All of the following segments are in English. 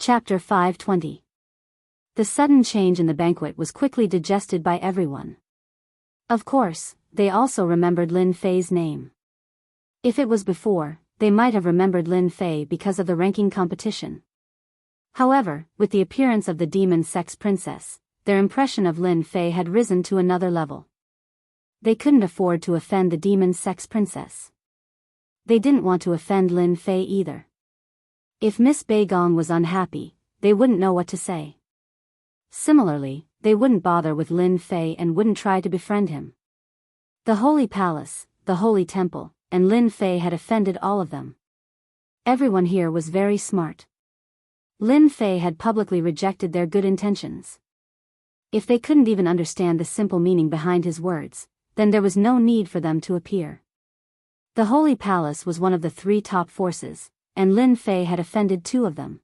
Chapter 520. The sudden change in the banquet was quickly digested by everyone. Of course, they also remembered Lin Fei's name. If it was before, they might have remembered Lin Fei because of the ranking competition. However, with the appearance of the demon sex princess, their impression of Lin Fei had risen to another level. They couldn't afford to offend the demon sex princess. They didn't want to offend Lin Fei either. If Miss Beigong was unhappy, they wouldn't know what to say. Similarly, they wouldn't bother with Lin Fei and wouldn't try to befriend him. The Holy Palace, the Holy Temple, and Lin Fei had offended all of them. Everyone here was very smart. Lin Fei had publicly rejected their good intentions. If they couldn't even understand the simple meaning behind his words, then there was no need for them to appear. The Holy Palace was one of the 3 top forces, and Lin Fei had offended 2 of them.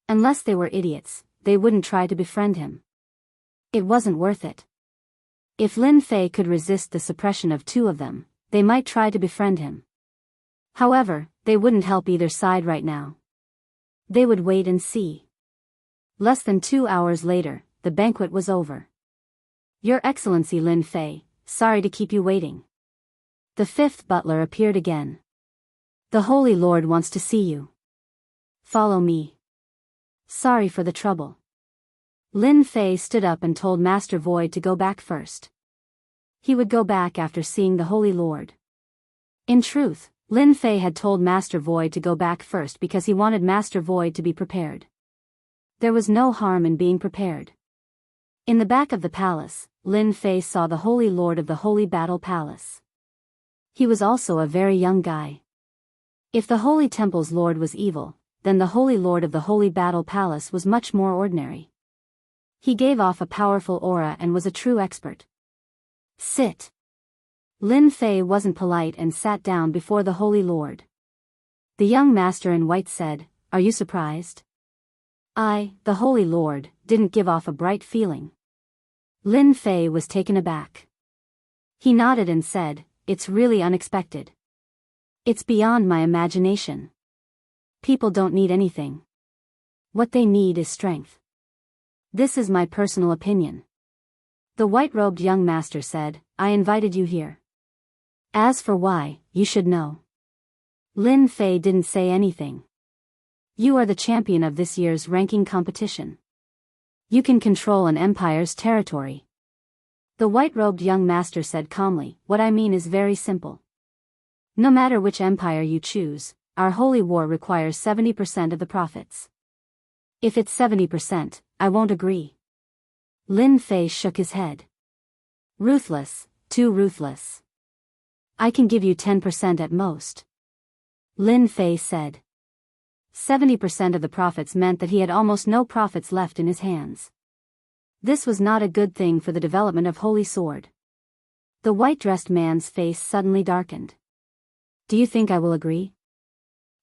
Unless they were idiots, they wouldn't try to befriend him. It wasn't worth it. If Lin Fei could resist the suppression of 2 of them, they might try to befriend him. However, they wouldn't help either side right now. They would wait and see. Less than 2 hours later, the banquet was over. Your Excellency Lin Fei, sorry to keep you waiting. The 5th butler appeared again. The Holy Lord wants to see you. Follow me. Sorry for the trouble. Lin Fei stood up and told Master Void to go back first. He would go back after seeing the Holy Lord. In truth, Lin Fei had told Master Void to go back first because he wanted Master Void to be prepared. There was no harm in being prepared. In the back of the palace, Lin Fei saw the Holy Lord of the Holy Battle Palace. He was also a very young guy. If the Holy Temple's Lord was evil, then the Holy Lord of the Holy Battle Palace was much more ordinary. He gave off a powerful aura and was a true expert. Sit. Lin Fei wasn't polite and sat down before the Holy Lord. The young master in white said, "Are you surprised?" The Holy Lord, didn't give off a bright feeling. Lin Fei was taken aback. He nodded and said, "It's really unexpected. It's beyond my imagination. People don't need anything. What they need is strength. This is my personal opinion." The white-robed young master said, "I invited you here. As for why, you should know." Lin Fei didn't say anything. "You are the champion of this year's ranking competition. You can control an empire's territory." The white-robed young master said calmly, "What I mean is very simple. No matter which empire you choose, our holy war requires 70% of the profits. If it's 70%, I won't agree." Lin Fei shook his head. "Ruthless, too ruthless. I can give you 10% at most." Lin Fei said. 70% of the profits meant that he had almost no profits left in his hands. This was not a good thing for the development of Holy Sword. The white-dressed man's face suddenly darkened. "Do you think I will agree?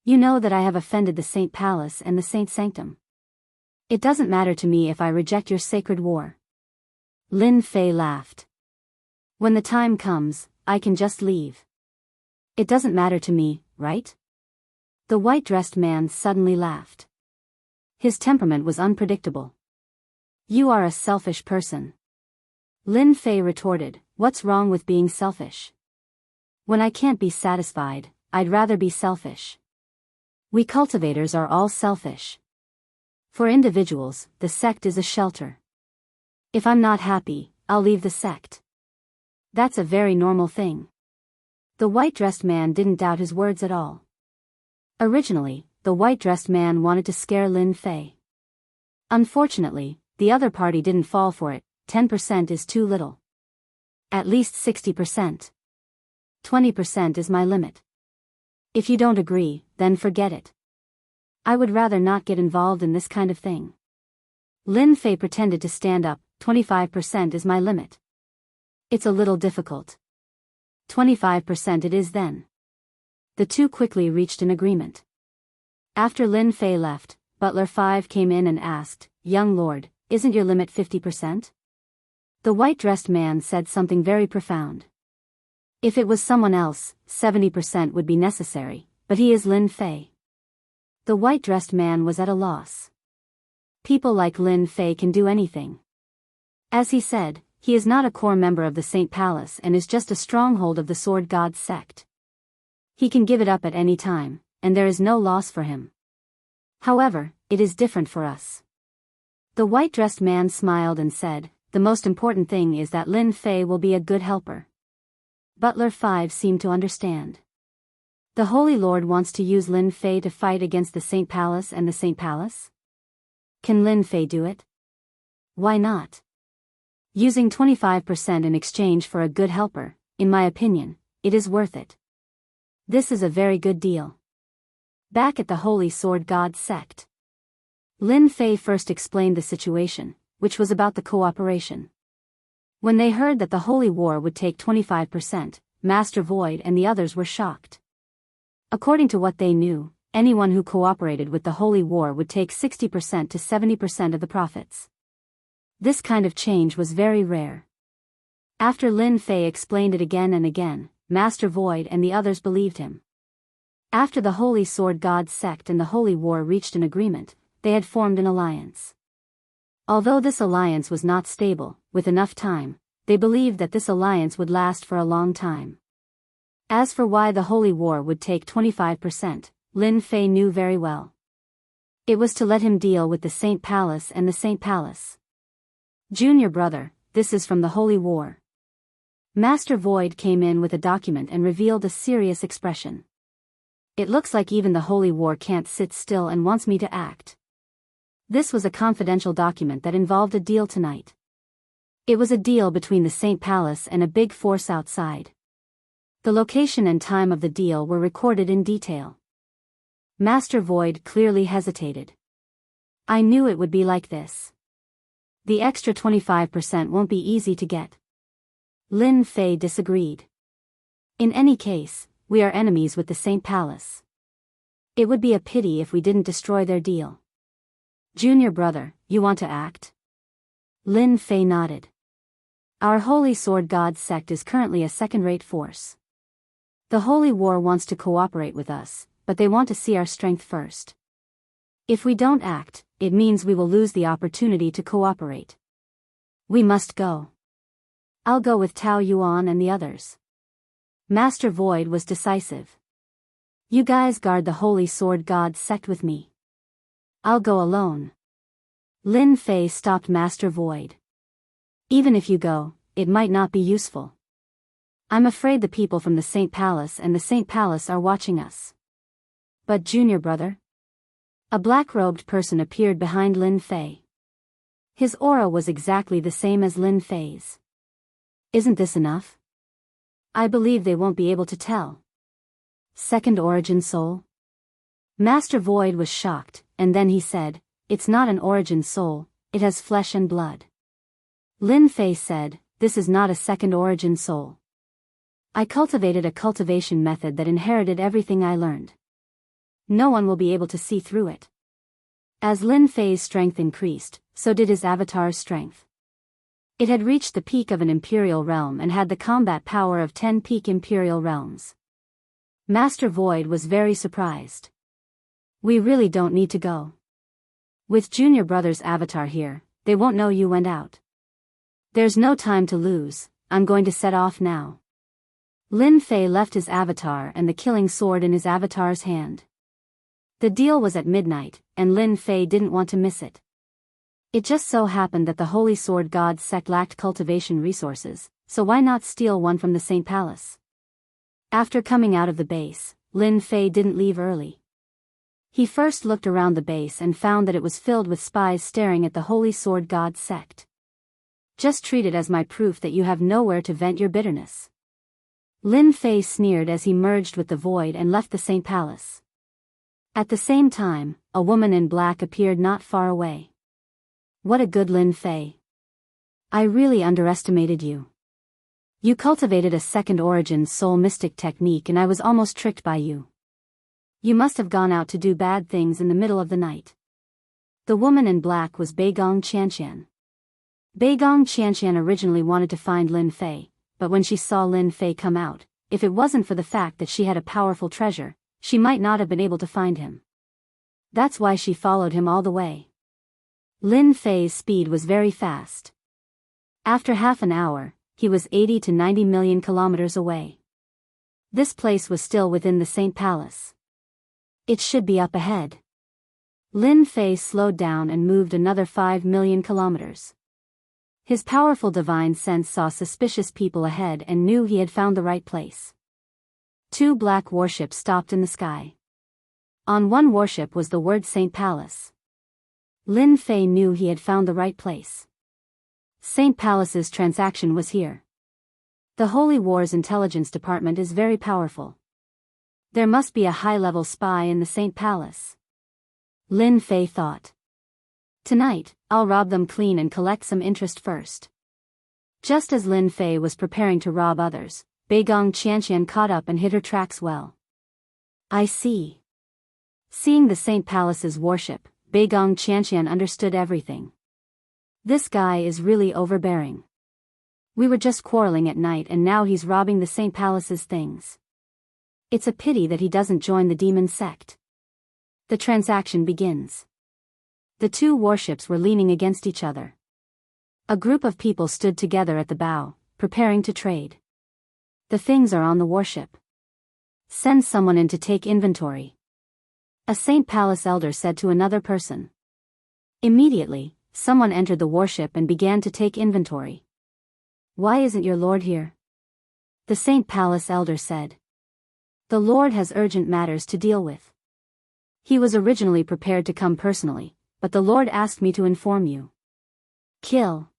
You know that I have offended the Saint Palace and the Saint Sanctum. It doesn't matter to me if I reject your sacred war." Lin Fei laughed. "When the time comes, I can just leave. It doesn't matter to me, right?" The white-dressed man suddenly laughed. His temperament was unpredictable. "You are a selfish person." Lin Fei retorted, "What's wrong with being selfish? When I can't be satisfied, I'd rather be selfish. We cultivators are all selfish. For individuals, the sect is a shelter. If I'm not happy, I'll leave the sect. That's a very normal thing." The white-dressed man didn't doubt his words at all. Originally, the white-dressed man wanted to scare Lin Fei. Unfortunately, the other party didn't fall for it. 10% is too little. At least 60%. 20% is my limit. If you don't agree, then forget it. I would rather not get involved in this kind of thing. Lin Fei pretended to stand up. 25% is my limit. It's a little difficult. 25% it is then. The two quickly reached an agreement. After Lin Fei left, Butler 5 came in and asked, "Young lord, isn't your limit 50%? The white-dressed man said something very profound. If it was someone else, 70% would be necessary, but he is Lin Fei. The white-dressed man was at a loss. People like Lin Fei can do anything. As he said, he is not a core member of the Saint Palace and is just a stronghold of the Sword God sect. He can give it up at any time, and there is no loss for him. However, it is different for us. The white-dressed man smiled and said, the most important thing is that Lin Fei will be a good helper. Butler 5 seemed to understand. The Holy Lord wants to use Lin Fei to fight against the Saint Palace and the Saint Palace? Can Lin Fei do it? Why not? Using 25% in exchange for a good helper, in my opinion, it is worth it. This is a very good deal. Back at the Holy Sword God sect, Lin Fei first explained the situation, which was about the cooperation. When they heard that the Holy War would take 25%, Master Void and the others were shocked. According to what they knew, anyone who cooperated with the Holy War would take 60% to 70% of the profits. This kind of change was very rare. After Lin Fei explained it again and again, Master Void and the others believed him. After the Holy Sword God sect and the Holy War reached an agreement, they had formed an alliance. Although this alliance was not stable, with enough time, they believed that this alliance would last for a long time. As for why the Holy War would take 25%, Lin Fei knew very well. It was to let him deal with the Saint Palace and the Saint Palace. Junior brother, this is from the Holy War. Master Void came in with a document and revealed a serious expression. It looks like even the Holy War can't sit still and wants me to act. This was a confidential document that involved a deal tonight. It was a deal between the Saint Palace and a big force outside. The location and time of the deal were recorded in detail. Master Void clearly hesitated. I knew it would be like this. The extra 25% won't be easy to get. Lin Fei disagreed. In any case, we are enemies with the Saint Palace. It would be a pity if we didn't destroy their deal. Junior brother, you want to act? Lin Fei nodded. Our Holy Sword God sect is currently a second-rate force. The Holy War wants to cooperate with us, but they want to see our strength first. If we don't act, it means we will lose the opportunity to cooperate. We must go. I'll go with Tao Yuan and the others. Master Void was decisive. You guys guard the Holy Sword God sect with me. I'll go alone. Lin Fei stopped Master Void. Even if you go, it might not be useful. I'm afraid the people from the Saint Palace and the Saint Palace are watching us. But junior brother? A black-robed person appeared behind Lin Fei. His aura was exactly the same as Lin Fei's. Isn't this enough? I believe they won't be able to tell. Second origin soul? Master Void was shocked, and then he said, it's not an origin soul, it has flesh and blood. Lin Fei said, this is not a second origin soul. I cultivated a cultivation method that inherited everything I learned. No one will be able to see through it. As Lin Fei's strength increased, so did his avatar's strength. It had reached the peak of an imperial realm and had the combat power of 10 peak imperial realms. Master Void was very surprised. We really don't need to go. With Junior Brother's avatar here, they won't know you went out. There's no time to lose, I'm going to set off now. Lin Fei left his avatar and the killing sword in his avatar's hand. The deal was at midnight, and Lin Fei didn't want to miss it. It just so happened that the Holy Sword God sect lacked cultivation resources, so why not steal one from the Saint Palace? After coming out of the base, Lin Fei didn't leave early. He first looked around the base and found that it was filled with spies staring at the Holy Sword God sect. Just treat it as my proof that you have nowhere to vent your bitterness. Lin Fei sneered as he merged with the void and left the Saint Palace. At the same time, a woman in black appeared not far away. What a good Lin Fei. I really underestimated you. You cultivated a second origin soul mystic technique and I was almost tricked by you. You must have gone out to do bad things in the middle of the night. The woman in black was Beigong Qianqian. Beigong Qianqian originally wanted to find Lin Fei, but when she saw Lin Fei come out, if it wasn't for the fact that she had a powerful treasure, she might not have been able to find him. That's why she followed him all the way. Lin Fei's speed was very fast. After half an hour, he was 80 to 90 million kilometers away. This place was still within the Saint Palace. It should be up ahead. Lin Fei slowed down and moved another 5 million kilometers. His powerful divine sense saw suspicious people ahead and knew he had found the right place. 2 black warships stopped in the sky. On one warship was the word Saint Palace. Lin Fei knew he had found the right place. Saint Palace's transaction was here. The Holy War's intelligence department is very powerful. There must be a high-level spy in the Saint Palace. Lin Fei thought. Tonight, I'll rob them clean and collect some interest first. Just as Lin Fei was preparing to rob others, Beigong Qianqian caught up and hit her tracks well. I see. Seeing the Saint Palace's warship, Beigong Qianqian understood everything. This guy is really overbearing. We were just quarreling at night and now he's robbing the Saint Palace's things. It's a pity that he doesn't join the demon sect. The transaction begins. The 2 warships were leaning against each other. A group of people stood together at the bow, preparing to trade. The things are on the warship. Send someone in to take inventory. A Saint Palace elder said to another person. Immediately, someone entered the warship and began to take inventory. Why isn't your lord here? The Saint Palace elder said. The lord has urgent matters to deal with. He was originally prepared to come personally, but the lord asked me to inform you. Kill.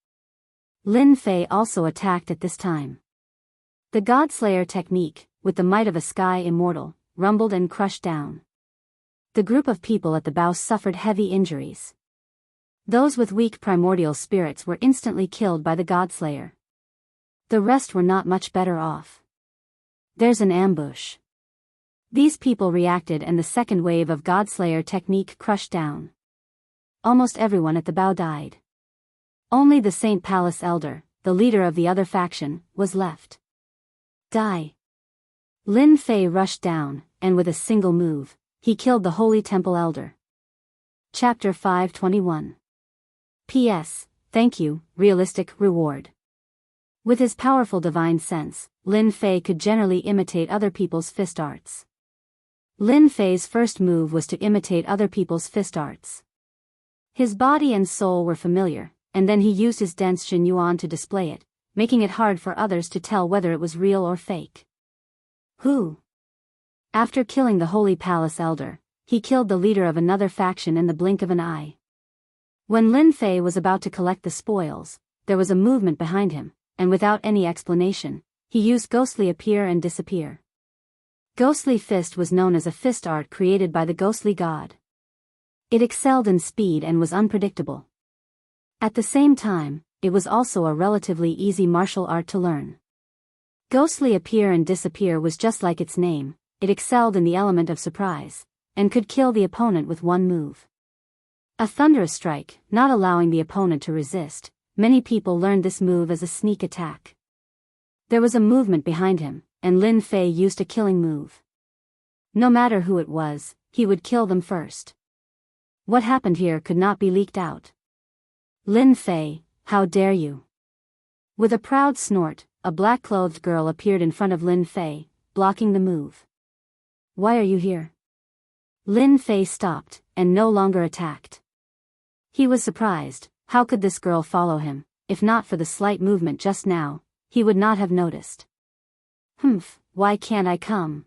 Lin Fei also attacked at this time. The Godslayer technique, with the might of a sky immortal, rumbled and crushed down. The group of people at the bow suffered heavy injuries. Those with weak primordial spirits were instantly killed by the Godslayer. The rest were not much better off. There's an ambush. These people reacted and the second wave of Godslayer technique crushed down. Almost everyone at the bow died. Only the Saint Palace elder, the leader of the other faction, was left. Die. Lin Fei rushed down, and with a single move, he killed the Holy Temple elder. Chapter 521. P.S. Thank you, realistic reward. With his powerful divine sense, Lin Fei could generally imitate other people's fist arts. Lin Fei's first move was to imitate other people's fist arts. His body and soul were familiar, and then he used his dense Jin Yuan to display it, making it hard for others to tell whether it was real or fake. Who? After killing the Holy Palace elder, he killed the leader of another faction in the blink of an eye. When Lin Fei was about to collect the spoils, there was a movement behind him, and without any explanation, he used ghostly appear and disappear. Ghostly fist was known as a fist art created by the ghostly god. It excelled in speed and was unpredictable. At the same time, it was also a relatively easy martial art to learn. Ghostly appear and disappear was just like its name, it excelled in the element of surprise, and could kill the opponent with one move. A thunderous strike, not allowing the opponent to resist, many people learned this move as a sneak attack. There was a movement behind him, and Lin Fei used a killing move. No matter who it was, he would kill them first. What happened here could not be leaked out. Lin Fei, how dare you? With a proud snort, a black-clothed girl appeared in front of Lin Fei, blocking the move. Why are you here? Lin Fei stopped, and no longer attacked. He was surprised. How could this girl follow him? If not for the slight movement just now, he would not have noticed. Why can't I come?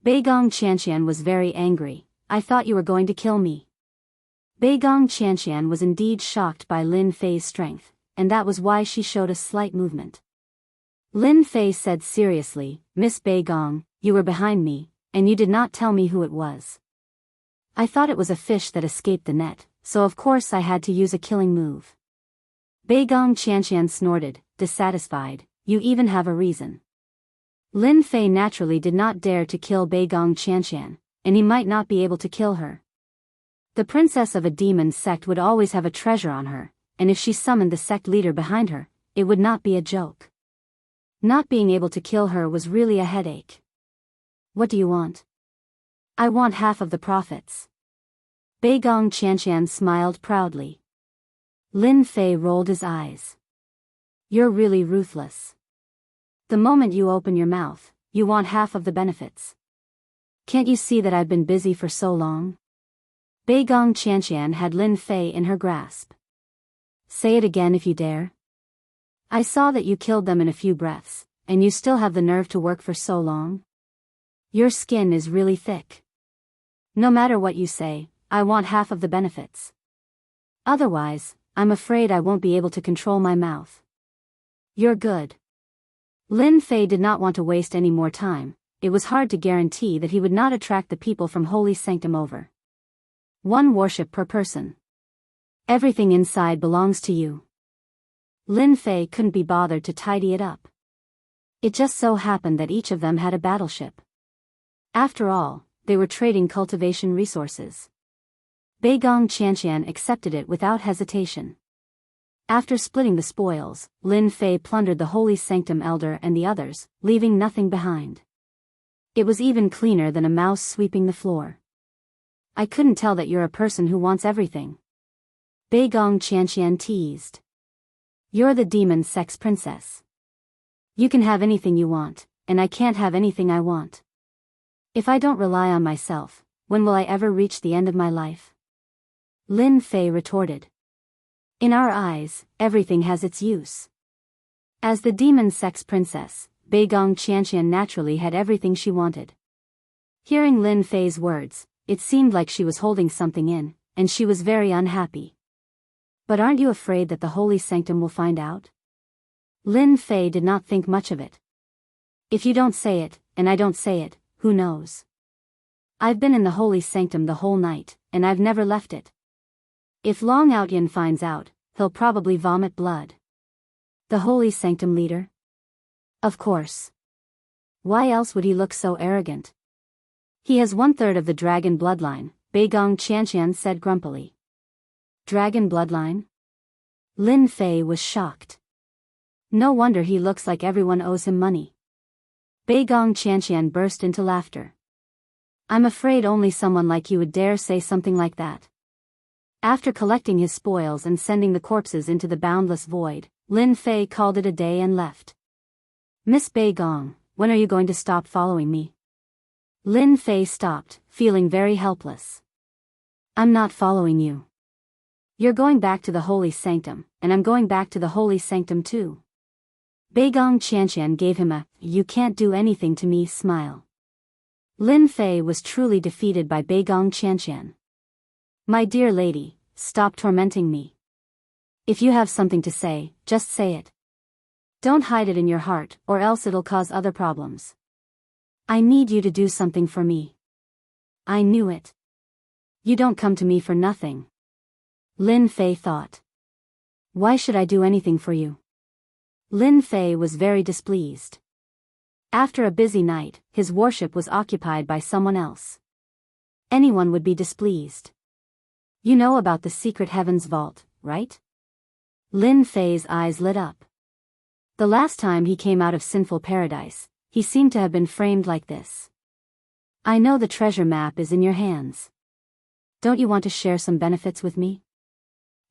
Beigong Qianqian was very angry. I thought you were going to kill me. Beigong Qianqian was indeed shocked by Lin Fei's strength, and that was why she showed a slight movement. Lin Fei said seriously, Miss Beigong, you were behind me, and you did not tell me who it was. I thought it was a fish that escaped the net, so of course I had to use a killing move. Beigong Qianqian snorted, dissatisfied, you even have a reason. Lin Fei naturally did not dare to kill Beigong Qianqian, and he might not be able to kill her. The princess of a demon sect would always have a treasure on her, and if she summoned the sect leader behind her, it would not be a joke. Not being able to kill her was really a headache. What do you want? I want half of the profits. Beigong Qianqian smiled proudly. Lin Fei rolled his eyes. You're really ruthless. The moment you open your mouth, you want half of the benefits. Can't you see that I've been busy for so long? Beigong Qianqian had Lin Fei in her grasp. Say it again if you dare. I saw that you killed them in a few breaths, and you still have the nerve to work for so long? Your skin is really thick. No matter what you say, I want half of the benefits. Otherwise, I'm afraid I won't be able to control my mouth. You're good. Lin Fei did not want to waste any more time. It was hard to guarantee that he would not attract the people from Holy Sanctum over. One worship per person. Everything inside belongs to you. Lin Fei couldn't be bothered to tidy it up. It just so happened that each of them had a battleship. After all, they were trading cultivation resources. Beigong Qianqian accepted it without hesitation. After splitting the spoils, Lin Fei plundered the Holy Sanctum Elder and the others, leaving nothing behind. It was even cleaner than a mouse sweeping the floor. I couldn't tell that you're a person who wants everything. Beigong Qianqian teased. You're the demon sex princess. You can have anything you want, and I can't have anything I want. If I don't rely on myself, when will I ever reach the end of my life? Lin Fei retorted. In our eyes, everything has its use. As the demon sex princess, Beigong Qianqian naturally had everything she wanted. Hearing Lin Fei's words, it seemed like she was holding something in, and she was very unhappy. But aren't you afraid that the Holy Sanctum will find out? Lin Fei did not think much of it. If you don't say it, and I don't say it, who knows? I've been in the Holy Sanctum the whole night, and I've never left it. If Long Outyan finds out, he'll probably vomit blood. The Holy Sanctum leader? Of course. Why else would he look so arrogant? He has 1/3 of the dragon bloodline, Beigong Qianqian said grumpily. Dragon bloodline? Lin Fei was shocked. No wonder he looks like everyone owes him money. Beigong Qianqian burst into laughter. I'm afraid only someone like you would dare say something like that. After collecting his spoils and sending the corpses into the boundless void, Lin Fei called it a day and left. Miss Beigong, when are you going to stop following me? Lin Fei stopped, feeling very helpless. I'm not following you. You're going back to the Holy Sanctum, and I'm going back to the Holy Sanctum too. Beigong Qianqian gave him a, you can't do anything to me smile. Lin Fei was truly defeated by Beigong Qianqian. My dear lady, stop tormenting me. If you have something to say, just say it. Don't hide it in your heart, or else it'll cause other problems. I need you to do something for me. I knew it. You don't come to me for nothing. Lin Fei thought. Why should I do anything for you? Lin Fei was very displeased. After a busy night, his worship was occupied by someone else. Anyone would be displeased. You know about the secret heavens vault, right? Lin Fei's eyes lit up. The last time he came out of sinful paradise, he seemed to have been framed like this. I know the treasure map is in your hands. Don't you want to share some benefits with me?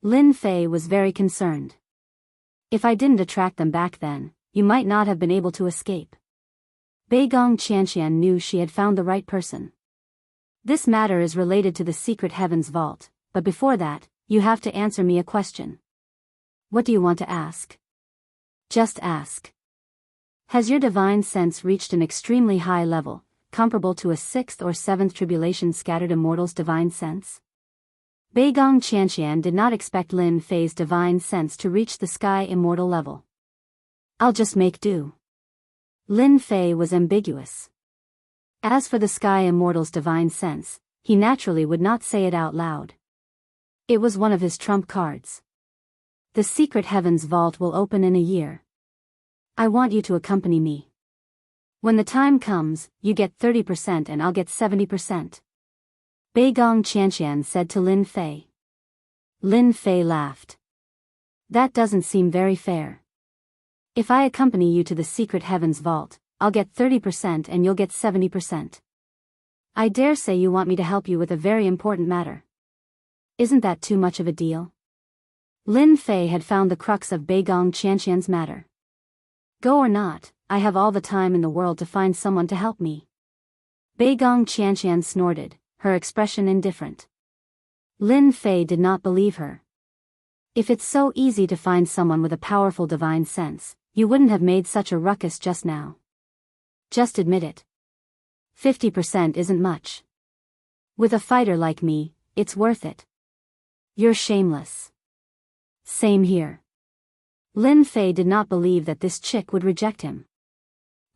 Lin Fei was very concerned. If I didn't attract them back then, you might not have been able to escape. Beigong Qianqian knew she had found the right person. This matter is related to the secret heavens vault, but before that, you have to answer me a question. What do you want to ask? Just ask. Has your divine sense reached an extremely high level, comparable to a 6th or 7th tribulation scattered immortal's divine sense? Beigong Qianqian did not expect Lin Fei's divine sense to reach the sky immortal level. I'll just make do. Lin Fei was ambiguous. As for the sky immortal's divine sense, he naturally would not say it out loud. It was one of his trump cards. The secret heavens vault will open in a year. I want you to accompany me. When the time comes, you get 30% and I'll get 70%. Beigong Qianqian said to Lin Fei. Lin Fei laughed. That doesn't seem very fair. If I accompany you to the secret heavens vault, I'll get 30% and you'll get 70%. I dare say you want me to help you with a very important matter. Isn't that too much of a deal? Lin Fei had found the crux of Beigong Qianqian's matter. Go or not, I have all the time in the world to find someone to help me. Beigong Qianqian snorted, her expression indifferent. Lin Fei did not believe her. If it's so easy to find someone with a powerful divine sense, you wouldn't have made such a ruckus just now. Just admit it. 50% isn't much. With a fighter like me, it's worth it. You're shameless. Same here. Lin Fei did not believe that this chick would reject him.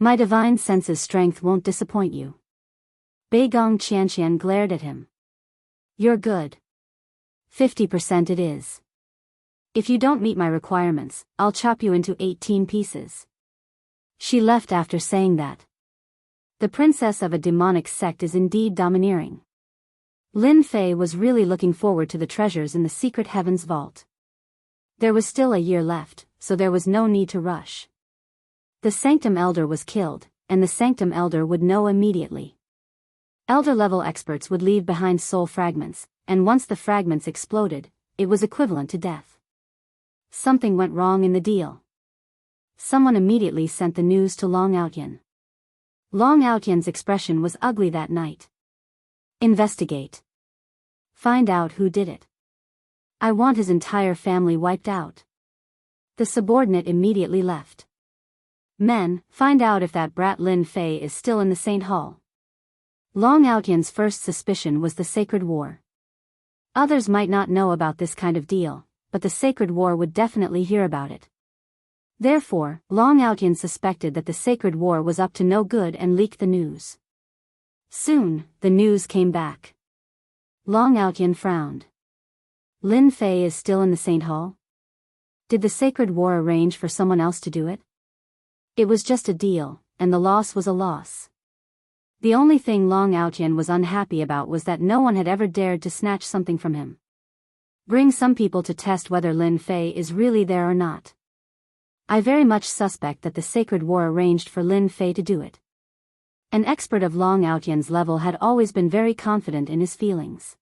My divine sense's strength won't disappoint you. Beigong Qianqian glared at him. You're good. 50% it is. If you don't meet my requirements, I'll chop you into 18 pieces. She left after saying that. The princess of a demonic sect is indeed domineering. Lin Fei was really looking forward to the treasures in the secret heavens vault. There was still a year left, so there was no need to rush. The Sanctum Elder was killed, and the Sanctum Elder would know immediately. Elder-level experts would leave behind soul fragments, and once the fragments exploded, it was equivalent to death. Something went wrong in the deal. Someone immediately sent the news to Long Outyan. Long Outyan's expression was ugly that night. Investigate. Find out who did it. I want his entire family wiped out. The subordinate immediately left. Men, find out if that brat Lin Fei is still in the Saint Hall. Long Outyan's first suspicion was the Sacred War. Others might not know about this kind of deal, but the Sacred War would definitely hear about it. Therefore, Long Outyan suspected that the Sacred War was up to no good and leaked the news. Soon, the news came back. Long Outyan frowned. Lin Fei is still in the Saint Hall? Did the Sacred War arrange for someone else to do it? It was just a deal, and the loss was a loss. The only thing Long Outyan was unhappy about was that no one had ever dared to snatch something from him. Bring some people to test whether Lin Fei is really there or not. I very much suspect that the Sacred War arranged for Lin Fei to do it. An expert of Long Outyan's level had always been very confident in his feelings.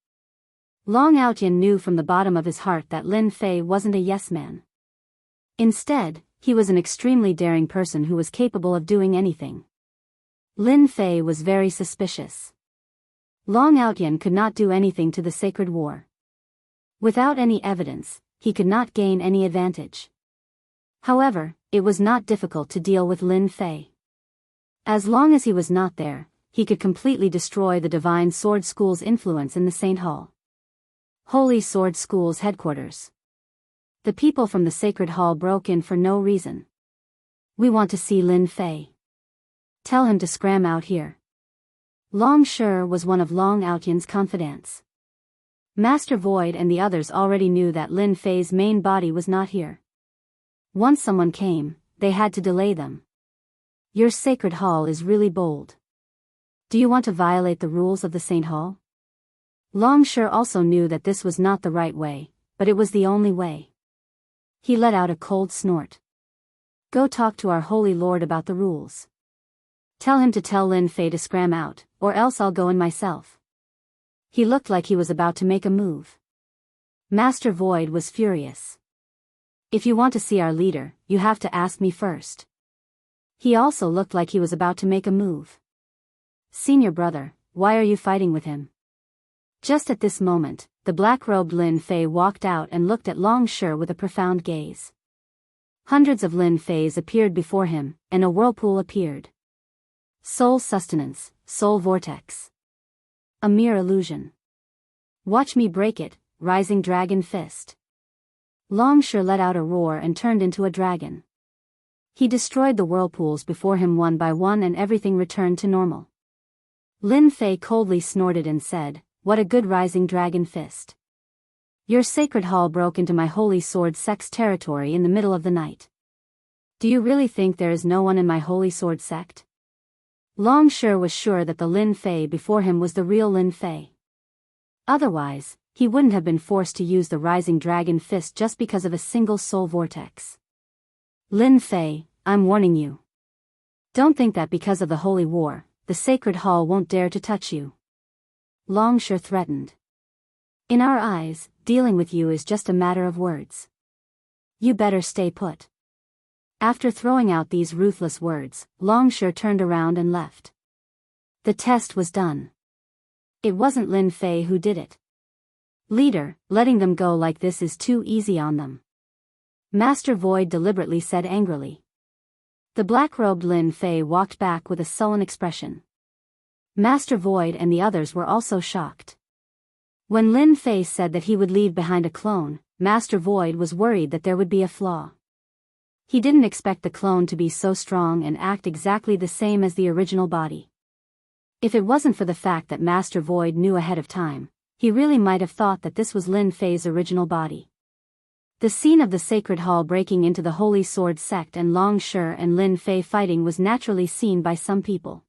Long Outyan knew from the bottom of his heart that Lin Fei wasn't a yes-man. Instead, he was an extremely daring person who was capable of doing anything. Lin Fei was very suspicious. Long Outyan could not do anything to the Sacred War. Without any evidence, he could not gain any advantage. However, it was not difficult to deal with Lin Fei. As long as he was not there, he could completely destroy the Divine Sword School's influence in the Saint Hall. Holy Sword School's headquarters. The people from the Sacred Hall broke in for no reason. We want to see Lin Fei. Tell him to scram out here. Long Shi was one of Long Outyan's confidants. Master Void and the others already knew that Lin Fei's main body was not here. Once someone came, they had to delay them. Your Sacred Hall is really bold. Do you want to violate the rules of the Saint Hall? Long Shi also knew that this was not the right way, but it was the only way. He let out a cold snort. Go talk to our Holy Lord about the rules. Tell him to tell Lin Fei to scram out, or else I'll go in myself. He looked like he was about to make a move. Master Void was furious. If you want to see our leader, you have to ask me first. He also looked like he was about to make a move. Senior brother, why are you fighting with him? Just at this moment, the black-robed Lin Fei walked out and looked at Long Shi with a profound gaze. Hundreds of Lin Feis appeared before him, and a whirlpool appeared. Soul sustenance, soul vortex. A mere illusion. Watch me break it, rising dragon fist. Long Shi let out a roar and turned into a dragon. He destroyed the whirlpools before him one by one and everything returned to normal. Lin Fei coldly snorted and said, "What a good rising dragon fist. Your Sacred Hall broke into my Holy Sword sect's territory in the middle of the night. Do you really think there is no one in my Holy Sword sect?" Long Shi was sure that the Lin Fei before him was the real Lin Fei. Otherwise, he wouldn't have been forced to use the rising dragon fist just because of a single soul vortex. Lin Fei, I'm warning you. Don't think that because of the Holy War, the Sacred Hall won't dare to touch you. Long Shi threatened. In our eyes, dealing with you is just a matter of words. You better stay put." After throwing out these ruthless words, Longshore turned around and left. The test was done. It wasn't Lin Fei who did it. "Leader, letting them go like this is too easy on them," Master Void deliberately said angrily. The black-robed Lin Fei walked back with a sullen expression. Master Void and the others were also shocked. When Lin Fei said that he would leave behind a clone, Master Void was worried that there would be a flaw. He didn't expect the clone to be so strong and act exactly the same as the original body. If it wasn't for the fact that Master Void knew ahead of time, he really might have thought that this was Lin Fei's original body. The scene of the Sacred Hall breaking into the Holy Sword sect and Longshore and Lin Fei fighting was naturally seen by some people.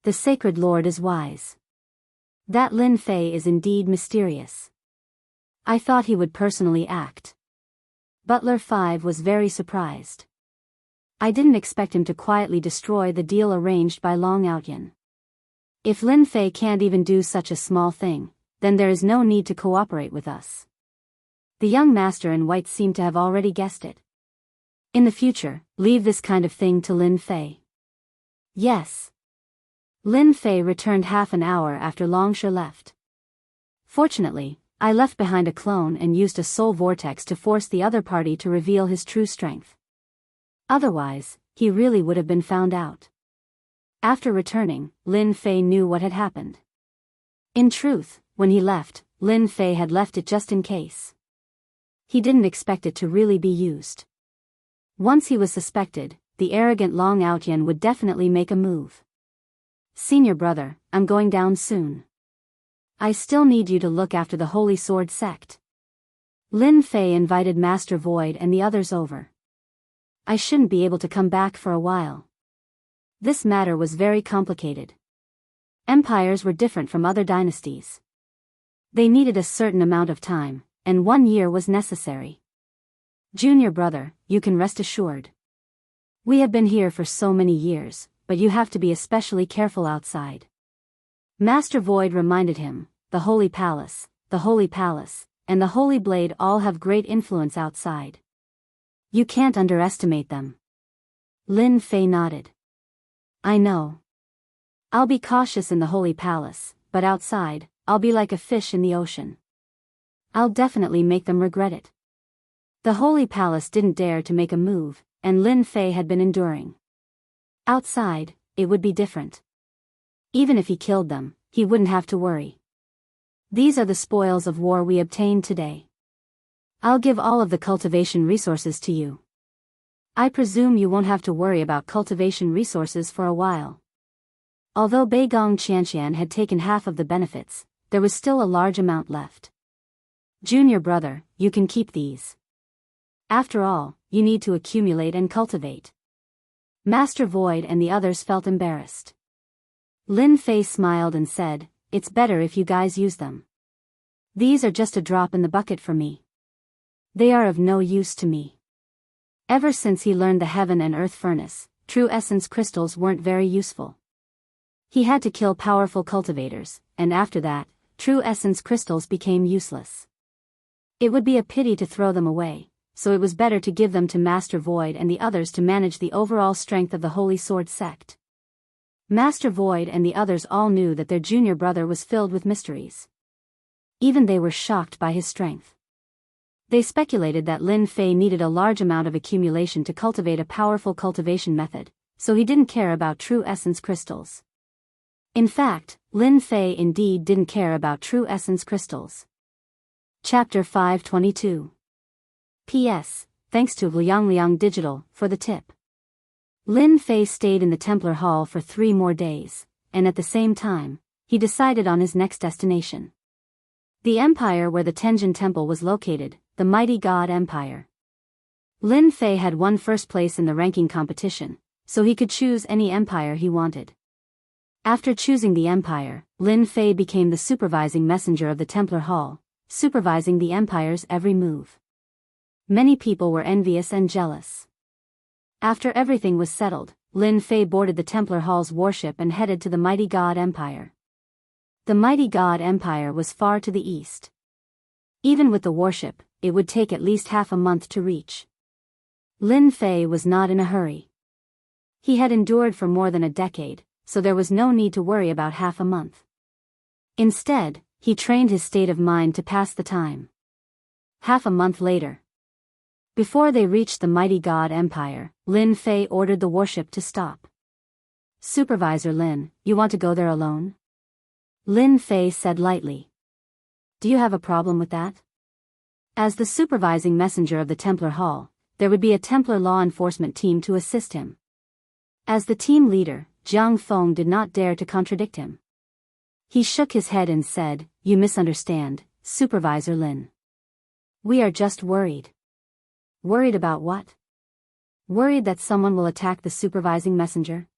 The Sacred Lord is wise. That Lin Fei is indeed mysterious. I thought he would personally act. Butler 5 was very surprised. I didn't expect him to quietly destroy the deal arranged by Long Outyan. If Lin Fei can't even do such a small thing, then there is no need to cooperate with us. The young master in white seemed to have already guessed it. In the future, leave this kind of thing to Lin Fei. Yes. Lin Fei returned half an hour after Longshore left. Fortunately, I left behind a clone and used a soul vortex to force the other party to reveal his true strength. Otherwise, he really would have been found out. After returning, Lin Fei knew what had happened. In truth, when he left, Lin Fei had left it just in case. He didn't expect it to really be used. Once he was suspected, the arrogant Long Outyan would definitely make a move. "Senior brother, I'm going down soon. I still need you to look after the Holy Sword sect." Lin Fei invited Master Void and the others over. "I shouldn't be able to come back for a while." This matter was very complicated. Empires were different from other dynasties. They needed a certain amount of time, and 1 year was necessary. "Junior brother, you can rest assured. We have been here for so many years, but you have to be especially careful outside." Master Void reminded him, the Holy Palace, and the Holy Blade all have great influence outside. You can't underestimate them. Lin Fei nodded. "I know. I'll be cautious in the Holy Palace, but outside, I'll be like a fish in the ocean. I'll definitely make them regret it." The Holy Palace didn't dare to make a move, and Lin Fei had been enduring. Outside, it would be different. Even if he killed them, he wouldn't have to worry. "These are the spoils of war we obtained today. I'll give all of the cultivation resources to you. I presume you won't have to worry about cultivation resources for a while." Although Beigong Qianqian had taken half of the benefits, there was still a large amount left. "Junior brother, you can keep these. After all, you need to accumulate and cultivate." Master Void and the others felt embarrassed. Lin Fei smiled and said, "It's better if you guys use them. These are just a drop in the bucket for me. They are of no use to me." Ever since he learned the Heaven and Earth Furnace, true essence crystals weren't very useful. He had to kill powerful cultivators, and after that, true essence crystals became useless. It would be a pity to throw them away, so it was better to give them to Master Void and the others to manage the overall strength of the Holy Sword sect. Master Void and the others all knew that their junior brother was filled with mysteries. Even they were shocked by his strength. They speculated that Lin Fei needed a large amount of accumulation to cultivate a powerful cultivation method, so he didn't care about true essence crystals. In fact, Lin Fei indeed didn't care about true essence crystals. Chapter 522. P.S. Thanks to Liang Digital for the tip. Lin Fei stayed in the Templar Hall for 3 more days, and at the same time, he decided on his next destination. The empire where the Tenjin Temple was located, the mighty God Empire. Lin Fei had won first place in the ranking competition, so he could choose any empire he wanted. After choosing the empire, Lin Fei became the supervising messenger of the Templar Hall, supervising the empire's every move. Many people were envious and jealous. After everything was settled, Lin Fei boarded the Templar Hall's warship and headed to the mighty God Empire. The mighty God Empire was far to the east. Even with the warship, it would take at least half a month to reach. Lin Fei was not in a hurry. He had endured for more than a decade, so there was no need to worry about half a month. Instead, he trained his state of mind to pass the time. Half a month later. Before they reached the mighty God Empire, Lin Fei ordered the warship to stop. "Supervisor Lin, you want to go there alone?" Lin Fei said lightly. "Do you have a problem with that?" As the supervising messenger of the Templar Hall, there would be a Templar law enforcement team to assist him. As the team leader, Jiang Feng did not dare to contradict him. He shook his head and said, "You misunderstand, Supervisor Lin. We are just worried." "Worried about what?" "Worried that someone will attack the supervising messenger.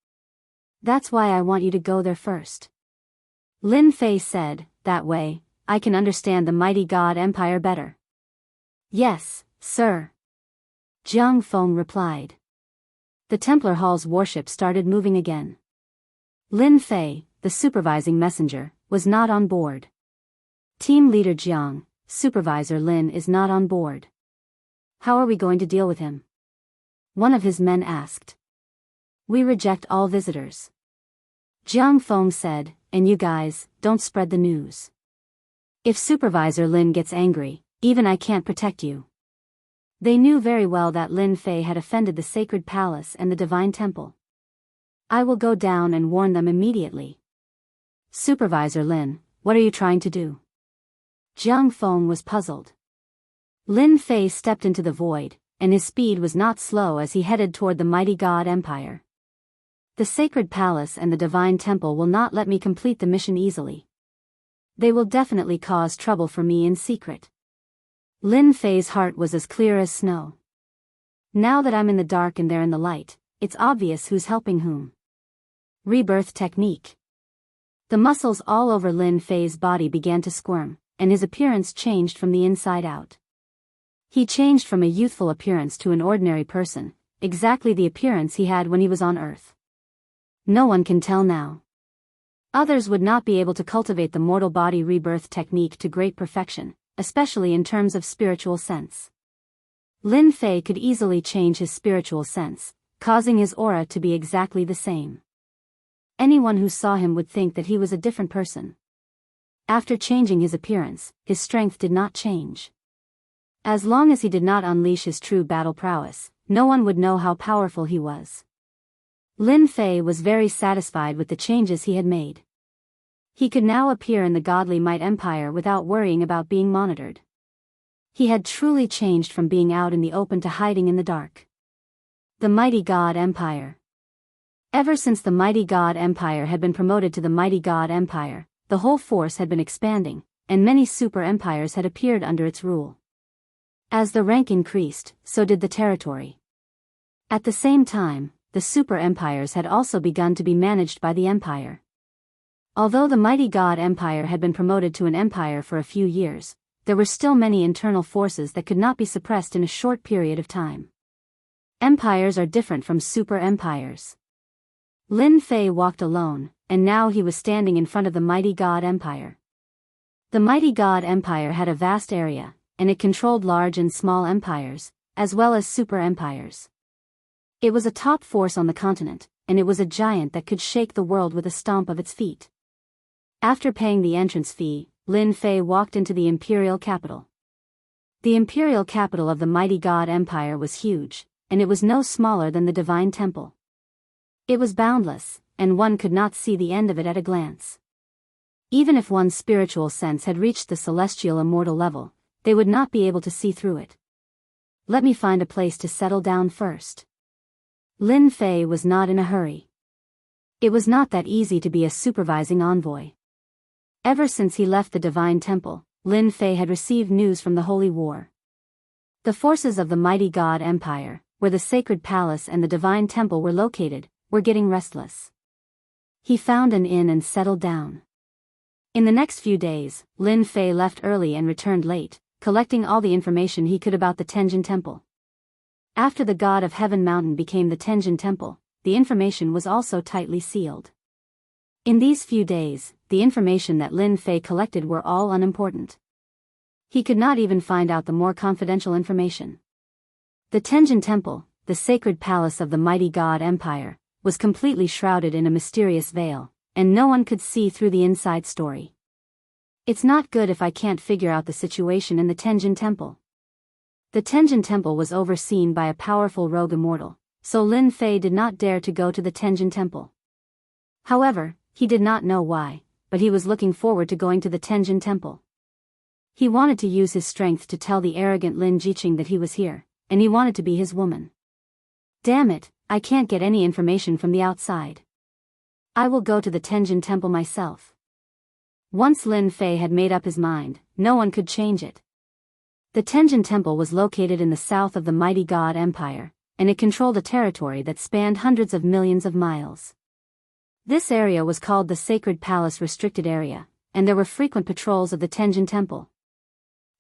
That's why I want you to go there first." Lin Fei said, "That way, I can understand the mighty God Empire better." "Yes, sir," Jiang Feng replied. The Templar Hall's warship started moving again. Lin Fei, the supervising messenger, was not on board. Team leader Jiang, Supervisor Lin is not on board. "How are we going to deal with him?" one of his men asked. "We reject all visitors," Jiang Feng said, "and you guys, don't spread the news. If Supervisor Lin gets angry, even I can't protect you." They knew very well that Lin Fei had offended the sacred palace and the divine temple. "I will go down and warn them immediately." "Supervisor Lin, what are you trying to do?" Jiang Feng was puzzled. Lin Fei stepped into the void, and his speed was not slow as he headed toward the mighty God Empire. "The sacred palace and the divine temple will not let me complete the mission easily. They will definitely cause trouble for me in secret." Lin Fei's heart was as clear as snow. "Now that I'm in the dark and they're in the light, it's obvious who's helping whom." Rebirth technique. The muscles all over Lin Fei's body began to squirm, and his appearance changed from the inside out. He changed from a youthful appearance to an ordinary person, exactly the appearance he had when he was on Earth. No one can tell now. Others would not be able to cultivate the mortal body rebirth technique to great perfection, especially in terms of spiritual sense. Lin Fei could easily change his spiritual sense, causing his aura to be exactly the same. Anyone who saw him would think that he was a different person. After changing his appearance, his strength did not change. As long as he did not unleash his true battle prowess, no one would know how powerful he was. Lin Fei was very satisfied with the changes he had made. He could now appear in the godly Might Empire without worrying about being monitored. He had truly changed from being out in the open to hiding in the dark. The mighty God Empire. Ever since the mighty God Empire had been promoted to the mighty God Empire, the whole force had been expanding, and many super empires had appeared under its rule. As the rank increased, so did the territory. At the same time, the super empires had also begun to be managed by the empire. Although the mighty God Empire had been promoted to an empire for a few years, there were still many internal forces that could not be suppressed in a short period of time. Empires are different from super empires. Lin Fei walked alone, and now he was standing in front of the mighty God Empire. The mighty God Empire had a vast area, and it controlled large and small empires, as well as super empires. It was a top force on the continent, and it was a giant that could shake the world with a stomp of its feet. After paying the entrance fee, Lin Fei walked into the imperial capital. The imperial capital of the mighty God Empire was huge, and it was no smaller than the divine temple. It was boundless, and one could not see the end of it at a glance. Even if one's spiritual sense had reached the celestial immortal level, they would not be able to see through it. "Let me find a place to settle down first." Lin Fei was not in a hurry. It was not that easy to be a supervising envoy. Ever since he left the divine temple, Lin Fei had received news from the Holy War. The forces of the mighty God Empire, where the sacred palace and the divine temple were located, were getting restless. He found an inn and settled down. In the next few days, Lin Fei left early and returned late, collecting all the information he could about the Tenjin Temple. After the God of Heaven Mountain became the Tenjin Temple, the information was also tightly sealed. In these few days, the information that Lin Fei collected were all unimportant. He could not even find out the more confidential information. The Tenjin Temple, the sacred palace of the mighty god empire, was completely shrouded in a mysterious veil, and no one could see through the inside story. It's not good if I can't figure out the situation in the Tenjin Temple. The Tenjin Temple was overseen by a powerful rogue immortal, so Lin Fei did not dare to go to the Tenjin Temple. However, he did not know why, but he was looking forward to going to the Tenjin Temple. He wanted to use his strength to tell the arrogant Lin Jiqing that he was here, and he wanted to be his woman. Damn it, I can't get any information from the outside. I will go to the Tenjin Temple myself. Once Lin Fei had made up his mind, no one could change it. The Tenjin Temple was located in the south of the mighty god empire, and it controlled a territory that spanned hundreds of millions of miles. This area was called the Sacred Palace Restricted Area, and there were frequent patrols of the Tenjin Temple.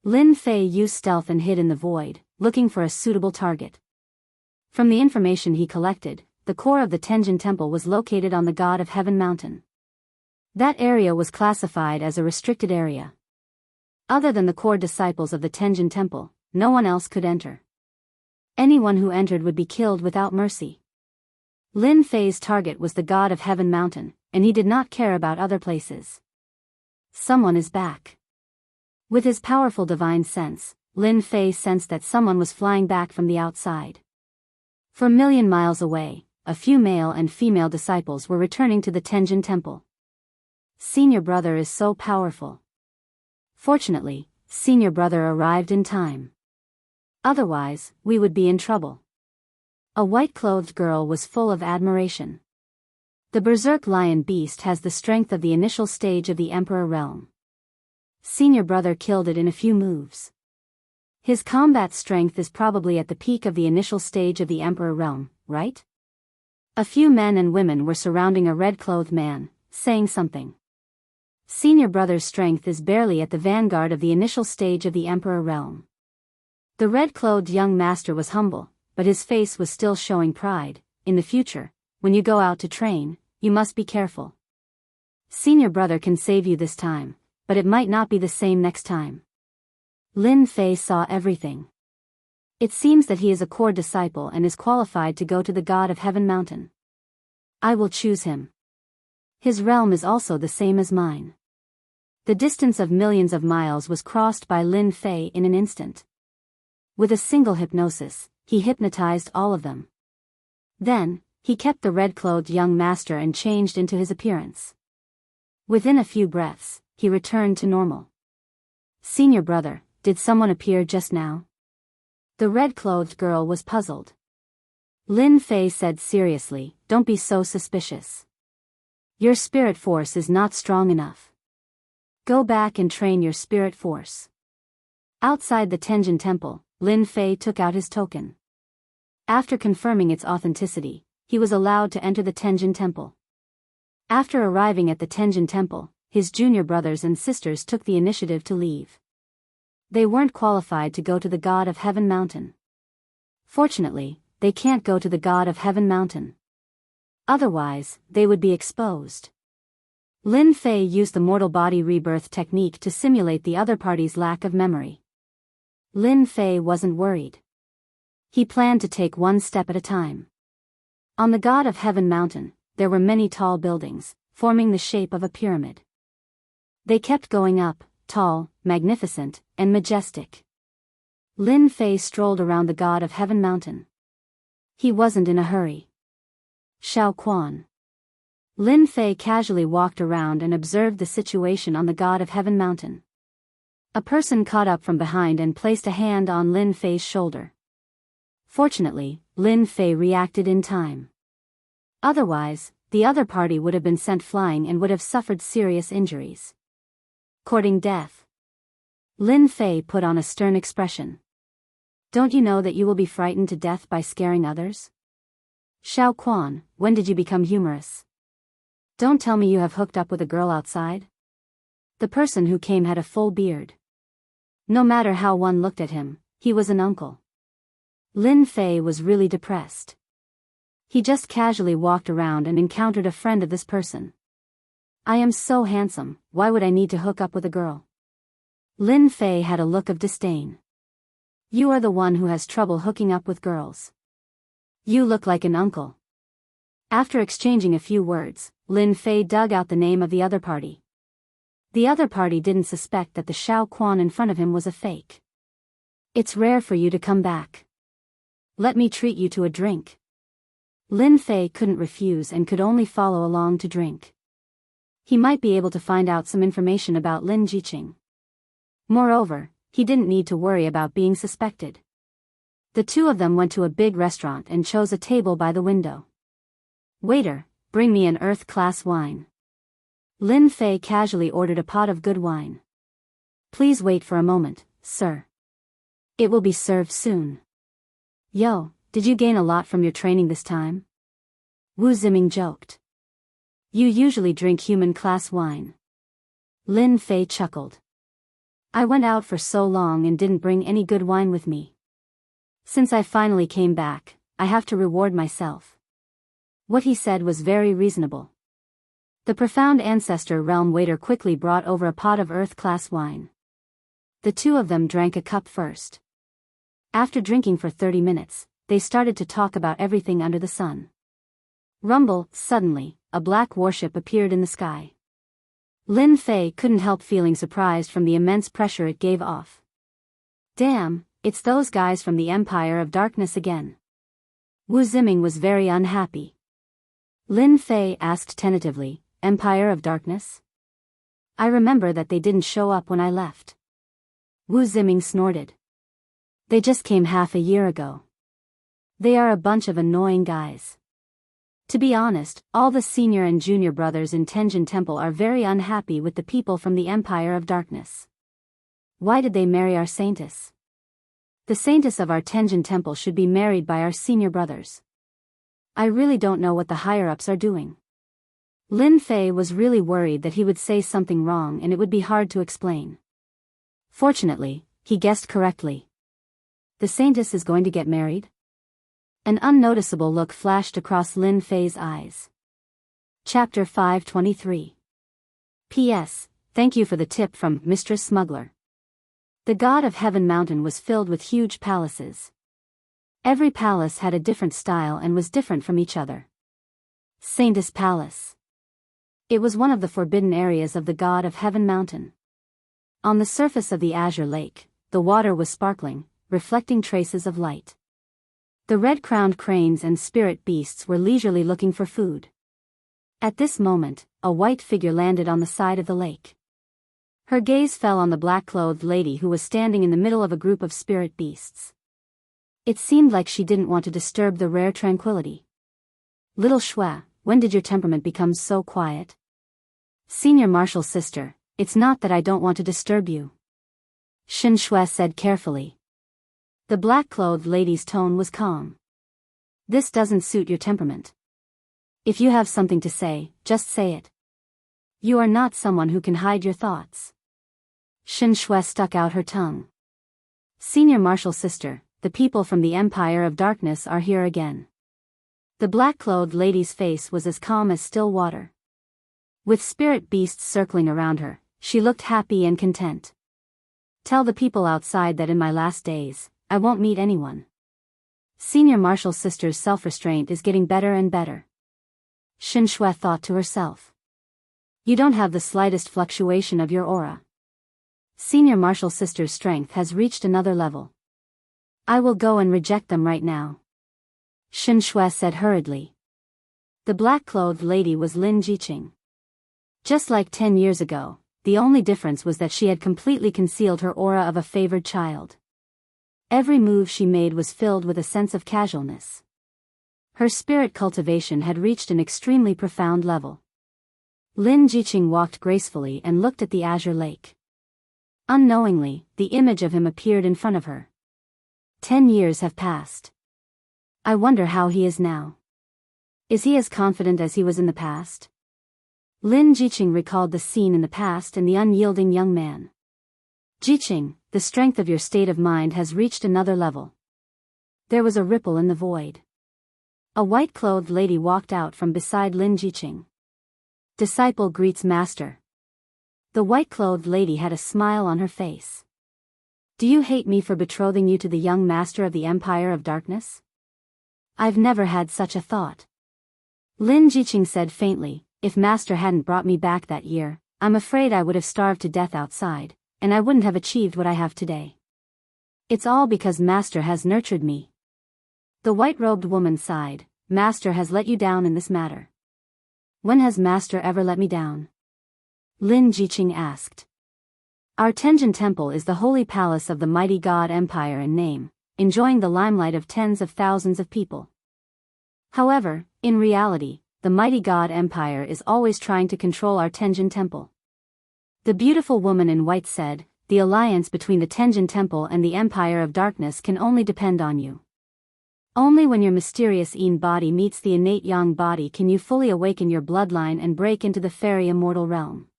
Lin Fei used stealth and hid in the void, looking for a suitable target. From the information he collected, the core of the Tenjin Temple was located on the God of Heaven Mountain. That area was classified as a restricted area. Other than the core disciples of the Tenjin Temple, no one else could enter. Anyone who entered would be killed without mercy. Lin Fei's target was the God of Heaven Mountain, and he did not care about other places. Someone is back. With his powerful divine sense, Lin Fei sensed that someone was flying back from the outside. For a million miles away, a few male and female disciples were returning to the Tenjin Temple. Senior brother is so powerful. Fortunately, senior brother arrived in time. Otherwise, we would be in trouble. A white-clothed girl was full of admiration. The berserk lion beast has the strength of the initial stage of the Emperor realm. Senior brother killed it in a few moves. His combat strength is probably at the peak of the initial stage of the Emperor realm, right? A few men and women were surrounding a red-clothed man, saying something. Senior brother's strength is barely at the vanguard of the initial stage of the Emperor realm. The red-clothed young master was humble, but his face was still showing pride. In the future, when you go out to train, you must be careful. Senior brother can save you this time, but it might not be the same next time. Lin Fei saw everything. It seems that he is a core disciple and is qualified to go to the God of Heaven Mountain. I will choose him. His realm is also the same as mine. The distance of millions of miles was crossed by Lin Fei in an instant. With a single hypnosis, he hypnotized all of them. Then, he kept the red-clothed young master and changed into his appearance. Within a few breaths, he returned to normal. Senior brother, did someone appear just now? The red-clothed girl was puzzled. Lin Fei said seriously, don't be so suspicious. Your spirit force is not strong enough. Go back and train your spirit force. Outside the Tenjin Temple, Lin Fei took out his token. After confirming its authenticity, he was allowed to enter the Tenjin Temple. After arriving at the Tenjin Temple, his junior brothers and sisters took the initiative to leave. They weren't qualified to go to the God of Heaven Mountain. Fortunately, they can't go to the God of Heaven Mountain. Otherwise, they would be exposed. Lin Fei used the mortal body rebirth technique to simulate the other party's lack of memory. Lin Fei wasn't worried. He planned to take one step at a time. On the God of Heaven Mountain, there were many tall buildings, forming the shape of a pyramid. They kept going up, tall, magnificent, and majestic. Lin Fei strolled around the God of Heaven Mountain. He wasn't in a hurry. Xiao Quan. Lin Fei casually walked around and observed the situation on the God of Heaven Mountain. A person caught up from behind and placed a hand on Lin Fei's shoulder. Fortunately, Lin Fei reacted in time. Otherwise, the other party would have been sent flying and would have suffered serious injuries. Courting death. Lin Fei put on a stern expression. Don't you know that you will be frightened to death by scaring others? Xiao Quan, when did you become humorous? Don't tell me you have hooked up with a girl outside? The person who came had a full beard. No matter how one looked at him, he was an uncle. Lin Fei was really depressed. He just casually walked around and encountered a friend of this person. I am so handsome, why would I need to hook up with a girl? Lin Fei had a look of disdain. You are the one who has trouble hooking up with girls. You look like an uncle. After exchanging a few words, Lin Fei dug out the name of the other party. The other party didn't suspect that the Xiao Quan in front of him was a fake. It's rare for you to come back. Let me treat you to a drink. Lin Fei couldn't refuse and could only follow along to drink. He might be able to find out some information about Lin Jiqing. Moreover, he didn't need to worry about being suspected. The two of them went to a big restaurant and chose a table by the window. Waiter, bring me an earth-class wine. Lin Fei casually ordered a pot of good wine. Please wait for a moment, sir. It will be served soon. Yo, did you gain a lot from your training this time? Wu Ziming joked. You usually drink human-class wine. Lin Fei chuckled. I went out for so long and didn't bring any good wine with me. Since I finally came back, I have to reward myself. What he said was very reasonable. The profound ancestor realm waiter quickly brought over a pot of earth-class wine. The two of them drank a cup first. After drinking for 30 minutes, they started to talk about everything under the sun. Rumble, suddenly, a black warship appeared in the sky. Lin Fei couldn't help feeling surprised from the immense pressure it gave off. Damn, it's those guys from the Empire of Darkness again. Wu Ziming was very unhappy. Lin Fei asked tentatively, Empire of Darkness? I remember that they didn't show up when I left. Wu Ziming snorted. They just came half a year ago. They are a bunch of annoying guys. To be honest, all the senior and junior brothers in Tenjin Temple are very unhappy with the people from the Empire of Darkness. Why did they marry our saintess? The saintess of our Tenjin Temple should be married by our senior brothers. I really don't know what the higher-ups are doing. Lin Fei was really worried that he would say something wrong and it would be hard to explain. Fortunately, he guessed correctly. The saintess is going to get married? An unnoticeable look flashed across Lin Fei's eyes. Chapter 523. P.S. Thank you for the tip from Mistress Smuggler. The god of Heaven Mountain was filled with huge palaces. Every palace had a different style and was different from each other. Saintess Palace. It was one of the forbidden areas of the god of Heaven Mountain. On the surface of the azure lake, the water was sparkling, reflecting traces of light. The red-crowned cranes and spirit beasts were leisurely looking for food. At this moment, a white figure landed on the side of the lake. Her gaze fell on the black-clothed lady who was standing in the middle of a group of spirit beasts. It seemed like she didn't want to disturb the rare tranquility. Little Shui, when did your temperament become so quiet? Senior Marshal's sister, it's not that I don't want to disturb you. Shin Shui said carefully. The black-clothed lady's tone was calm. This doesn't suit your temperament. If you have something to say, just say it. You are not someone who can hide your thoughts. Shin Shui stuck out her tongue. Senior Marshal's sister, the people from the Empire of Darkness are here again. The black-clothed lady's face was as calm as still water. With spirit beasts circling around her, she looked happy and content. Tell the people outside that in my last days, I won't meet anyone. Senior Marshal's sister's self-restraint is getting better and better. Shin Shui thought to herself. You don't have the slightest fluctuation of your aura. Senior Marshal's sister's strength has reached another level. I will go and reject them right now. Shin Shui said hurriedly. The black-clothed lady was Lin Jiqing. Just like 10 years ago, the only difference was that she had completely concealed her aura of a favored child. Every move she made was filled with a sense of casualness. Her spirit cultivation had reached an extremely profound level. Lin Jiqing walked gracefully and looked at the azure lake. Unknowingly, the image of him appeared in front of her. 10 years have passed. I wonder how he is now. Is he as confident as he was in the past? Lin Jiqing recalled the scene in the past and the unyielding young man. Jiqing, the strength of your state of mind has reached another level. There was a ripple in the void. A white-clothed lady walked out from beside Lin Jiqing. Disciple greets master. The white-clothed lady had a smile on her face. Do you hate me for betrothing you to the young master of the Empire of Darkness? I've never had such a thought. Lin Jiqing said faintly, if master hadn't brought me back that year, I'm afraid I would have starved to death outside, and I wouldn't have achieved what I have today. It's all because master has nurtured me. The white-robed woman sighed. Master has let you down in this matter. When has master ever let me down? Lin Jiqing asked. Our Tenjin Temple is the holy palace of the mighty God Empire in name, enjoying the limelight of tens of thousands of people. However, in reality, the mighty God Empire is always trying to control our Tenjin Temple. The beautiful woman in white said, the alliance between the Tenjin Temple and the Empire of Darkness can only depend on you. Only when your mysterious Yin body meets the innate Yang body can you fully awaken your bloodline and break into the fairy immortal realm.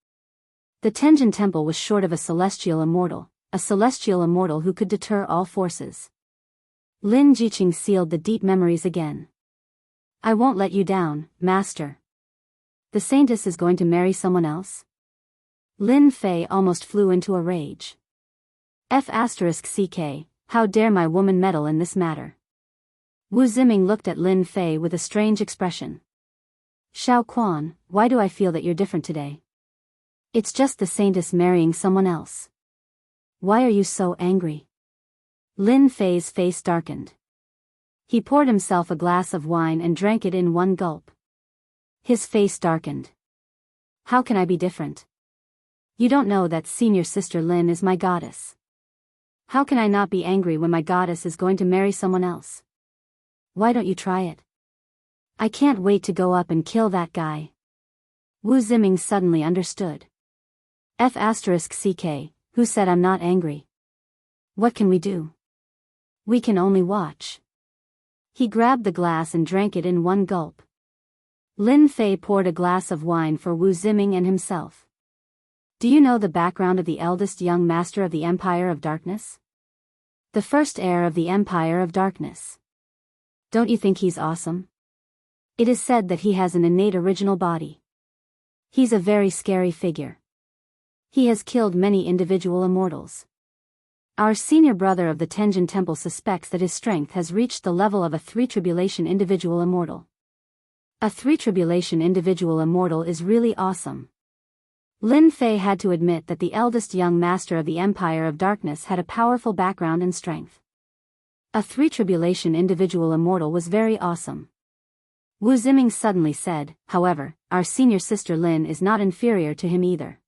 The Tenjin Temple was short of a celestial immortal who could deter all forces. Lin Jiqing sealed the deep memories again. I won't let you down, master. The saintess is going to marry someone else? Lin Fei almost flew into a rage. F***ck, how dare my woman meddle in this matter? Wu Ziming looked at Lin Fei with a strange expression. Xiao Quan, why do I feel that you're different today? It's just the saintess marrying someone else. Why are you so angry? Lin Fei's face darkened. He poured himself a glass of wine and drank it in one gulp. His face darkened. How can I be different? You don't know that senior sister Lin is my goddess. How can I not be angry when my goddess is going to marry someone else? Why don't you try it? I can't wait to go up and kill that guy. Wu Ziming suddenly understood. F***ck, who said I'm not angry? What can we do? We can only watch. He grabbed the glass and drank it in one gulp. Lin Fei poured a glass of wine for Wu Ziming and himself. Do you know the background of the eldest young master of the Empire of Darkness? The first heir of the Empire of Darkness. Don't you think he's awesome? It is said that he has an innate original body. He's a very scary figure. He has killed many individual immortals. Our senior brother of the Tenjin Temple suspects that his strength has reached the level of a 3 Tribulation individual immortal. A 3 Tribulation individual immortal is really awesome. Lin Fei had to admit that the eldest young master of the Empire of Darkness had a powerful background and strength. A 3 Tribulation individual immortal was very awesome. Wu Ziming suddenly said, however, our senior sister Lin is not inferior to him either.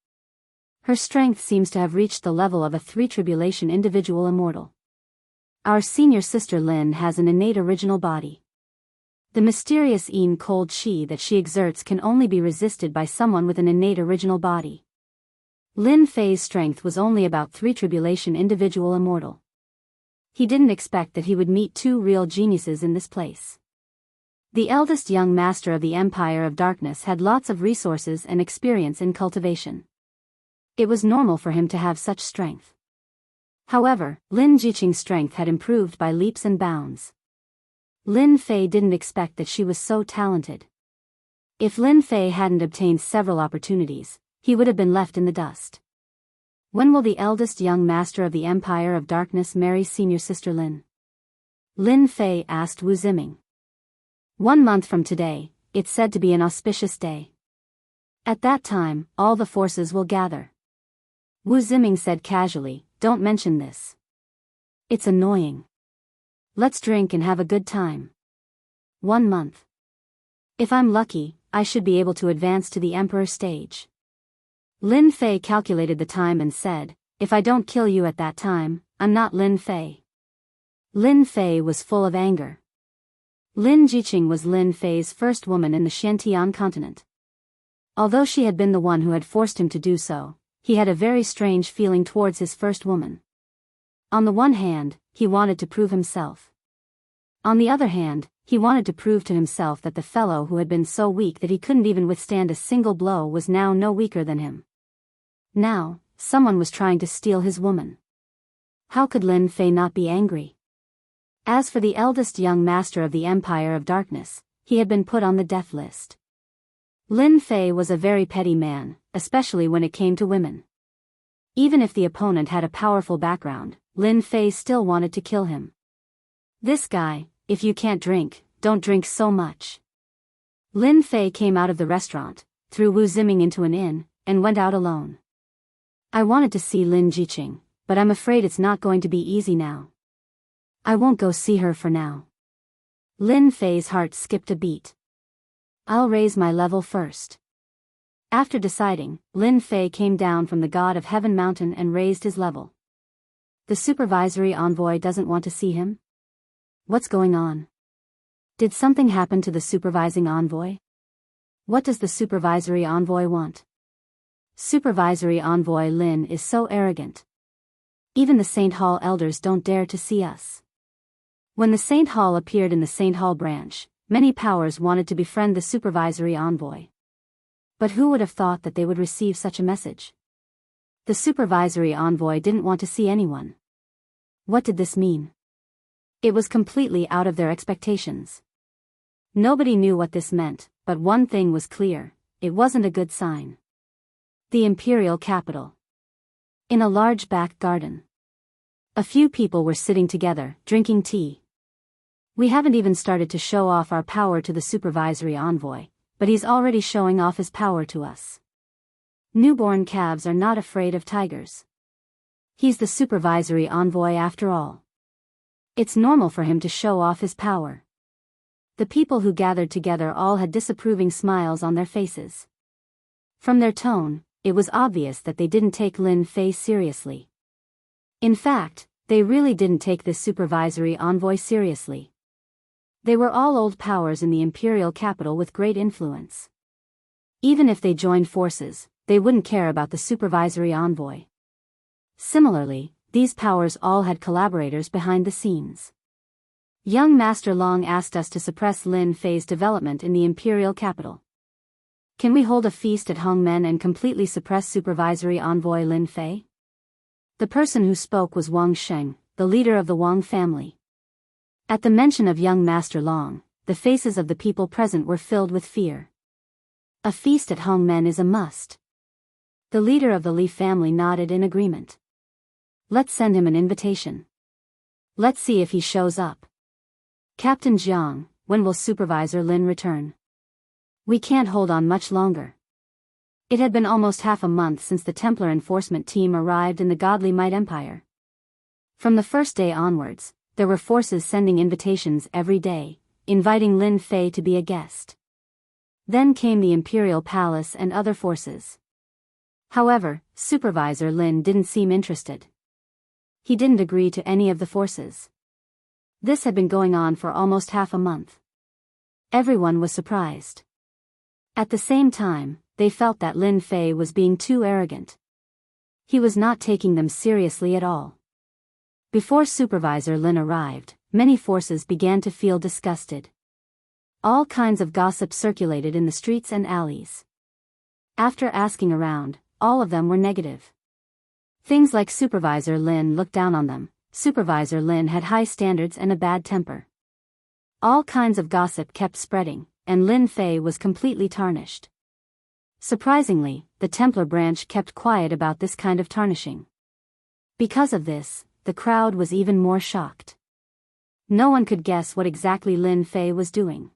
Her strength seems to have reached the level of a 3 Tribulation individual immortal. Our senior sister Lin has an innate original body. The mysterious Yin cold chi that she exerts can only be resisted by someone with an innate original body. Lin Fei's strength was only about 3 Tribulation individual immortal. He didn't expect that he would meet 2 real geniuses in this place. The eldest young master of the Empire of Darkness had lots of resources and experience in cultivation. It was normal for him to have such strength. However, Lin Jiqing's strength had improved by leaps and bounds. Lin Fei didn't expect that she was so talented. If Lin Fei hadn't obtained several opportunities, he would have been left in the dust. When will the eldest young master of the Empire of Darkness marry senior sister Lin? Lin Fei asked Wu Ziming. 1 month from today, it's said to be an auspicious day. At that time, all the forces will gather. Wu Ziming said casually, don't mention this. It's annoying. Let's drink and have a good time. 1 month. If I'm lucky, I should be able to advance to the Emperor stage. Lin Fei calculated the time and said, if I don't kill you at that time, I'm not Lin Fei. Lin Fei was full of anger. Lin Jiqing was Lin Fei's first woman in the Xiantian continent. Although she had been the one who had forced him to do so, he had a very strange feeling towards his first woman. On the one hand, he wanted to prove himself. On the other hand, he wanted to prove to himself that the fellow who had been so weak that he couldn't even withstand a single blow was now no weaker than him. Now, someone was trying to steal his woman. How could Lin Fei not be angry? As for the eldest young master of the Empire of Darkness, he had been put on the death list. Lin Fei was a very petty man, especially when it came to women. Even if the opponent had a powerful background, Lin Fei still wanted to kill him. This guy, if you can't drink, don't drink so much. Lin Fei came out of the restaurant, threw Wu Ziming into an inn, and went out alone. I wanted to see Lin Jiqing, but I'm afraid it's not going to be easy now. I won't go see her for now. Lin Fei's heart skipped a beat. I'll raise my level first. After deciding, Lin Fei came down from the God of Heaven mountain and raised his level. The supervisory envoy doesn't want to see him? What's going on? Did something happen to the supervising envoy? What does the supervisory envoy want? Supervisory envoy Lin is so arrogant. Even the Saint Hall elders don't dare to see us. When the Saint Hall appeared in the Saint Hall branch, many powers wanted to befriend the supervisory envoy. But who would have thought that they would receive such a message? The supervisory envoy didn't want to see anyone. What did this mean? It was completely out of their expectations. Nobody knew what this meant, but one thing was clear: it wasn't a good sign. The imperial capital. In a large back garden. A few people were sitting together, drinking tea. We haven't even started to show off our power to the supervisory envoy, but he's already showing off his power to us. Newborn calves are not afraid of tigers. He's the supervisory envoy after all. It's normal for him to show off his power. The people who gathered together all had disapproving smiles on their faces. From their tone, it was obvious that they didn't take Lin Fei seriously. In fact, they really didn't take this supervisory envoy seriously. They were all old powers in the imperial capital with great influence. Even if they joined forces, they wouldn't care about the supervisory envoy. Similarly, these powers all had collaborators behind the scenes. Young Master Long asked us to suppress Lin Fei's development in the imperial capital. Can we hold a feast at Hongmen and completely suppress supervisory envoy Lin Fei? The person who spoke was Wang Sheng, the leader of the Wang family. At the mention of young Master Long, the faces of the people present were filled with fear. A feast at Hongmen is a must. The leader of the Li family nodded in agreement. Let's send him an invitation. Let's see if he shows up. Captain Jiang, when will Supervisor Lin return? We can't hold on much longer. It had been almost half a month since the Templar enforcement team arrived in the Godly Might Empire. From the first day onwards, there were forces sending invitations every day, inviting Lin Fei to be a guest. Then came the Imperial Palace and other forces. However, Supervisor Lin didn't seem interested. He didn't agree to any of the forces. This had been going on for almost half a month. Everyone was surprised. At the same time, they felt that Lin Fei was being too arrogant. He was not taking them seriously at all. Before Supervisor Lin arrived, many forces began to feel disgusted. All kinds of gossip circulated in the streets and alleys. After asking around, all of them were negative. Things like Supervisor Lin looked down on them. Supervisor Lin had high standards and a bad temper. All kinds of gossip kept spreading, and Lin Fei was completely tarnished. Surprisingly, the Templar branch kept quiet about this kind of tarnishing. Because of this, the crowd was even more shocked. No one could guess what exactly Lin Fei was doing.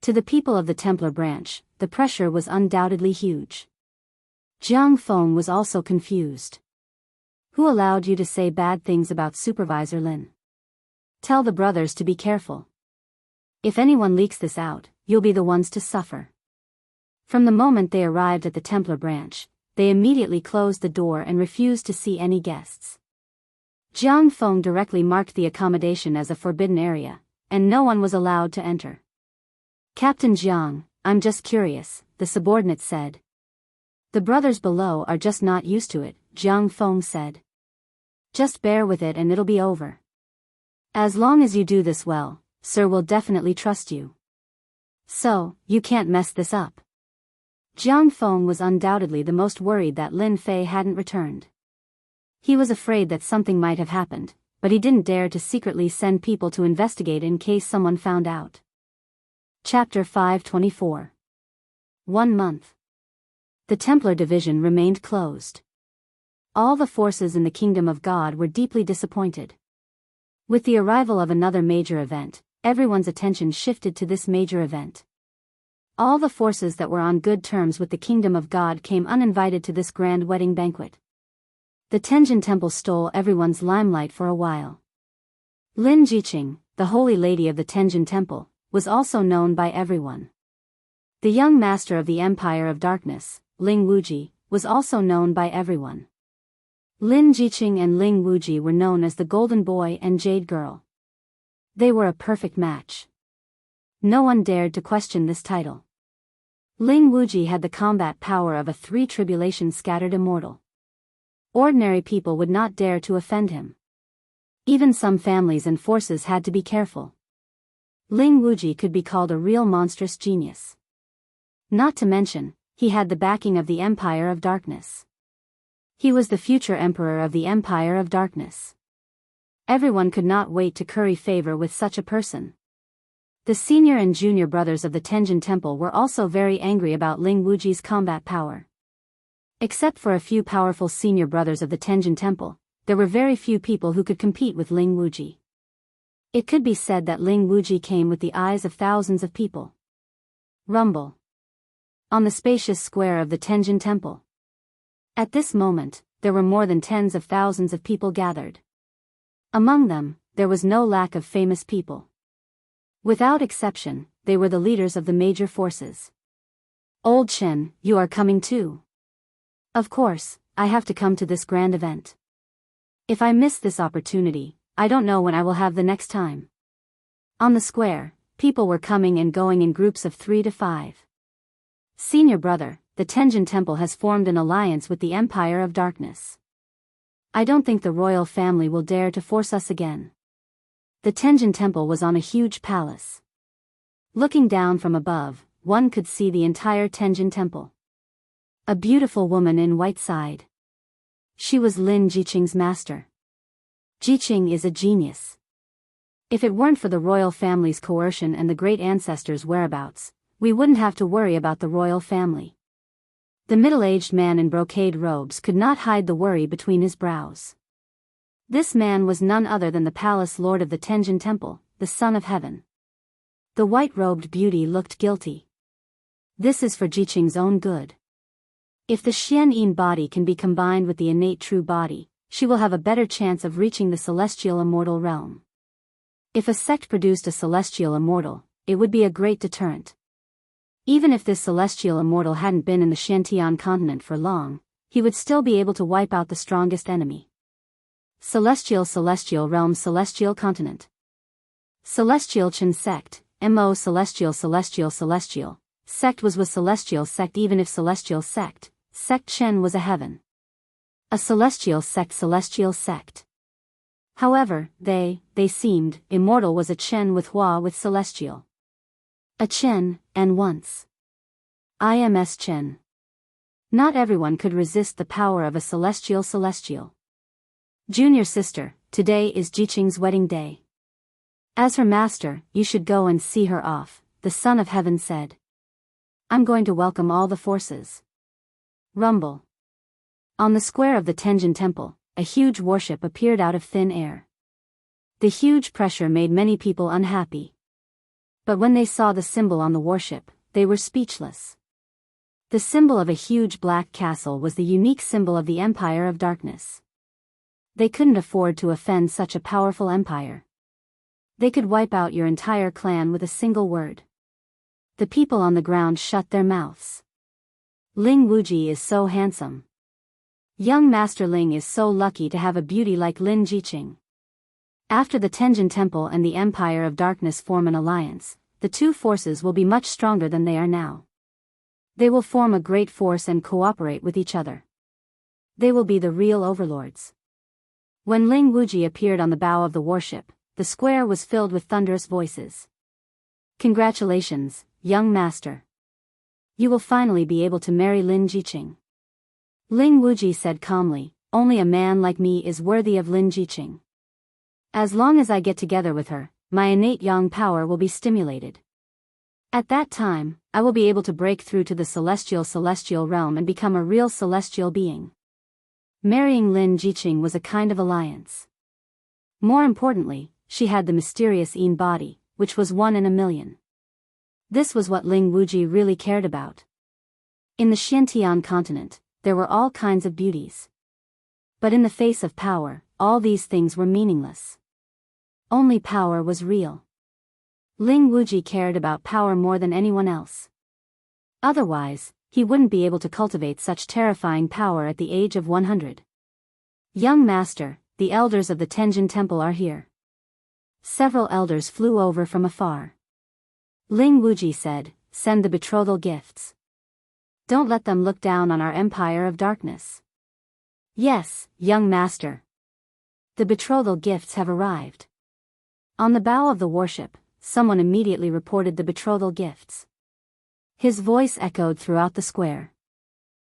To the people of the Templar branch, the pressure was undoubtedly huge. Jiang Feng was also confused. Who allowed you to say bad things about Supervisor Lin? Tell the brothers to be careful. If anyone leaks this out, you'll be the ones to suffer. From the moment they arrived at the Templar branch, they immediately closed the door and refused to see any guests. Jiang Feng directly marked the accommodation as a forbidden area, and no one was allowed to enter. Captain Jiang, I'm just curious, the subordinate said. The brothers below are just not used to it, Jiang Feng said. Just bear with it and it'll be over. As long as you do this well, sir will definitely trust you. So, you can't mess this up. Jiang Feng was undoubtedly the most worried that Lin Fei hadn't returned. He was afraid that something might have happened, but he didn't dare to secretly send people to investigate in case someone found out. Chapter 524. 1 month. The Templar division remained closed. All the forces in the kingdom of God were deeply disappointed. With the arrival of another major event, everyone's attention shifted to this major event. All the forces that were on good terms with the kingdom of God came uninvited to this grand wedding banquet. The Tenjin Temple stole everyone's limelight for a while. Lin Jiqing, the holy lady of the Tenjin Temple, was also known by everyone. The young master of the Empire of Darkness, Ling Wuji, was also known by everyone. Lin Jiqing and Ling Wuji were known as the Golden Boy and Jade Girl. They were a perfect match. No one dared to question this title. Ling Wuji had the combat power of a three-tribulation scattered immortal. Ordinary people would not dare to offend him. Even some families and forces had to be careful. Ling Wuji could be called a real monstrous genius. Not to mention, he had the backing of the Empire of Darkness. He was the future emperor of the Empire of Darkness. Everyone could not wait to curry favor with such a person. The senior and junior brothers of the Tenjin Temple were also very angry about Ling Wuji's combat power. Except for a few powerful senior brothers of the Tenjin Temple, there were very few people who could compete with Ling Wuji. It could be said that Ling Wuji came with the eyes of thousands of people. Rumble. On the spacious square of the Tenjin Temple. At this moment, there were more than tens of thousands of people gathered. Among them, there was no lack of famous people. Without exception, they were the leaders of the major forces. Old Chen, you are coming too. Of course, I have to come to this grand event. If I miss this opportunity, I don't know when I will have the next time. On the square, people were coming and going in groups of 3 to 5. Senior brother, the Tenjin Temple has formed an alliance with the Empire of Darkness. I don't think the royal family will dare to force us again. The Tenjin Temple was on a huge palace. Looking down from above, one could see the entire Tenjin Temple. A beautiful woman in white sighed. She was Lin Jiqing's master. Jiqing is a genius. If it weren't for the royal family's coercion and the great ancestors' whereabouts, we wouldn't have to worry about the royal family. The middle-aged man in brocade robes could not hide the worry between his brows. This man was none other than the palace lord of the Tenjin Temple, the Son of Heaven. The white-robed beauty looked guilty. This is for Jiqing's own good. If the Xian-Yin body can be combined with the innate true body, she will have a better chance of reaching the celestial immortal realm. If a sect produced a celestial immortal, it would be a great deterrent. Even if this celestial immortal hadn't been in the Shantian continent for long, he would still be able to wipe out the strongest enemy. Celestial realm, celestial continent. Celestial Chen sect, Mo celestial sect was celestial sect. Even if celestial sect Chen was a heaven. A celestial sect. However, they seemed, immortal was a Chen with Hua with celestial. A Chen, and once. IMS Chen. Not everyone could resist the power of a celestial. Junior sister, today is Jiqing's wedding day. As her master, you should go and see her off, the Son of Heaven said. I'm going to welcome all the forces. Rumble. On the square of the Tenjin Temple, a huge warship appeared out of thin air. The huge pressure made many people unhappy. But when they saw the symbol on the warship, they were speechless. The symbol of a huge black castle was the unique symbol of the Empire of Darkness. They couldn't afford to offend such a powerful empire. They could wipe out your entire clan with a single word. The people on the ground shut their mouths. Ling Wuji is so handsome. Young Master Ling is so lucky to have a beauty like Lin Jiqing. After the Tenjin Temple and the Empire of Darkness form an alliance, the two forces will be much stronger than they are now. They will form a great force and cooperate with each other. They will be the real overlords. When Ling Wuji appeared on the bow of the warship, the square was filled with thunderous voices. Congratulations, young master. You will finally be able to marry Lin Jiqing. Ling Wuji said calmly, only a man like me is worthy of Lin Jiqing. As long as I get together with her, my innate yang power will be stimulated. At that time, I will be able to break through to the celestial realm and become a real celestial being. Marrying Lin Jiqing was a kind of alliance. More importantly, she had the mysterious Yin body, which was 1 in a million. This was what Ling Wuji really cared about. In the Xiantian continent, there were all kinds of beauties. But in the face of power, all these things were meaningless. Only power was real. Ling Wuji cared about power more than anyone else. Otherwise, he wouldn't be able to cultivate such terrifying power at the age of 100. Young master, the elders of the Tenjin Temple are here. Several elders flew over from afar. Ling Wuji said, send the betrothal gifts. Don't let them look down on our empire of darkness. Yes, young master. The betrothal gifts have arrived. On the bow of the warship, someone immediately reported the betrothal gifts. His voice echoed throughout the square.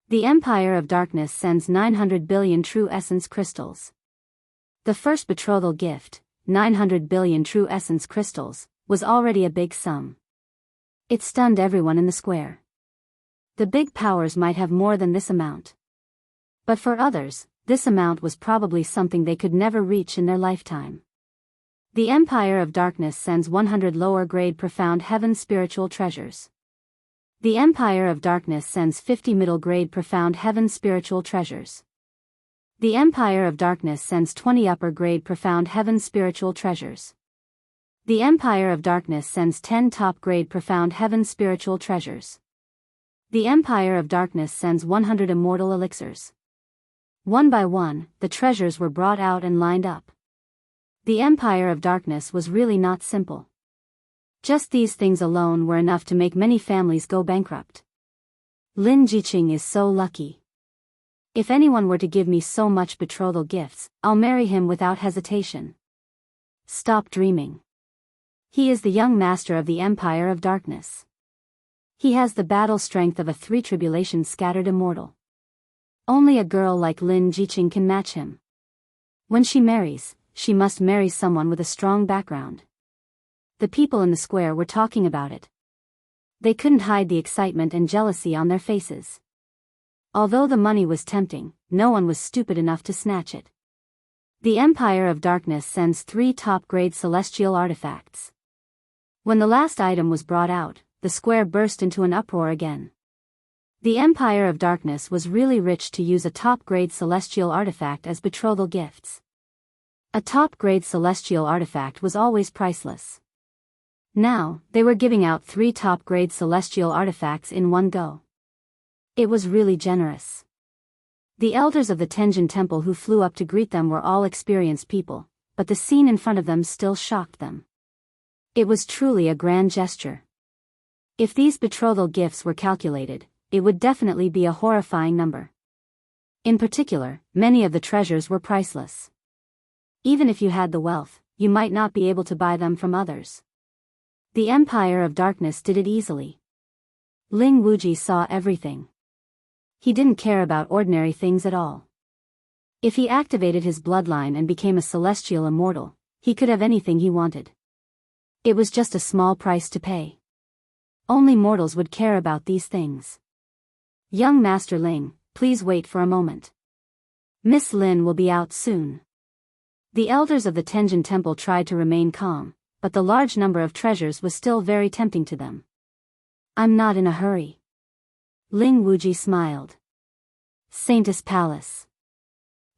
The Empire of Darkness sends 900 billion true essence crystals. The first betrothal gift, 900 billion true essence crystals, was already a big sum. It stunned everyone in the square. The big powers might have more than this amount. But for others, this amount was probably something they could never reach in their lifetime. The Empire of Darkness sends 100 lower-grade profound heaven spiritual treasures. The Empire of Darkness sends 50 middle-grade profound heaven spiritual treasures. The Empire of Darkness sends 20 upper-grade profound heaven spiritual treasures. The Empire of Darkness sends 10 top-grade profound heaven spiritual treasures. The Empire of Darkness sends 100 immortal elixirs. One by one, the treasures were brought out and lined up. The Empire of Darkness was really not simple. Just these things alone were enough to make many families go bankrupt. Lin Jiqing is so lucky. If anyone were to give me so much betrothal gifts, I'll marry him without hesitation. Stop dreaming. He is the young master of the Empire of Darkness. He has the battle strength of a 3 tribulations scattered immortal. Only a girl like Lin Jiqing can match him. When she marries, she must marry someone with a strong background. The people in the square were talking about it. They couldn't hide the excitement and jealousy on their faces. Although the money was tempting, no one was stupid enough to snatch it. The Empire of Darkness sends 3 top-grade celestial artifacts. When the last item was brought out, the square burst into an uproar again. The Empire of Darkness was really rich to use a top-grade celestial artifact as betrothal gifts. A top-grade celestial artifact was always priceless. Now, they were giving out 3 top-grade celestial artifacts in one go. It was really generous. The elders of the Tenjin Temple who flew up to greet them were all experienced people, but the scene in front of them still shocked them. It was truly a grand gesture. If these betrothal gifts were calculated, it would definitely be a horrifying number. In particular, many of the treasures were priceless. Even if you had the wealth, you might not be able to buy them from others. The Empire of Darkness did it easily. Ling Wuji saw everything. He didn't care about ordinary things at all. If he activated his bloodline and became a celestial immortal, he could have anything he wanted. It was just a small price to pay. Only mortals would care about these things. Young Master Ling, please wait for a moment. Miss Lin will be out soon. The elders of the Tenjin Temple tried to remain calm, but the large number of treasures was still very tempting to them. I'm not in a hurry. Ling Wuji smiled. Saintess Palace.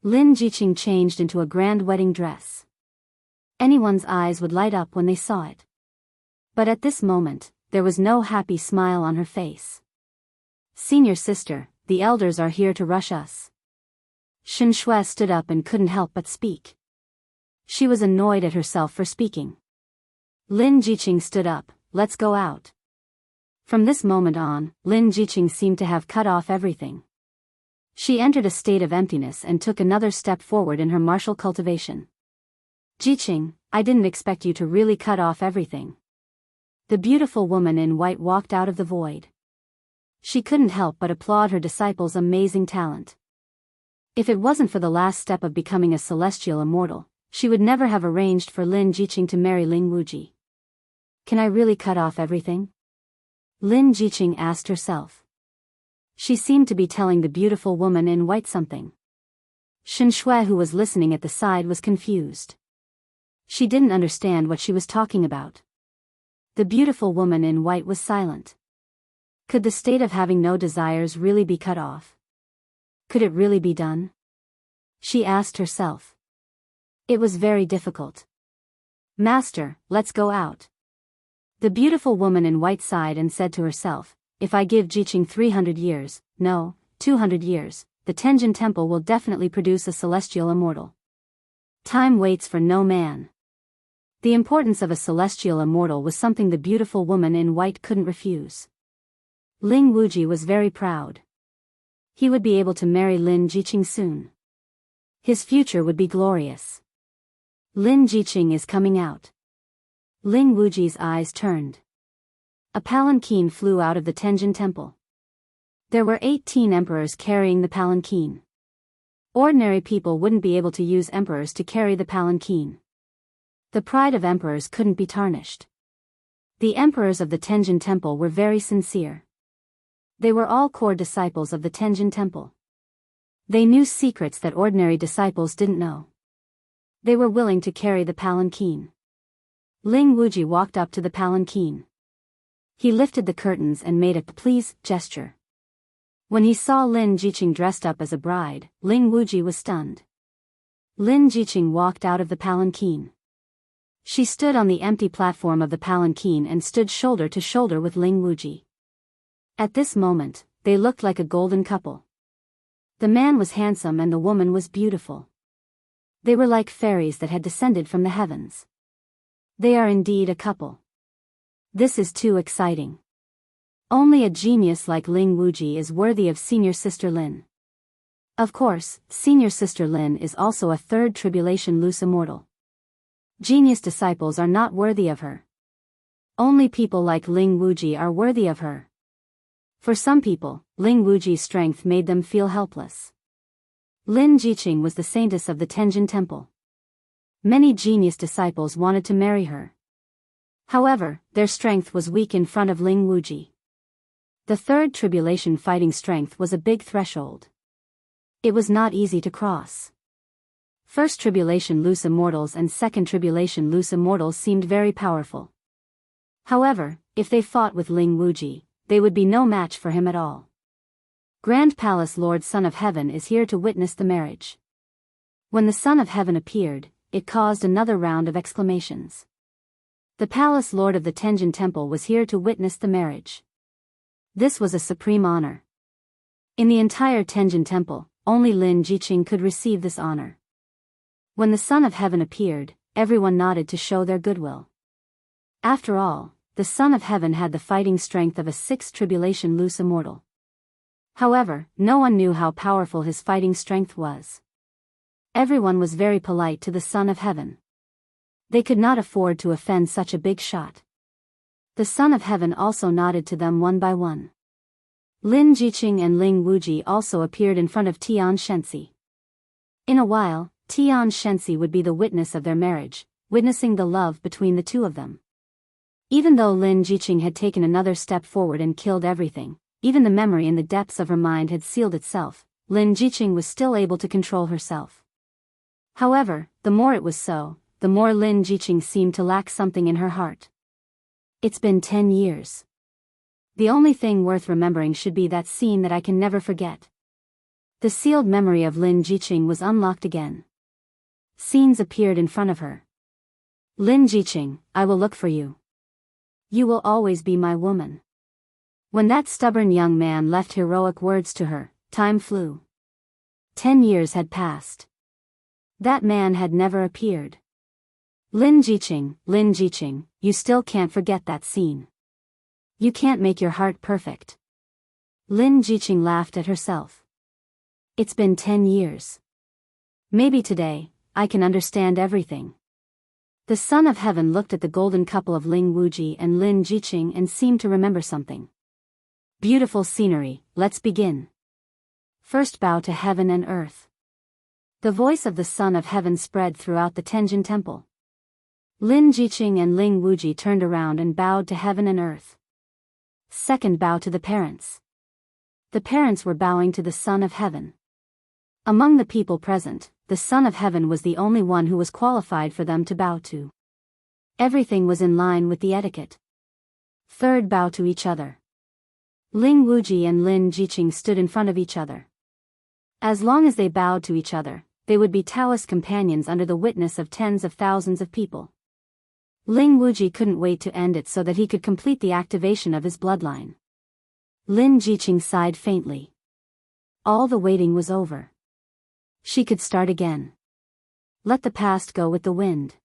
Lin Jiqing changed into a grand wedding dress. Anyone's eyes would light up when they saw it. But at this moment, there was no happy smile on her face. Senior sister, the elders are here to rush us. Shen Shui stood up and couldn't help but speak. She was annoyed at herself for speaking. Lin Jiqing stood up, let's go out. From this moment on, Lin Jiqing seemed to have cut off everything. She entered a state of emptiness and took another step forward in her martial cultivation. Jiqing, I didn't expect you to really cut off everything. The beautiful woman in white walked out of the void. She couldn't help but applaud her disciple's amazing talent. If it wasn't for the last step of becoming a celestial immortal, she would never have arranged for Lin Jiqing to marry Ling Wuji. Can I really cut off everything? Lin Jiqing asked herself. She seemed to be telling the beautiful woman in white something. Shen Shui, who was listening at the side, was confused. She didn't understand what she was talking about. The beautiful woman in white was silent. Could the state of having no desires really be cut off? Could it really be done? She asked herself. It was very difficult. Master, let's go out. The beautiful woman in white sighed and said to herself, if I give Jiqing 300 years, no, 200 years, the Tenjin Temple will definitely produce a celestial immortal. Time waits for no man. The importance of a celestial immortal was something the beautiful woman in white couldn't refuse. Ling Wuji was very proud. He would be able to marry Lin Jiqing soon. His future would be glorious. Lin Jiqing is coming out. Ling Wuji's eyes turned. A palanquin flew out of the Tenjin Temple. There were 18 emperors carrying the palanquin. Ordinary people wouldn't be able to use emperors to carry the palanquin. The pride of emperors couldn't be tarnished. The emperors of the Tenjin Temple were very sincere. They were all core disciples of the Tenjin Temple. They knew secrets that ordinary disciples didn't know. They were willing to carry the palanquin. Ling Wuji walked up to the palanquin. He lifted the curtains and made a please gesture. When he saw Lin Jiqing dressed up as a bride, Ling Wuji was stunned. Lin Jiqing walked out of the palanquin. She stood on the empty platform of the palanquin and stood shoulder to shoulder with Ling Wuji. At this moment, they looked like a golden couple. The man was handsome and the woman was beautiful. They were like fairies that had descended from the heavens. They are indeed a couple. This is too exciting. Only a genius like Ling Wuji is worthy of Senior Sister Lin. Of course, Senior Sister Lin is also a third tribulation loose immortal. Genius disciples are not worthy of her. Only people like Ling Wuji are worthy of her. For some people, Ling Wuji's strength made them feel helpless. Lin Jiqing was the saintess of the Tenjin Temple. Many genius disciples wanted to marry her. However, their strength was weak in front of Ling Wuji. The third tribulation fighting strength was a big threshold. It was not easy to cross. First tribulation loose immortals and second tribulation loose immortals seemed very powerful. However, if they fought with Ling Wuji, they would be no match for him at all. Grand Palace Lord Son of Heaven is here to witness the marriage. When the Son of Heaven appeared, it caused another round of exclamations. The Palace Lord of the Tenjin Temple was here to witness the marriage. This was a supreme honor. In the entire Tenjin Temple, only Lin Jiqing could receive this honor. When the Son of Heaven appeared, everyone nodded to show their goodwill. After all, the Son of Heaven had the fighting strength of a sixth tribulation loose immortal. However, no one knew how powerful his fighting strength was. Everyone was very polite to the Son of Heaven. They could not afford to offend such a big shot. The Son of Heaven also nodded to them one by one. Lin Jiqing and Ling Wuji also appeared in front of Tian Shenxi. In a while, Tian Shenxi would be the witness of their marriage, witnessing the love between the two of them. Even though Lin Jiqing had taken another step forward and killed everything, even the memory in the depths of her mind had sealed itself, Lin Jiqing was still able to control herself. However, the more it was so, the more Lin Jiqing seemed to lack something in her heart. It's been 10 years. The only thing worth remembering should be that scene that I can never forget. The sealed memory of Lin Jiqing was unlocked again. Scenes appeared in front of her. Lin Jiqing, I will look for you. You will always be my woman. When that stubborn young man left heroic words to her, time flew. 10 years had passed. That man had never appeared. Lin Jiqing, you still can't forget that scene. You can't make your heart perfect. Lin Jiqing laughed at herself. It's been 10 years. Maybe today, I can understand everything. The Son of Heaven looked at the golden couple of Ling Wuji and Lin Jiqing and seemed to remember something. Beautiful scenery, let's begin. First bow to heaven and earth. The voice of the Son of Heaven spread throughout the Tenjin Temple. Lin Jiqing and Ling Wuji turned around and bowed to heaven and earth. Second bow to the parents. The parents were bowing to the Son of Heaven. Among the people present, the Son of Heaven was the only one who was qualified for them to bow to. Everything was in line with the etiquette. Third bow to each other. Ling Wuji and Lin Jiqing stood in front of each other. As long as they bowed to each other, they would be Taoist companions under the witness of tens of thousands of people. Ling Wuji couldn't wait to end it so that he could complete the activation of his bloodline. Lin Jiqing sighed faintly. All the waiting was over. She could start again. Let the past go with the wind.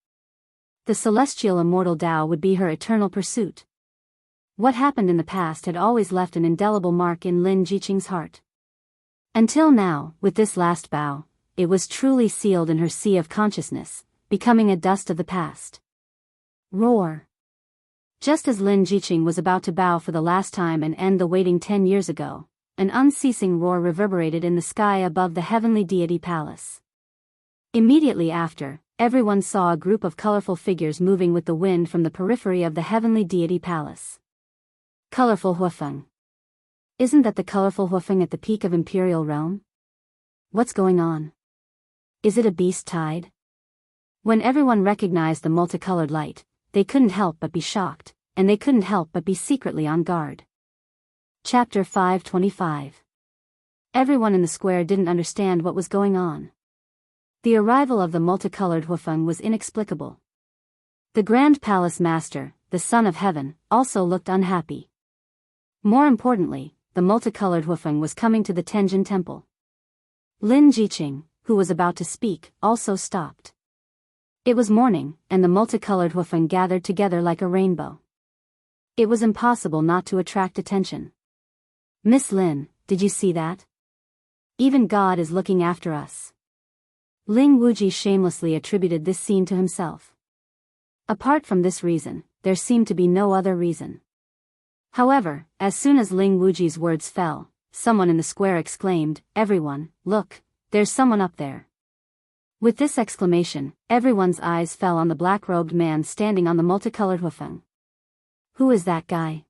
The celestial immortal Tao would be her eternal pursuit. What happened in the past had always left an indelible mark in Lin Jiqing's heart. Until now, with this last bow, it was truly sealed in her sea of consciousness, becoming a dust of the past. Roar. Just as Lin Jiqing was about to bow for the last time and end the waiting 10 years ago, an unceasing roar reverberated in the sky above the heavenly deity palace. Immediately after, everyone saw a group of colorful figures moving with the wind from the periphery of the heavenly deity palace. Colorful Huafeng. Isn't that the colorful Huafeng at the peak of Imperial Realm? What's going on? Is it a beast tide? When everyone recognized the multicolored light, they couldn't help but be shocked, and they couldn't help but be secretly on guard. Chapter 525. Everyone in the square didn't understand what was going on. The arrival of the multicolored Huafeng was inexplicable. The Grand Palace Master, the Son of Heaven, also looked unhappy. More importantly, the multicolored Huafeng was coming to the Tenjin Temple. Lin Jiqing, who was about to speak, also stopped. It was morning, and the multicolored Huafeng gathered together like a rainbow. It was impossible not to attract attention. Miss Lin, did you see that? Even God is looking after us. Ling Wuji shamelessly attributed this scene to himself. Apart from this reason, there seemed to be no other reason. However, as soon as Ling Wuji's words fell, someone in the square exclaimed, "Everyone, look, there's someone up there." With this exclamation, everyone's eyes fell on the black-robed man standing on the multicolored Huafeng. Who is that guy?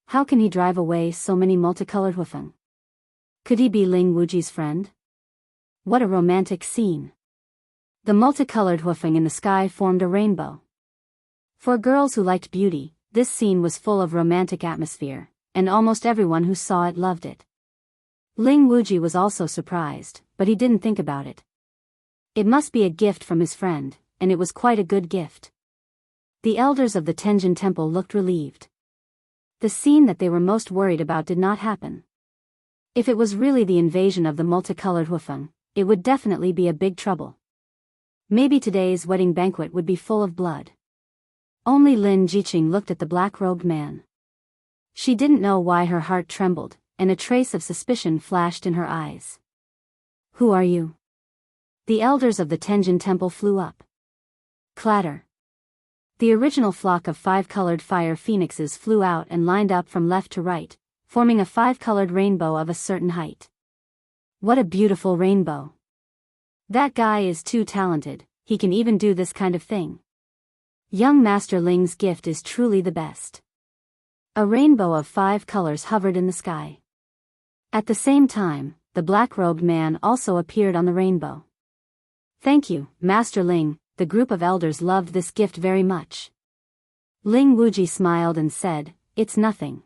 How can he drive away so many multicolored Huafeng? Could he be Ling Wuji's friend? What a romantic scene. The multicolored Huafeng in the sky formed a rainbow. For girls who liked beauty, this scene was full of romantic atmosphere, and almost everyone who saw it loved it. Ling Wuji was also surprised, but he didn't think about it. It must be a gift from his friend, and it was quite a good gift. The elders of the Tenjin Temple looked relieved. The scene that they were most worried about did not happen. If it was really the invasion of the multicolored Huafeng, it would definitely be a big trouble. Maybe today's wedding banquet would be full of blood. Only Lin Jiqing looked at the black-robed man. She didn't know why her heart trembled, and a trace of suspicion flashed in her eyes. Who are you? The elders of the Tenjin Temple flew up. Clatter. The original flock of 5-colored fire phoenixes flew out and lined up from left to right, forming a 5-colored rainbow of a certain height. What a beautiful rainbow. That guy is too talented, he can even do this kind of thing. Young Master Ling's gift is truly the best. A rainbow of 5 colors hovered in the sky. At the same time, the black-robed man also appeared on the rainbow. Thank you, Master Ling, the group of elders loved this gift very much. Ling Wuji smiled and said, "It's nothing.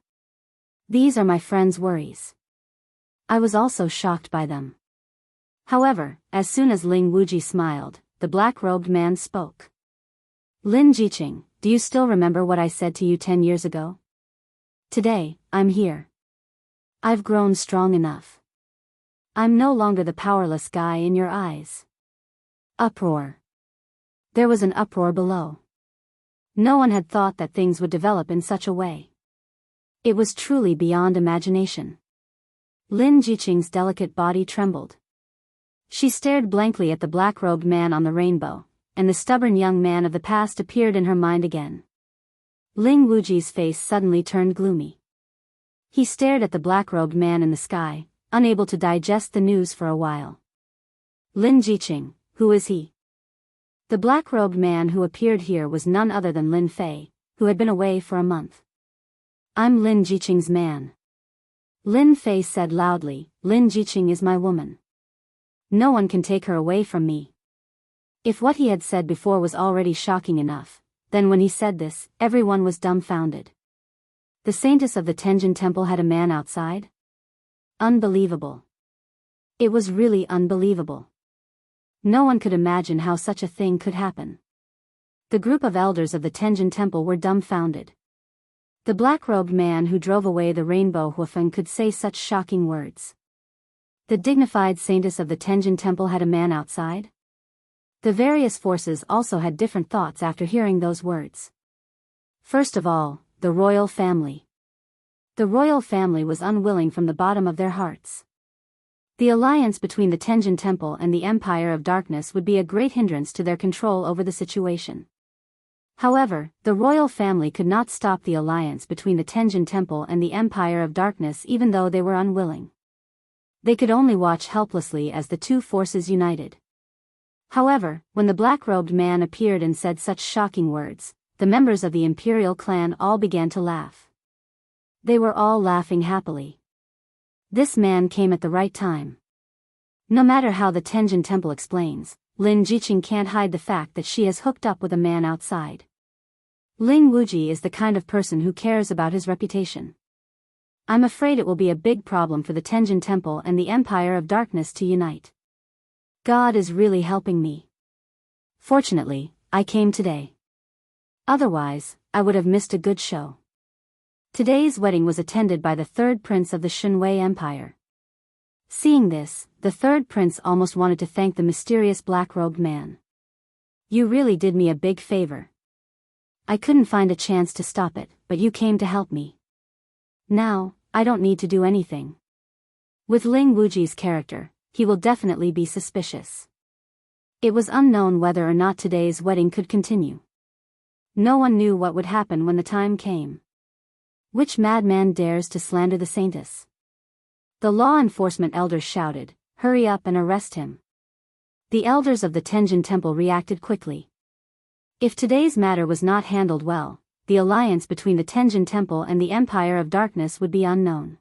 These are my friend's worries." I was also shocked by them. However, as soon as Ling Wuji smiled, the black-robed man spoke. Lin Jiqing, do you still remember what I said to you 10 years ago? Today, I'm here. I've grown strong enough. I'm no longer the powerless guy in your eyes. Uproar. There was an uproar below. No one had thought that things would develop in such a way. It was truly beyond imagination. Lin Jiqing's delicate body trembled. She stared blankly at the black-robed man on the rainbow, and the stubborn young man of the past appeared in her mind again. Ling Wuji's face suddenly turned gloomy. He stared at the black-robed man in the sky, unable to digest the news for a while. Lin Jiqing, who is he? The black-robed man who appeared here was none other than Lin Fei, who had been away for a month. I'm Lin Jiqing's man. Lin Fei said loudly, Lin Jiqing is my woman. No one can take her away from me. If what he had said before was already shocking enough, then when he said this, everyone was dumbfounded. The saintess of the Tenjin Temple had a man outside? Unbelievable. It was really unbelievable. No one could imagine how such a thing could happen. The group of elders of the Tenjin Temple were dumbfounded. The black-robed man who drove away the rainbow Huafeng could say such shocking words. The dignified saintess of the Tenjin Temple had a man outside? The various forces also had different thoughts after hearing those words. First of all, the royal family. The royal family was unwilling from the bottom of their hearts. The alliance between the Tenjin Temple and the Empire of Darkness would be a great hindrance to their control over the situation. However, the royal family could not stop the alliance between the Tenjin Temple and the Empire of Darkness even though they were unwilling. They could only watch helplessly as the two forces united. However, when the black-robed man appeared and said such shocking words, the members of the imperial clan all began to laugh. They were all laughing happily. This man came at the right time. No matter how the Tenjin Temple explains, Lin Jiqing can't hide the fact that she has hooked up with a man outside. Ling Wuji is the kind of person who cares about his reputation. I'm afraid it will be a big problem for the Tenjin Temple and the Empire of Darkness to unite. God is really helping me. Fortunately, I came today. Otherwise, I would have missed a good show. Today's wedding was attended by the third prince of the Xunwei Empire. Seeing this, the third prince almost wanted to thank the mysterious black-robed man. You really did me a big favor. I couldn't find a chance to stop it, but you came to help me. Now, I don't need to do anything. With Ling Wuji's character, he will definitely be suspicious. It was unknown whether or not today's wedding could continue. No one knew what would happen when the time came. Which madman dares to slander the saintess? The law enforcement elders shouted, hurry up and arrest him. The elders of the Tenjin Temple reacted quickly. If today's matter was not handled well, the alliance between the Tenjin Temple and the Empire of Darkness would be unknown.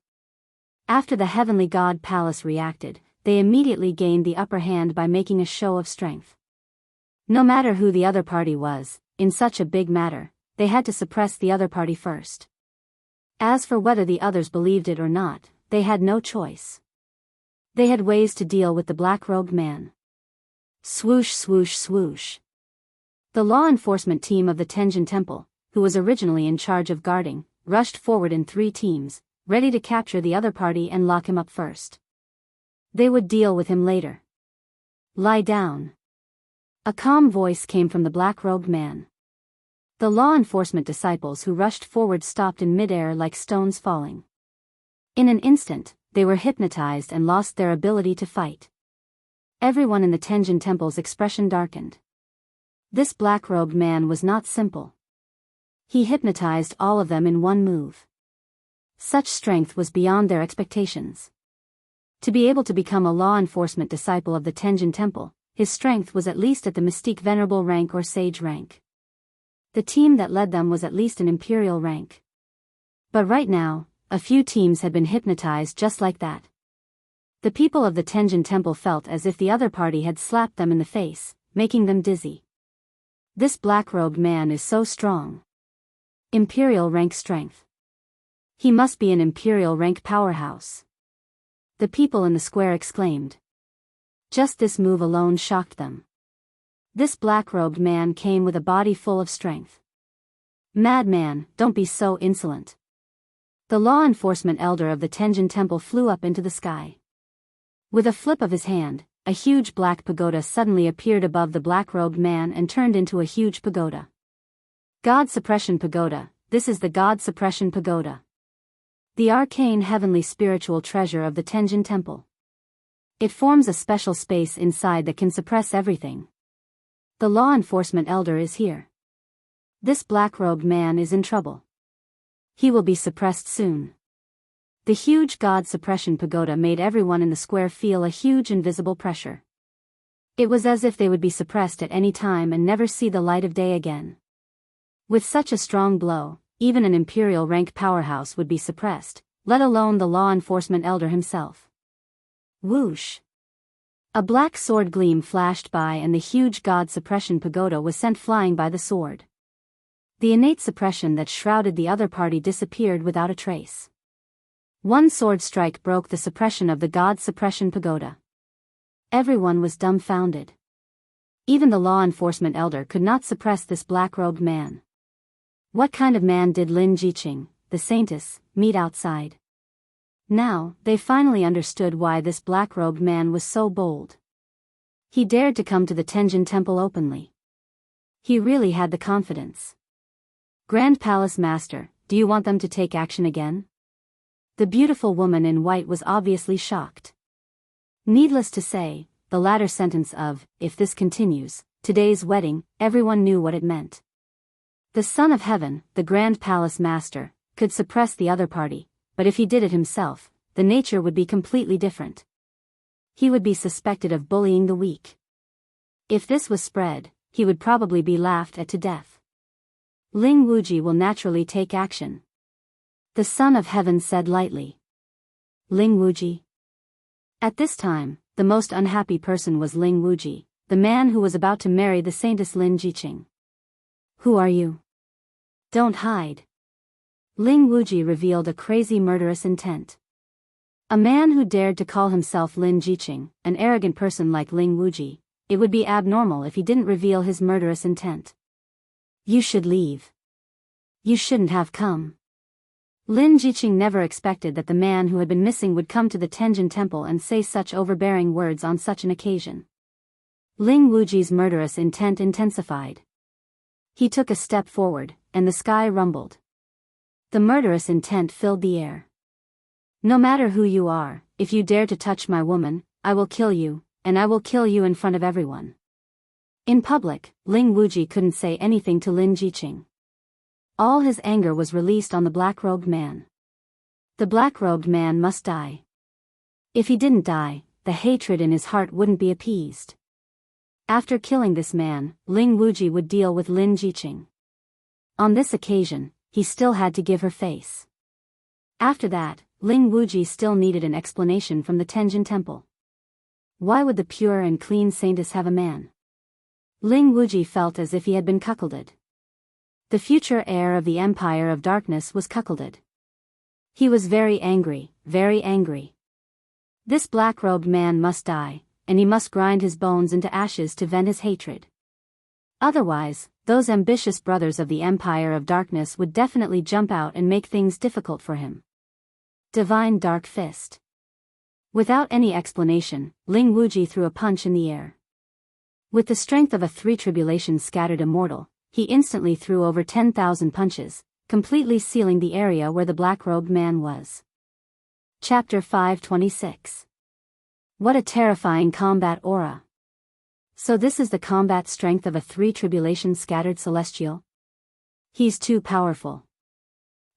After the Heavenly God Palace reacted, they immediately gained the upper hand by making a show of strength. No matter who the other party was, in such a big matter, they had to suppress the other party first. As for whether the others believed it or not, they had no choice. They had ways to deal with the black-robed man. Swoosh swoosh swoosh. The law enforcement team of the Tenjin Temple, who was originally in charge of guarding, rushed forward in 3 teams, ready to capture the other party and lock him up first. They would deal with him later. Lie down. A calm voice came from the black-robed man. The law enforcement disciples who rushed forward stopped in midair like stones falling. In an instant, they were hypnotized and lost their ability to fight. Everyone in the Tenjin Temple's expression darkened. This black-robed man was not simple. He hypnotized all of them in one move. Such strength was beyond their expectations. To be able to become a law enforcement disciple of the Tenjin Temple, his strength was at least at the mystique venerable rank or sage rank. The team that led them was at least an imperial rank. But right now, a few teams had been hypnotized just like that. The people of the Tenjin Temple felt as if the other party had slapped them in the face, making them dizzy. This black-robed man is so strong. Imperial rank strength. He must be an imperial rank powerhouse. The people in the square exclaimed. Just this move alone shocked them. This black-robed man came with a body full of strength. Madman, don't be so insolent. The law enforcement elder of the Tenjin Temple flew up into the sky. With a flip of his hand, a huge black pagoda suddenly appeared above the black-robed man and turned into a huge pagoda. God Suppression Pagoda, this is the God Suppression Pagoda. The arcane heavenly spiritual treasure of the Tenjin Temple. It forms a special space inside that can suppress everything. The law enforcement elder is here. This black-robed man is in trouble. He will be suppressed soon. The huge God Suppression Pagoda made everyone in the square feel a huge invisible pressure. It was as if they would be suppressed at any time and never see the light of day again. With such a strong blow, even an imperial rank powerhouse would be suppressed, let alone the law enforcement elder himself. Whoosh! A black sword gleam flashed by and the huge god suppression pagoda was sent flying by the sword. The innate suppression that shrouded the other party disappeared without a trace. One sword strike broke the suppression of the god suppression pagoda. Everyone was dumbfounded. Even the law enforcement elder could not suppress this black-robed man. What kind of man did Lin Jiqing, the saintess, meet outside? Now, they finally understood why this black-robed man was so bold. He dared to come to the Tenjin Temple openly. He really had the confidence. Grand Palace Master, do you want them to take action again? The beautiful woman in white was obviously shocked. Needless to say, the latter sentence of, if this continues, today's wedding, everyone knew what it meant. The Son of Heaven, the Grand Palace Master, could suppress the other party, but if he did it himself, the nature would be completely different. He would be suspected of bullying the weak. If this was spread, he would probably be laughed at to death. Ling Wuji will naturally take action. The Son of Heaven said lightly. Ling Wuji. At this time, the most unhappy person was Ling Wuji, the man who was about to marry the saintess Lin Jiqing. Who are you? Don't hide. Ling Wuji revealed a crazy murderous intent. A man who dared to call himself Lin Jiqing, an arrogant person like Ling Wuji, it would be abnormal if he didn't reveal his murderous intent. You should leave. You shouldn't have come. Lin Jiqing never expected that the man who had been missing would come to the Tenjin Temple and say such overbearing words on such an occasion. Ling Wuji's murderous intent intensified. He took a step forward, and the sky rumbled. The murderous intent filled the air. No matter who you are, if you dare to touch my woman, I will kill you, and I will kill you in front of everyone. In public, Ling Wuji couldn't say anything to Lin Jiqing. All his anger was released on the black-robed man. The black-robed man must die. If he didn't die, the hatred in his heart wouldn't be appeased. After killing this man, Ling Wuji would deal with Lin Jiqing. On this occasion, he still had to give her face. After that, Ling Wuji still needed an explanation from the Tenjin Temple. Why would the pure and clean saintess have a man? Ling Wuji felt as if he had been cuckolded. The future heir of the Empire of Darkness was cuckolded. He was very angry, very angry. This black-robed man must die, and he must grind his bones into ashes to vent his hatred. Otherwise, those ambitious brothers of the Empire of Darkness would definitely jump out and make things difficult for him. Divine Dark Fist. Without any explanation, Ling Wuji threw a punch in the air. With the strength of a three-tribulations scattered immortal, he instantly threw over 10,000 punches, completely sealing the area where the black-robed man was. Chapter 526. What a terrifying combat aura. So this is the combat strength of a three-tribulations scattered celestial? He's too powerful.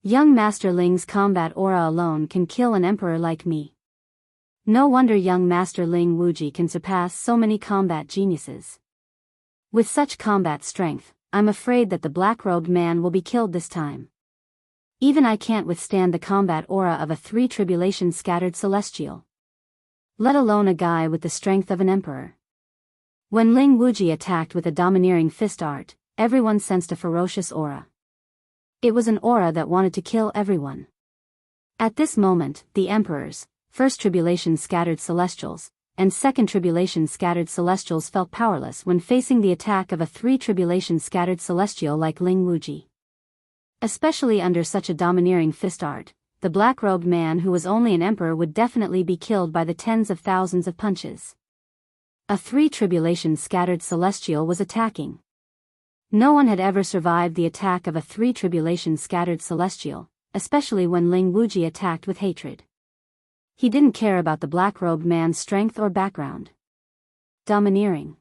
Young Master Ling's combat aura alone can kill an emperor like me. No wonder young Master Ling Wuji can surpass so many combat geniuses. With such combat strength, I'm afraid that the black-robed man will be killed this time. Even I can't withstand the combat aura of a three-tribulations scattered celestial. Let alone a guy with the strength of an emperor. When Ling Wuji attacked with a domineering fist art, everyone sensed a ferocious aura. It was an aura that wanted to kill everyone. At this moment, the emperors, first tribulation scattered celestials, and second tribulation scattered celestials felt powerless when facing the attack of a three-tribulation scattered celestial like Ling Wuji. Especially under such a domineering fist art, the black-robed man who was only an emperor would definitely be killed by the tens of thousands of punches. A three-tribulation scattered celestial was attacking. No one had ever survived the attack of a three-tribulation scattered celestial, especially when Ling Wuji attacked with hatred. He didn't care about the black-robed man's strength or background. Domineering.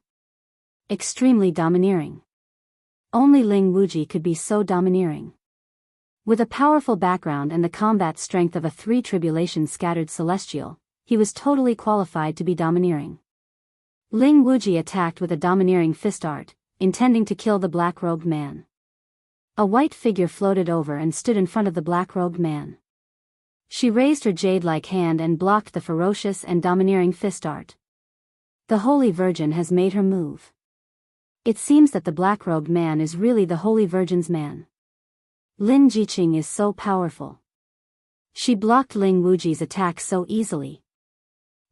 Extremely domineering. Only Ling Wuji could be so domineering. With a powerful background and the combat strength of a three-tribulation scattered celestial, he was totally qualified to be domineering. Ling Wuji attacked with a domineering fist art, intending to kill the black-robed man. A white figure floated over and stood in front of the black-robed man. She raised her jade-like hand and blocked the ferocious and domineering fist dart. The Holy Virgin has made her move. It seems that the black-robed man is really the Holy Virgin's man. Lin Jiqing is so powerful. She blocked Ling Wuji's attack so easily.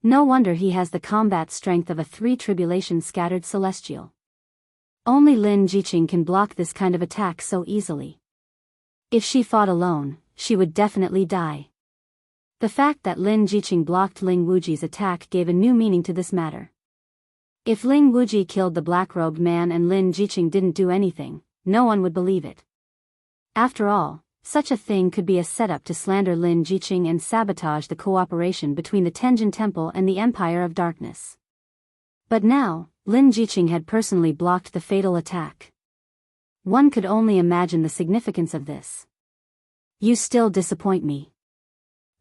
No wonder he has the combat strength of a 3-tribulation-scattered celestial. Only Lin Jiqing can block this kind of attack so easily. If she fought alone, she would definitely die. The fact that Lin Jiqing blocked Ling Wuji's attack gave a new meaning to this matter. If Ling Wuji killed the black-robed man and Lin Jiqing didn't do anything, no one would believe it. After all, such a thing could be a setup to slander Lin Jiqing and sabotage the cooperation between the Tenjin Temple and the Empire of Darkness. But now, Lin Jiqing had personally blocked the fatal attack. One could only imagine the significance of this. You still disappoint me.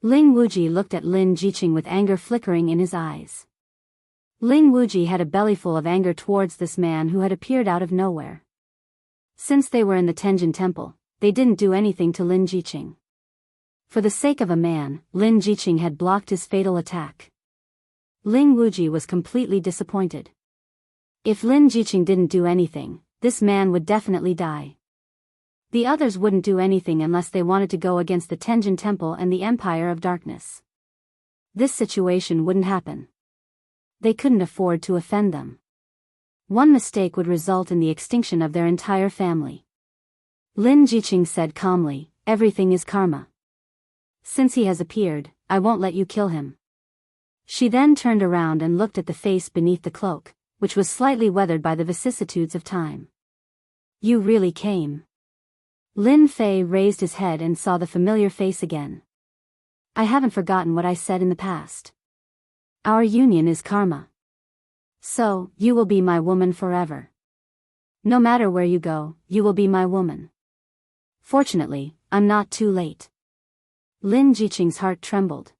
Ling Wuji looked at Lin Jiqing with anger flickering in his eyes. Ling Wuji had a bellyful of anger towards this man who had appeared out of nowhere. Since they were in the Tenjin Temple, they didn't do anything to Lin Jiqing. For the sake of a man, Lin Jiqing had blocked his fatal attack. Ling Wuji was completely disappointed. If Lin Jiqing didn't do anything, this man would definitely die. The others wouldn't do anything unless they wanted to go against the Tenjin Temple and the Empire of Darkness. This situation wouldn't happen. They couldn't afford to offend them. One mistake would result in the extinction of their entire family. Lin Jiqing said calmly, "Everything is karma. Since he has appeared, I won't let you kill him." She then turned around and looked at the face beneath the cloak, which was slightly weathered by the vicissitudes of time. "You really came." Lin Fei raised his head and saw the familiar face again. "I haven't forgotten what I said in the past. Our union is karma. So, you will be my woman forever. No matter where you go, you will be my woman. Fortunately, I'm not too late." Lin Jiqing's heart trembled.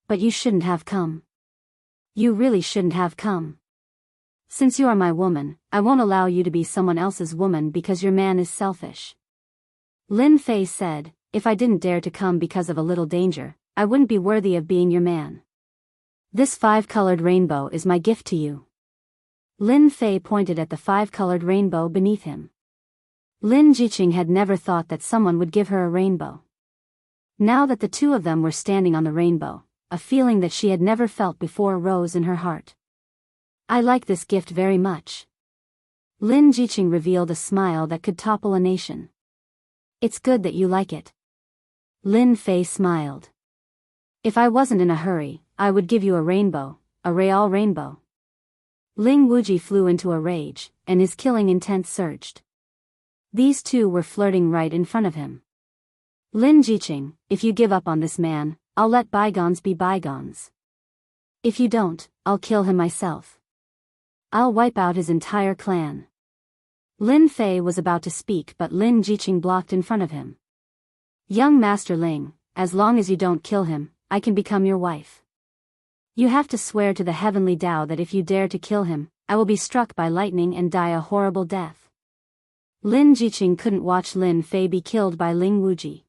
"But you shouldn't have come. You really shouldn't have come. Since you are my woman, I won't allow you to be someone else's woman because your man is selfish." Lin Fei said, "If I didn't dare to come because of a little danger, I wouldn't be worthy of being your man. This 5-colored rainbow is my gift to you." Lin Fei pointed at the 5-colored rainbow beneath him. Lin Jiqing had never thought that someone would give her a rainbow. Now that the two of them were standing on the rainbow, a feeling that she had never felt before rose in her heart. "I like this gift very much." Lin Jiqing revealed a smile that could topple a nation. "It's good that you like it." Lin Fei smiled. "If I wasn't in a hurry, I would give you a rainbow, a real rainbow." Ling Wuji flew into a rage, and his killing intent surged. These two were flirting right in front of him. "Lin Jiqing, if you give up on this man, I'll let bygones be bygones. If you don't, I'll kill him myself. I'll wipe out his entire clan." Lin Fei was about to speak, but Lin Jiqing blocked in front of him. "Young Master Ling, as long as you don't kill him, I can become your wife. You have to swear to the heavenly Tao that if you dare to kill him, I will be struck by lightning and die a horrible death." Lin Jiqing couldn't watch Lin Fei be killed by Ling Wuji.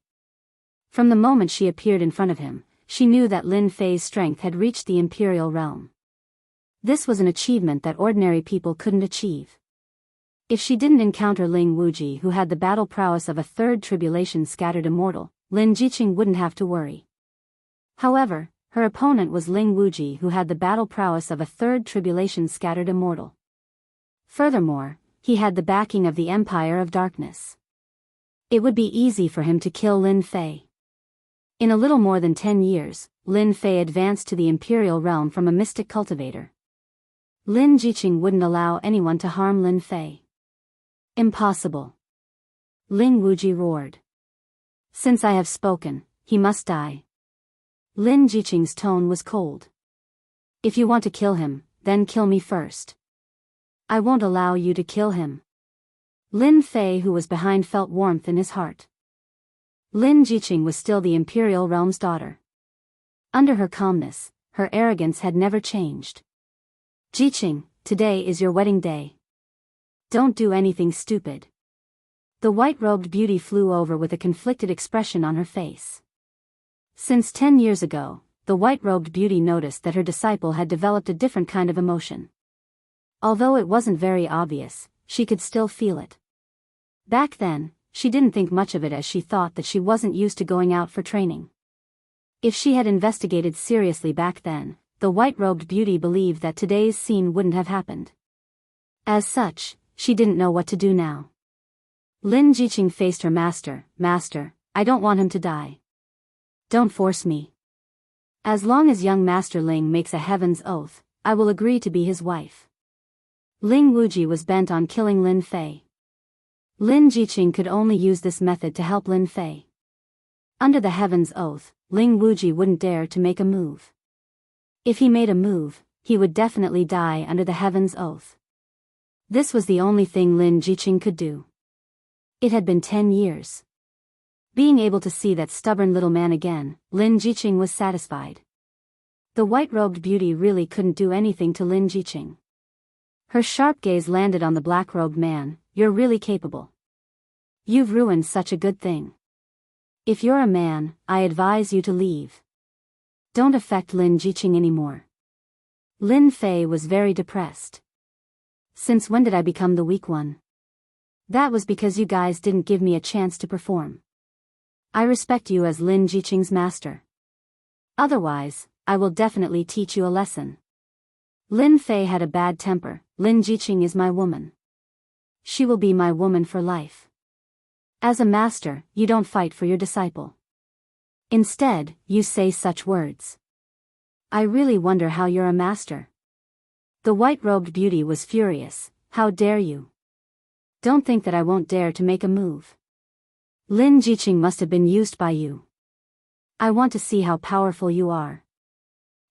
From the moment she appeared in front of him, she knew that Lin Fei's strength had reached the imperial realm. This was an achievement that ordinary people couldn't achieve. If she didn't encounter Ling Wuji, who had the battle prowess of a 3rd tribulation-scattered immortal, Lin Jiqing wouldn't have to worry. However, her opponent was Ling Wuji, who had the battle prowess of a 3rd tribulation-scattered immortal. Furthermore, he had the backing of the Empire of Darkness. It would be easy for him to kill Lin Fei. In a little more than 10 years, Lin Fei advanced to the imperial realm from a mystic cultivator. Lin Jiqing wouldn't allow anyone to harm Lin Fei. "Impossible." Ling Wuji roared. "Since I have spoken, he must die." Lin Jiqing's tone was cold. "If you want to kill him, then kill me first. I won't allow you to kill him." Lin Fei, who was behind, felt warmth in his heart. Lin Jiqing was still the imperial realm's daughter. Under her calmness, her arrogance had never changed. "Jiqing, today is your wedding day. Don't do anything stupid. The white-robed beauty flew over with a conflicted expression on her face. Since 10 years ago, the white-robed beauty noticed that her disciple had developed a different kind of emotion. Although it wasn't very obvious, she could still feel it. Back then, she didn't think much of it as she thought that she wasn't used to going out for training. If she had investigated seriously back then, the white-robed beauty believed that today's scene wouldn't have happened. As such, she didn't know what to do now. Lin Jiqing faced her master. Master, I don't want him to die. Don't force me. As long as young Master Ling makes a heaven's oath, I will agree to be his wife. Ling Wuji was bent on killing Lin Fei. Lin Jiqing could only use this method to help Lin Fei. Under the heaven's oath, Ling Wuji wouldn't dare to make a move. If he made a move, he would definitely die under the heaven's oath. This was the only thing Lin Jiqing could do. It had been 10 years. Being able to see that stubborn little man again, Lin Jiqing was satisfied. The white-robed beauty really couldn't do anything to Lin Jiqing. Her sharp gaze landed on the black-robed man. You're really capable. You've ruined such a good thing. If you're a man, I advise you to leave. Don't affect Lin Jiqing anymore. Lin Fei was very depressed. Since when did I become the weak one? That was because you guys didn't give me a chance to perform. I respect you as Lin Jiqing's master. Otherwise, I will definitely teach you a lesson. Lin Fei had a bad temper. Lin Jiqing is my woman. She will be my woman for life. As a master, you don't fight for your disciple. Instead, you say such words. I really wonder how you're a master. The white-robed beauty was furious. How dare you? Don't think that I won't dare to make a move. Lin Jiqing must have been used by you. I want to see how powerful you are.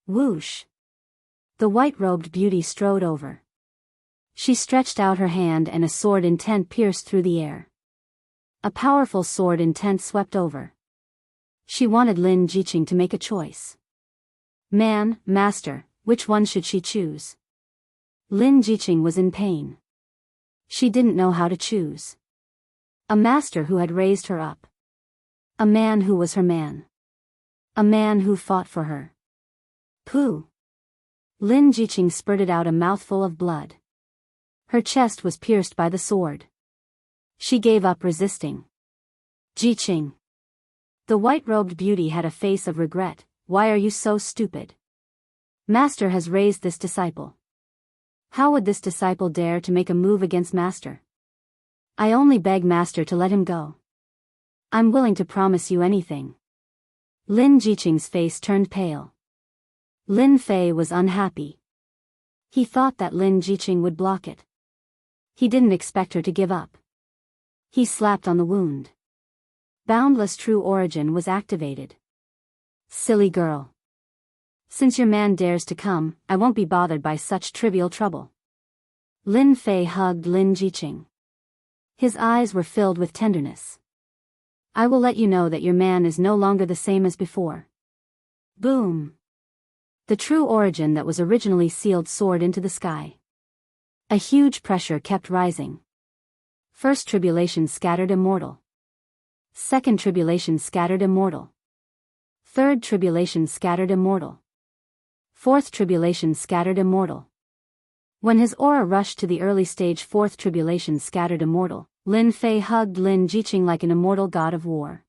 Whoosh. The white-robed beauty strode over. She stretched out her hand and a sword intent pierced through the air. A powerful sword intent swept over. She wanted Lin Jiqing to make a choice. Man, master, which one should she choose? Lin Jiqing was in pain. She didn't know how to choose. A master who had raised her up. A man who was her man. A man who fought for her. Pooh! Lin Jiqing spurted out a mouthful of blood. Her chest was pierced by the sword. She gave up resisting. Jiqing. The white-robed beauty had a face of regret. Why are you so stupid? Master has raised this disciple. How would this disciple dare to make a move against Master? I only beg Master to let him go. I'm willing to promise you anything. Lin Jiqing's face turned pale. Lin Fei was unhappy. He thought that Lin Jiqing would block it. He didn't expect her to give up. He slapped on the wound. Boundless True Origin was activated. Silly girl. Since your man dares to come, I won't be bothered by such trivial trouble. Lin Fei hugged Lin Jiqing. His eyes were filled with tenderness. I will let you know that your man is no longer the same as before. Boom. The True Origin that was originally sealed soared into the sky. A huge pressure kept rising. First tribulation scattered immortal. Second tribulation scattered immortal. Third tribulation scattered immortal. Fourth tribulation scattered immortal. When his aura rushed to the early stage fourth tribulation scattered immortal, Lin Fei hugged Lin Jiqing like an immortal god of war.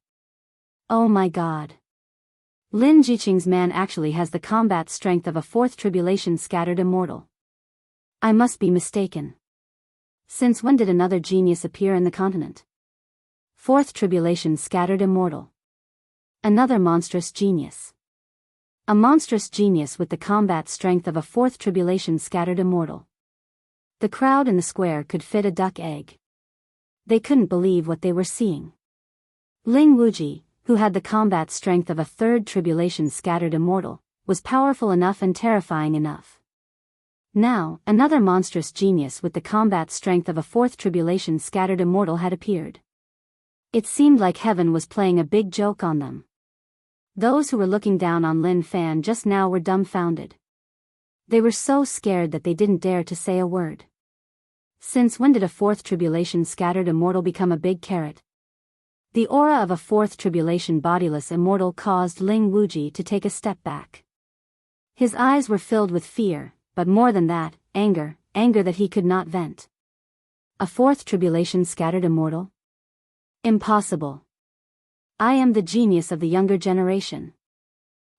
Oh my god. Lin Jiqing's man actually has the combat strength of a fourth tribulation scattered immortal. I must be mistaken. Since when did another genius appear in the continent? Fourth tribulation scattered immortal. Another monstrous genius. A monstrous genius with the combat strength of a fourth tribulation scattered immortal. The crowd in the square could fit a duck egg. They couldn't believe what they were seeing. Ling Wuji, who had the combat strength of a third tribulation scattered immortal, was powerful enough and terrifying enough. Now, another monstrous genius with the combat strength of a fourth tribulation scattered immortal had appeared. It seemed like heaven was playing a big joke on them. Those who were looking down on Lin Fan just now were dumbfounded. They were so scared that they didn't dare to say a word. Since when did a fourth tribulation scattered immortal become a big carrot? The aura of a fourth tribulation bodiless immortal caused Ling Wuji to take a step back. His eyes were filled with fear, but more than that, anger that he could not vent. A fourth tribulation scattered immortal? Impossible. I am the genius of the younger generation.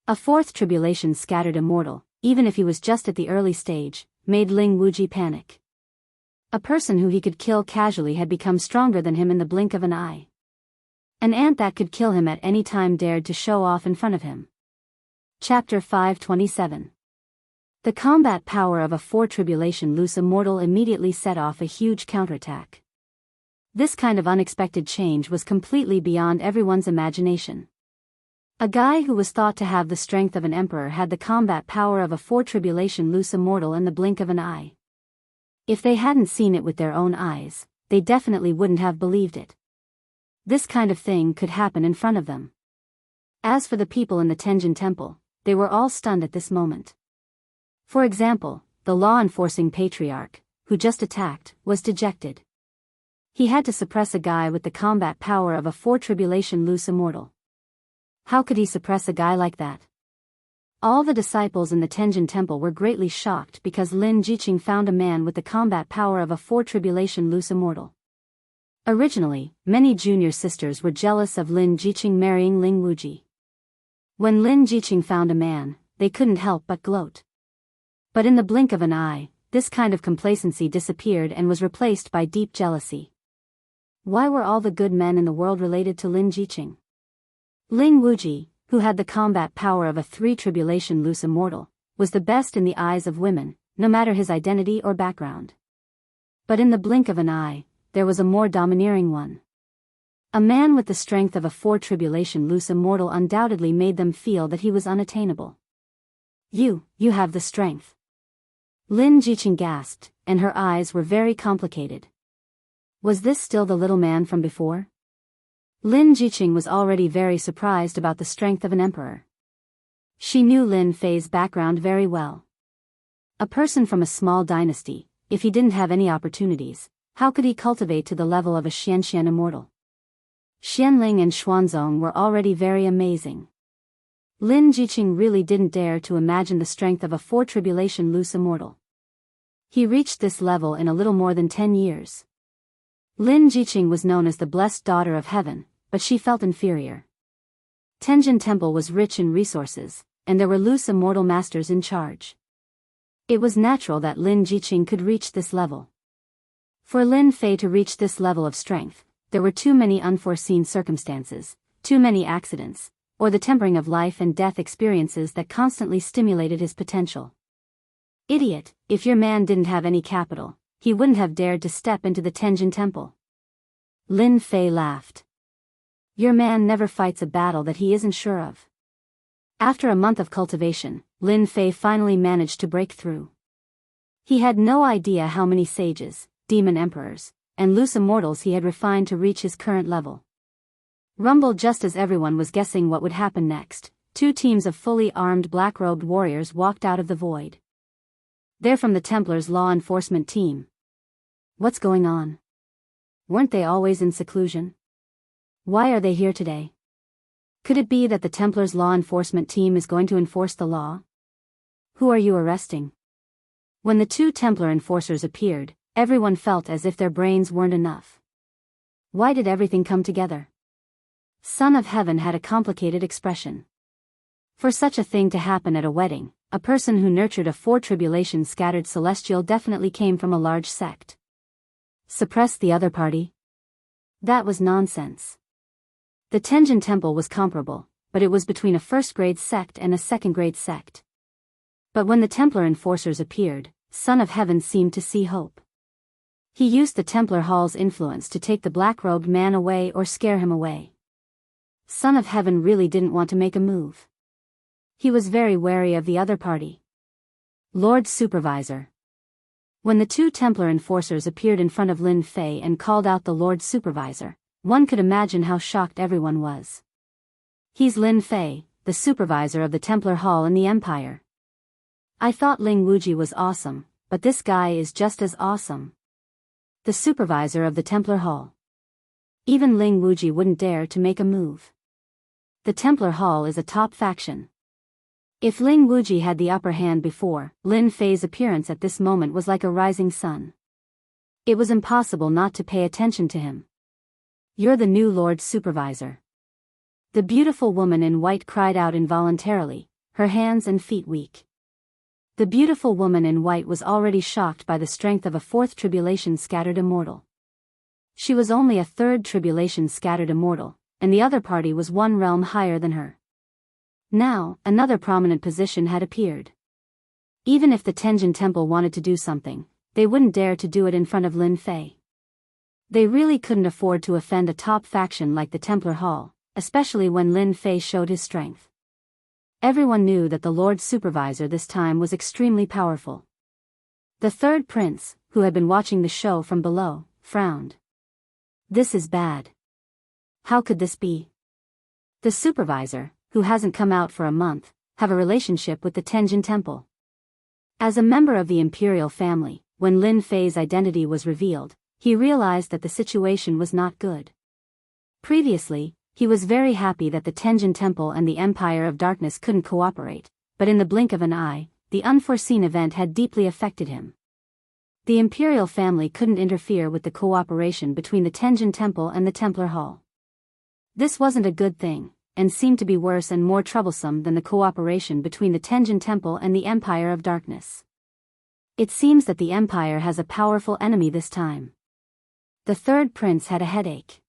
A fourth tribulation scattered immortal, even if he was just at the early stage, made Ling Wuji panic. A person who he could kill casually had become stronger than him in the blink of an eye. An ant that could kill him at any time dared to show off in front of him. Chapter 527. The combat power of a four tribulation loose immortal immediately set off a huge counterattack. This kind of unexpected change was completely beyond everyone's imagination. A guy who was thought to have the strength of an emperor had the combat power of a four tribulation loose immortal in the blink of an eye. If they hadn't seen it with their own eyes, they definitely wouldn't have believed it. This kind of thing could happen in front of them. As for the people in the Tenjin Temple, they were all stunned at this moment. For example, the law-enforcing patriarch, who just attacked, was dejected. He had to suppress a guy with the combat power of a four tribulation loose immortal. How could he suppress a guy like that? All the disciples in the Tenjin Temple were greatly shocked because Lin Jiqing found a man with the combat power of a four tribulation loose immortal. Originally, many junior sisters were jealous of Lin Jiqing marrying Ling Wuji. When Lin Jiqing found a man, they couldn't help but gloat. But in the blink of an eye, this kind of complacency disappeared and was replaced by deep jealousy. Why were all the good men in the world related to Lin Jiqing? Ling Wuji, who had the combat power of a three tribulation loose immortal, was the best in the eyes of women, no matter his identity or background. But in the blink of an eye, there was a more domineering one. A man with the strength of a four tribulation loose immortal undoubtedly made them feel that he was unattainable. You have the strength. Lin Jiqing gasped, and her eyes were very complicated. Was this still the little man from before? Lin Jiqing was already very surprised about the strength of an emperor. She knew Lin Fei's background very well. A person from a small dynasty, if he didn't have any opportunities, how could he cultivate to the level of a Xianxian immortal? Xianling and Xuanzong were already very amazing. Lin Jiqing really didn't dare to imagine the strength of a four tribulation loose immortal. He reached this level in a little more than 10 years. Lin Jiqing was known as the blessed daughter of heaven, but she felt inferior. Tenjin Temple was rich in resources, and there were loose immortal masters in charge. It was natural that Lin Jiqing could reach this level. For Lin Fei to reach this level of strength, there were too many unforeseen circumstances, too many accidents, or the tempering of life and death experiences that constantly stimulated his potential. Idiot, if your man didn't have any capital, he wouldn't have dared to step into the Tenjin Temple. Lin Fei laughed. Your man never fights a battle that he isn't sure of. After a month of cultivation, Lin Fei finally managed to break through. He had no idea how many sages, demon emperors, and loose immortals he had refined to reach his current level. Rumble just as everyone was guessing what would happen next, two teams of fully armed black-robed warriors walked out of the void. They're from the Templars' law enforcement team. What's going on? Weren't they always in seclusion? Why are they here today? Could it be that the Templars' law enforcement team is going to enforce the law? Who are you arresting? When the two Templar enforcers appeared, everyone felt as if their brains weren't enough. Why did everything come together? Son of Heaven had a complicated expression. For such a thing to happen at a wedding, a person who nurtured a four tribulation scattered celestial definitely came from a large sect. Suppress the other party? That was nonsense. The Tenjin Temple was comparable, but it was between a first-grade sect and a second-grade sect. But when the Templar enforcers appeared, Son of Heaven seemed to see hope. He used the Templar Hall's influence to take the black-robed man away or scare him away. Son of Heaven really didn't want to make a move. He was very wary of the other party. Lord Supervisor. When the two Templar enforcers appeared in front of Lin Fei and called out the Lord Supervisor, one could imagine how shocked everyone was. He's Lin Fei, the supervisor of the Templar Hall in the Empire. I thought Ling Wuji was awesome, but this guy is just as awesome. the supervisor of the Templar Hall. Even Ling Wuji wouldn't dare to make a move. The Templar Hall is a top faction. If Ling Wuji had the upper hand before, Lin Fei's appearance at this moment was like a rising sun. It was impossible not to pay attention to him. "You're the new Lord Supervisor." The beautiful woman in white cried out involuntarily, her hands and feet weak. The beautiful woman in white was already shocked by the strength of a fourth tribulation scattered immortal. She was only a third tribulation scattered immortal, and the other party was one realm higher than her. Now, another prominent position had appeared. Even if the Tenjin Temple wanted to do something, they wouldn't dare to do it in front of Lin Fei. They really couldn't afford to offend a top faction like the Templar Hall, especially when Lin Fei showed his strength. Everyone knew that the Lord Supervisor this time was extremely powerful. The third prince, who had been watching the show from below, frowned. "This is bad. How could this be? The supervisor, who hasn't come out for a month, have a relationship with the Tenjin Temple." As a member of the imperial family, when Lin Fei's identity was revealed, he realized that the situation was not good. Previously, he was very happy that the Tenjin Temple and the Empire of Darkness couldn't cooperate, but in the blink of an eye, the unforeseen event had deeply affected him. The imperial family couldn't interfere with the cooperation between the Tenjin Temple and the Templar Hall. This wasn't a good thing, and seemed to be worse and more troublesome than the cooperation between the Tenjin Temple and the Empire of Darkness. It seems that the Empire has a powerful enemy this time. The third prince had a headache.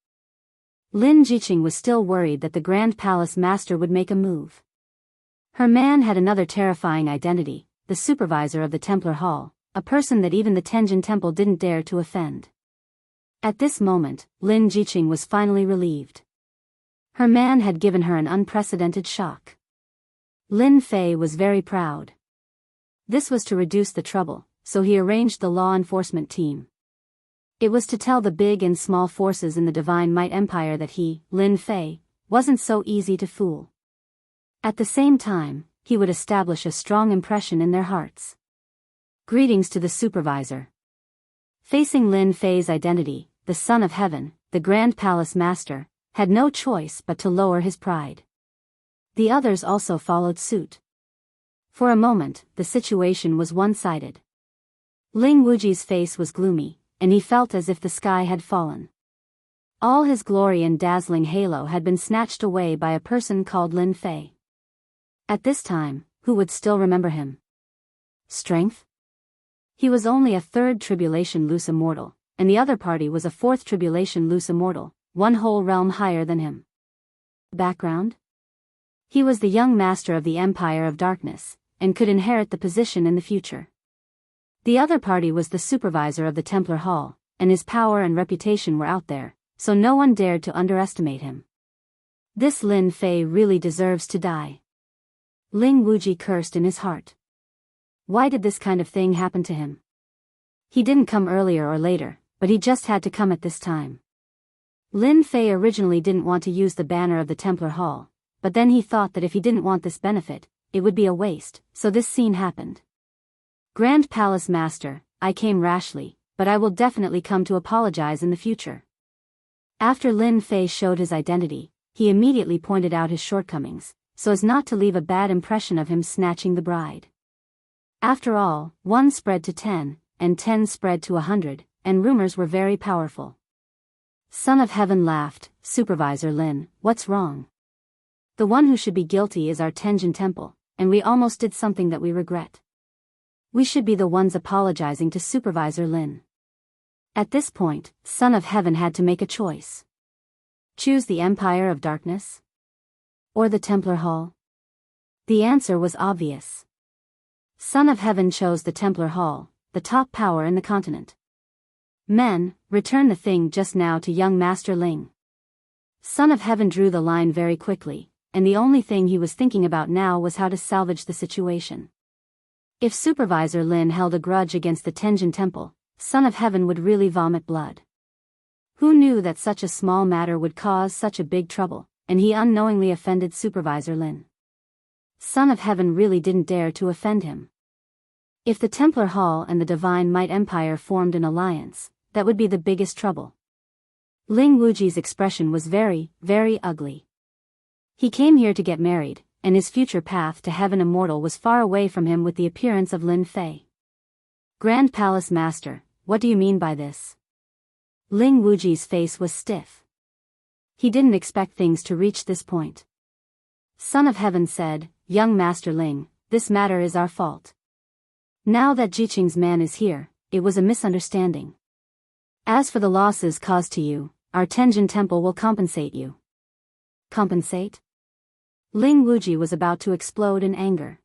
Lin Jiqing was still worried that the Grand Palace Master would make a move. Her man had another terrifying identity, the supervisor of the Templar Hall, a person that even the Tenjin Temple didn't dare to offend. At this moment, Lin Jiqing was finally relieved. Her man had given her an unprecedented shock. Lin Fei was very proud. This was to reduce the trouble, so he arranged the law enforcement team. It was to tell the big and small forces in the Divine Might Empire that he, Lin Fei, wasn't so easy to fool. At the same time, he would establish a strong impression in their hearts. Greetings to the supervisor. Facing Lin Fei's identity, the Son of Heaven, the Grand Palace Master, had no choice but to lower his pride. The others also followed suit. For a moment, the situation was one-sided. Ling Wuji's face was gloomy, and he felt as if the sky had fallen. All his glory and dazzling halo had been snatched away by a person called Lin Fei. At this time, who would still remember him? Strength? He was only a third tribulation loose immortal, and the other party was a fourth tribulation loose immortal, one whole realm higher than him. Background? He was the young master of the Empire of Darkness, and could inherit the position in the future. The other party was the supervisor of the Templar Hall, and his power and reputation were out there, so no one dared to underestimate him. This Lin Fei really deserves to die. Ling Wuji cursed in his heart. Why did this kind of thing happen to him? He didn't come earlier or later, but he just had to come at this time. Lin Fei originally didn't want to use the banner of the Templar Hall, but then he thought that if he didn't want this benefit, it would be a waste, so this scene happened. Grand Palace Master, I came rashly, but I will definitely come to apologize in the future. After Lin Fei showed his identity, he immediately pointed out his shortcomings, so as not to leave a bad impression of him snatching the bride. After all, 1 spread to 10, and 10 spread to 100, and rumors were very powerful. Son of Heaven laughed. Supervisor Lin, what's wrong? The one who should be guilty is our Tenjin Temple, and we almost did something that we regret. We should be the ones apologizing to Supervisor Lin. At this point, Son of Heaven had to make a choice. Choose the Empire of Darkness? Or the Templar Hall? The answer was obvious. Son of Heaven chose the Templar Hall, the top power in the continent. Men, return the thing just now to young Master Ling. Son of Heaven drew the line very quickly, and the only thing he was thinking about now was how to salvage the situation. If Supervisor Lin held a grudge against the Tenjin Temple, Son of Heaven would really vomit blood. Who knew that such a small matter would cause such a big trouble, and he unknowingly offended Supervisor Lin. Son of Heaven really didn't dare to offend him. If the Templar Hall and the Divine Might Empire formed an alliance, that would be the biggest trouble. Ling Wuji's expression was very, very ugly. He came here to get married, and his future path to heaven immortal was far away from him with the appearance of Lin Fei. Grand Palace Master, what do you mean by this? Ling Wuji's face was stiff. He didn't expect things to reach this point. Son of Heaven said, young Master Ling, this matter is our fault. Now that Jiqing's man is here, it was a misunderstanding. As for the losses caused to you, our Tenjin Temple will compensate you. Compensate? Ling Wuji was about to explode in anger.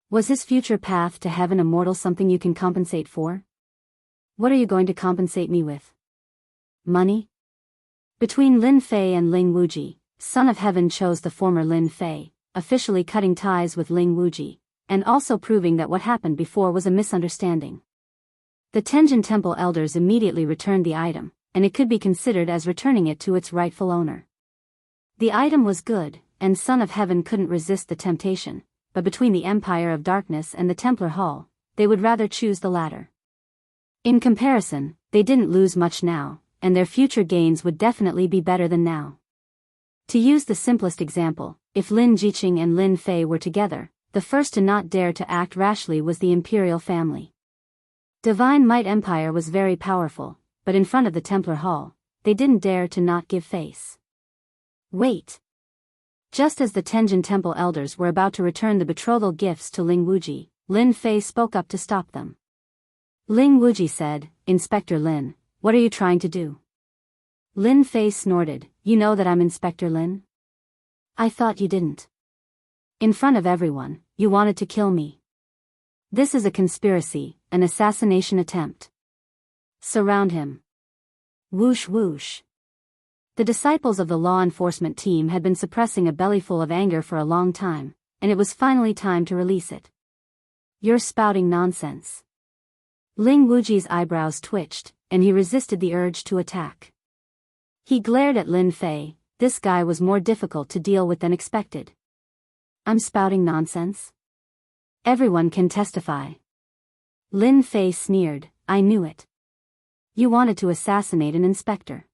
Was his future path to heaven immortal something you can compensate for? What are you going to compensate me with? Money? Between Lin Fei and Ling Wuji, Son of Heaven chose the former Lin Fei, officially cutting ties with Ling Wuji, and also proving that what happened before was a misunderstanding. The Tenjin Temple elders immediately returned the item, and it could be considered as returning it to its rightful owner. The item was good, and Son of Heaven couldn't resist the temptation, but between the Empire of Darkness and the Templar Hall, they would rather choose the latter. In comparison, they didn't lose much now, and their future gains would definitely be better than now. To use the simplest example, if Lin Jiqing and Lin Fei were together, the first to not dare to act rashly was the imperial family. Divine Might Empire was very powerful, but in front of the Templar Hall, they didn't dare to not give face. Wait! Just as the Tenjin Temple elders were about to return the betrothal gifts to Ling Wuji, Lin Fei spoke up to stop them. Ling Wuji said, Inspector Lin, what are you trying to do? Lin Fei snorted, you know that I'm Inspector Lin? I thought you didn't. In front of everyone, you wanted to kill me. This is a conspiracy, an assassination attempt. Surround him. Whoosh whoosh. The disciples of the law enforcement team had been suppressing a bellyful of anger for a long time, and it was finally time to release it. You're spouting nonsense. Ling Wuji's eyebrows twitched, and he resisted the urge to attack. He glared at Lin Fei. This guy was more difficult to deal with than expected. I'm spouting nonsense? Everyone can testify. Lin Fei sneered, I knew it. You wanted to assassinate an inspector.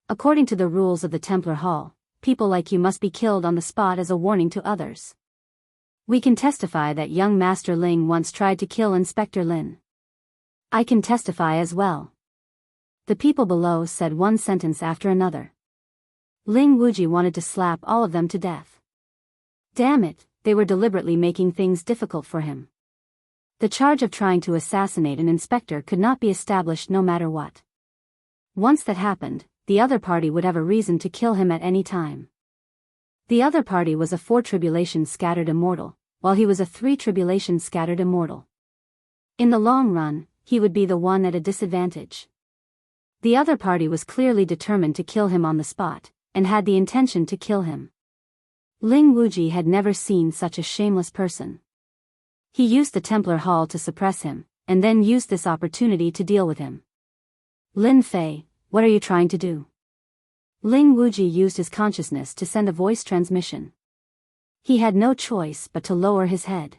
According to the rules of the Templar Hall, people like you must be killed on the spot as a warning to others. We can testify that young Master Ling once tried to kill Inspector Lin. I can testify as well. The people below said one sentence after another. Ling Wuji wanted to slap all of them to death. Damn it, they were deliberately making things difficult for him. The charge of trying to assassinate an inspector could not be established no matter what. Once that happened, the other party would have a reason to kill him at any time. The other party was a 4 tribulation scattered immortal, while he was a 3 tribulation scattered immortal. In the long run, he would be the one at a disadvantage. The other party was clearly determined to kill him on the spot, and had the intention to kill him. Ling Wuji had never seen such a shameless person. He used the Templar Hall to suppress him, and then used this opportunity to deal with him. Lin Fei, what are you trying to do? Ling Wuji used his consciousness to send a voice transmission. He had no choice but to lower his head.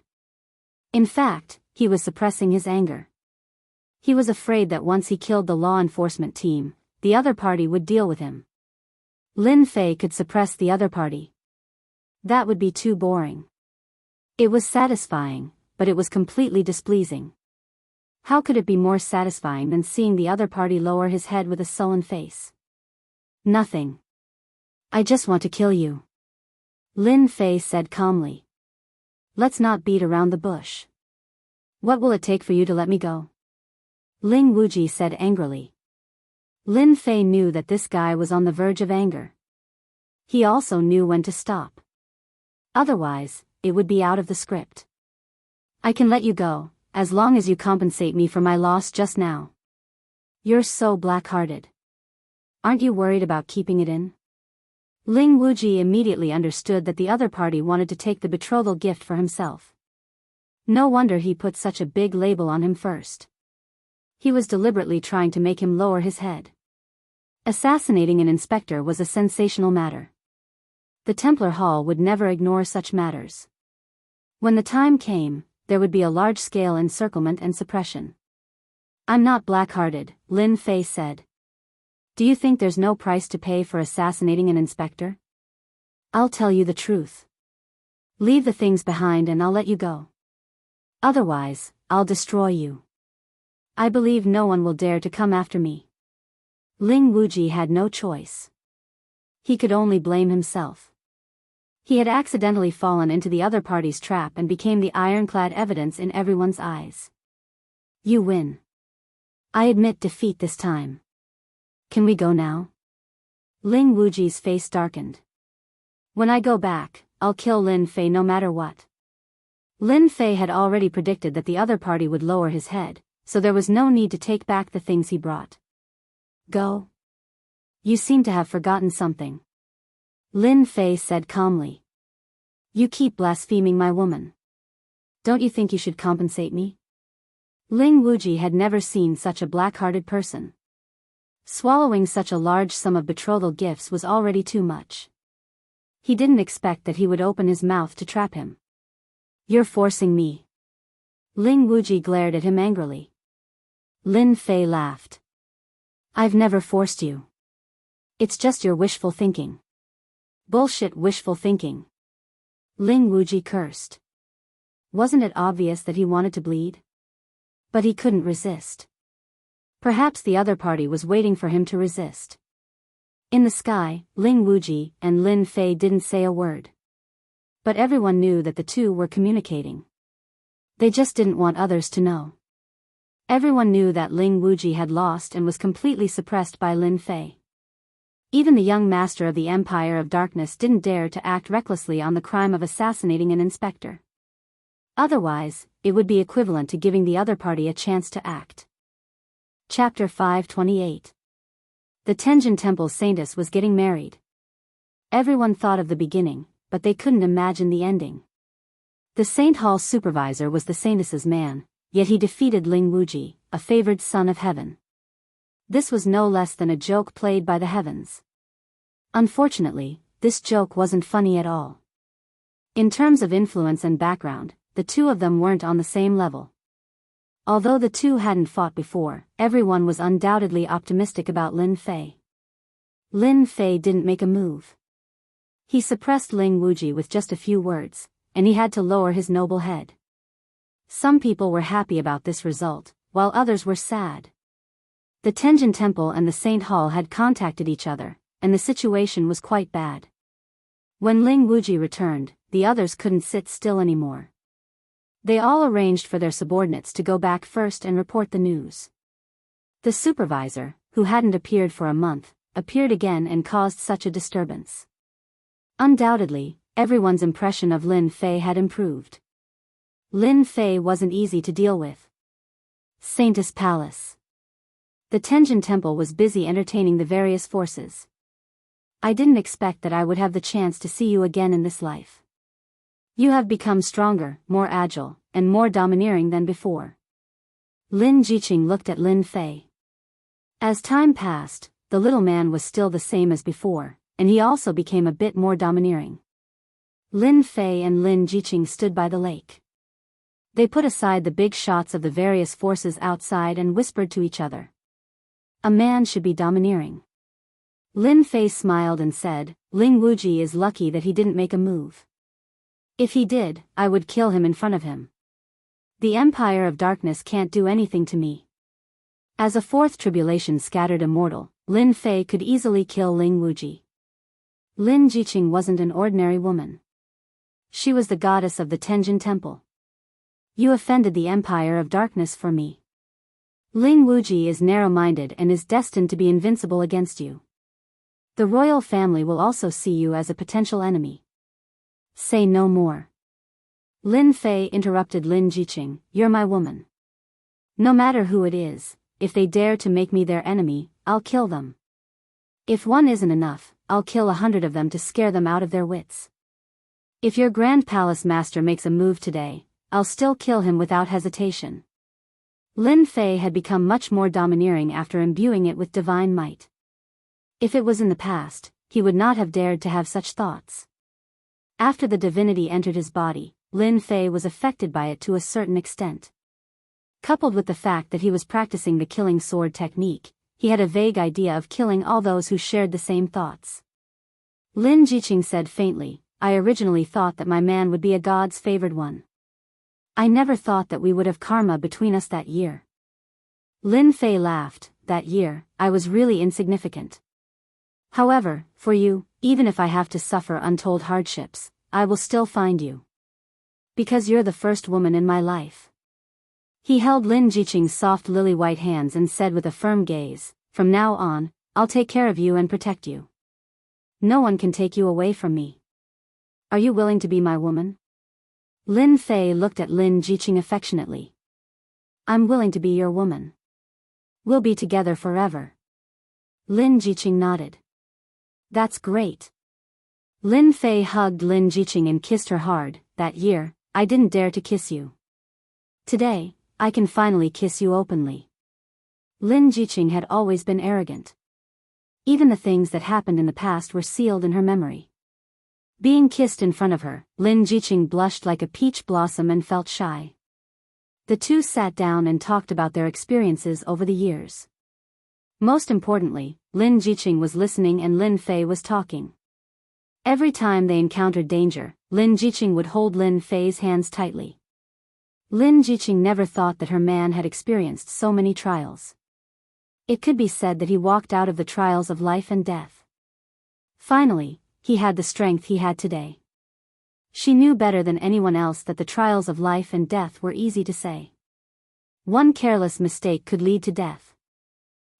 In fact, he was suppressing his anger. He was afraid that once he killed the law enforcement team, the other party would deal with him. Lin Fei could suppress the other party. That would be too boring. It was satisfying, but it was completely displeasing. How could it be more satisfying than seeing the other party lower his head with a sullen face? Nothing. I just want to kill you. Lin Fei said calmly. Let's not beat around the bush. What will it take for you to let me go? Ling Wuji said angrily. Lin Fei knew that this guy was on the verge of anger. He also knew when to stop. Otherwise, it would be out of the script. I can let you go, as long as you compensate me for my loss just now. You're so black-hearted. Aren't you worried about keeping it in? Ling Wuji immediately understood that the other party wanted to take the betrothal gift for himself. No wonder he put such a big label on him first. He was deliberately trying to make him lower his head. Assassinating an inspector was a sensational matter. The Templar Hall would never ignore such matters. When the time came, there would be a large-scale encirclement and suppression. I'm not black-hearted, Lin Fei said. Do you think there's no price to pay for assassinating an inspector? I'll tell you the truth. Leave the things behind and I'll let you go. Otherwise, I'll destroy you. I believe no one will dare to come after me. Ling Wuji had no choice. He could only blame himself. He had accidentally fallen into the other party's trap and became the ironclad evidence in everyone's eyes. You win. I admit defeat this time. Can we go now? Ling Wuji's face darkened. When I go back, I'll kill Lin Fei no matter what. Lin Fei had already predicted that the other party would lower his head, so there was no need to take back the things he brought. Go. You seem to have forgotten something. Lin Fei said calmly. You keep blaspheming my woman. Don't you think you should compensate me? Ling Wuji had never seen such a black-hearted person. Swallowing such a large sum of betrothal gifts was already too much. He didn't expect that he would open his mouth to trap him. You're forcing me. Ling Wuji glared at him angrily. Lin Fei laughed. I've never forced you. It's just your wishful thinking. Bullshit wishful thinking. Ling Wuji cursed. Wasn't it obvious that he wanted to bleed? But he couldn't resist. Perhaps the other party was waiting for him to resist. In the sky, Ling Wuji and Lin Fei didn't say a word. But everyone knew that the two were communicating. They just didn't want others to know. Everyone knew that Ling Wuji had lost and was completely suppressed by Lin Fei. Even the young master of the Empire of Darkness didn't dare to act recklessly on the crime of assassinating an inspector. Otherwise, it would be equivalent to giving the other party a chance to act. Chapter 528. The Tenjin Temple Saintess was getting married. Everyone thought of the beginning, but they couldn't imagine the ending. The Saint Hall supervisor was the saintess's man, yet he defeated Ling Wuji, a favored son of heaven. This was no less than a joke played by the heavens. Unfortunately, this joke wasn't funny at all. In terms of influence and background, the two of them weren't on the same level. Although the two hadn't fought before, everyone was undoubtedly optimistic about Lin Fei. Lin Fei didn't make a move. He suppressed Ling Wuji with just a few words, and he had to lower his noble head. Some people were happy about this result, while others were sad. The Tenjin Temple and the Saint Hall had contacted each other, and the situation was quite bad. When Ling Wuji returned, the others couldn't sit still anymore. They all arranged for their subordinates to go back first and report the news. The supervisor, who hadn't appeared for a month, appeared again and caused such a disturbance. Undoubtedly, everyone's impression of Lin Fei had improved. Lin Fei wasn't easy to deal with. Saintess Palace. The Tenjin Temple was busy entertaining the various forces. I didn't expect that I would have the chance to see you again in this life. You have become stronger, more agile, and more domineering than before. Lin Jiqing looked at Lin Fei. As time passed, the little man was still the same as before, and he also became a bit more domineering. Lin Fei and Lin Jiqing stood by the lake. They put aside the big shots of the various forces outside and whispered to each other. A man should be domineering. Lin Fei smiled and said, Ling Wuji is lucky that he didn't make a move. If he did, I would kill him in front of him. The Empire of Darkness can't do anything to me. As a fourth tribulation scattered immortal, Lin Fei could easily kill Ling Wuji. Lin Jiqing wasn't an ordinary woman. She was the goddess of the Tenjin Temple. You offended the Empire of Darkness for me. Ling Wuji is narrow-minded and is destined to be invincible against you. The royal family will also see you as a potential enemy. Say no more. Lin Fei interrupted Lin Jiqing, you're my woman. No matter who it is, if they dare to make me their enemy, I'll kill them. If one isn't enough, I'll kill 100 of them to scare them out of their wits. If your Grand Palace Master makes a move today, I'll still kill him without hesitation. Lin Fei had become much more domineering after imbuing it with divine might. If it was in the past, he would not have dared to have such thoughts. After the divinity entered his body, Lin Fei was affected by it to a certain extent. Coupled with the fact that he was practicing the killing sword technique, he had a vague idea of killing all those who shared the same thoughts. Lin Jiqing said faintly, I originally thought that my man would be a god's favored one. I never thought that we would have karma between us that year. Lin Fei laughed, that year, I was really insignificant. However, for you, even if I have to suffer untold hardships, I will still find you. Because you're the first woman in my life. He held Lin Jiqing's soft lily-white hands and said with a firm gaze, from now on, I'll take care of you and protect you. No one can take you away from me. Are you willing to be my woman? Lin Fei looked at Lin Jiqing affectionately. I'm willing to be your woman. We'll be together forever. Lin Jiqing nodded. That's great. Lin Fei hugged Lin Jiqing and kissed her hard. That year, I didn't dare to kiss you. Today, I can finally kiss you openly. Lin Jiqing had always been arrogant. Even the things that happened in the past were sealed in her memory. Being kissed in front of her, Lin Jiqing blushed like a peach blossom and felt shy. The two sat down and talked about their experiences over the years. Most importantly, Lin Jiqing was listening and Lin Fei was talking. Every time they encountered danger, Lin Jiqing would hold Lin Fei's hands tightly. Lin Jiqing never thought that her man had experienced so many trials. It could be said that he walked out of the trials of life and death. Finally, he had the strength he had today. She knew better than anyone else that the trials of life and death were easy to say. One careless mistake could lead to death.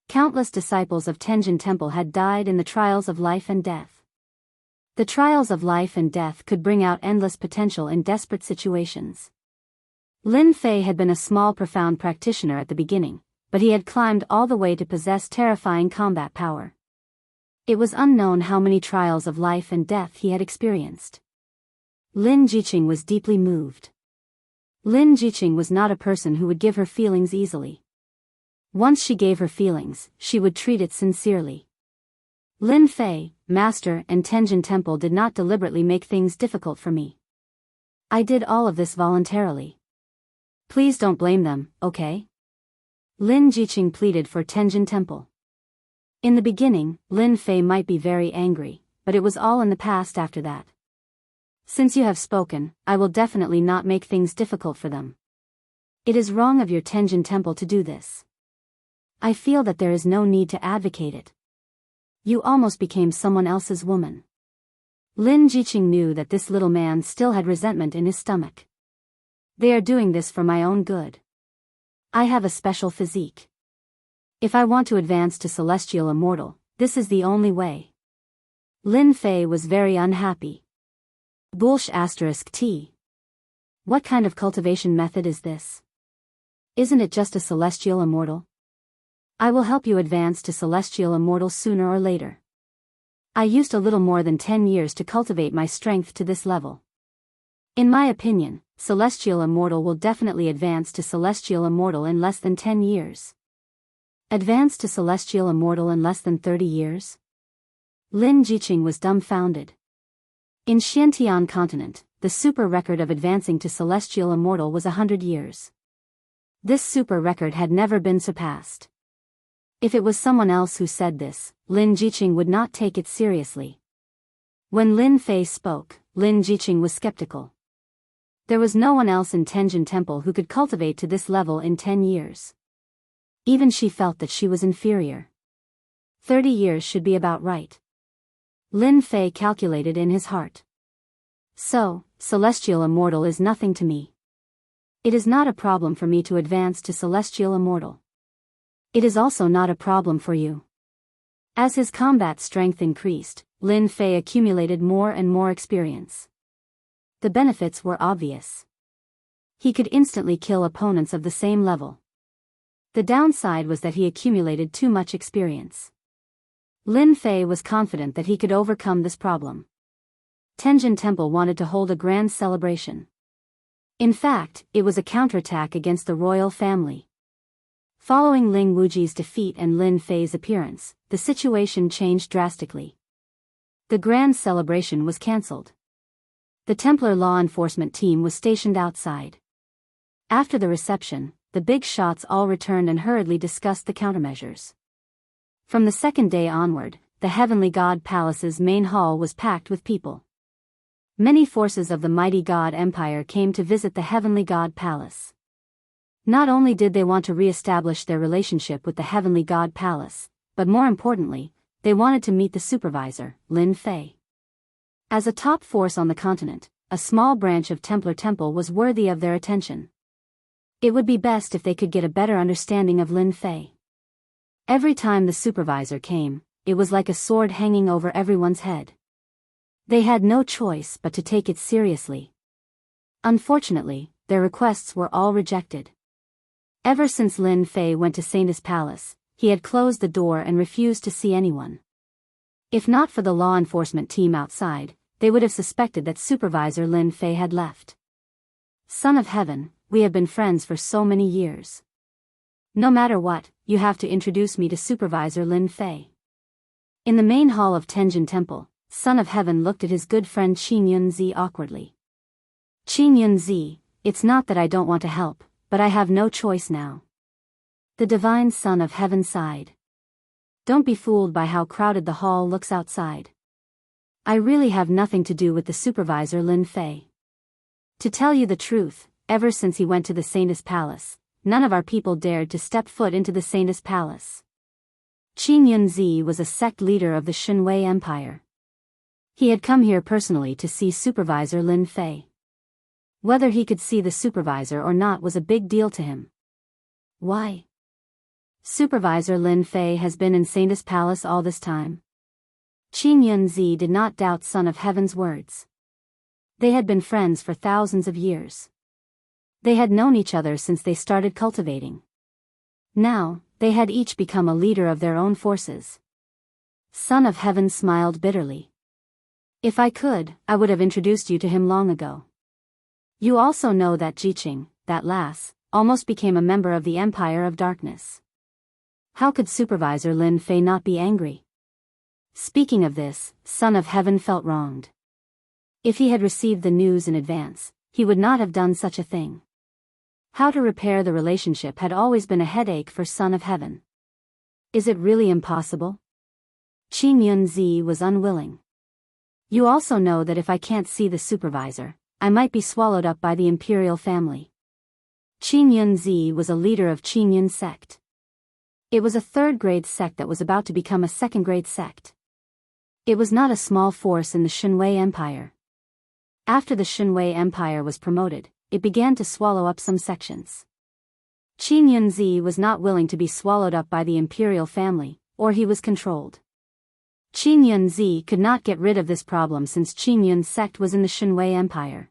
Countless disciples of Tenjin Temple had died in the trials of life and death. The trials of life and death could bring out endless potential in desperate situations. Lin Fei had been a small profound practitioner at the beginning, but he had climbed all the way to possess terrifying combat power. It was unknown how many trials of life and death he had experienced. Lin Jiqing was deeply moved. Lin Jiqing was not a person who would give her feelings easily. Once she gave her feelings, she would treat it sincerely. Lin Fei, Master and Tenjin Temple did not deliberately make things difficult for me. I did all of this voluntarily. Please don't blame them, okay? Lin Jiqing pleaded for Tenjin Temple. In the beginning, Lin Fei might be very angry, but it was all in the past after that. Since you have spoken, I will definitely not make things difficult for them. It is wrong of your Tenjin Temple to do this. I feel that there is no need to advocate it. You almost became someone else's woman. Lin Jiqing knew that this little man still had resentment in his stomach. They are doing this for my own good. I have a special physique. If I want to advance to celestial immortal, this is the only way. Lin Fei was very unhappy. *T. What kind of cultivation method is this? Isn't it just a celestial immortal? I will help you advance to celestial immortal sooner or later. I used a little more than 10 years to cultivate my strength to this level. In my opinion, celestial immortal will definitely advance to celestial immortal in less than 10 years. Advance to celestial immortal in less than 30 years? Lin Jiqing was dumbfounded. In Xiantian continent, the super record of advancing to celestial immortal was 100 years. This super record had never been surpassed. If it was someone else who said this, Lin Jiqing would not take it seriously. When Lin Fei spoke, Lin Jiqing was skeptical. There was no one else in Tenjin Temple who could cultivate to this level in 10 years. Even she felt that she was inferior. 30 years should be about right. Lin Fei calculated in his heart. So, celestial immortal is nothing to me. It is not a problem for me to advance to celestial immortal. It is also not a problem for you. As his combat strength increased, Lin Fei accumulated more and more experience. The benefits were obvious. He could instantly kill opponents of the same level. The downside was that he accumulated too much experience. Lin Fei was confident that he could overcome this problem. Tenjin Temple wanted to hold a grand celebration. In fact, it was a counterattack against the royal family. Following Ling Wuji's defeat and Lin Fei's appearance, the situation changed drastically. The grand celebration was cancelled. The Templar law enforcement team was stationed outside. After the reception, the big shots all returned and hurriedly discussed the countermeasures. From the second day onward, the Heavenly God Palace's main hall was packed with people. Many forces of the mighty God Empire came to visit the Heavenly God Palace. Not only did they want to re-establish their relationship with the Heavenly God Palace, but more importantly, they wanted to meet the supervisor, Lin Fei. As a top force on the continent, a small branch of Templar Temple was worthy of their attention. It would be best if they could get a better understanding of Lin Fei. Every time the supervisor came, it was like a sword hanging over everyone's head. They had no choice but to take it seriously. Unfortunately, their requests were all rejected. Ever since Lin Fei went to Saint's Palace, he had closed the door and refused to see anyone. If not for the law enforcement team outside, they would have suspected that Supervisor Lin Fei had left. Son of Heaven, we have been friends for so many years. No matter what, you have to introduce me to Supervisor Lin Fei. In the main hall of Tenjin Temple, Son of Heaven looked at his good friend Qin Yunzi awkwardly. Qin Yunzi, it's not that I don't want to help, but I have no choice now. The divine Son of Heaven sighed. Don't be fooled by how crowded the hall looks outside. I really have nothing to do with the supervisor Lin Fei. To tell you the truth, ever since he went to the Saint's Palace, none of our people dared to step foot into the Saint's Palace. Qin Yunzi was a sect leader of the Shenwei Empire. He had come here personally to see Supervisor Lin Fei. Whether he could see the supervisor or not was a big deal to him. Why? Supervisor Lin Fei has been in Saint's Palace all this time. Qin Yunzi did not doubt Son of Heaven's words. They had been friends for thousands of years. They had known each other since they started cultivating. Now, they had each become a leader of their own forces. Son of Heaven smiled bitterly. If I could, I would have introduced you to him long ago. You also know that Jiqing, that lass, almost became a member of the Empire of Darkness. How could Supervisor Lin Fei not be angry? Speaking of this, Son of Heaven felt wronged. If he had received the news in advance, he would not have done such a thing. How to repair the relationship had always been a headache for Son of Heaven. Is it really impossible? Qin Yunzi was unwilling. You also know that if I can't see the supervisor, I might be swallowed up by the imperial family. Qin Yunzi was a leader of Qin Yun sect. It was a third-grade sect that was about to become a second-grade sect. It was not a small force in the Shenwei Empire. After the Shenwei Empire was promoted, it began to swallow up some sections. Qin Yunzi was not willing to be swallowed up by the imperial family, or he was controlled. Qin Yunzi could not get rid of this problem since Qin Yun's sect was in the Shenwei Empire.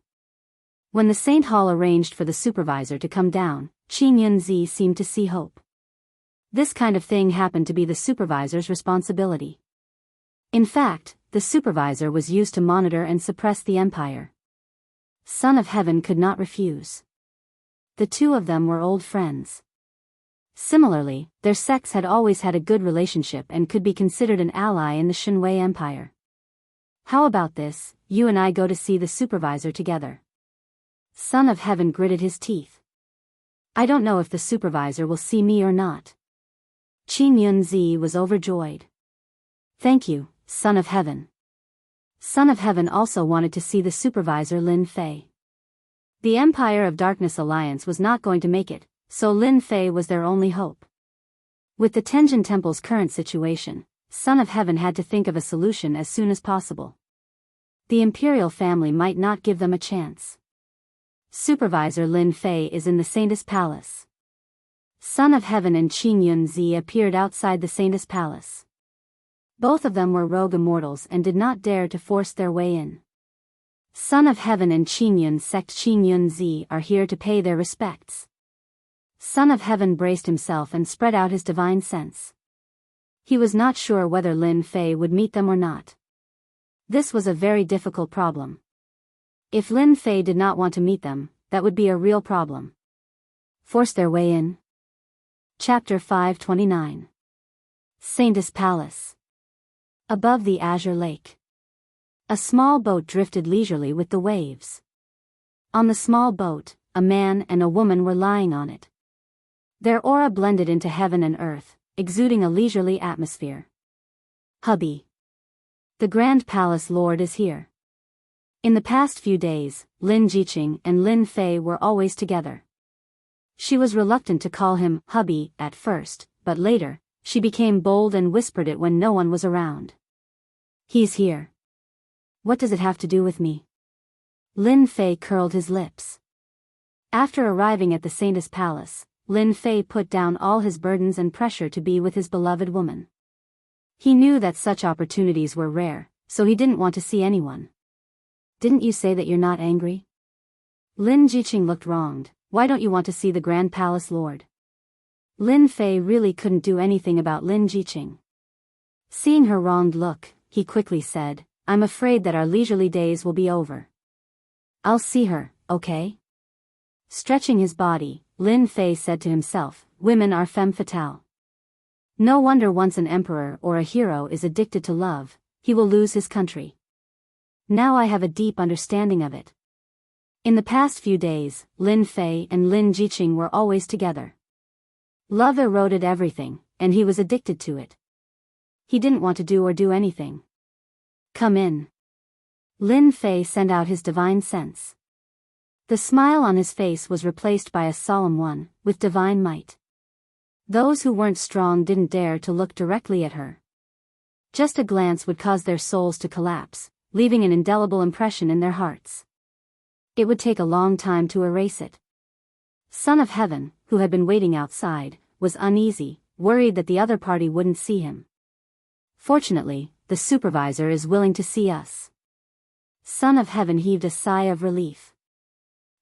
When the Saint Hall arranged for the supervisor to come down, Qin Yunzi seemed to see hope. This kind of thing happened to be the supervisor's responsibility. In fact, the supervisor was used to monitor and suppress the empire. Son of Heaven could not refuse. The two of them were old friends. Similarly, their sects had always had a good relationship and could be considered an ally in the Shenwei Empire. How about this, you and I go to see the supervisor together? Son of Heaven gritted his teeth. I don't know if the supervisor will see me or not. Qin Yunzi was overjoyed. Thank you, Son of Heaven. Son of Heaven also wanted to see the supervisor Lin Fei. The Empire of Darkness Alliance was not going to make it, so Lin Fei was their only hope. With the Tenjin Temple's current situation, Son of Heaven had to think of a solution as soon as possible. The imperial family might not give them a chance. Supervisor Lin Fei is in the Saint's Palace. Son of Heaven and Qin Yunzi appeared outside the Saint's Palace. Both of them were rogue immortals and did not dare to force their way in. Son of Heaven and Qin Yun's sect Qin Yunzi are here to pay their respects. Son of Heaven braced himself and spread out his divine sense. He was not sure whether Lin Fei would meet them or not. This was a very difficult problem. If Lin Fei did not want to meet them, that would be a real problem. Force their way in. Chapter 529. Saint's Palace. Above the azure lake. A small boat drifted leisurely with the waves. On the small boat, a man and a woman were lying on it. Their aura blended into heaven and earth, exuding a leisurely atmosphere. Hubby. The Grand Palace Lord is here. In the past few days, Lin Jiqing and Lin Fei were always together. She was reluctant to call him hubby at first, but later, she became bold and whispered it when no one was around. He's here. What does it have to do with me? Lin Fei curled his lips. After arriving at the Saintess Palace, Lin Fei put down all his burdens and pressure to be with his beloved woman. He knew that such opportunities were rare, so he didn't want to see anyone. Didn't you say that you're not angry? Lin Jiqing looked wronged. Why don't you want to see the Grand Palace Lord? Lin Fei really couldn't do anything about Lin Jiqing. Seeing her wronged look, he quickly said, I'm afraid that our leisurely days will be over. I'll see her, okay? Stretching his body, Lin Fei said to himself, women are femme fatale. No wonder once an emperor or a hero is addicted to love, he will lose his country. Now I have a deep understanding of it. In the past few days, Lin Fei and Lin Jiqing were always together. Love eroded everything, and he was addicted to it. He didn't want to do anything. Come in. Lin Fei sent out his divine sense. The smile on his face was replaced by a solemn one, with divine might. Those who weren't strong didn't dare to look directly at her. Just a glance would cause their souls to collapse, leaving an indelible impression in their hearts. It would take a long time to erase it. Son of Heaven, who had been waiting outside, was uneasy, worried that the other party wouldn't see him. Fortunately, the supervisor is willing to see us. Son of Heaven heaved a sigh of relief.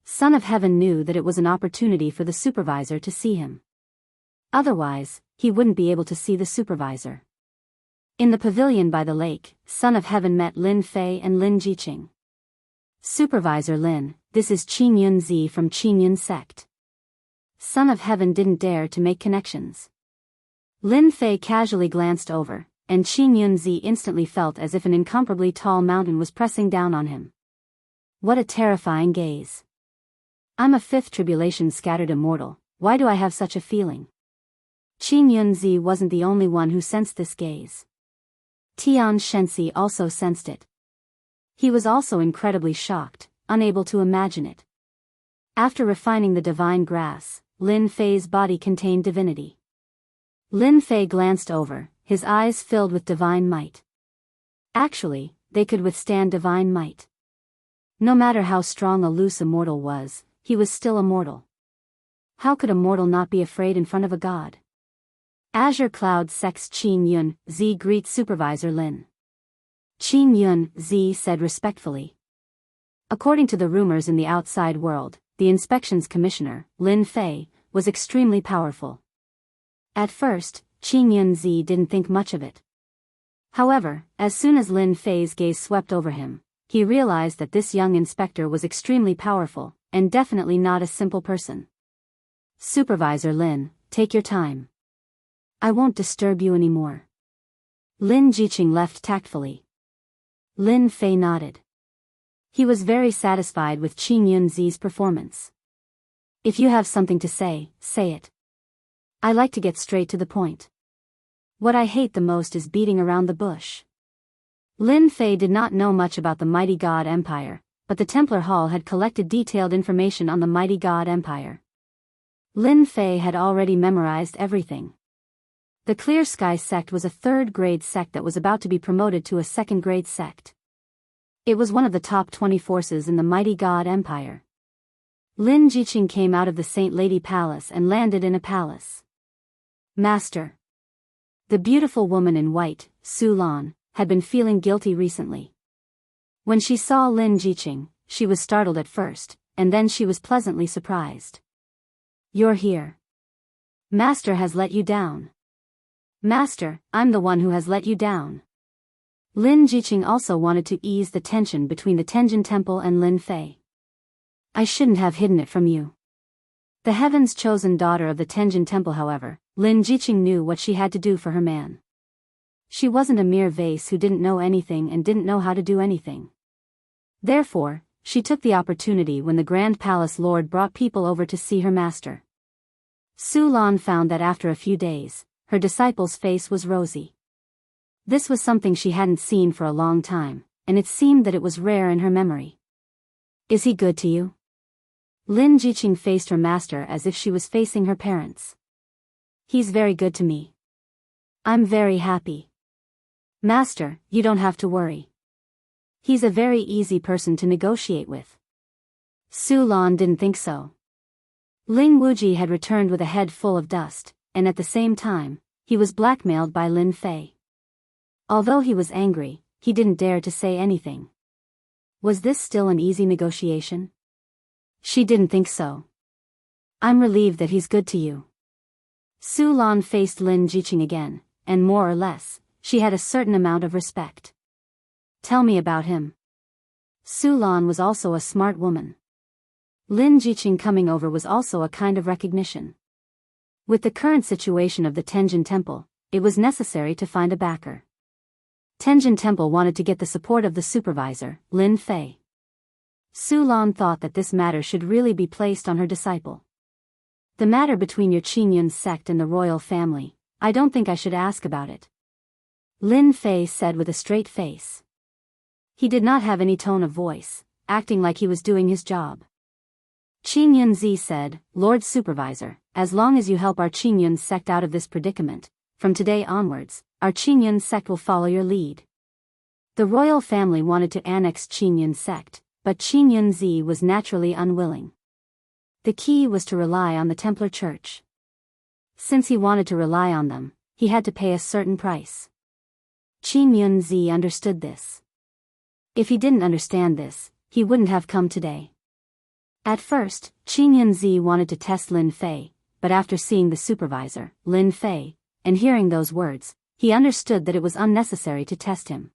Son of Heaven knew that it was an opportunity for the supervisor to see him. Otherwise, he wouldn't be able to see the supervisor. In the pavilion by the lake, Son of Heaven met Lin Fei and Lin Jiqing. Supervisor Lin, this is Qin Yun Zi from Qin Yun sect. Son of Heaven didn't dare to make connections. Lin Fei casually glanced over, and Qin Yun Zi instantly felt as if an incomparably tall mountain was pressing down on him. What a terrifying gaze. I'm a fifth tribulation scattered immortal, why do I have such a feeling? Qin Yun Zi wasn't the only one who sensed this gaze. Tian Shenxi also sensed it. He was also incredibly shocked, unable to imagine it. After refining the divine grass, Lin Fei's body contained divinity. Lin Fei glanced over, his eyes filled with divine might. Actually, they could withstand divine might. No matter how strong a loose immortal was, he was still immortal. How could a mortal not be afraid in front of a god? Azure Cloud Sect's Qin Yun Zi greets Supervisor Lin. Qin Yun Zi said respectfully. According to the rumors in the outside world, the inspections commissioner, Lin Fei, was extremely powerful. At first, Qin Yun Zi didn't think much of it. However, as soon as Lin Fei's gaze swept over him, he realized that this young inspector was extremely powerful, and definitely not a simple person. Supervisor Lin, take your time. I won't disturb you anymore. Lin Jiqing left tactfully. Lin Fei nodded. He was very satisfied with Qin Yun Zi's performance. If you have something to say, say it. I like to get straight to the point. What I hate the most is beating around the bush. Lin Fei did not know much about the mighty God Empire, but the Templar Hall had collected detailed information on the mighty God Empire. Lin Fei had already memorized everything. The Clear Sky sect was a third-grade sect that was about to be promoted to a second-grade sect. It was one of the top 20 forces in the mighty God Empire. Lin Jiqing came out of the Saint Lady Palace and landed in a palace. Master. The beautiful woman in white, Su Lan, had been feeling guilty recently. When she saw Lin Jiqing, she was startled at first, and then she was pleasantly surprised. You're here. Master has let you down. Master, I'm the one who has let you down. Lin Jiqing also wanted to ease the tension between the Tenjin Temple and Lin Fei. I shouldn't have hidden it from you. The heaven's chosen daughter of the Tenjin Temple, however, Lin Jiqing knew what she had to do for her man. She wasn't a mere vase who didn't know anything and didn't know how to do anything. Therefore, she took the opportunity when the Grand Palace Lord brought people over to see her master. Su Lan found that after a few days, her disciple's face was rosy. This was something she hadn't seen for a long time, and it seemed that it was rare in her memory. Is he good to you? Lin Jiqing faced her master as if she was facing her parents. He's very good to me. I'm very happy. Master, you don't have to worry. He's a very easy person to negotiate with. Su Lan didn't think so. Ling Wuji had returned with a head full of dust, and at the same time, he was blackmailed by Lin Fei. Although he was angry, he didn't dare to say anything. Was this still an easy negotiation? She didn't think so. I'm relieved that he's good to you. Su Lan faced Lin Jiqing again, and more or less, she had a certain amount of respect. Tell me about him. Su Lan was also a smart woman. Lin Jiqing coming over was also a kind of recognition. With the current situation of the Tenjin Temple, it was necessary to find a backer. Tenjin Temple wanted to get the support of the supervisor, Lin Fei. Su Lan thought that this matter should really be placed on her disciple. The matter between your Qingyun sect and the royal family, I don't think I should ask about it. Lin Fei said with a straight face. He did not have any tone of voice, acting like he was doing his job. Qingyun Zi said, Lord Supervisor, as long as you help our Qingyun sect out of this predicament, from today onwards, our Qingyun sect will follow your lead. The royal family wanted to annex Qingyun sect, but Qingyun Zi was naturally unwilling. The key was to rely on the Templar Church. Since he wanted to rely on them, he had to pay a certain price. Qingyun Zi understood this. If he didn't understand this, he wouldn't have come today. At first, Qingyun Zi wanted to test Lin Fei, but after seeing the supervisor, Lin Fei, and hearing those words, he understood that it was unnecessary to test him.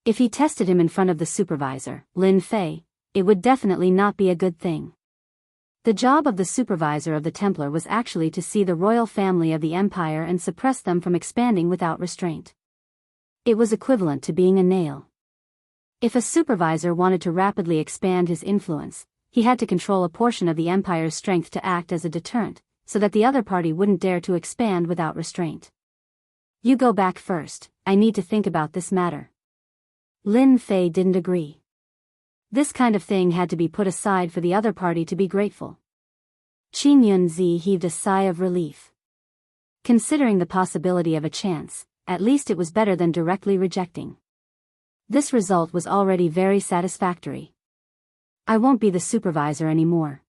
If he tested him in front of the supervisor, Lin Fei, it would definitely not be a good thing. The job of the supervisor of the Templar was actually to see the royal family of the empire and suppress them from expanding without restraint. It was equivalent to being a nail. If a supervisor wanted to rapidly expand his influence, he had to control a portion of the empire's strength to act as a deterrent, so that the other party wouldn't dare to expand without restraint. You go back first, I need to think about this matter. Lin Fei didn't agree. This kind of thing had to be put aside for the other party to be grateful. Qingyun Zi heaved a sigh of relief. Considering the possibility of a chance, at least it was better than directly rejecting. This result was already very satisfactory. I won't be the supervisor anymore.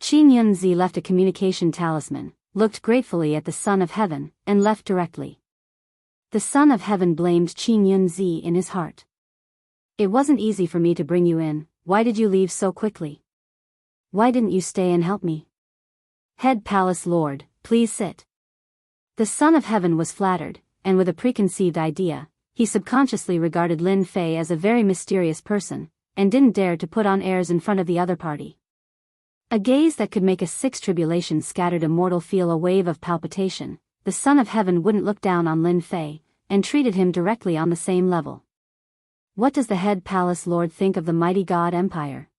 Qingyun Zi left a communication talisman, looked gratefully at the Son of Heaven, and left directly. The Son of Heaven blamed Qingyun Zi in his heart. It wasn't easy for me to bring you in, why did you leave so quickly? Why didn't you stay and help me? Head Palace Lord, please sit. The Son of Heaven was flattered, and with a preconceived idea, he subconsciously regarded Lin Fei as a very mysterious person, and didn't dare to put on airs in front of the other party. A gaze that could make a sixth tribulation scattered a mortal feel a wave of palpitation. The Son of Heaven wouldn't look down on Lin Fei, and treated him directly on the same level. What does the head palace lord think of the mighty god empire?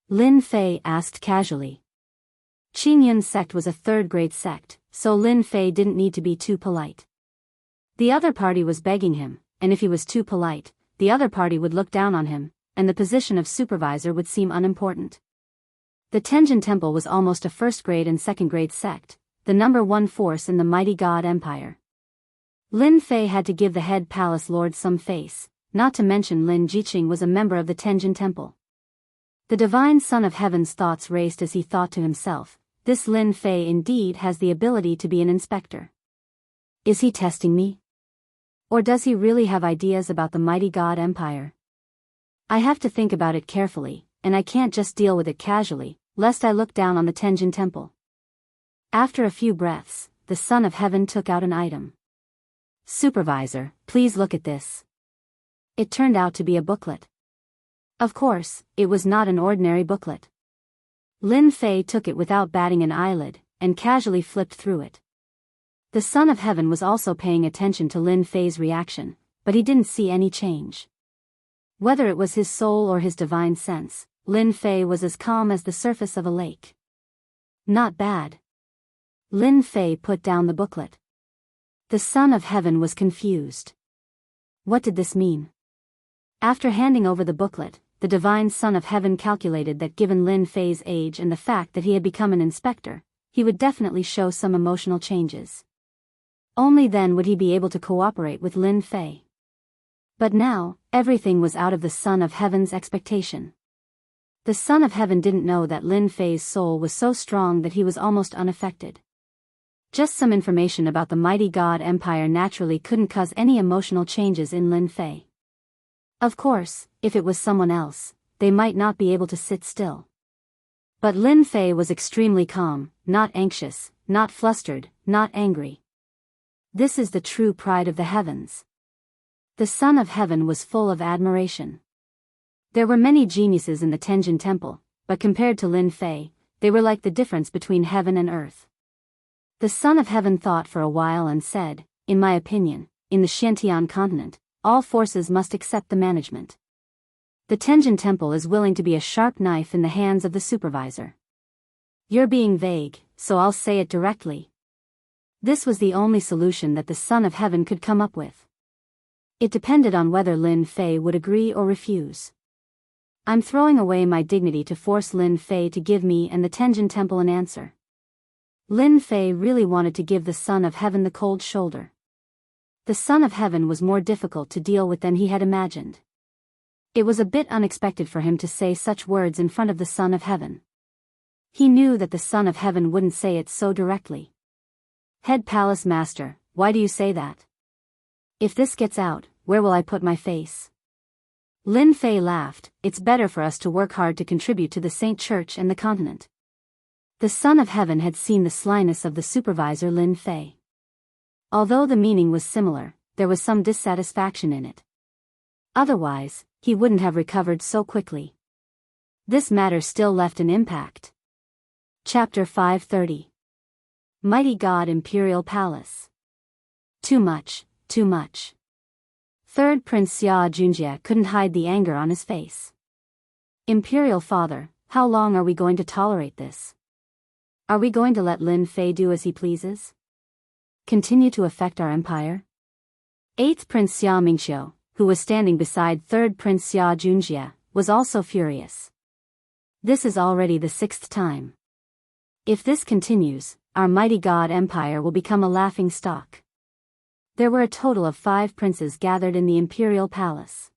Lin Fei asked casually. Qingyun's sect was a third-grade sect, so Lin Fei didn't need to be too polite. The other party was begging him, and if he was too polite, the other party would look down on him, and the position of supervisor would seem unimportant. The Tenjin Temple was almost a first-grade and second-grade sect, the number one force in the mighty god empire. Lin Fei had to give the head palace lord some face, not to mention Lin Jiqing was a member of the Tenjin Temple. The divine Son of Heaven's thoughts raced as he thought to himself, this Lin Fei indeed has the ability to be an inspector. Is he testing me? Or does he really have ideas about the mighty god empire? I have to think about it carefully, and I can't just deal with it casually, lest I look down on the Tenjin Temple. After a few breaths, the Son of Heaven took out an item. Supervisor, please look at this. It turned out to be a booklet. Of course, it was not an ordinary booklet. Lin Fei took it without batting an eyelid, and casually flipped through it. The Son of Heaven was also paying attention to Lin Fei's reaction, but he didn't see any change. Whether it was his soul or his divine sense, Lin Fei was as calm as the surface of a lake. Not bad. Lin Fei put down the booklet. The Son of Heaven was confused. What did this mean? After handing over the booklet, the divine Son of Heaven calculated that given Lin Fei's age and the fact that he had become an inspector, he would definitely show some emotional changes. Only then would he be able to cooperate with Lin Fei. But now, everything was out of the Son of Heaven's expectation. The Son of Heaven didn't know that Lin Fei's soul was so strong that he was almost unaffected. Just some information about the mighty God Empire naturally couldn't cause any emotional changes in Lin Fei. Of course, if it was someone else, they might not be able to sit still. But Lin Fei was extremely calm, not anxious, not flustered, not angry. This is the true pride of the heavens. The Son of Heaven was full of admiration. There were many geniuses in the Tenjin Temple, but compared to Lin Fei, they were like the difference between heaven and earth. The Son of Heaven thought for a while and said, "In my opinion, in the Xiantian continent, all forces must accept the management. The Tenjin Temple is willing to be a sharp knife in the hands of the supervisor." You're being vague, so I'll say it directly. This was the only solution that the Son of Heaven could come up with. It depended on whether Lin Fei would agree or refuse. I'm throwing away my dignity to force Lin Fei to give me and the Tenjin Temple an answer. Lin Fei really wanted to give the Son of Heaven the cold shoulder. The Son of Heaven was more difficult to deal with than he had imagined. It was a bit unexpected for him to say such words in front of the Son of Heaven. He knew that the Son of Heaven wouldn't say it so directly. "Head Palace Master, why do you say that? If this gets out, where will I put my face?" Lin Fei laughed. "It's better for us to work hard to contribute to the Saint Church and the continent." The Son of Heaven had seen the slyness of the supervisor Lin Fei. Although the meaning was similar, there was some dissatisfaction in it. Otherwise, he wouldn't have recovered so quickly. This matter still left an impact. Chapter 530. Mighty God Imperial Palace. Too much, too much. Third Prince Xia Junjie couldn't hide the anger on his face. "Imperial Father, how long are we going to tolerate this? Are we going to let Lin Fei do as he pleases? Continue to affect our empire?" Eighth Prince Xia Mingxiu, who was standing beside Third Prince Xia Junjie, was also furious. "This is already the 6th time. If this continues, our mighty God Empire will become a laughing stock." There were a total of 5 princes gathered in the imperial palace.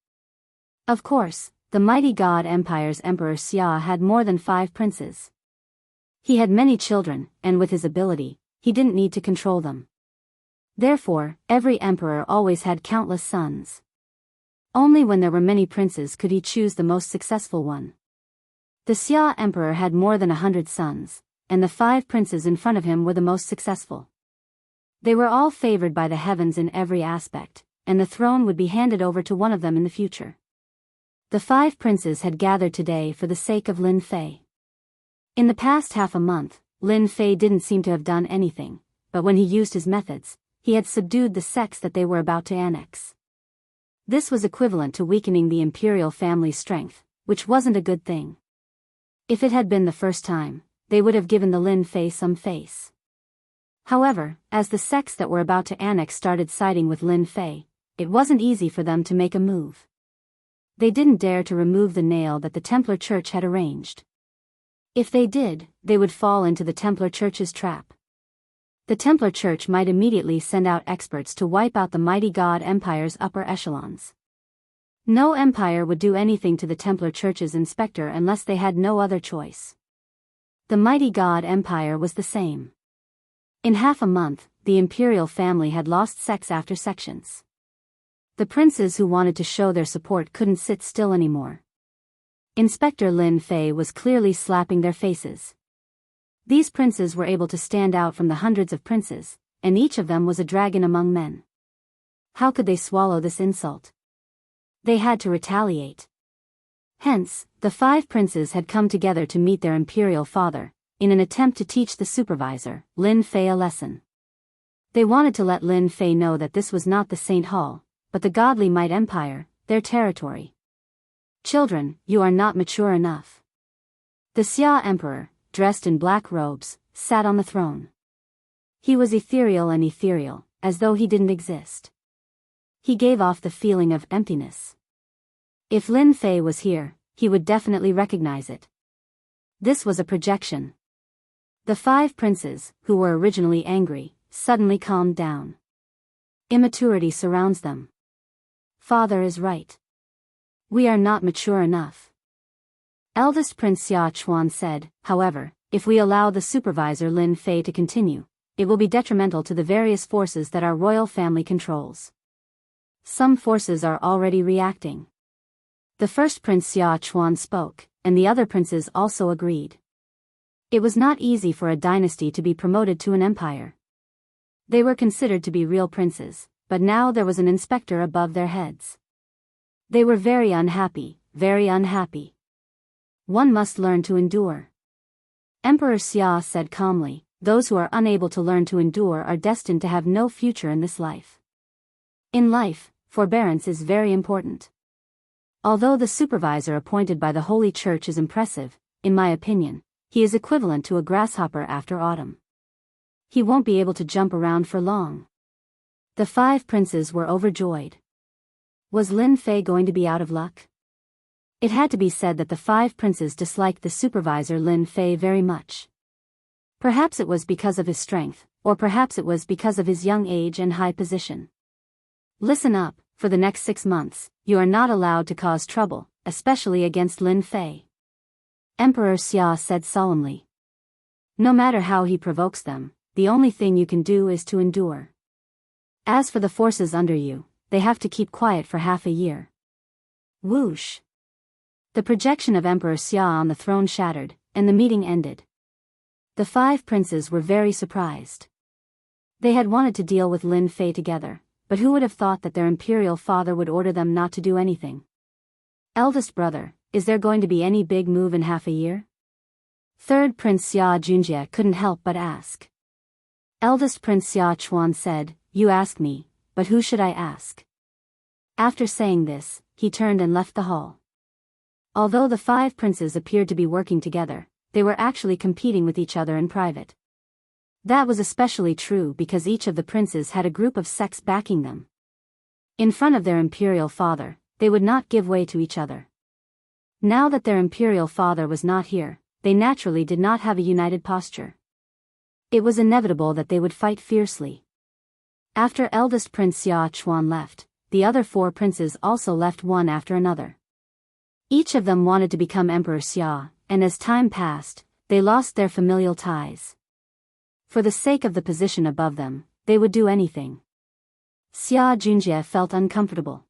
Of course, the mighty God Empire's Emperor Xia had more than 5 princes. He had many children, and with his ability, he didn't need to control them. Therefore, every emperor always had countless sons. Only when there were many princes could he choose the most successful one. The Xia Emperor had more than 100 sons, and the 5 princes in front of him were the most successful. They were all favored by the heavens in every aspect, and the throne would be handed over to one of them in the future. The 5 princes had gathered today for the sake of Lin Fei. In the past half a month, Lin Fei didn't seem to have done anything, but when he used his methods, he had subdued the sects that they were about to annex. This was equivalent to weakening the imperial family's strength, which wasn't a good thing. If it had been the first time, they would have given the Lin Fei some face. However, as the sects that were about to annex started siding with Lin Fei, it wasn't easy for them to make a move. They didn't dare to remove the nail that the Templar Church had arranged. If they did, they would fall into the Templar Church's trap. The Templar Church might immediately send out experts to wipe out the mighty God Empire's upper echelons. No empire would do anything to the Templar Church's inspector unless they had no other choice. The mighty God Empire was the same. In half a month, the imperial family had lost sects after sections. The princes who wanted to show their support couldn't sit still anymore. Inspector Lin Fei was clearly slapping their faces. These princes were able to stand out from the hundreds of princes, and each of them was a dragon among men. How could they swallow this insult? They had to retaliate. Hence, the 5 princes had come together to meet their imperial father, in an attempt to teach the supervisor, Lin Fei, a lesson. They wanted to let Lin Fei know that this was not the Saint Hall, but the godly Might Empire, their territory. "Children, you are not mature enough." The Xia Emperor, dressed in black robes, sat on the throne. He was ethereal, as though he didn't exist. He gave off the feeling of emptiness. If Lin Fei was here, he would definitely recognize it. This was a projection. The 5 princes, who were originally angry, suddenly calmed down. Immaturity surrounds them. Father is right. We are not mature enough. Eldest Prince Xia Chuan said, however, if we allow the supervisor Lin Fei to continue, it will be detrimental to the various forces that our royal family controls. Some forces are already reacting. The first Prince Xia Chuan spoke, and the other princes also agreed. It was not easy for a dynasty to be promoted to an empire. They were considered to be real princes, but now there was an inspector above their heads. They were very unhappy, very unhappy. One must learn to endure. Emperor Xia said calmly, those who are unable to learn to endure are destined to have no future in this life. In life, forbearance is very important. Although the supervisor appointed by the Holy Church is impressive, in my opinion, he is equivalent to a grasshopper after autumn. He won't be able to jump around for long. The 5 princes were overjoyed. Was Lin Fei going to be out of luck? It had to be said that the 5 princes disliked the supervisor Lin Fei very much. Perhaps it was because of his strength, or perhaps it was because of his young age and high position. Listen up, for the next 6 months, you are not allowed to cause trouble, especially against Lin Fei. Emperor Xia said solemnly. No matter how he provokes them, the only thing you can do is to endure. As for the forces under you, they have to keep quiet for half a year. Whoosh! The projection of Emperor Xia on the throne shattered, and the meeting ended. The 5 princes were very surprised. They had wanted to deal with Lin Fei together, but who would have thought that their imperial father would order them not to do anything? Eldest brother, is there going to be any big move in half a year? Third Prince Xia Junjie couldn't help but ask. Eldest Prince Xia Chuan said, you ask me, but who should I ask? After saying this, he turned and left the hall. Although the 5 princes appeared to be working together, they were actually competing with each other in private. That was especially true because each of the princes had a group of sects backing them. In front of their imperial father, they would not give way to each other. Now that their imperial father was not here, they naturally did not have a united posture. It was inevitable that they would fight fiercely. After eldest Prince Xia Chuan left, the other 4 princes also left one after another. Each of them wanted to become Emperor Xia, and as time passed, they lost their familial ties. For the sake of the position above them, they would do anything. Xia Junjie felt uncomfortable.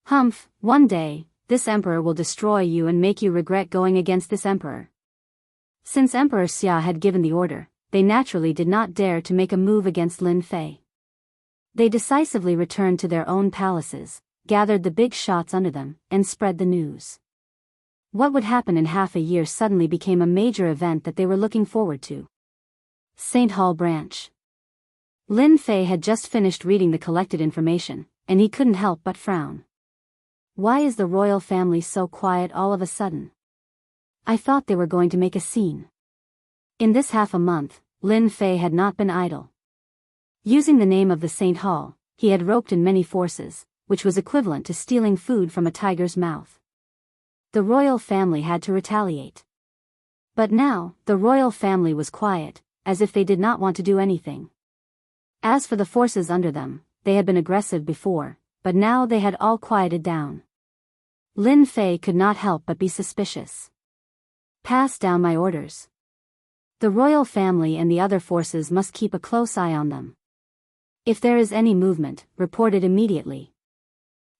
Humph, one day, this emperor will destroy you and make you regret going against this emperor. Since Emperor Xia had given the order, they naturally did not dare to make a move against Lin Fei. They decisively returned to their own palaces, gathered the big shots under them, and spread the news. What would happen in half a year suddenly became a major event that they were looking forward to. St. Hall Branch. Lin Fei had just finished reading the collected information, and he couldn't help but frown. Why is the royal family so quiet all of a sudden? I thought they were going to make a scene. In this half a month, Lin Fei had not been idle. Using the name of the St. Hall, he had roped in many forces, which was equivalent to stealing food from a tiger's mouth. The royal family had to retaliate. But now, the royal family was quiet, as if they did not want to do anything. As for the forces under them, they had been aggressive before, but now they had all quieted down. Lin Fei could not help but be suspicious. Pass down my orders. The royal family and the other forces must keep a close eye on them. If there is any movement, report it immediately.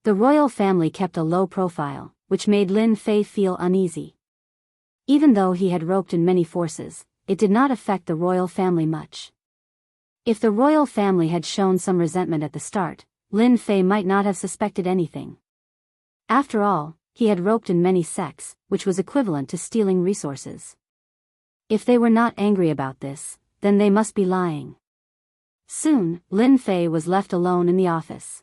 The royal family kept a low profile, which made Lin Fei feel uneasy. Even though he had roped in many forces, it did not affect the royal family much. If the royal family had shown some resentment at the start, Lin Fei might not have suspected anything. After all, he had roped in many sects, which was equivalent to stealing resources. If they were not angry about this, then they must be lying. Soon, Lin Fei was left alone in the office.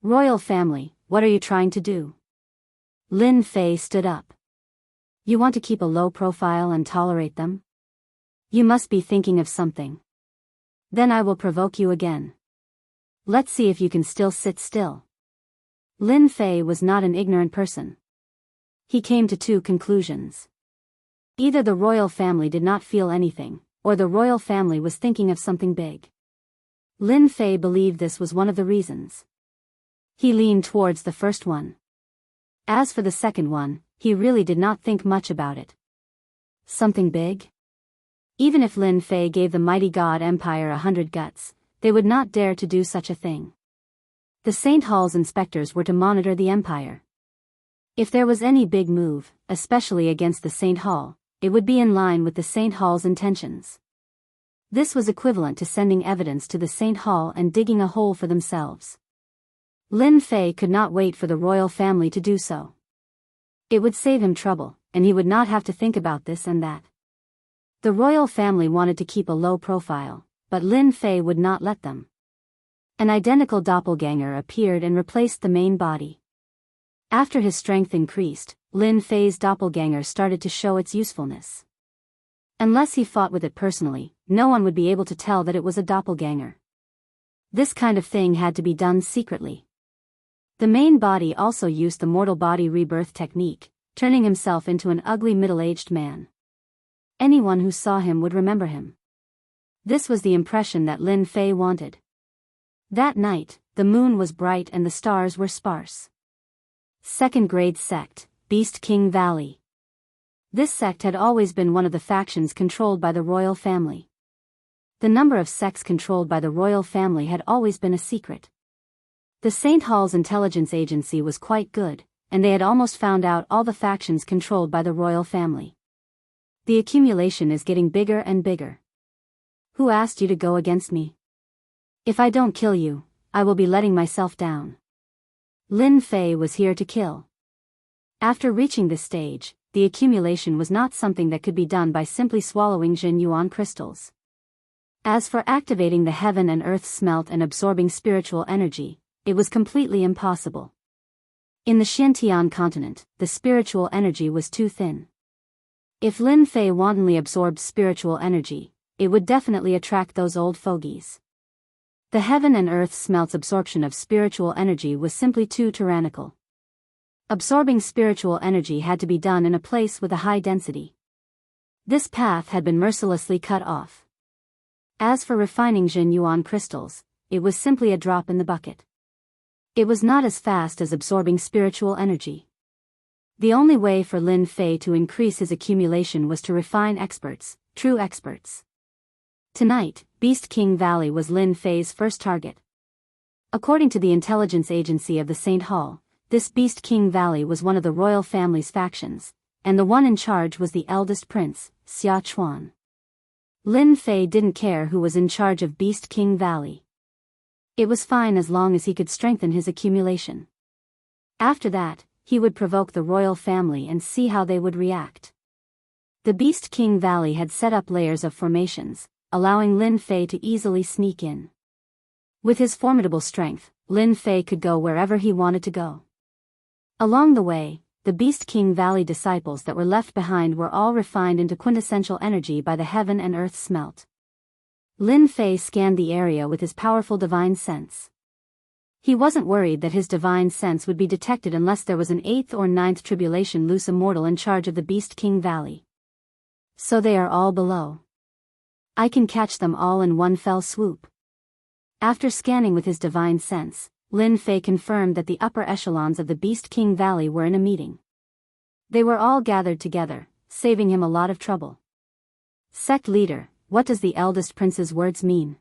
Royal family, what are you trying to do? Lin Fei stood up. You want to keep a low profile and tolerate them? You must be thinking of something. Then I will provoke you again. Let's see if you can still sit still. Lin Fei was not an ignorant person. He came to two conclusions. Either the royal family did not feel anything, or the royal family was thinking of something big. Lin Fei believed this was one of the reasons. He leaned towards the first one. As for the second one, he really did not think much about it. Something big? Even if Lin Fei gave the mighty God Empire 100 guts, they would not dare to do such a thing. The St. Hall's inspectors were to monitor the empire. If there was any big move, especially against the St. Hall, it would be in line with the St. Hall's intentions. This was equivalent to sending evidence to the St. Hall and digging a hole for themselves. Lin Fei could not wait for the royal family to do so. It would save him trouble, and he would not have to think about this and that. The royal family wanted to keep a low profile, but Lin Fei would not let them. An identical doppelganger appeared and replaced the main body. After his strength increased, Lin Fei's doppelganger started to show its usefulness. Unless he fought with it personally, no one would be able to tell that it was a doppelganger. This kind of thing had to be done secretly. The main body also used the mortal body rebirth technique, turning himself into an ugly middle-aged man. Anyone who saw him would remember him. This was the impression that Lin Fei wanted. That night, the moon was bright and the stars were sparse. Second-grade sect, Beast King Valley. This sect had always been one of the factions controlled by the royal family. The number of sects controlled by the royal family had always been a secret. The St. Hall's intelligence agency was quite good, and they had almost found out all the factions controlled by the royal family. The accumulation is getting bigger and bigger. Who asked you to go against me? If I don't kill you, I will be letting myself down. Lin Fei was here to kill. After reaching this stage, the accumulation was not something that could be done by simply swallowing Jin Yuan crystals. As for activating the heaven and earth smelt and absorbing spiritual energy, it was completely impossible. In the Xiantian continent, the spiritual energy was too thin. If Lin Fei wantonly absorbed spiritual energy, it would definitely attract those old fogies. The heaven and earth smelt's absorption of spiritual energy was simply too tyrannical. Absorbing spiritual energy had to be done in a place with a high density. This path had been mercilessly cut off. As for refining Jin Yuan crystals, it was simply a drop in the bucket. It was not as fast as absorbing spiritual energy. The only way for Lin Fei to increase his accumulation was to refine experts, true experts. Tonight, Beast King Valley was Lin Fei's first target. According to the intelligence agency of the St. Hall, this Beast King Valley was one of the royal family's factions, and the one in charge was the eldest prince, Xia Chuan. Lin Fei didn't care who was in charge of Beast King Valley. It was fine as long as he could strengthen his accumulation. After that, he would provoke the royal family and see how they would react. The Beast King Valley had set up layers of formations, allowing Lin Fei to easily sneak in. With his formidable strength, Lin Fei could go wherever he wanted to go. Along the way, the Beast King Valley disciples that were left behind were all refined into quintessential energy by the heaven and earth smelt. Lin Fei scanned the area with his powerful divine sense. He wasn't worried that his divine sense would be detected unless there was an 8th or 9th tribulation loose immortal in charge of the Beast King Valley. So they are all below. I can catch them all in one fell swoop. After scanning with his divine sense, Lin Fei confirmed that the upper echelons of the Beast King Valley were in a meeting. They were all gathered together, saving him a lot of trouble. Sect leader, what does the eldest prince's words mean?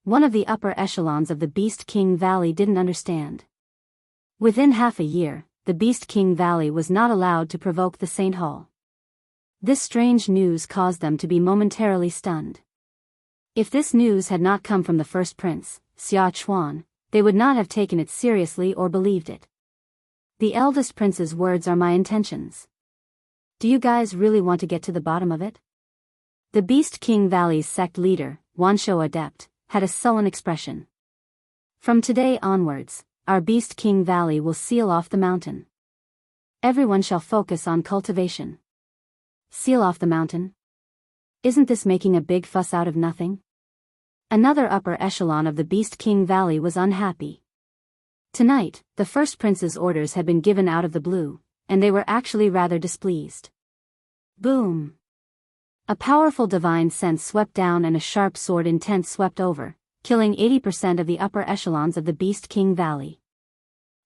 One of the upper echelons of the Beast King Valley didn't understand. Within half a year, the Beast King Valley was not allowed to provoke the St. Hall. This strange news caused them to be momentarily stunned. If this news had not come from the first prince, Xia Chuan, they would not have taken it seriously or believed it. The eldest prince's words are my intentions. Do you guys really want to get to the bottom of it? The Beast King Valley's sect leader, Wanshou Adept, had a sullen expression. From today onwards, our Beast King Valley will seal off the mountain. Everyone shall focus on cultivation. Seal off the mountain? Isn't this making a big fuss out of nothing? Another upper echelon of the Beast King Valley was unhappy. Tonight, the first prince's orders had been given out of the blue, and they were actually rather displeased. Boom! A powerful divine sense swept down and a sharp sword intent swept over, killing 80% of the upper echelons of the Beast King Valley.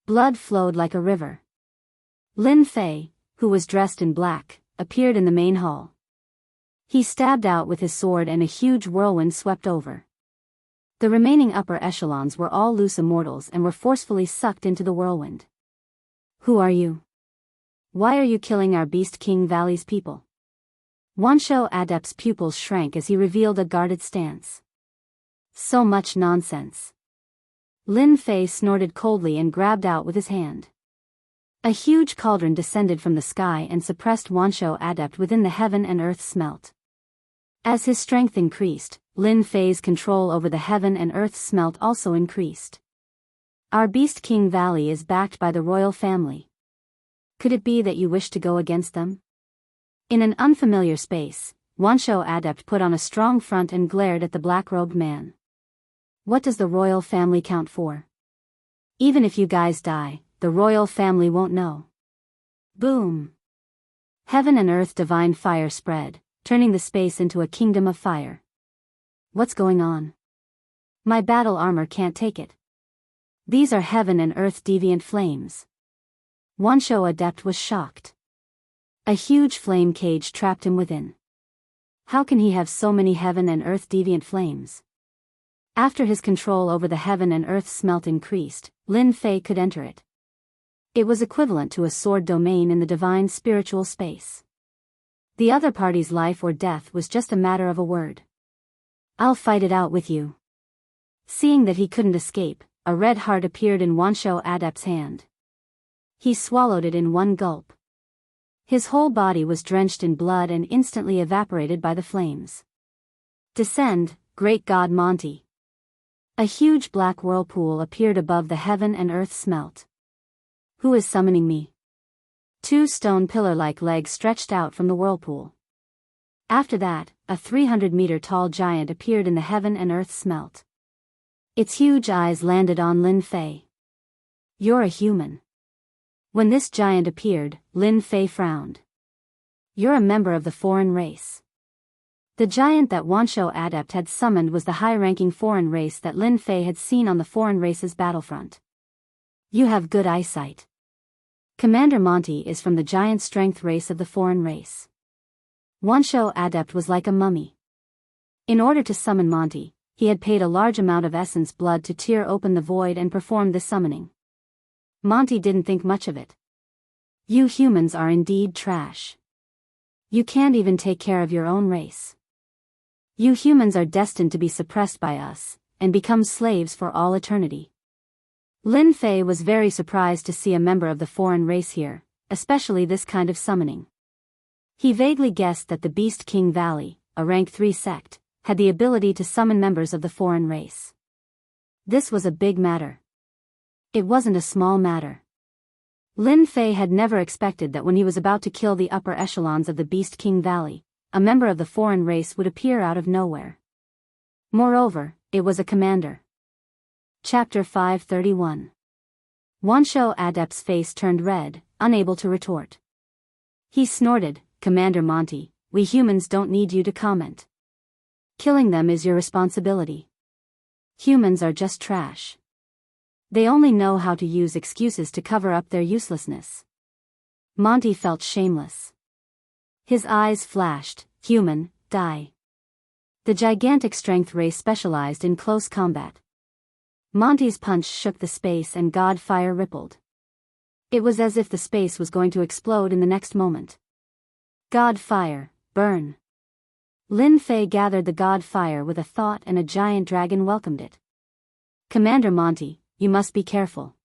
Blood flowed like a river. Lin Fei, who was dressed in black, appeared in the main hall. He stabbed out with his sword and a huge whirlwind swept over. The remaining upper echelons were all loose immortals and were forcefully sucked into the whirlwind. Who are you? Why are you killing our Beast King Valley's people? Wanshou Adept's pupils shrank as he revealed a guarded stance. So much nonsense. Lin Fei snorted coldly and grabbed out with his hand. A huge cauldron descended from the sky and suppressed Wanshou Adept within the heaven and earth smelt. As his strength increased, Lin Fei's control over the heaven and earth smelt also increased. Our Beast King Valley is backed by the royal family. Could it be that you wish to go against them? In an unfamiliar space, Wanshou Adept put on a strong front and glared at the black-robed man. What does the royal family count for? Even if you guys die, the royal family won't know. Boom! Heaven and earth divine fire spread, turning the space into a kingdom of fire. What's going on? My battle armor can't take it. These are heaven and earth deviant flames. Wanshou Adept was shocked. A huge flame cage trapped him within. How can he have so many heaven and earth deviant flames? After his control over the heaven and earth smelt increased, Lin Fei could enter it. It was equivalent to a sword domain in the divine spiritual space. The other party's life or death was just a matter of a word. I'll fight it out with you. Seeing that he couldn't escape, a red heart appeared in Wanshou Adept's hand. He swallowed it in one gulp. His whole body was drenched in blood and instantly evaporated by the flames. Descend, great god Monty. A huge black whirlpool appeared above the heaven and earth smelt. Who is summoning me? Two stone pillar-like legs stretched out from the whirlpool. After that, a 300-meter-tall giant appeared in the heaven and earth smelt. Its huge eyes landed on Lin Fei. You're a human. When this giant appeared, Lin Fei frowned. You're a member of the foreign race. The giant that Wanshou Adept had summoned was the high-ranking foreign race that Lin Fei had seen on the foreign race's battlefront. You have good eyesight. Commander Monty is from the giant strength race of the foreign race. Wanshou Adept was like a mummy. In order to summon Monty, he had paid a large amount of essence blood to tear open the void and perform the summoning. Monty didn't think much of it. You humans are indeed trash. You can't even take care of your own race. You humans are destined to be suppressed by us, and become slaves for all eternity. Lin Fei was very surprised to see a member of the foreign race here, especially this kind of summoning. He vaguely guessed that the Beast King Valley, a rank 3 sect, had the ability to summon members of the foreign race. This was a big matter. It wasn't a small matter. Lin Fei had never expected that when he was about to kill the upper echelons of the Beast King Valley, a member of the foreign race would appear out of nowhere. Moreover, it was a commander. Chapter 531. Wanshou Adept's face turned red, unable to retort. He snorted, Commander Monty, we humans don't need you to comment. Killing them is your responsibility. Humans are just trash. They only know how to use excuses to cover up their uselessness. Monty felt shameless. His eyes flashed, human, die. The gigantic strength race specialized in close combat. Monty's punch shook the space and god fire rippled. It was as if the space was going to explode in the next moment. God fire, burn. Lin Fei gathered the god fire with a thought and a giant dragon welcomed it. Commander Monty, you must be careful.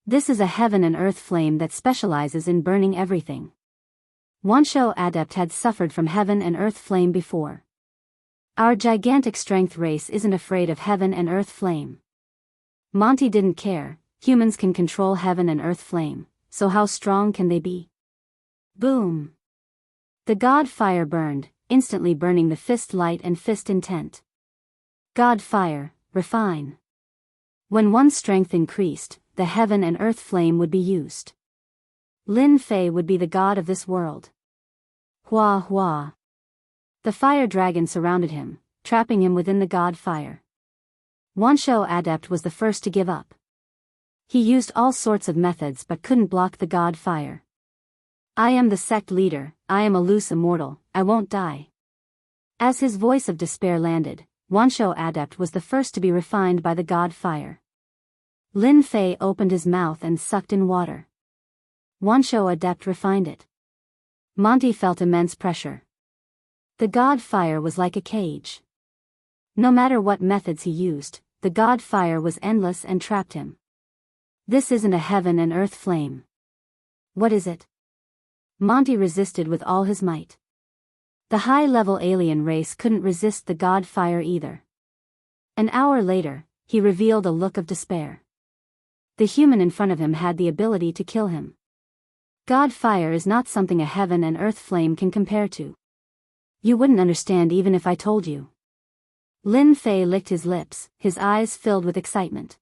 This is a heaven and earth flame that specializes in burning everything. Wanshou Adept had suffered from heaven and earth flame before. Our gigantic strength race isn't afraid of heaven and earth flame. Monty didn't care, humans can control heaven and earth flame, so how strong can they be? Boom! The god fire burned, instantly burning the fist light and fist intent. God fire, refine. When one's strength increased, the heaven and earth flame would be used. Lin Fei would be the god of this world. Hua Hua. The fire dragon surrounded him, trapping him within the god fire. Wanshou Adept was the first to give up. He used all sorts of methods but couldn't block the god fire. I am the sect leader, I am a loose immortal, I won't die. As his voice of despair landed, Wanshou Adept was the first to be refined by the god fire. Lin Fei opened his mouth and sucked in water. Wanshou Adept refined it. Monty felt immense pressure. The god fire was like a cage. No matter what methods he used, the god fire was endless and trapped him. This isn't a heaven and earth flame. What is it? Monty resisted with all his might. The high-level alien race couldn't resist the god fire either. An hour later, he revealed a look of despair. The human in front of him had the ability to kill him. God fire is not something a heaven and earth flame can compare to. You wouldn't understand even if I told you. Lin Fei licked his lips, his eyes filled with excitement.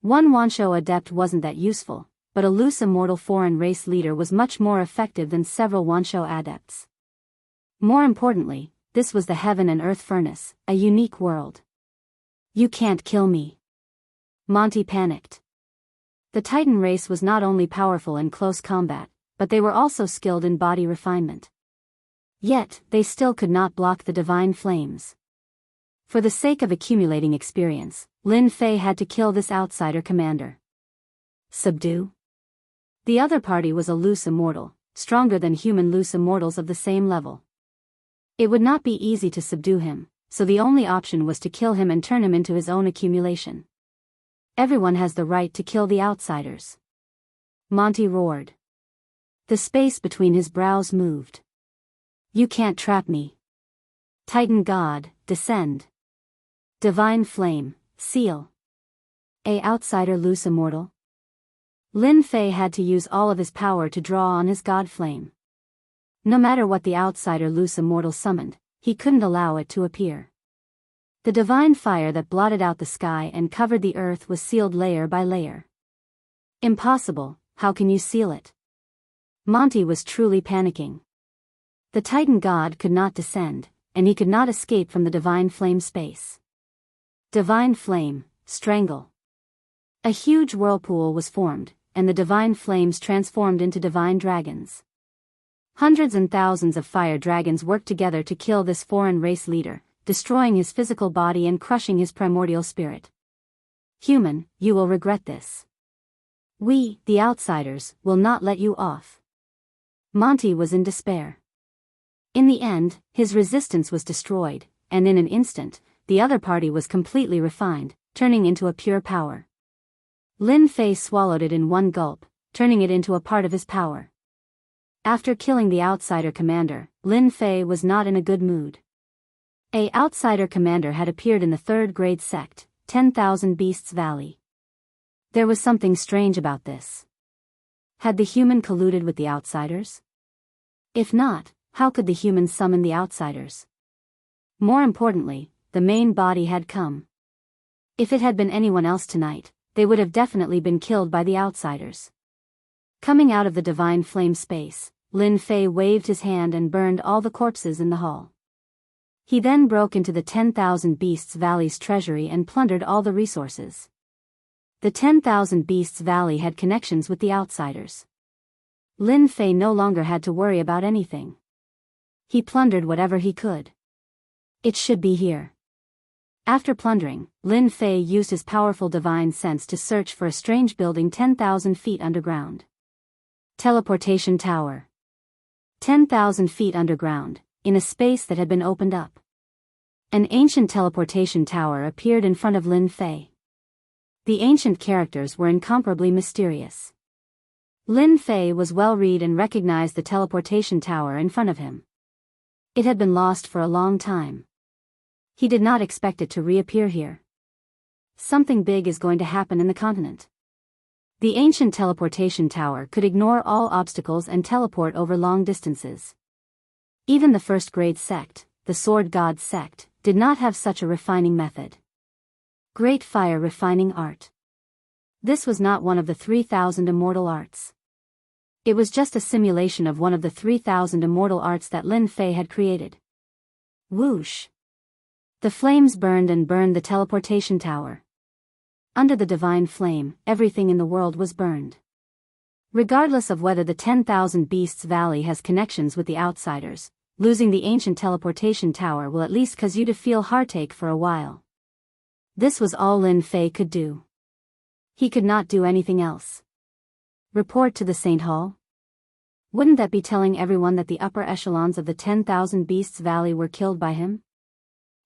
One Wanshou Adept wasn't that useful, but a loose immortal foreign race leader was much more effective than several Wanshou Adepts. More importantly, this was the heaven and earth furnace, a unique world. You can't kill me. Monty panicked. The Titan race was not only powerful in close combat, but they were also skilled in body refinement. Yet, they still could not block the divine flames. For the sake of accumulating experience, Lin Fei had to kill this outsider commander. Subdue? The other party was a loose immortal, stronger than human loose immortals of the same level. It would not be easy to subdue him, so the only option was to kill him and turn him into his own accumulation. Everyone has the right to kill the outsiders. Monty roared. The space between his brows moved. You can't trap me. Titan God, descend. Divine flame, seal. A outsider loose immortal? Lin Fei had to use all of his power to draw on his god flame. No matter what the outsider loose immortal summoned, he couldn't allow it to appear. The divine fire that blotted out the sky and covered the earth was sealed layer by layer. Impossible, how can you seal it? Monty was truly panicking. The Titan God could not descend, and he could not escape from the divine flame space. Divine flame, strangle. A huge whirlpool was formed, and the divine flames transformed into divine dragons. Hundreds and thousands of fire dragons worked together to kill this foreign race leader, destroying his physical body and crushing his primordial spirit. Human, you will regret this. We, the outsiders, will not let you off. Monty was in despair. In the end, his resistance was destroyed, and in an instant, the other party was completely refined, turning into a pure power. Lin Fei swallowed it in one gulp, turning it into a part of his power. After killing the outsider commander, Lin Fei was not in a good mood. A outsider commander had appeared in the third grade sect, 10,000 Beasts Valley. There was something strange about this. Had the human colluded with the outsiders? If not, how could the humans summon the outsiders? More importantly, the main body had come. If it had been anyone else tonight, they would have definitely been killed by the outsiders. Coming out of the divine flame space, Lin Fei waved his hand and burned all the corpses in the hall. He then broke into the 10,000 Beasts Valley's treasury and plundered all the resources. The 10,000 Beasts Valley had connections with the outsiders. Lin Fei no longer had to worry about anything. He plundered whatever he could. It should be here. After plundering, Lin Fei used his powerful divine sense to search for a strange building 10,000 feet underground. Teleportation Tower. 10,000 feet underground, in a space that had been opened up. An ancient teleportation tower appeared in front of Lin Fei. The ancient characters were incomparably mysterious. Lin Fei was well read and recognized the teleportation tower in front of him. It had been lost for a long time. He did not expect it to reappear here. Something big is going to happen in the continent. The ancient teleportation tower could ignore all obstacles and teleport over long distances. Even the first grade sect, the Sword God sect, did not have such a refining method. Great fire refining art. This was not one of the 3,000 immortal arts. It was just a simulation of one of the 3,000 immortal arts that Lin Fei had created. Whoosh! The flames burned and burned the teleportation tower. Under the divine flame, everything in the world was burned. Regardless of whether the 10,000 Beasts Valley has connections with the outsiders, losing the ancient teleportation tower will at least cause you to feel heartache for a while. This was all Lin Fei could do. He could not do anything else. Report to the Saint Hall? Wouldn't that be telling everyone that the upper echelons of the 10,000 Beasts Valley were killed by him?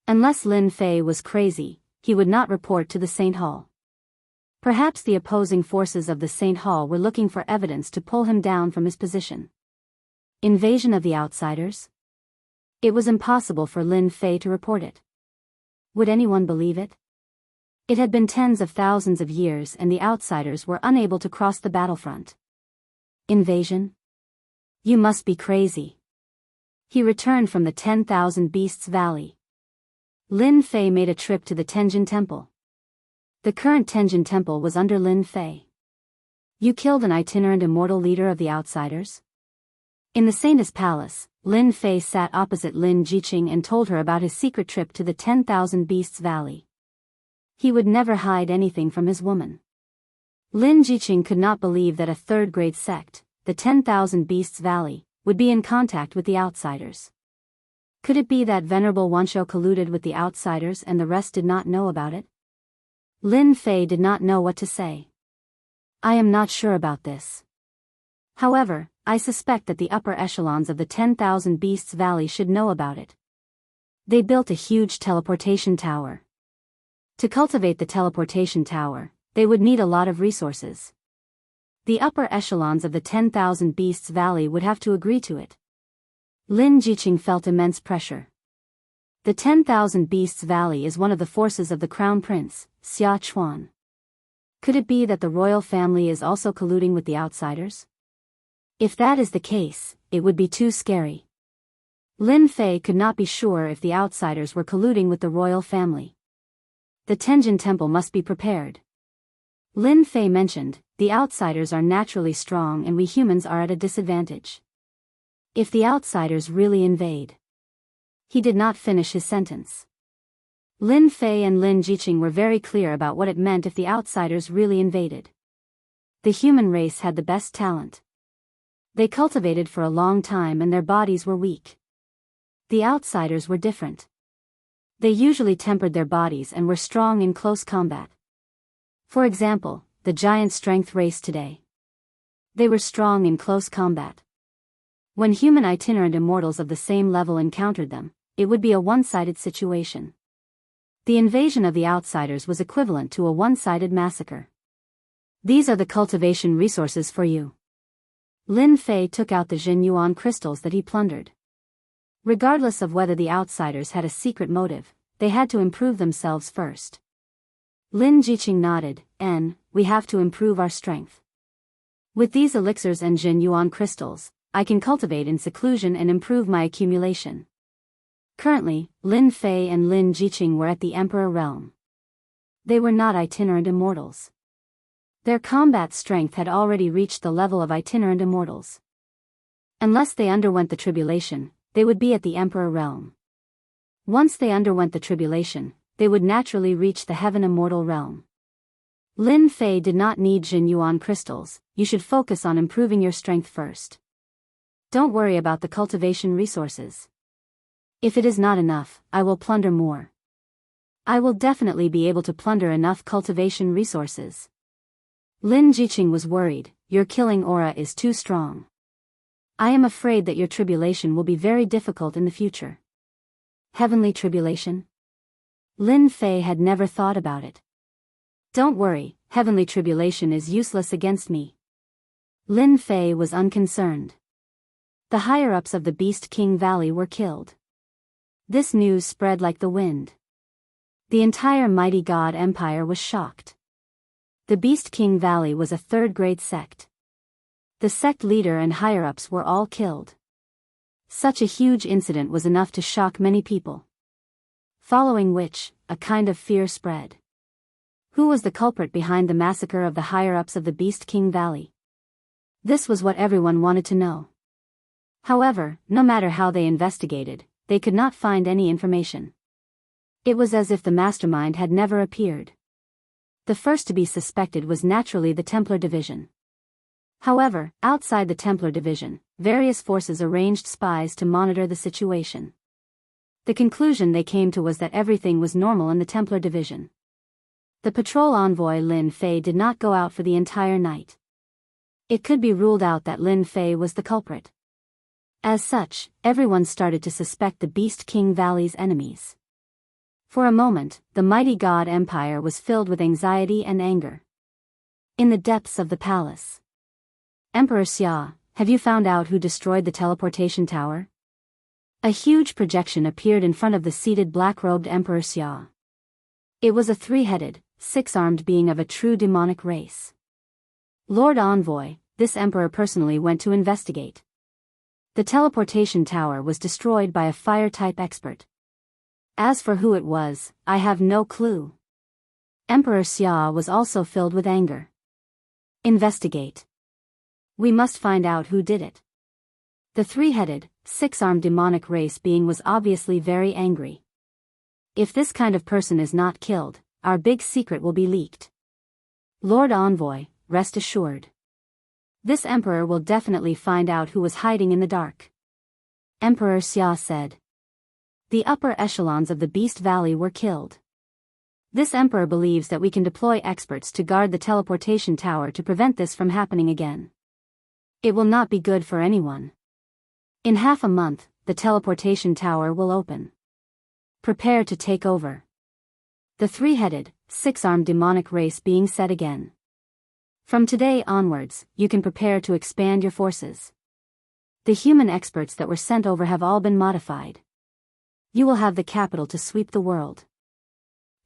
Unless Lin Fei was crazy, he would not report to the Saint Hall. Perhaps the opposing forces of the Saint Hall were looking for evidence to pull him down from his position. Invasion of the outsiders? It was impossible for Lin Fei to report it. Would anyone believe it? It had been tens of thousands of years and the outsiders were unable to cross the battlefront. Invasion? You must be crazy. He returned from the 10,000 Beasts Valley. Lin Fei made a trip to the Tenjin Temple. The current Tenjin Temple was under Lin Fei. You killed an itinerant immortal leader of the outsiders? In the Saintess Palace, Lin Fei sat opposite Lin Jiqing and told her about his secret trip to the 10,000 Beasts Valley. He would never hide anything from his woman. Lin Jiqing could not believe that a third-grade sect, the 10,000 Beasts Valley, would be in contact with the outsiders. Could it be that Venerable Wanshou colluded with the outsiders and the rest did not know about it? Lin Fei did not know what to say. I am not sure about this. However, I suspect that the upper echelons of the 10,000 Beasts Valley should know about it. They built a huge teleportation tower. To cultivate the teleportation tower, they would need a lot of resources. The upper echelons of the 10,000 Beasts Valley would have to agree to it. Lin Jiqing felt immense pressure. The 10,000 Beasts Valley is one of the forces of the Crown Prince, Xia Chuan. Could it be that the royal family is also colluding with the outsiders? If that is the case, it would be too scary. Lin Fei could not be sure if the outsiders were colluding with the royal family. The Tenjin Temple must be prepared. Lin Fei mentioned, the outsiders are naturally strong and we humans are at a disadvantage. If the outsiders really invade. He did not finish his sentence. Lin Fei and Lin Jiqing were very clear about what it meant if the outsiders really invaded. The human race had the best talent. They cultivated for a long time and their bodies were weak. The outsiders were different. They usually tempered their bodies and were strong in close combat. For example, the giant strength race today. They were strong in close combat. When human itinerant immortals of the same level encountered them, it would be a one-sided situation. The invasion of the outsiders was equivalent to a one-sided massacre. These are the cultivation resources for you. Lin Fei took out the Jin Yuan crystals that he plundered. Regardless of whether the outsiders had a secret motive, they had to improve themselves first. Lin Jiqing nodded, we have to improve our strength. With these elixirs and Jin Yuan crystals, I can cultivate in seclusion and improve my accumulation. Currently, Lin Fei and Lin Jiqing were at the Emperor realm. They were not itinerant immortals. Their combat strength had already reached the level of itinerant immortals. Unless they underwent the tribulation, they would be at the Emperor realm. Once they underwent the tribulation, they would naturally reach the Heaven Immortal realm. Lin Fei did not need Jin Yuan crystals, you should focus on improving your strength first. Don't worry about the cultivation resources. If it is not enough, I will plunder more. I will definitely be able to plunder enough cultivation resources. Lin Jiqing was worried, your killing aura is too strong. I am afraid that your tribulation will be very difficult in the future. Heavenly tribulation? Lin Fei had never thought about it. Don't worry, heavenly tribulation is useless against me. Lin Fei was unconcerned. The higher-ups of the Beast King Valley were killed. This news spread like the wind. The entire mighty god empire was shocked. The Beast King Valley was a third-grade sect. The sect leader and higher-ups were all killed. Such a huge incident was enough to shock many people. following which, a kind of fear spread. Who was the culprit behind the massacre of the higher-ups of the Beast King Valley? This was what everyone wanted to know. However, no matter how they investigated, they could not find any information. It was as if the mastermind had never appeared. The first to be suspected was naturally the Templar Division. However, outside the Templar Division, various forces arranged spies to monitor the situation. The conclusion they came to was that everything was normal in the Templar Division. The patrol envoy Lin Fei did not go out for the entire night. It could be ruled out that Lin Fei was the culprit. As such, everyone started to suspect the Beast King Valley's enemies. For a moment, the mighty god empire was filled with anxiety and anger. In the depths of the palace. Emperor Xia, have you found out who destroyed the teleportation tower? A huge projection appeared in front of the seated black-robed Emperor Xia. It was a three-headed, six-armed being of a true demonic race. Lord Envoy, this emperor personally went to investigate. The teleportation tower was destroyed by a fire-type expert. As for who it was, I have no clue. Emperor Xia was also filled with anger. Investigate. We must find out who did it. The three-headed, six-armed demonic race being was obviously very angry. If this kind of person is not killed, our big secret will be leaked. Lord Envoy, rest assured. This emperor will definitely find out who was hiding in the dark. Emperor Xia said. The upper echelons of the Beast Valley were killed. This emperor believes that we can deploy experts to guard the teleportation tower to prevent this from happening again. It will not be good for anyone. In half a month, the teleportation tower will open. Prepare to take over. The three-headed, six-armed demonic race being said again. From today onwards, you can prepare to expand your forces. The human experts that were sent over have all been modified. You will have the capital to sweep the world.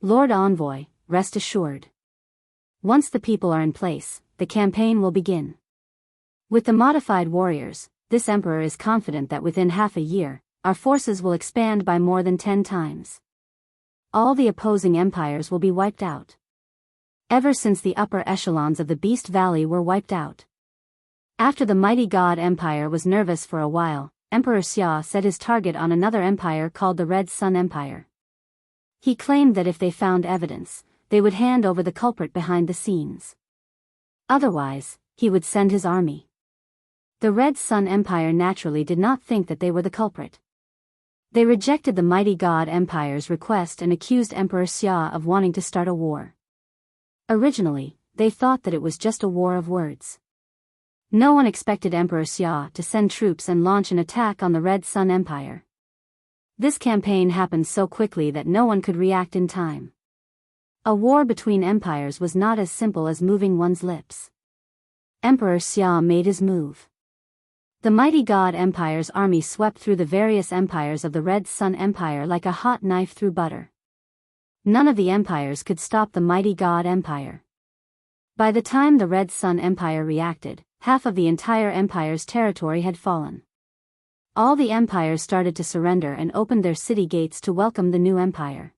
Lord Envoy, rest assured. Once the people are in place, the campaign will begin. With the modified warriors, this emperor is confident that within half a year, our forces will expand by more than 10 times. All the opposing empires will be wiped out. Ever since the upper echelons of the Beast Valley were wiped out. After the mighty god empire was nervous for a while, Emperor Xia set his target on another empire called the Red Sun Empire. He claimed that if they found evidence, they would hand over the culprit behind the scenes. Otherwise, he would send his army. The Red Sun Empire naturally did not think that they were the culprit. They rejected the mighty god empire's request and accused Emperor Xia of wanting to start a war. Originally, they thought that it was just a war of words. No one expected Emperor Xia to send troops and launch an attack on the Red Sun Empire. This campaign happened so quickly that no one could react in time. A war between empires was not as simple as moving one's lips. Emperor Xia made his move. The mighty god empire's army swept through the various empires of the Red Sun Empire like a hot knife through butter. None of the empires could stop the mighty god empire. By the time the Red Sun Empire reacted, half of the entire empire's territory had fallen. All the empires started to surrender and opened their city gates to welcome the new empire.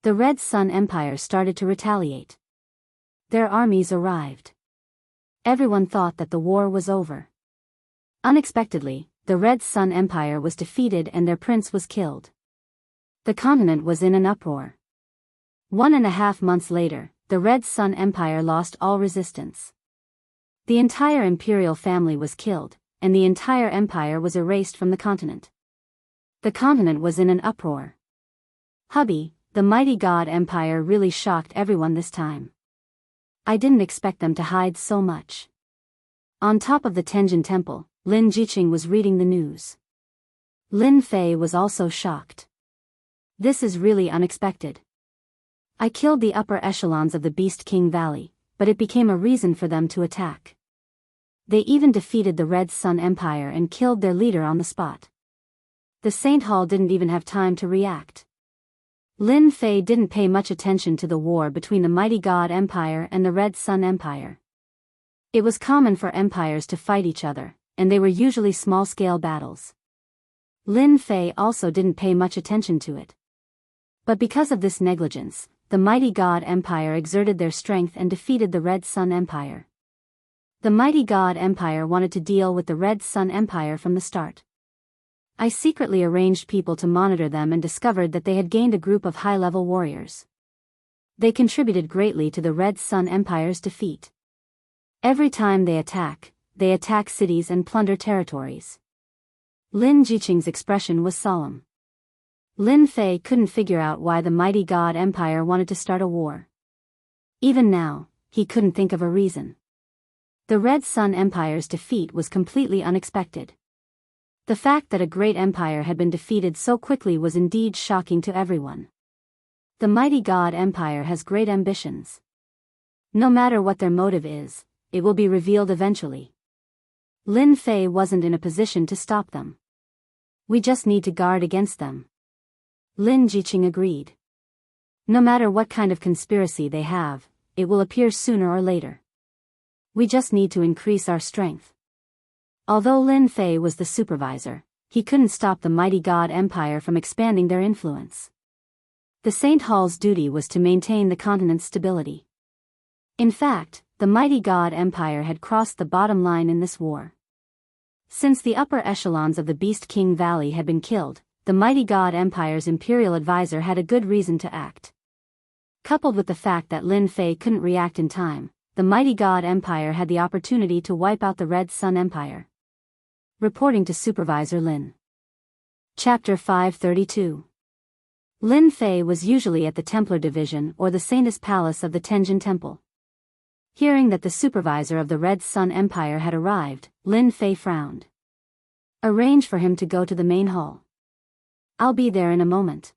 The Red Sun Empire started to retaliate. Their armies arrived. Everyone thought that the war was over. Unexpectedly, the Red Sun Empire was defeated and their prince was killed. The continent was in an uproar. 1.5 months later, the Red Sun Empire lost all resistance. The entire imperial family was killed, and the entire empire was erased from the continent. The continent was in an uproar. Hubby, the mighty god empire really shocked everyone this time. I didn't expect them to hide so much. On top of the Tenjin Temple, Lin Jiqing was reading the news. Lin Fei was also shocked. This is really unexpected. I killed the upper echelons of the Beast King Valley, but it became a reason for them to attack. They even defeated the Red Sun Empire and killed their leader on the spot. The Saint Hall didn't even have time to react. Lin Fei didn't pay much attention to the war between the mighty god empire and the Red Sun Empire. It was common for empires to fight each other, and they were usually small-scale battles. Lin Fei also didn't pay much attention to it. But because of this negligence, the mighty God Empire exerted their strength and defeated the Red Sun Empire. The mighty God Empire wanted to deal with the Red Sun Empire from the start. I secretly arranged people to monitor them and discovered that they had gained a group of high-level warriors. They contributed greatly to the Red Sun Empire's defeat. Every time they attack cities and plunder territories. Lin Jiqing's expression was solemn. Lin Fei couldn't figure out why the mighty God Empire wanted to start a war. Even now, he couldn't think of a reason. The Red Sun Empire's defeat was completely unexpected. The fact that a great empire had been defeated so quickly was indeed shocking to everyone. The mighty God Empire has great ambitions. No matter what their motive is, it will be revealed eventually. Lin Fei wasn't in a position to stop them. We just need to guard against them. Lin Jiqing agreed. No matter what kind of conspiracy they have, it will appear sooner or later. We just need to increase our strength. Although Lin Fei was the supervisor, he couldn't stop the mighty God Empire from expanding their influence. The Saint Hall's duty was to maintain the continent's stability. In fact, the mighty God Empire had crossed the bottom line in this war. Since the upper echelons of the Beast King Valley had been killed, the mighty God Empire's imperial advisor had a good reason to act. Coupled with the fact that Lin Fei couldn't react in time, the mighty God Empire had the opportunity to wipe out the Red Sun Empire. Reporting to Supervisor Lin. Chapter 532. Lin Fei was usually at the Templar Division or the Saintess Palace of the Tenjin Temple. Hearing that the supervisor of the Red Sun Empire had arrived, Lin Fei frowned. Arrange for him to go to the main hall. I'll be there in a moment.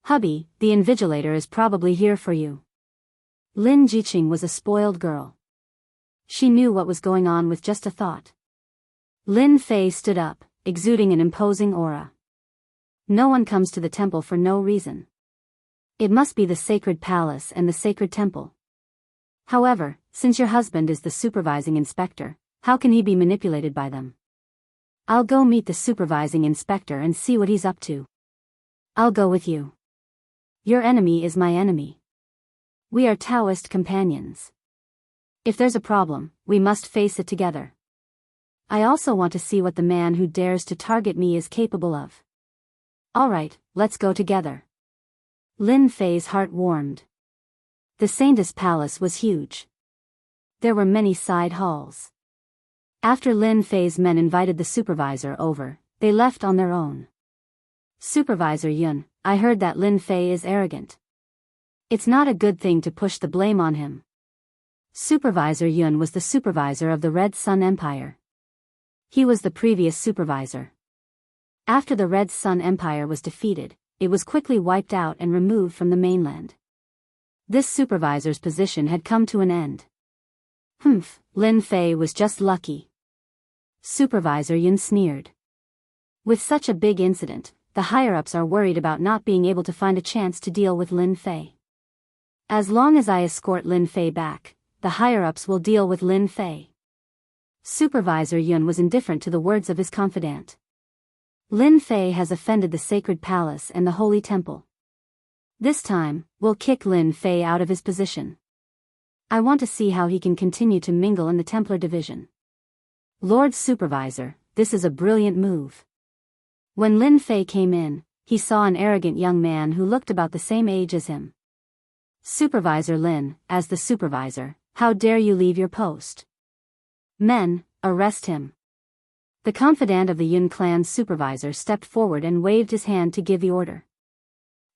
Hubby, the Invigilator is probably here for you. Lin Jiqing was a spoiled girl. She knew what was going on with just a thought. Lin Fei stood up, exuding an imposing aura. No one comes to the temple for no reason. It must be the sacred palace and the sacred temple. However, since your husband is the supervising inspector, how can he be manipulated by them? I'll go meet the supervising inspector and see what he's up to. I'll go with you. Your enemy is my enemy. We are Taoist companions. If there's a problem, we must face it together. I also want to see what the man who dares to target me is capable of. Alright, let's go together. Lin Fei's heart warmed. The Saintess Palace was huge. There were many side halls. After Lin Fei's men invited the supervisor over, they left on their own. Supervisor Yun, I heard that Lin Fei is arrogant. It's not a good thing to push the blame on him. Supervisor Yun was the supervisor of the Red Sun Empire. He was the previous supervisor. After the Red Sun Empire was defeated, it was quickly wiped out and removed from the mainland. This supervisor's position had come to an end. Lin Fei was just lucky. Supervisor Yun sneered. With such a big incident, the higher-ups are worried about not being able to find a chance to deal with Lin Fei. As long as I escort Lin Fei back, the higher-ups will deal with Lin Fei. Supervisor Yun was indifferent to the words of his confidant. Lin Fei has offended the sacred palace and the holy temple. This time, we'll kick Lin Fei out of his position. I want to see how he can continue to mingle in the Templar Division. Lord Supervisor, this is a brilliant move. When Lin Fei came in, he saw an arrogant young man who looked about the same age as him. Supervisor Lin, as the supervisor, how dare you leave your post? Men, arrest him. The confidant of the Yun clan's supervisor stepped forward and waved his hand to give the order.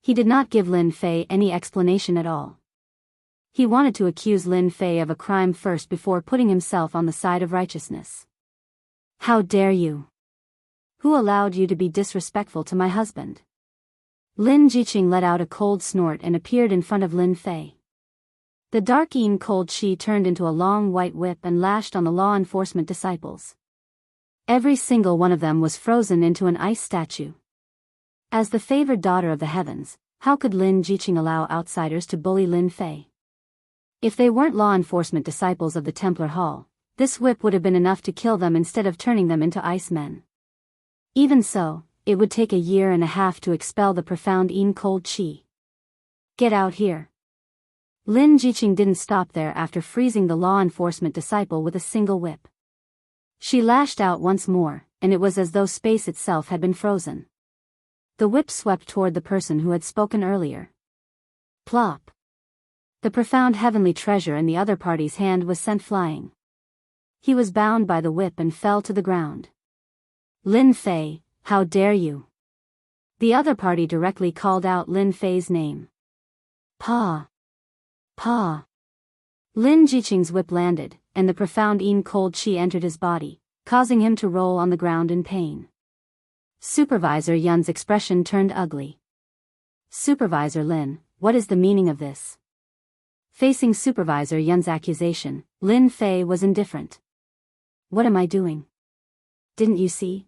He did not give Lin Fei any explanation at all. He wanted to accuse Lin Fei of a crime first before putting himself on the side of righteousness. How dare you? Who allowed you to be disrespectful to my husband? Lin Jiqing let out a cold snort and appeared in front of Lin Fei. The dark-een cold chi turned into a long white whip and lashed on the law enforcement disciples. Every single one of them was frozen into an ice statue. As the favored daughter of the heavens, how could Lin Jiqing allow outsiders to bully Lin Fei? If they weren't law enforcement disciples of the Templar Hall, this whip would have been enough to kill them instead of turning them into ice men. Even so, it would take a year and a half to expel the profound cold chi. Get out here. Lin Jiqing didn't stop there after freezing the law enforcement disciple with a single whip. She lashed out once more, and it was as though space itself had been frozen. The whip swept toward the person who had spoken earlier. Plop. The profound heavenly treasure in the other party's hand was sent flying. He was bound by the whip and fell to the ground. Lin Fei, how dare you? The other party directly called out Lin Fei's name. Pa. Pa. Lin Jiqing's whip landed, and the profound cold chi entered his body, causing him to roll on the ground in pain. Supervisor Yun's expression turned ugly. Supervisor Lin, what is the meaning of this? Facing Supervisor Yun's accusation, Lin Fei was indifferent. What am I doing? Didn't you see?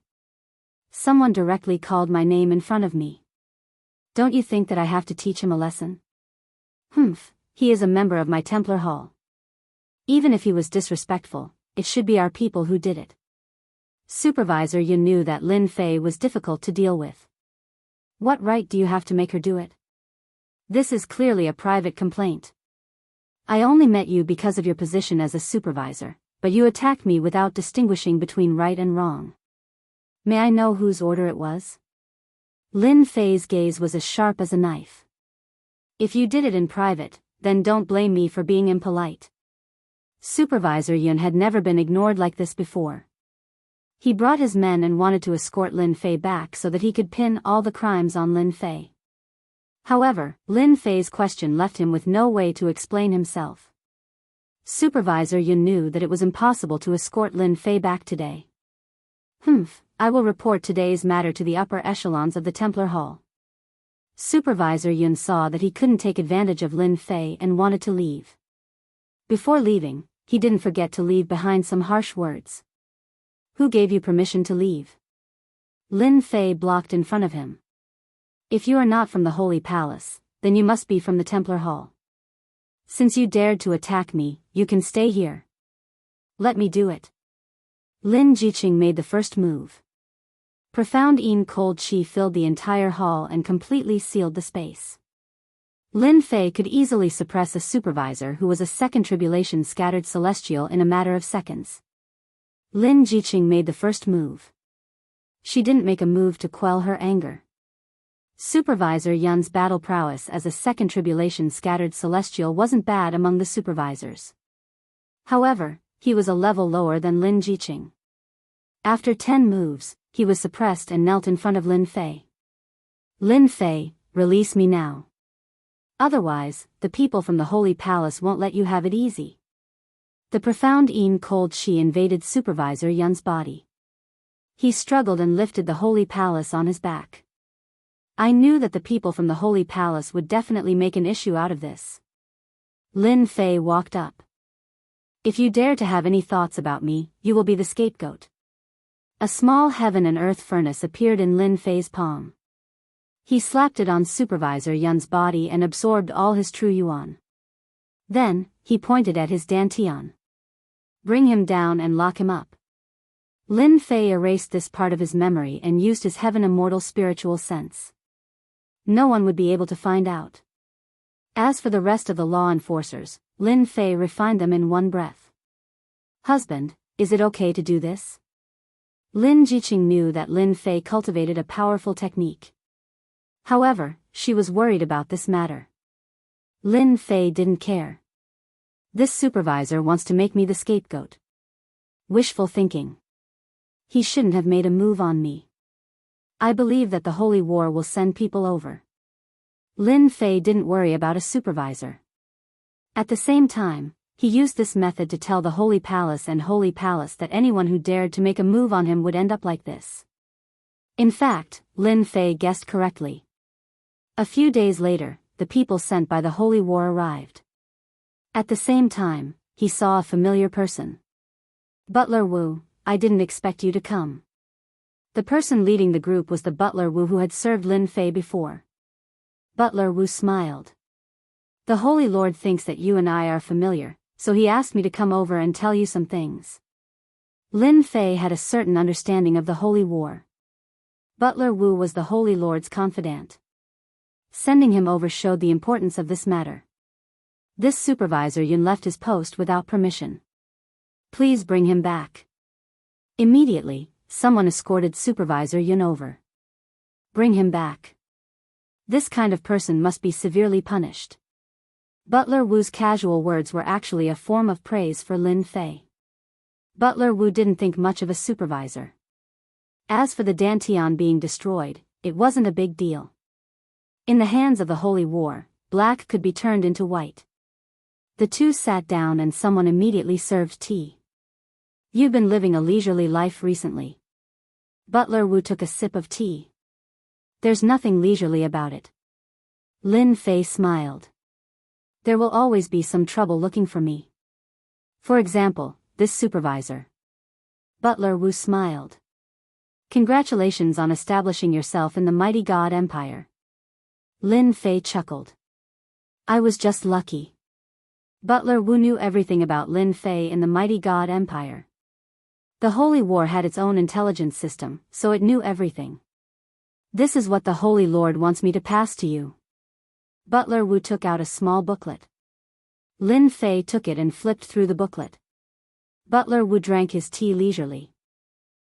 Someone directly called my name in front of me. Don't you think that I have to teach him a lesson? Humph, he is a member of my Templar Hall. Even if he was disrespectful, it should be our people who did it. Supervisor Yun knew that Lin Fei was difficult to deal with. What right do you have to make her do it? This is clearly a private complaint. I only met you because of your position as a supervisor, but you attacked me without distinguishing between right and wrong. May I know whose order it was? Lin Fei's gaze was as sharp as a knife. If you did it in private, then don't blame me for being impolite. Supervisor Yun had never been ignored like this before. He brought his men and wanted to escort Lin Fei back so that he could pin all the crimes on Lin Fei. However, Lin Fei's question left him with no way to explain himself. Supervisor Yun knew that it was impossible to escort Lin Fei back today. Humph, I will report today's matter to the upper echelons of the Templar Hall. Supervisor Yun saw that he couldn't take advantage of Lin Fei and wanted to leave. Before leaving, he didn't forget to leave behind some harsh words. Who gave you permission to leave? Lin Fei blocked in front of him. If you are not from the Holy Palace, then you must be from the Templar Hall. Since you dared to attack me, you can stay here. Let me do it. Lin Jiqing made the first move. Profound cold chi filled the entire hall and completely sealed the space. Lin Fei could easily suppress a supervisor who was a second tribulation scattered celestial in a matter of seconds. Lin Jiqing made the first move. She didn't make a move to quell her anger. Supervisor Yun's battle prowess as a second tribulation scattered celestial wasn't bad among the supervisors. However, he was a level lower than Lin Jiqing. After 10 moves, he was suppressed and knelt in front of Lin Fei. Lin Fei, release me now. Otherwise, the people from the Holy Palace won't let you have it easy. The profound cold chi invaded Supervisor Yun's body. He struggled and lifted the Holy Palace on his back. I knew that the people from the Holy Palace would definitely make an issue out of this. Lin Fei walked up. If you dare to have any thoughts about me, you will be the scapegoat. A small heaven and earth furnace appeared in Lin Fei's palm. He slapped it on Supervisor Yun's body and absorbed all his true yuan. Then, he pointed at his dantian. Bring him down and lock him up. Lin Fei erased this part of his memory and used his heaven immortal spiritual sense. No one would be able to find out. As for the rest of the law enforcers, Lin Fei refined them in one breath. Husband, is it okay to do this? Lin Jiqing knew that Lin Fei cultivated a powerful technique. However, she was worried about this matter. Lin Fei didn't care. This supervisor wants to make me the scapegoat. Wishful thinking. He shouldn't have made a move on me. I believe that the Holy War will send people over. Lin Fei didn't worry about a supervisor. At the same time, he used this method to tell the Holy Palace and Holy Palace that anyone who dared to make a move on him would end up like this. In fact, Lin Fei guessed correctly. A few days later, the people sent by the Holy War arrived. At the same time, he saw a familiar person. Butler Wu, I didn't expect you to come. The person leading the group was the Butler Wu who had served Lin Fei before. Butler Wu smiled. The Holy Lord thinks that you and I are familiar, so he asked me to come over and tell you some things. Lin Fei had a certain understanding of the Holy War. Butler Wu was the Holy Lord's confidant. Sending him over showed the importance of this matter. This supervisor Yun left his post without permission. Please bring him back. Immediately, someone escorted Supervisor Yun over. Bring him back. This kind of person must be severely punished. Butler Wu's casual words were actually a form of praise for Lin Fei. Butler Wu didn't think much of a supervisor. As for the Dantian being destroyed, it wasn't a big deal. In the hands of the Holy War, black could be turned into white. The two sat down and someone immediately served tea. You've been living a leisurely life recently. Butler Wu took a sip of tea. There's nothing leisurely about it. Lin Fei smiled. There will always be some trouble looking for me. For example, this supervisor. Butler Wu smiled. Congratulations on establishing yourself in the mighty God Empire. Lin Fei chuckled. I was just lucky. Butler Wu knew everything about Lin Fei in the mighty God Empire. The Holy War had its own intelligence system, so it knew everything. This is what the Holy Lord wants me to pass to you. Butler Wu took out a small booklet. Lin Fei took it and flipped through the booklet. Butler Wu drank his tea leisurely.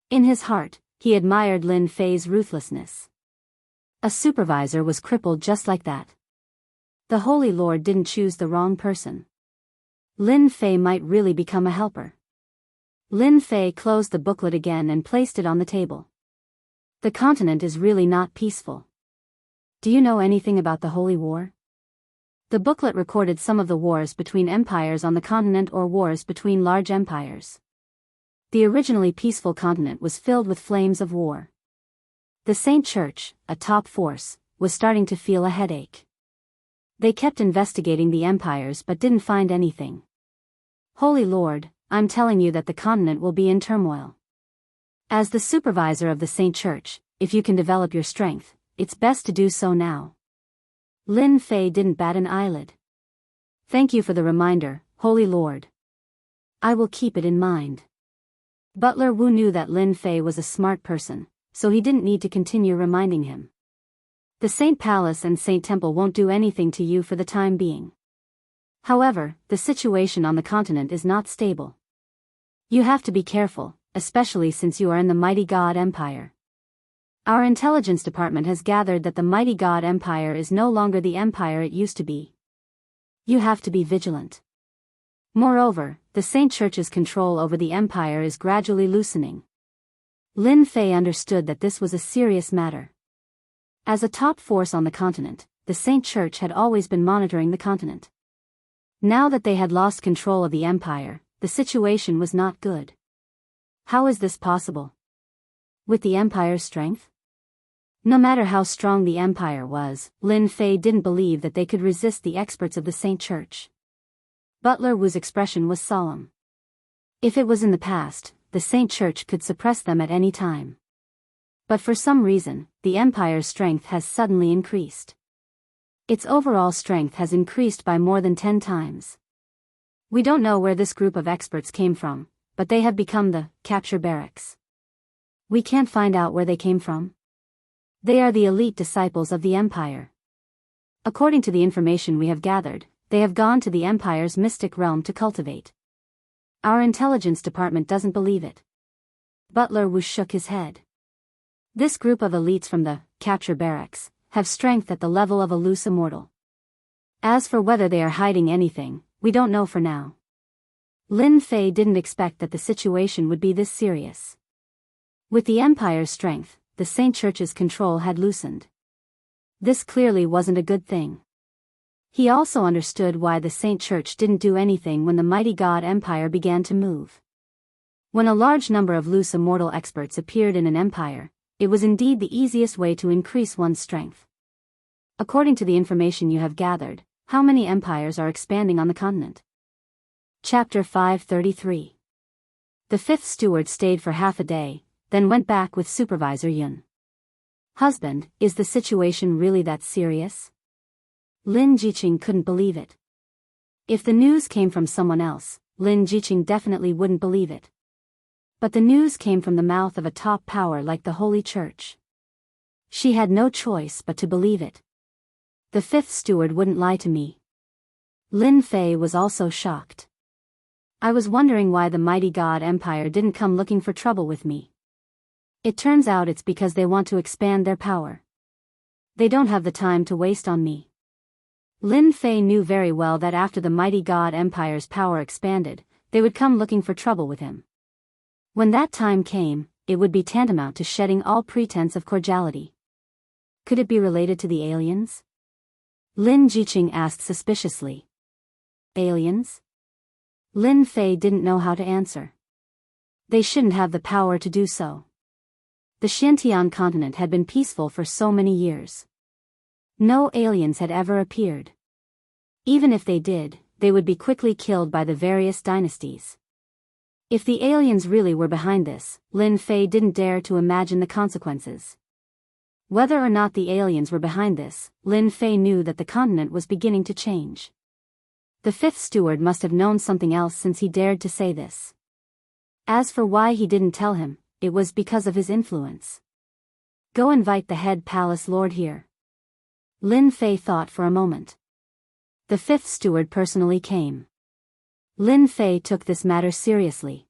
In his heart, he admired Lin Fei's ruthlessness. A supervisor was crippled just like that. The Holy Lord didn't choose the wrong person. Lin Fei might really become a helper. Lin Fei closed the booklet again and placed it on the table. The continent is really not peaceful. Do you know anything about the Holy War? The booklet recorded some of the wars between empires on the continent or wars between large empires. The originally peaceful continent was filled with flames of war. The Saint Church, a top force, was starting to feel a headache. They kept investigating the empires but didn't find anything. Holy Lord, I'm telling you that the continent will be in turmoil. As the supervisor of the Saint Church, if you can develop your strength, it's best to do so now. Lin Fei didn't bat an eyelid. Thank you for the reminder, Holy Lord. I will keep it in mind. Butler Wu knew that Lin Fei was a smart person, so he didn't need to continue reminding him. The Saint Palace and Saint Temple won't do anything to you for the time being. However, the situation on the continent is not stable. You have to be careful, especially since you are in the mighty God Empire. Our intelligence department has gathered that the mighty God Empire is no longer the empire it used to be. You have to be vigilant. Moreover, the Saint Church's control over the empire is gradually loosening. Lin Fei understood that this was a serious matter. As a top force on the continent, the Saint Church had always been monitoring the continent. Now that they had lost control of the empire, the situation was not good. How is this possible? With the empire's strength? No matter how strong the empire was, Lin Fei didn't believe that they could resist the experts of the Saint Church. Butler Wu's expression was solemn. If it was in the past, the Saint Church could suppress them at any time. But for some reason, the empire's strength has suddenly increased. Its overall strength has increased by more than 10 times. We don't know where this group of experts came from, but they have become the capture barracks. We can't find out where they came from. They are the elite disciples of the empire. According to the information we have gathered, they have gone to the empire's mystic realm to cultivate. Our intelligence department doesn't believe it. Butler Wu shook his head. This group of elites from the capture barracks have strength at the level of a loose immortal. As for whether they are hiding anything, we don't know for now. Lin Fei didn't expect that the situation would be this serious. With the empire's strength, the Saint Church's control had loosened. This clearly wasn't a good thing. He also understood why the Saint Church didn't do anything when the mighty God Empire began to move. When a large number of loose immortal experts appeared in an empire, it was indeed the easiest way to increase one's strength. According to the information you have gathered, how many empires are expanding on the continent? Chapter 533. The fifth steward stayed for half a day, then went back with Supervisor Yun. Husband, is the situation really that serious? Lin Jiqing couldn't believe it. If the news came from someone else, Lin Jiqing definitely wouldn't believe it. But the news came from the mouth of a top power like the Holy Church. She had no choice but to believe it. The fifth steward wouldn't lie to me. Lin Fei was also shocked. I was wondering why the mighty God Empire didn't come looking for trouble with me. It turns out it's because they want to expand their power. They don't have the time to waste on me. Lin Fei knew very well that after the mighty God Empire's power expanded, they would come looking for trouble with him. When that time came, it would be tantamount to shedding all pretense of cordiality. Could it be related to the aliens? Lin Jiqing asked suspiciously. Aliens? Lin Fei didn't know how to answer. They shouldn't have the power to do so. The Xintian continent had been peaceful for so many years. No aliens had ever appeared. Even if they did, they would be quickly killed by the various dynasties. If the aliens really were behind this, Lin Fei didn't dare to imagine the consequences. Whether or not the aliens were behind this, Lin Fei knew that the continent was beginning to change. The fifth steward must have known something else since he dared to say this. As for why he didn't tell him, it was because of his influence. Go invite the head palace lord here. Lin Fei thought for a moment. The fifth steward personally came. Lin Fei took this matter seriously.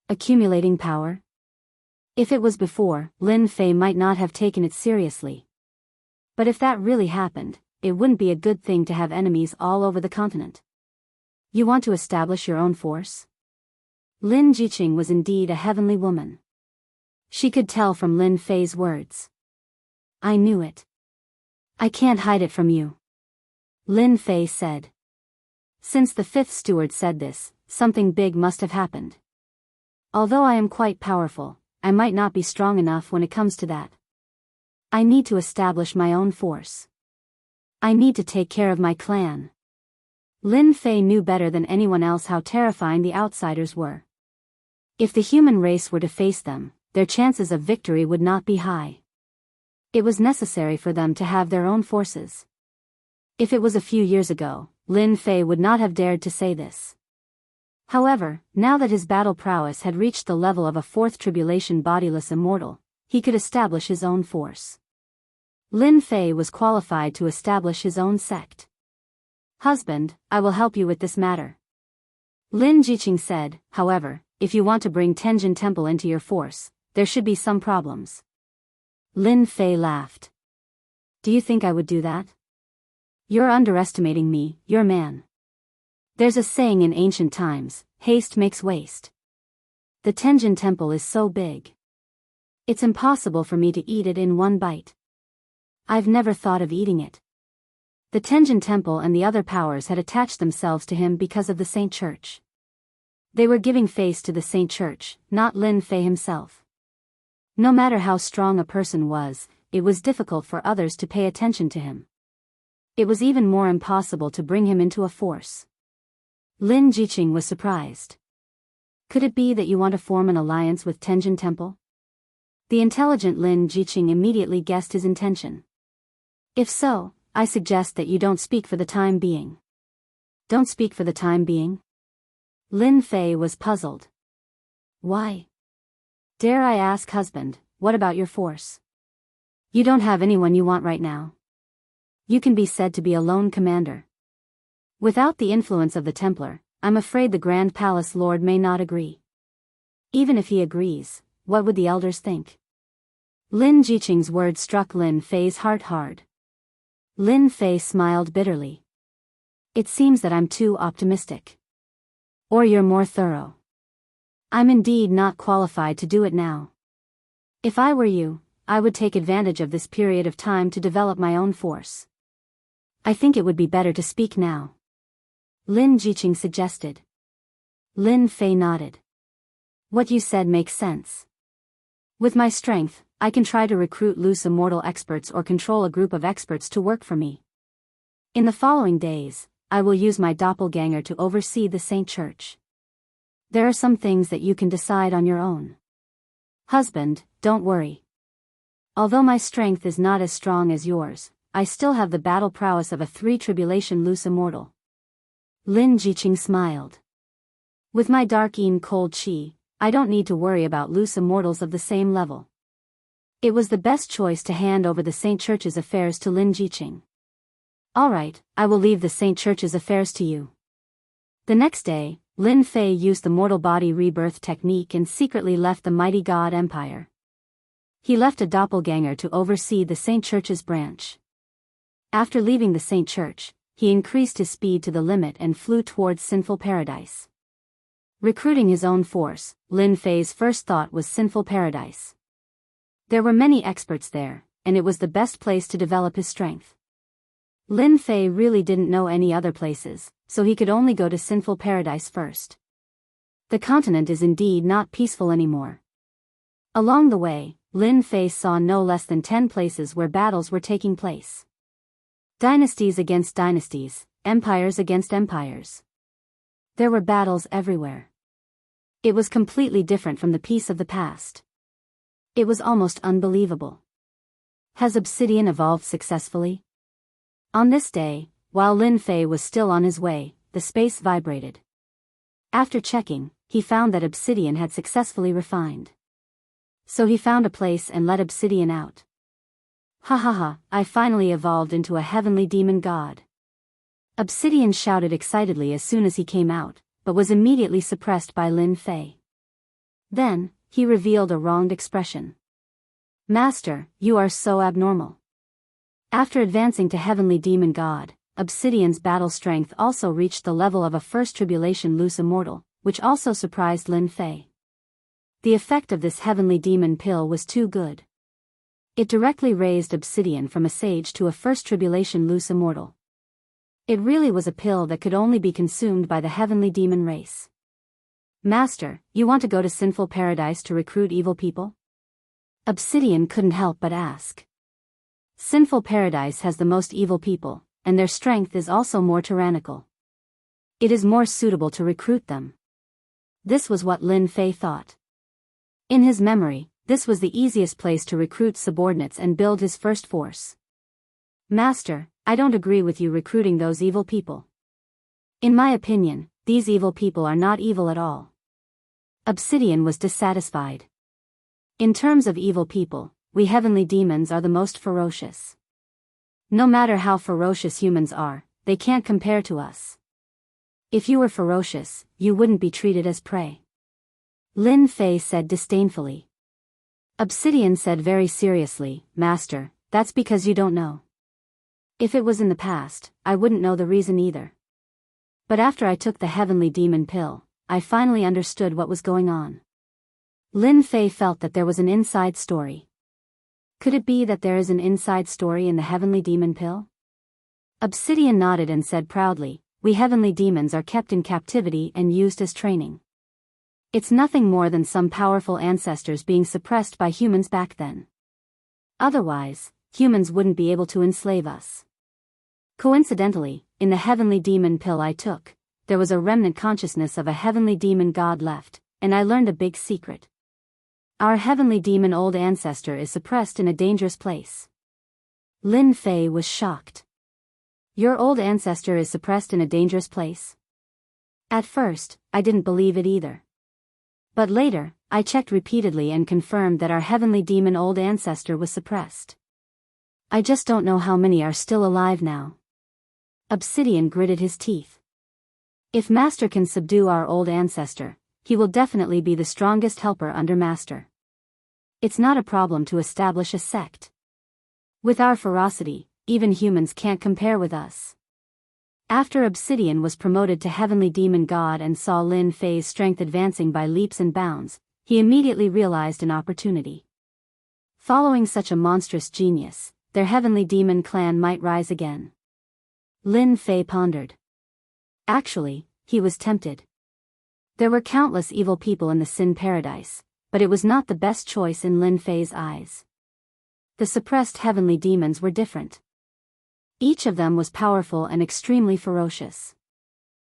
Accumulating power? If it was before, Lin Fei might not have taken it seriously. But if that really happened, it wouldn't be a good thing to have enemies all over the continent. You want to establish your own force? Lin Jiqing was indeed a heavenly woman. She could tell from Lin Fei's words. I knew it. I can't hide it from you. Lin Fei said. Since the fifth steward said this, something big must have happened. Although I am quite powerful, I might not be strong enough when it comes to that. I need to establish my own force. I need to take care of my clan. Lin Fei knew better than anyone else how terrifying the outsiders were. If the human race were to face them, their chances of victory would not be high. It was necessary for them to have their own forces. If it was a few years ago, Lin Fei would not have dared to say this. However, now that his battle prowess had reached the level of a fourth tribulation bodiless immortal, he could establish his own force. Lin Fei was qualified to establish his own sect. Husband, I will help you with this matter. Lin Jiqing said, however, if you want to bring Tenjin Temple into your force, there should be some problems. Lin Fei laughed. Do you think I would do that? You're underestimating me, your man. There's a saying in ancient times, haste makes waste. The Tenjin Temple is so big. It's impossible for me to eat it in one bite. I've never thought of eating it. The Tenjin Temple and the other powers had attached themselves to him because of the Saint Church. They were giving face to the Saint Church, not Lin Fei himself. No matter how strong a person was, it was difficult for others to pay attention to him. It was even more impossible to bring him into a force. Lin Jiqing was surprised. Could it be that you want to form an alliance with Tenjin Temple? The intelligent Lin Jiqing immediately guessed his intention. If so, I suggest that you don't speak for the time being. Don't speak for the time being? Lin Fei was puzzled. Why? Dare I ask, husband, what about your force? You don't have anyone you want right now. You can be said to be a lone commander. Without the influence of the Templar, I'm afraid the Grand Palace Lord may not agree. Even if he agrees, what would the elders think? Lin Jiqing's words struck Lin Fei's heart hard. Lin Fei smiled bitterly. It seems that I'm too optimistic. Or you're more thorough. I'm indeed not qualified to do it now. If I were you, I would take advantage of this period of time to develop my own force. I think it would be better to speak now. Lin Jiqing suggested. Lin Fei nodded. What you said makes sense. With my strength, I can try to recruit loose immortal experts or control a group of experts to work for me. In the following days, I will use my doppelganger to oversee the Saint Church. There are some things that you can decide on your own. Husband, don't worry. Although my strength is not as strong as yours, I still have the battle prowess of a three-tribulation loose immortal. Lin Jiqing smiled. With my dark cold chi, I don't need to worry about loose immortals of the same level. It was the best choice to hand over the Saint Church's affairs to Lin Jiqing. All right, I will leave the Saint Church's affairs to you. The next day, Lin Fei used the mortal body rebirth technique and secretly left the mighty God Empire. He left a doppelganger to oversee the Saint Church's branch. After leaving the Saint Church, he increased his speed to the limit and flew towards sinful paradise. Recruiting his own force, Lin Fei's first thought was sinful paradise. There were many experts there, and it was the best place to develop his strength. Lin Fei really didn't know any other places, so he could only go to sinful paradise first. The continent is indeed not peaceful anymore. Along the way, Lin Fei saw no less than 10 places where battles were taking place. Dynasties against dynasties, empires against empires. There were battles everywhere. It was completely different from the peace of the past. It was almost unbelievable. Has Obsidian evolved successfully? On this day, while Lin Fei was still on his way, the space vibrated. After checking, he found that Obsidian had successfully refined. So he found a place and let Obsidian out. Ha ha ha, I finally evolved into a heavenly demon god. Obsidian shouted excitedly as soon as he came out, but was immediately suppressed by Lin Fei. Then, he revealed a wronged expression. Master, you are so abnormal. After advancing to heavenly demon god, Obsidian's battle strength also reached the level of a first tribulation loose immortal, which also surprised Lin Fei. The effect of this heavenly demon pill was too good. It directly raised Obsidian from a sage to a first tribulation loose immortal. It really was a pill that could only be consumed by the heavenly demon race. Master, you want to go to sinful paradise to recruit evil people? Obsidian couldn't help but ask. Sinful paradise has the most evil people, and their strength is also more tyrannical. It is more suitable to recruit them. This was what Lin Fei thought. In his memory, this was the easiest place to recruit subordinates and build his first force. Master, I don't agree with you recruiting those evil people. In my opinion, these evil people are not evil at all. Obsidian was dissatisfied. In terms of evil people, we heavenly demons are the most ferocious. No matter how ferocious humans are, they can't compare to us. If you were ferocious, you wouldn't be treated as prey. Lin Fei said disdainfully. Obsidian said very seriously, Master, that's because you don't know. If it was in the past, I wouldn't know the reason either. But after I took the heavenly demon pill, I finally understood what was going on. Lin Fei felt that there was an inside story. Could it be that there is an inside story in the heavenly demon pill? Obsidian nodded and said proudly, we heavenly demons are kept in captivity and used as training. It's nothing more than some powerful ancestors being suppressed by humans back then. Otherwise, humans wouldn't be able to enslave us. Coincidentally, in the heavenly demon pill I took, there was a remnant consciousness of a heavenly demon god left, and I learned a big secret. Our heavenly demon old ancestor is suppressed in a dangerous place. Lin Fei was shocked. Your old ancestor is suppressed in a dangerous place? At first, I didn't believe it either. But later, I checked repeatedly and confirmed that our heavenly demon old ancestor was suppressed. I just don't know how many are still alive now. Obsidian gritted his teeth. If Master can subdue our old ancestor, he will definitely be the strongest helper under Master. It's not a problem to establish a sect. With our ferocity, even humans can't compare with us. After Obsidian was promoted to heavenly demon god and saw Lin Fei's strength advancing by leaps and bounds, he immediately realized an opportunity. Following such a monstrous genius, their heavenly demon clan might rise again. Lin Fei pondered. Actually, he was tempted. There were countless evil people in the Sin Paradise, but it was not the best choice in Lin Fei's eyes. The suppressed heavenly demons were different. Each of them was powerful and extremely ferocious.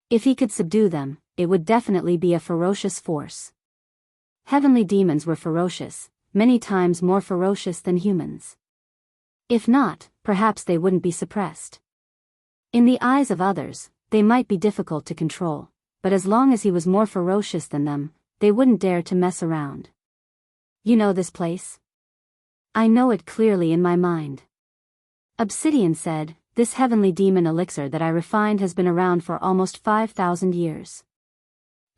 If he could subdue them, it would definitely be a ferocious force. Heavenly demons were ferocious, many times more ferocious than humans. If not, perhaps they wouldn't be suppressed. In the eyes of others, they might be difficult to control, but as long as he was more ferocious than them, they wouldn't dare to mess around. You know this place? I know it clearly in my mind. Obsidian said, this heavenly demon elixir that I refined has been around for almost 5,000 years.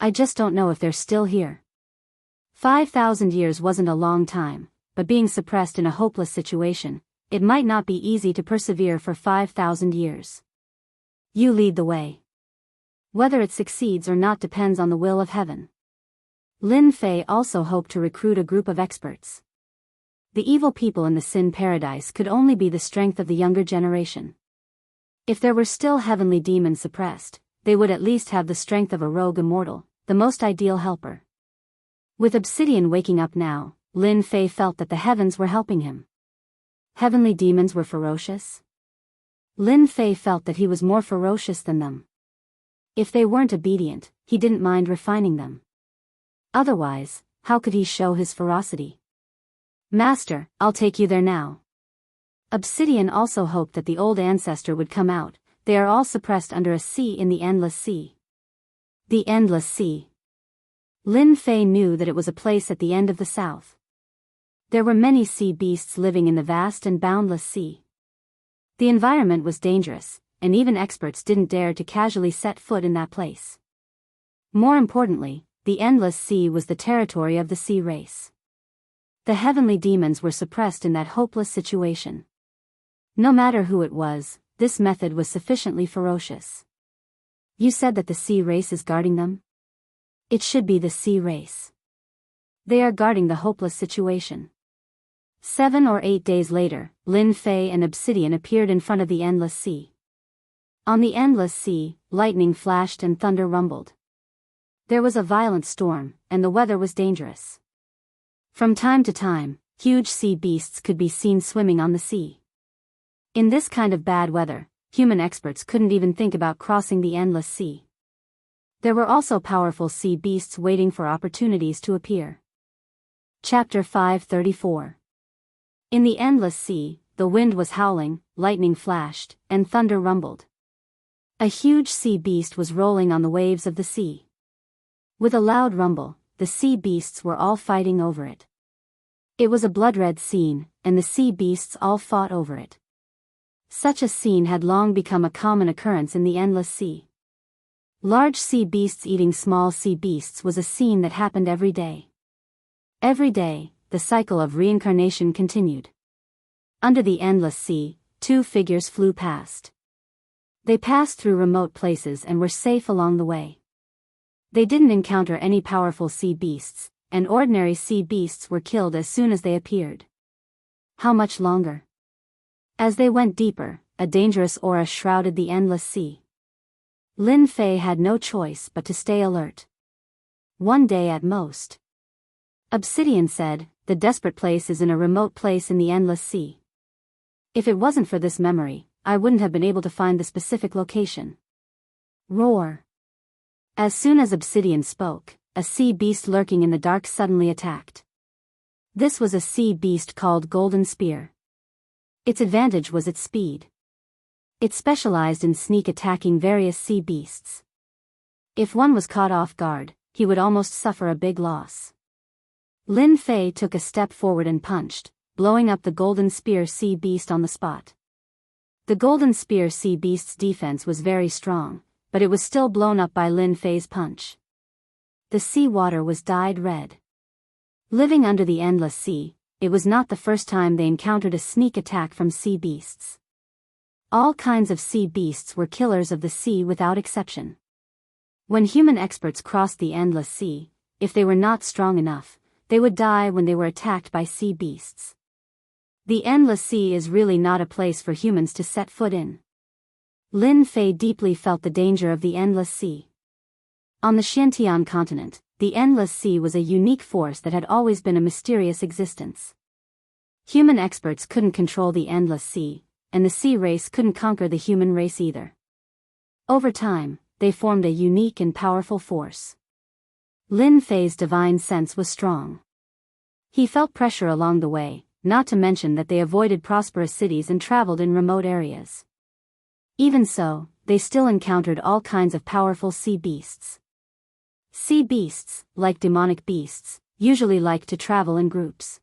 I just don't know if they're still here. 5,000 years wasn't a long time, but being suppressed in a hopeless situation, it might not be easy to persevere for 5,000 years. You lead the way. Whether it succeeds or not depends on the will of heaven. Lin Fei also hoped to recruit a group of experts. The evil people in the Sin Paradise could only be the strength of the younger generation. If there were still heavenly demons suppressed, they would at least have the strength of a rogue immortal, the most ideal helper. With Obsidian waking up now, Lin Fei felt that the heavens were helping him. Heavenly demons were ferocious? Lin Fei felt that he was more ferocious than them. If they weren't obedient, he didn't mind refining them. Otherwise, how could he show his ferocity? Master, I'll take you there now. Obsidian also hoped that the old ancestor would come out. They are all suppressed under a sea in the Endless Sea. The Endless Sea. Lin Fei knew that it was a place at the end of the south. There were many sea beasts living in the vast and boundless sea. The environment was dangerous, and even experts didn't dare to casually set foot in that place. More importantly, the Endless Sea was the territory of the sea race. The heavenly demons were suppressed in that hopeless situation. No matter who it was, this method was sufficiently ferocious. You said that the sea race is guarding them? It should be the sea race. They are guarding the hopeless situation. 7 or 8 days later, Lin Fei and Obsidian appeared in front of the Endless Sea. On the Endless Sea, lightning flashed and thunder rumbled. There was a violent storm, and the weather was dangerous. From time to time, huge sea beasts could be seen swimming on the sea. In this kind of bad weather, human experts couldn't even think about crossing the Endless Sea. There were also powerful sea beasts waiting for opportunities to appear. Chapter 534. In the Endless Sea, the wind was howling, lightning flashed, and thunder rumbled. A huge sea beast was rolling on the waves of the sea. With a loud rumble, the sea beasts were all fighting over it. It was a blood-red scene, and the sea beasts all fought over it. Such a scene had long become a common occurrence in the Endless Sea. Large sea beasts eating small sea beasts was a scene that happened every day. Every day, the cycle of reincarnation continued. Under the Endless Sea, 2 figures flew past. They passed through remote places and were safe along the way. They didn't encounter any powerful sea beasts, and ordinary sea beasts were killed as soon as they appeared. How much longer? As they went deeper, a dangerous aura shrouded the Endless Sea. Lin Fei had no choice but to stay alert. 1 day at most. Obsidian said, the desperate place is in a remote place in the Endless Sea. If it wasn't for this memory, I wouldn't have been able to find the specific location. Roar. As soon as Obsidian spoke, a sea beast lurking in the dark suddenly attacked. This was a sea beast called Golden Spear. Its advantage was its speed. It specialized in sneak attacking various sea beasts. If one was caught off guard, he would almost suffer a big loss. Lin Fei took a step forward and punched, blowing up the Golden Spear sea beast on the spot. The Golden Spear sea beast's defense was very strong, but it was still blown up by Lin Fei's punch. The sea water was dyed red. Living under the Endless Sea, it was not the first time they encountered a sneak attack from sea beasts. All kinds of sea beasts were killers of the sea without exception. When human experts crossed the Endless Sea, if they were not strong enough, they would die when they were attacked by sea beasts. The Endless Sea is really not a place for humans to set foot in. Lin Fei deeply felt the danger of the Endless Sea. On the Xiantian continent, the Endless Sea was a unique force that had always been a mysterious existence. Human experts couldn't control the Endless Sea, and the sea race couldn't conquer the human race either. Over time, they formed a unique and powerful force. Lin Fei's divine sense was strong. He felt pressure along the way, not to mention that they avoided prosperous cities and traveled in remote areas. Even so, they still encountered all kinds of powerful sea beasts. Sea beasts, like demonic beasts, usually like to travel in groups.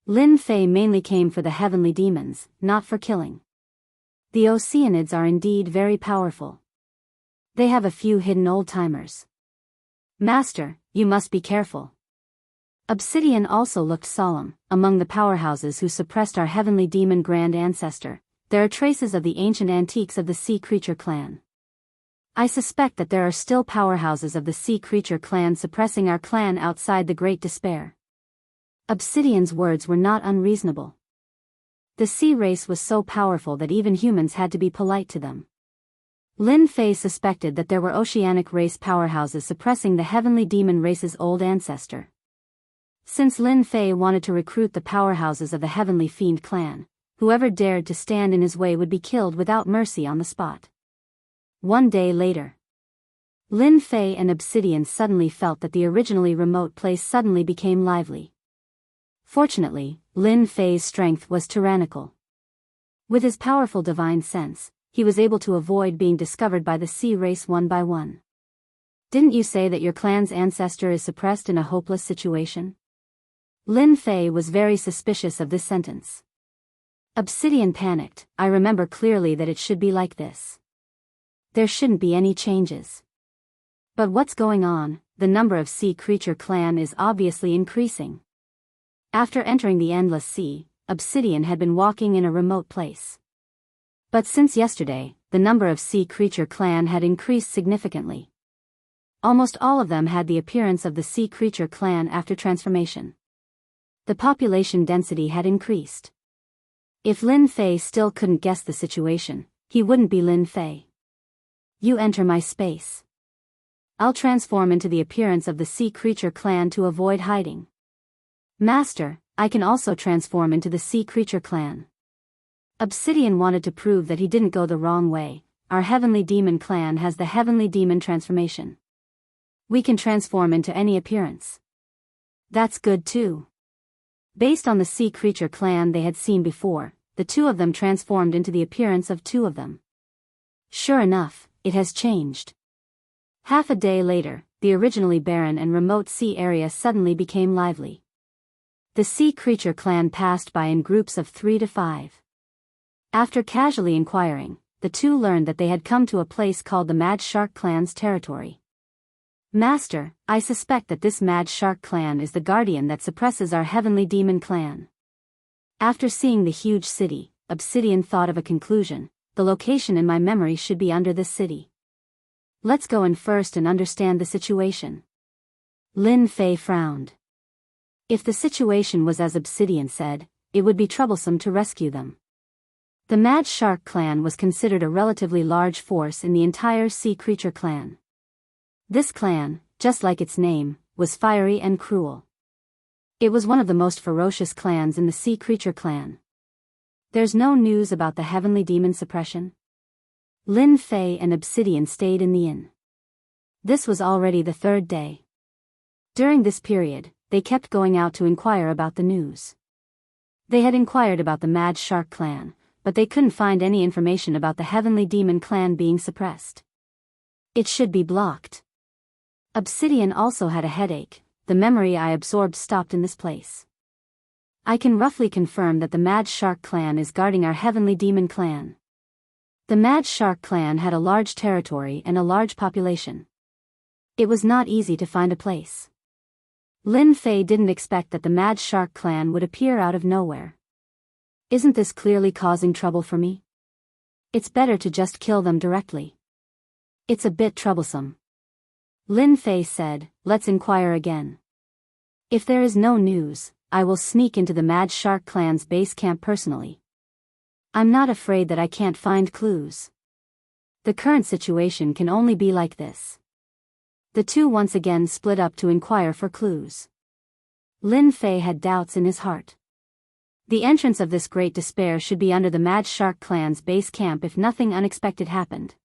Lin Fei mainly came for the heavenly demons, not for killing. The Oceanids are indeed very powerful. They have a few hidden old-timers. Master, you must be careful. Obsidian also looked solemn. Among the powerhouses who suppressed our heavenly demon grand ancestor, there are traces of the ancient antiques of the sea creature clan. I suspect that there are still powerhouses of the sea creature clan suppressing our clan outside the Great Despair. Obsidian's words were not unreasonable. The sea race was so powerful that even humans had to be polite to them. Lin Fei suspected that there were oceanic race powerhouses suppressing the heavenly demon race's old ancestor. Since Lin Fei wanted to recruit the powerhouses of the heavenly fiend clan, whoever dared to stand in his way would be killed without mercy on the spot. One day later, Lin Fei and Obsidian suddenly felt that the originally remote place suddenly became lively. Fortunately, Lin Fei's strength was tyrannical. With his powerful divine sense, he was able to avoid being discovered by the sea race one by one. Didn't you say that your clan's ancestor is suppressed in a hopeless situation? Lin Fei was very suspicious of this sentence. Obsidian panicked. I remember clearly that it should be like this. There shouldn't be any changes. But what's going on? The number of sea creature clan is obviously increasing. After entering the endless sea, Obsidian had been walking in a remote place. But since yesterday, the number of sea creature clan had increased significantly. Almost all of them had the appearance of the sea creature clan after transformation. The population density had increased. If Lin Fei still couldn't guess the situation, he wouldn't be Lin Fei. You enter my space. I'll transform into the appearance of the sea creature clan to avoid hiding. Master, I can also transform into the sea creature clan. Obsidian wanted to prove that he didn't go the wrong way. Our heavenly demon clan has the heavenly demon transformation. We can transform into any appearance. That's good too. Based on the sea creature clan they had seen before, the two of them transformed into the appearance of two of them. Sure enough, it has changed. Half a day later, the originally barren and remote sea area suddenly became lively. The sea creature clan passed by in groups of 3 to 5. After casually inquiring, the two learned that they had come to a place called the Mad Shark Clan's territory. Master, I suspect that this Mad Shark Clan is the guardian that suppresses our heavenly demon clan. After seeing the huge city, Obsidian thought of a conclusion. The location in my memory should be under this city. Let's go in first and understand the situation. Lin Fei frowned. If the situation was as Obsidian said, it would be troublesome to rescue them. The Mad Shark Clan was considered a relatively large force in the entire sea creature clan. This clan, just like its name, was fiery and cruel. It was one of the most ferocious clans in the sea creature clan. There's no news about the heavenly demon suppression? Lin Fei and Obsidian stayed in the inn. This was already the 3rd day. During this period, they kept going out to inquire about the news. They had inquired about the Mad Shark Clan, but they couldn't find any information about the heavenly demon clan being suppressed. It should be blocked. Obsidian also had a headache. The memory I absorbed stopped in this place. I can roughly confirm that the Mad Shark Clan is guarding our heavenly demon clan. The Mad Shark Clan had a large territory and a large population. It was not easy to find a place. Lin Fei didn't expect that the Mad Shark Clan would appear out of nowhere. Isn't this clearly causing trouble for me? It's better to just kill them directly. It's a bit troublesome. Lin Fei said, let's inquire again. If there is no news, I will sneak into the Mad Shark Clan's base camp personally. I'm not afraid that I can't find clues. The current situation can only be like this. The two once again split up to inquire for clues. Lin Fei had doubts in his heart. The entrance of this Great Despair should be under the Mad Shark Clan's base camp if nothing unexpected happened.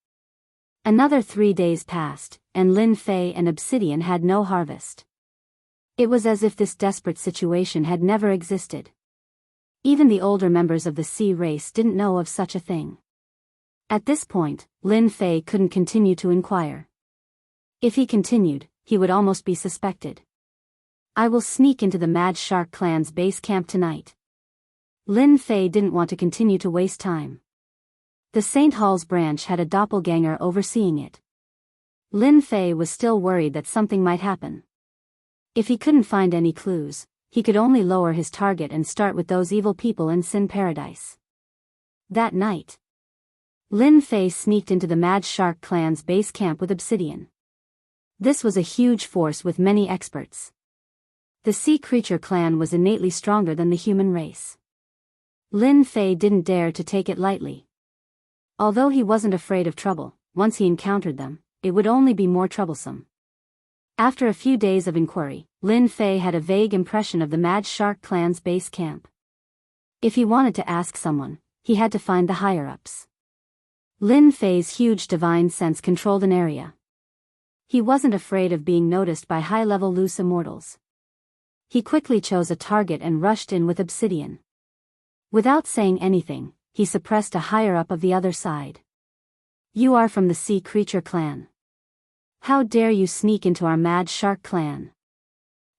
Another 3 days passed, and Lin Fei and Obsidian had no harvest. It was as if this desperate situation had never existed. Even the older members of the sea race didn't know of such a thing. At this point, Lin Fei couldn't continue to inquire. If he continued, he would almost be suspected. I will sneak into the Mad Shark clan's base camp tonight. Lin Fei didn't want to continue to waste time. The St. Hall's branch had a doppelganger overseeing it. Lin Fei was still worried that something might happen. If he couldn't find any clues, he could only lower his target and start with those evil people in Sin Paradise. That night, Lin Fei sneaked into the Mad Shark clan's base camp with Obsidian. This was a huge force with many experts. The Sea Creature clan was innately stronger than the human race. Lin Fei didn't dare to take it lightly. Although he wasn't afraid of trouble, once he encountered them, it would only be more troublesome. After a few days of inquiry, Lin Fei had a vague impression of the Mad Shark clan's base camp. If he wanted to ask someone, he had to find the higher-ups. Lin Fei's huge divine sense controlled an area. He wasn't afraid of being noticed by high-level loose immortals. He quickly chose a target and rushed in with Obsidian. Without saying anything, he suppressed a higher-up of the other side. You are from the Sea Creature clan. How dare you sneak into our Mad Shark clan?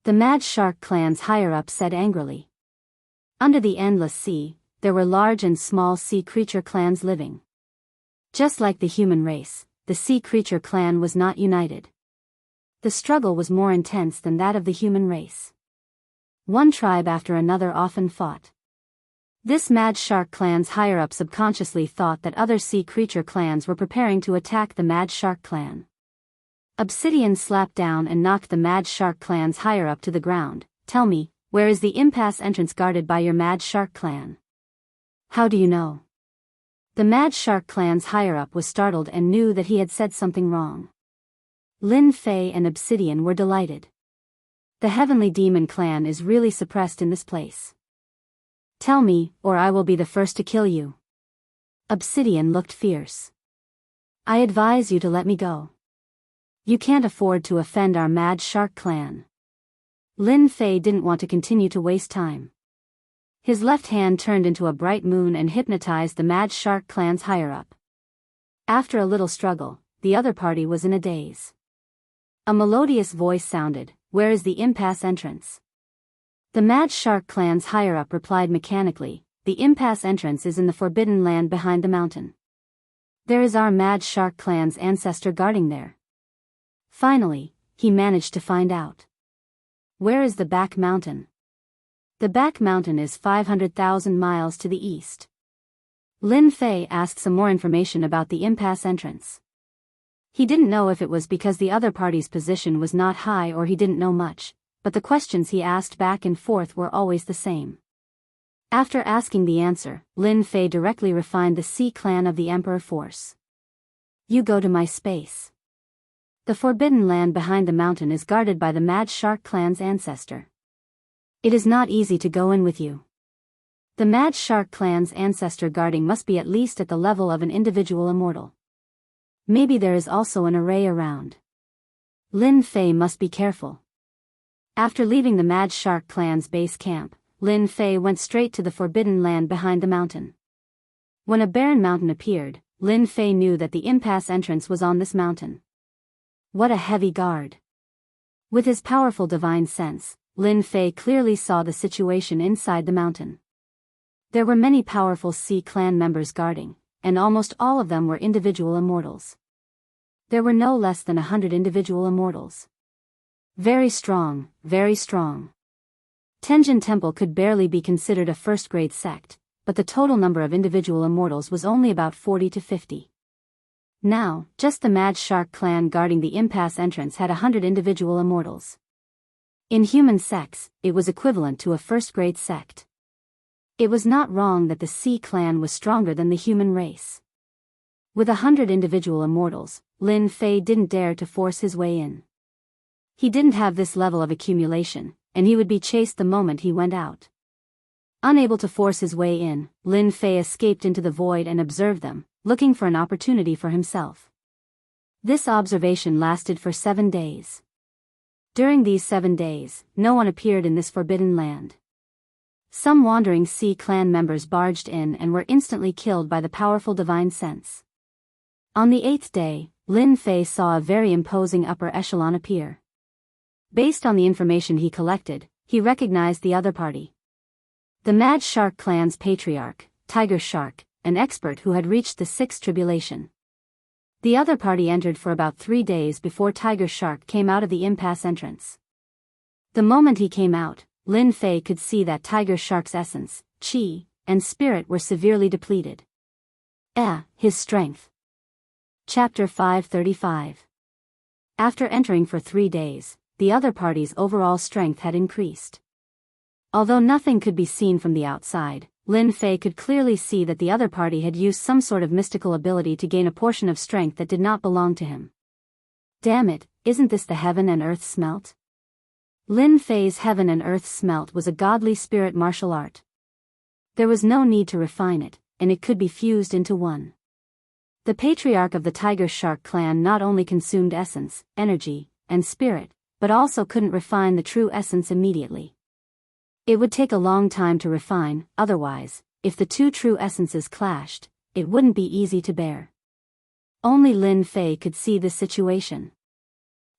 The Mad Shark clan's higher-up said angrily. Under the endless sea, there were large and small Sea Creature clans living. Just like the human race, the Sea Creature clan was not united. The struggle was more intense than that of the human race. One tribe after another often fought. This Mad Shark clan's higher-up subconsciously thought that other Sea Creature clans were preparing to attack the Mad Shark clan. Obsidian slapped down and knocked the Mad Shark clan's higher-up to the ground. Tell me, where is the impasse entrance guarded by your Mad Shark clan? How do you know? The Mad Shark clan's higher-up was startled and knew that he had said something wrong. Lin Fei and Obsidian were delighted. The Heavenly Demon clan is really suppressed in this place. Tell me, or I will be the first to kill you. Obsidian looked fierce. I advise you to let me go. You can't afford to offend our Mad Shark clan. Lin Fei didn't want to continue to waste time. His left hand turned into a bright moon and hypnotized the Mad Shark clan's higher-up. After a little struggle, the other party was in a daze. A melodious voice sounded, "Where is the impasse entrance?" The Mad Shark clan's higher-up replied mechanically, "The impasse entrance is in the forbidden land behind the mountain. There is our Mad Shark clan's ancestor guarding there." Finally, he managed to find out. Where is the back mountain? The back mountain is 500,000 miles to the east. Lin Fei asked some more information about the impasse entrance. He didn't know if it was because the other party's position was not high or he didn't know much, but the questions he asked back and forth were always the same. After asking the answer, Lin Fei directly refined the Sea clan of the Emperor Force. You go to my space. The forbidden land behind the mountain is guarded by the Mad Shark clan's ancestor. It is not easy to go in with you. The Mad Shark clan's ancestor guarding must be at least at the level of an individual immortal. Maybe there is also an array around. Lin Fei must be careful. After leaving the Mad Shark clan's base camp, Lin Fei went straight to the forbidden land behind the mountain. When a barren mountain appeared, Lin Fei knew that the impasse entrance was on this mountain. What a heavy guard! With his powerful divine sense, Lin Fei clearly saw the situation inside the mountain. There were many powerful Sea clan members guarding, and almost all of them were individual immortals. There were no less than 100 individual immortals. Very strong, very strong. Tenjin Temple could barely be considered a first-grade sect, but the total number of individual immortals was only about 40 to 50. Now, just the Mad Shark clan guarding the impasse entrance had 100 individual immortals. In human sects, it was equivalent to a first-grade sect. It was not wrong that the Sea clan was stronger than the human race. With 100 individual immortals, Lin Fei didn't dare to force his way in. He didn't have this level of accumulation, and he would be chased the moment he went out. Unable to force his way in, Lin Fei escaped into the void and observed them, looking for an opportunity for himself. This observation lasted for 7 days. During these 7 days, no one appeared in this forbidden land. Some wandering Sea clan members barged in and were instantly killed by the powerful divine sense. On the 8th day, Lin Fei saw a very imposing upper echelon appear. Based on the information he collected, he recognized the other party. The Mad Shark clan's patriarch, Tiger Shark, an expert who had reached the sixth tribulation. The other party entered for about 3 days before Tiger Shark came out of the impasse entrance. The moment he came out, Lin Fei could see that Tiger Shark's essence, chi, and spirit were severely depleted. His strength. Chapter 535. After entering for 3 days, the other party's overall strength had increased. Although nothing could be seen from the outside, Lin Fei could clearly see that the other party had used some sort of mystical ability to gain a portion of strength that did not belong to him. Damn it, isn't this the heaven and earth smelt? Lin Fei's heaven and earth smelt was a godly spirit martial art. There was no need to refine it, and it could be fused into one. The patriarch of the Tiger Shark clan not only consumed essence, energy, and spirit, but also couldn't refine the true essence immediately. It would take a long time to refine, otherwise, if the two true essences clashed, it wouldn't be easy to bear. Only Lin Fei could see this situation.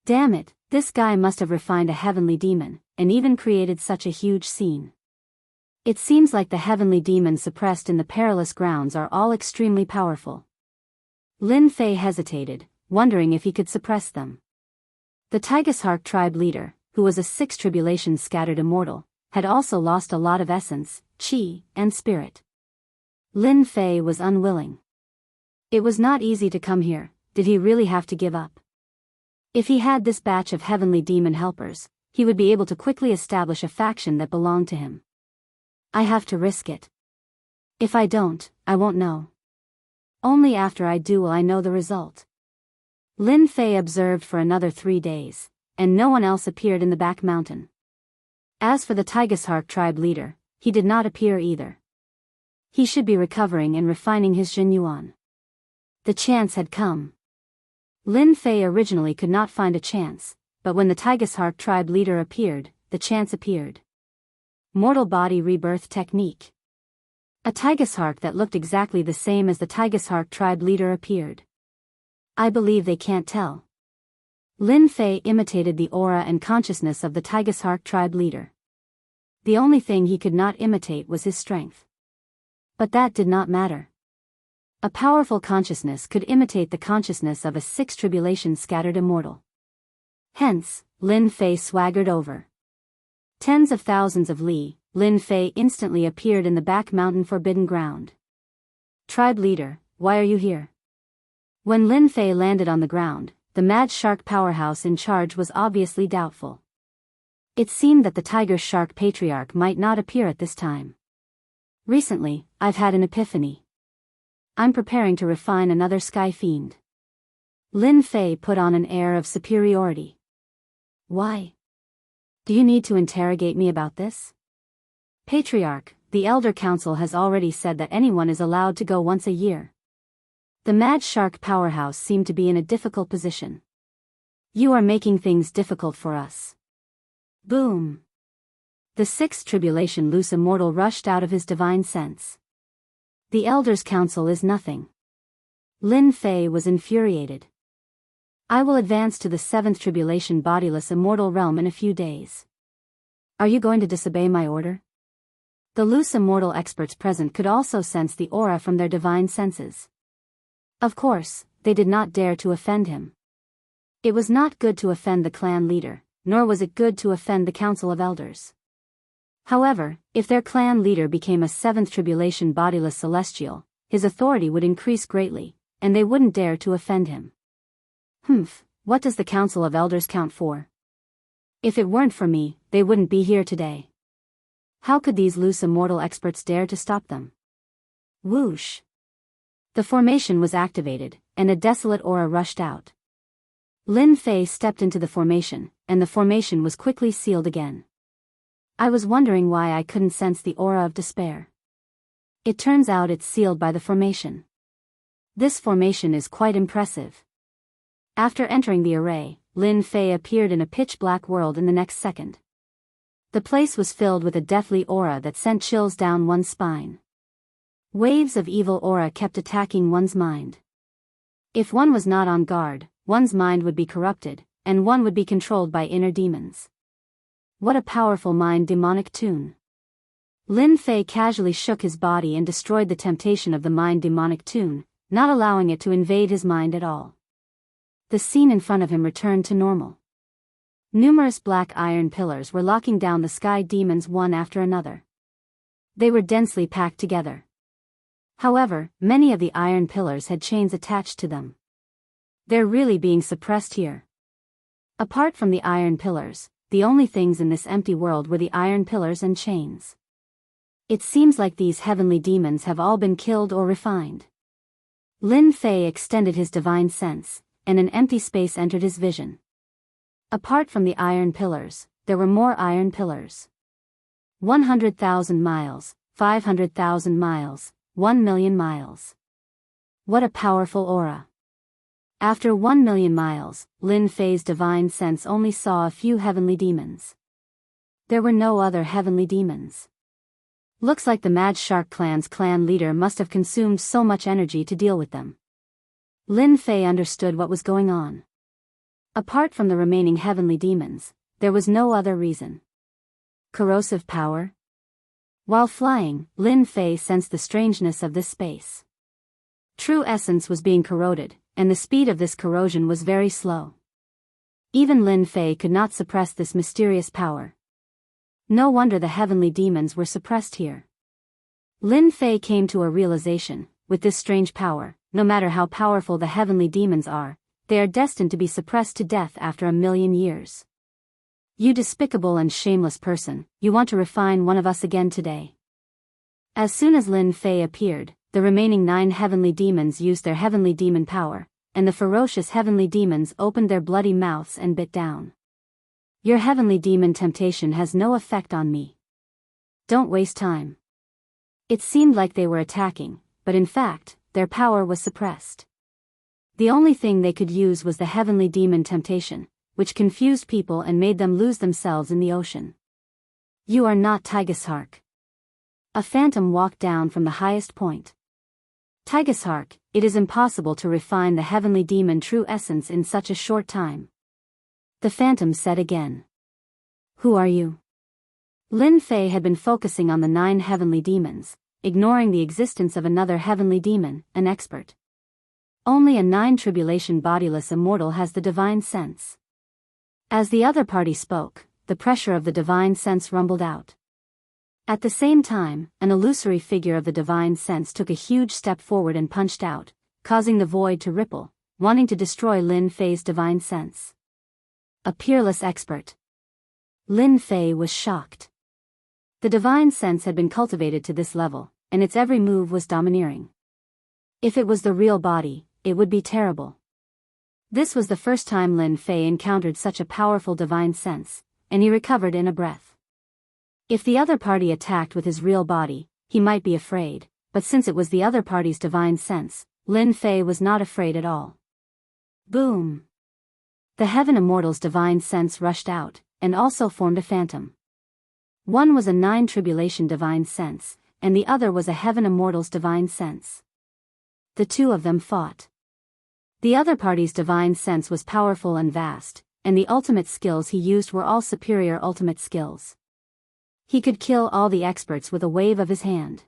Damn it, this guy must have refined a heavenly demon, and even created such a huge scene. It seems like the heavenly demons suppressed in the perilous grounds are all extremely powerful. Lin Fei hesitated, wondering if he could suppress them. The Tigashark tribe leader, who was a sixth tribulation scattered immortal, had also lost a lot of essence, chi, and spirit. Lin Fei was unwilling. It was not easy to come here. Did he really have to give up? If he had this batch of heavenly demon helpers, he would be able to quickly establish a faction that belonged to him. I have to risk it. If I don't, I won't know. Only after I do will I know the result. Lin Fei observed for another 3 days, and no one else appeared in the back mountain. As for the Tigashark tribe leader, he did not appear either. He should be recovering and refining his Jinyuan. The chance had come. Lin Fei originally could not find a chance, but when the Tigashark tribe leader appeared, the chance appeared. Mortal body rebirth technique. A Tigashark that looked exactly the same as the Tigashark tribe leader appeared. I believe they can't tell. Lin Fei imitated the aura and consciousness of the Tigashark tribe leader. The only thing he could not imitate was his strength. But that did not matter. A powerful consciousness could imitate the consciousness of a sixth tribulation scattered immortal. Hence, Lin Fei swaggered over. Tens of thousands of li, Lin Fei instantly appeared in the back mountain forbidden ground. Tribe leader, why are you here? When Lin Fei landed on the ground, the Mad Shark powerhouse in charge was obviously doubtful. It seemed that the Tiger Shark patriarch might not appear at this time. Recently, I've had an epiphany. I'm preparing to refine another sky fiend. Lin Fei put on an air of superiority. Why? Do you need to interrogate me about this? Patriarch, the Elder Council has already said that anyone is allowed to go once a year. The Mad Shark powerhouse seemed to be in a difficult position. You are making things difficult for us. Boom. The sixth tribulation loose immortal rushed out of his divine sense. The Elders' Council is nothing. Lin Fei was infuriated. I will advance to the seventh tribulation bodiless immortal realm in a few days. Are you going to disobey my order? The loose immortal experts present could also sense the aura from their divine senses. Of course, they did not dare to offend him. It was not good to offend the clan leader, nor was it good to offend the Council of Elders. However, if their clan leader became a seventh tribulation bodiless celestial, his authority would increase greatly, and they wouldn't dare to offend him. What does the Council of Elders count for? If it weren't for me, they wouldn't be here today. How could these loose immortal experts dare to stop them? Whoosh! The formation was activated, and a desolate aura rushed out. Lin Fei stepped into the formation, and the formation was quickly sealed again. I was wondering why I couldn't sense the aura of despair. It turns out it's sealed by the formation. This formation is quite impressive. After entering the array, Lin Fei appeared in a pitch-black world in the next second. The place was filled with a deathly aura that sent chills down one's spine. Waves of evil aura kept attacking one's mind. If one was not on guard, one's mind would be corrupted, and one would be controlled by inner demons. What a powerful mind-demonic tune. Lin Fei casually shook his body and destroyed the temptation of the mind-demonic tune, not allowing it to invade his mind at all. The scene in front of him returned to normal. Numerous black iron pillars were locking down the sky demons one after another. They were densely packed together. However, many of the iron pillars had chains attached to them. They're really being suppressed here. Apart from the iron pillars, the only things in this empty world were the iron pillars and chains. It seems like these heavenly demons have all been killed or refined. Lin Fei extended his divine sense, and an empty space entered his vision. Apart from the iron pillars, there were more iron pillars. 100,000 miles, 500,000 miles, 1,000,000 miles. What a powerful aura. After 1,000,000 miles, Lin Fei's divine sense only saw a few heavenly demons. There were no other heavenly demons. Looks like the Mad Shark Clan's clan leader must have consumed so much energy to deal with them. Lin Fei understood what was going on. Apart from the remaining heavenly demons, there was no other reason. Corrosive power? While flying, Lin Fei sensed the strangeness of this space. True essence was being corroded, and the speed of this corrosion was very slow. Even Lin Fei could not suppress this mysterious power. No wonder the heavenly demons were suppressed here. Lin Fei came to a realization: with this strange power, no matter how powerful the heavenly demons are, they are destined to be suppressed to death after 1,000,000 years. You despicable and shameless person, you want to refine one of us again today. As soon as Lin Fei appeared, the remaining 9 heavenly demons used their heavenly demon power, and the ferocious heavenly demons opened their bloody mouths and bit down. Your heavenly demon temptation has no effect on me. Don't waste time. It seemed like they were attacking, but in fact, their power was suppressed. The only thing they could use was the heavenly demon temptation, which confused people and made them lose themselves in the ocean. You are not Tigeshark. A phantom walked down from the highest point. Tigeshark, it is impossible to refine the heavenly demon true essence in such a short time. The phantom said again. Who are you? Lin Fei had been focusing on the 9 heavenly demons, ignoring the existence of another heavenly demon, an expert. Only a 9 tribulation bodiless immortal has the divine sense. As the other party spoke, the pressure of the divine sense rumbled out. At the same time, an illusory figure of the divine sense took a huge step forward and punched out, causing the void to ripple, wanting to destroy Lin Fei's divine sense. A peerless expert. Lin Fei was shocked. The divine sense had been cultivated to this level, and its every move was domineering. If it was the real body, it would be terrible. This was the first time Lin Fei encountered such a powerful divine sense, and he recovered in a breath. If the other party attacked with his real body, he might be afraid, but since it was the other party's divine sense, Lin Fei was not afraid at all. Boom! The Heaven Immortal's divine sense rushed out, and also formed a phantom. One was a 9 tribulation divine sense, and the other was a Heaven Immortal's divine sense. The two of them fought. The other party's divine sense was powerful and vast, and the ultimate skills he used were all superior ultimate skills. He could kill all the experts with a wave of his hand.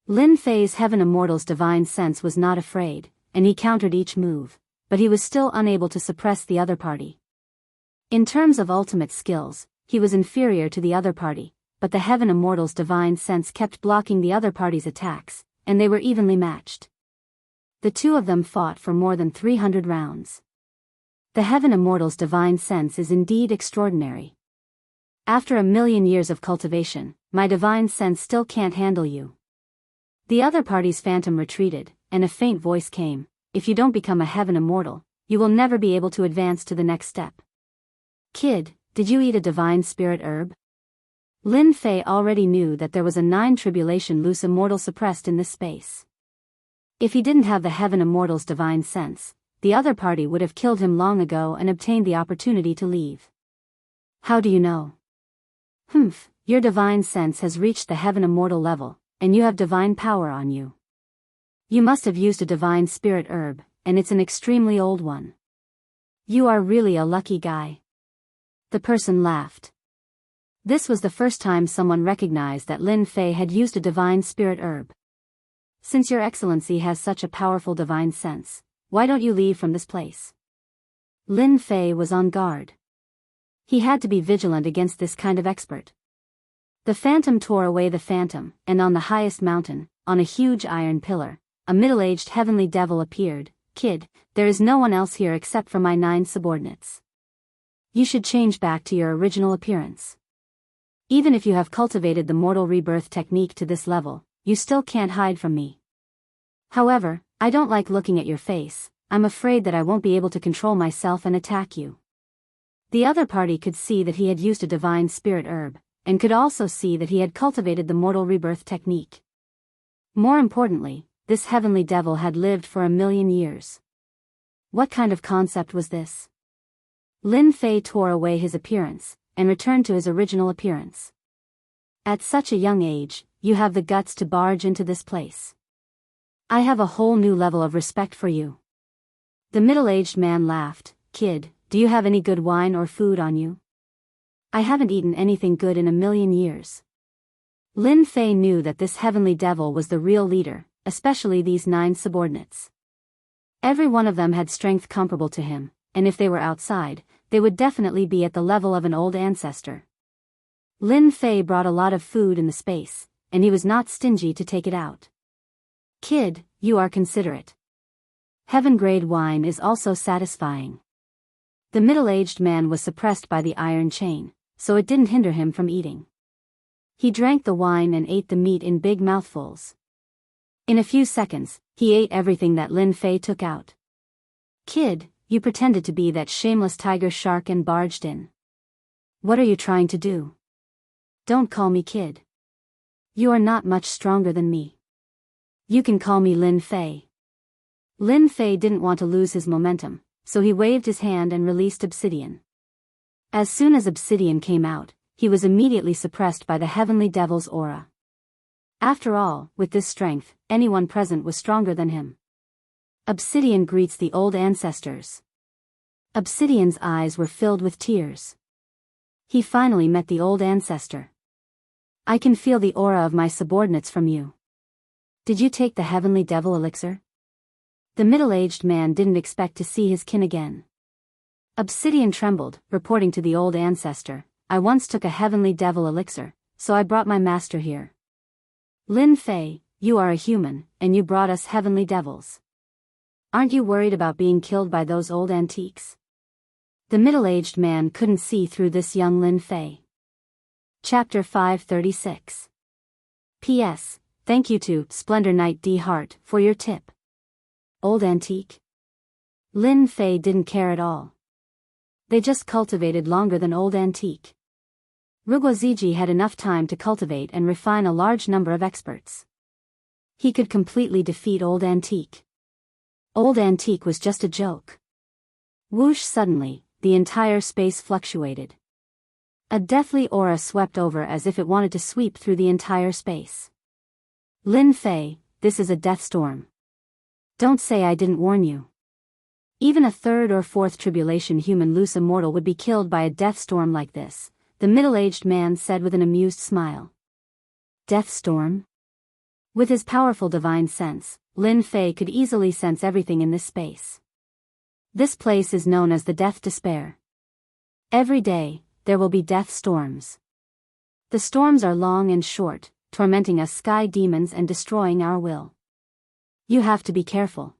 Lin Fei's Heaven Immortal's divine sense was not afraid, and he countered each move, but he was still unable to suppress the other party. In terms of ultimate skills, he was inferior to the other party, but the Heaven Immortal's divine sense kept blocking the other party's attacks, and they were evenly matched. The two of them fought for more than 300 rounds. The Heaven Immortal's divine sense is indeed extraordinary. After 1,000,000 years of cultivation, my divine sense still can't handle you. The other party's phantom retreated, and a faint voice came, if you don't become a Heaven Immortal, you will never be able to advance to the next step. Kid, did you eat a divine spirit herb? Lin Fei already knew that there was a 9 tribulation loose immortal suppressed in this space. If he didn't have the Heaven Immortal's divine sense, the other party would have killed him long ago and obtained the opportunity to leave. How do you know? Humph, your divine sense has reached the Heaven Immortal level, and you have divine power on you. You must have used a divine spirit herb, and it's an extremely old one. You are really a lucky guy. The person laughed. This was the first time someone recognized that Lin Fei had used a divine spirit herb. Since your excellency has such a powerful divine sense, why don't you leave from this place? Lin Fei was on guard. He had to be vigilant against this kind of expert. The phantom tore away the phantom, and on the highest mountain, on a huge iron pillar, a middle-aged heavenly devil appeared. Kid, there is no one else here except for my 9 subordinates. You should change back to your original appearance. Even if you have cultivated the mortal rebirth technique to this level, you still can't hide from me. However, I don't like looking at your face. I'm afraid that I won't be able to control myself and attack you. The other party could see that he had used a divine spirit herb, and could also see that he had cultivated the mortal rebirth technique. More importantly, this heavenly devil had lived for 1,000,000 years. What kind of concept was this? Lin Fei tore away his appearance, and returned to his original appearance. At such a young age, you have the guts to barge into this place. I have a whole new level of respect for you. The middle-aged man laughed. Kid, do you have any good wine or food on you? I haven't eaten anything good in 1,000,000 years. Lin Fei knew that this heavenly devil was the real leader, especially these 9 subordinates. Every one of them had strength comparable to him, and if they were outside, they would definitely be at the level of an old ancestor. Lin Fei brought a lot of food in the space, and he was not stingy to take it out. Kid, you are considerate. Heaven-grade wine is also satisfying. The middle-aged man was suppressed by the iron chain, so it didn't hinder him from eating. He drank the wine and ate the meat in big mouthfuls. In a few seconds, he ate everything that Lin Fei took out. Kid, you pretended to be that shameless tiger shark and barged in. What are you trying to do? Don't call me kid. You are not much stronger than me. You can call me Lin Fei. Lin Fei didn't want to lose his momentum, so he waved his hand and released obsidian. As soon as obsidian came out, he was immediately suppressed by the heavenly devil's aura. After all, with this strength, anyone present was stronger than him. Obsidian greets the old ancestors. Obsidian's eyes were filled with tears. He finally met the old ancestor. I can feel the aura of my subordinates from you. Did you take the heavenly devil elixir? The middle-aged man didn't expect to see his kin again. Obsidian trembled, reporting to the old ancestor, I once took a heavenly devil elixir, so I brought my master here. Lin Fei, you are a human, and you brought us heavenly devils. Aren't you worried about being killed by those old antiques? The middle-aged man couldn't see through this young Lin Fei. Chapter 536. P.S. Thank you to Splendor Knight D. Hart for your tip. Old antique? Lin Fei didn't care at all. They just cultivated longer than old antique. Ruguaziji had enough time to cultivate and refine a large number of experts. He could completely defeat old antique. Old antique was just a joke. Whoosh! Suddenly, the entire space fluctuated. A deathly aura swept over as if it wanted to sweep through the entire space. Lin Fei, this is a death storm. Don't say I didn't warn you. Even a 3rd or 4th tribulation human loose immortal would be killed by a death storm like this, the middle-aged man said with an amused smile. Death storm? With his powerful divine sense, Lin Fei could easily sense everything in this space. This place is known as the Death Despair. Every day, there will be death storms. The storms are long and short, tormenting us sky demons and destroying our will. You have to be careful.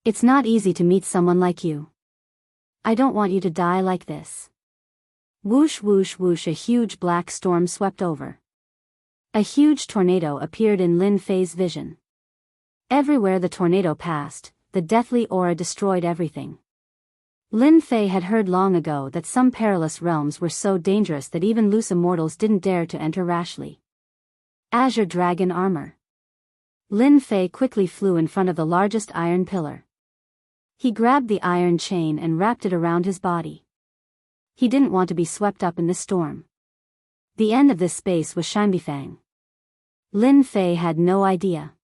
It's not easy to meet someone like you. I don't want you to die like this. Whoosh whoosh whoosh, a huge black storm swept over. A huge tornado appeared in Lin Fei's vision. Everywhere the tornado passed, the deathly aura destroyed everything. Lin Fei had heard long ago that some perilous realms were so dangerous that even loose immortals didn't dare to enter rashly. Azure Dragon Armor. Lin Fei quickly flew in front of the largest iron pillar. He grabbed the iron chain and wrapped it around his body. He didn't want to be swept up in the storm. The end of this space was Shimbifang. Lin Fei had no idea.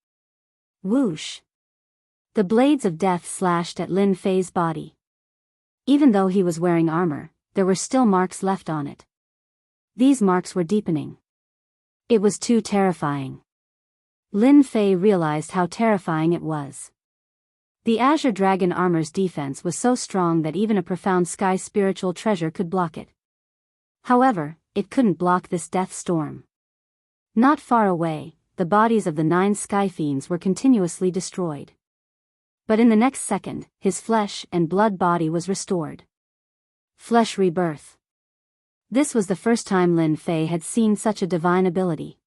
Whoosh! The blades of death slashed at Lin Fei's body. Even though he was wearing armor, there were still marks left on it. These marks were deepening. It was too terrifying. Lin Fei realized how terrifying it was. The Azure Dragon armor's defense was so strong that even a profound sky spiritual treasure could block it. However, it couldn't block this death storm. Not far away, the bodies of the 9 sky fiends were continuously destroyed. But in the next second, his flesh and blood body was restored. Flesh rebirth. This was the first time Lin Fei had seen such a divine ability.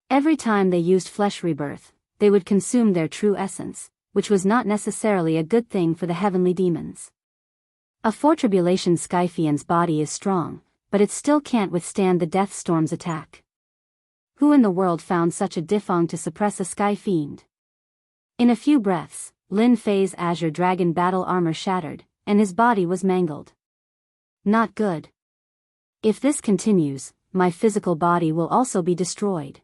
Every time they used flesh rebirth, they would consume their true essence, which was not necessarily a good thing for the heavenly demons. A four-tribulation Skyfiend's body is strong, but it still can't withstand the death storm's attack. Who in the world found such a difong to suppress a sky fiend? In a few breaths, Lin Fei's Azure Dragon battle armor shattered, and his body was mangled. Not good. If this continues, my physical body will also be destroyed.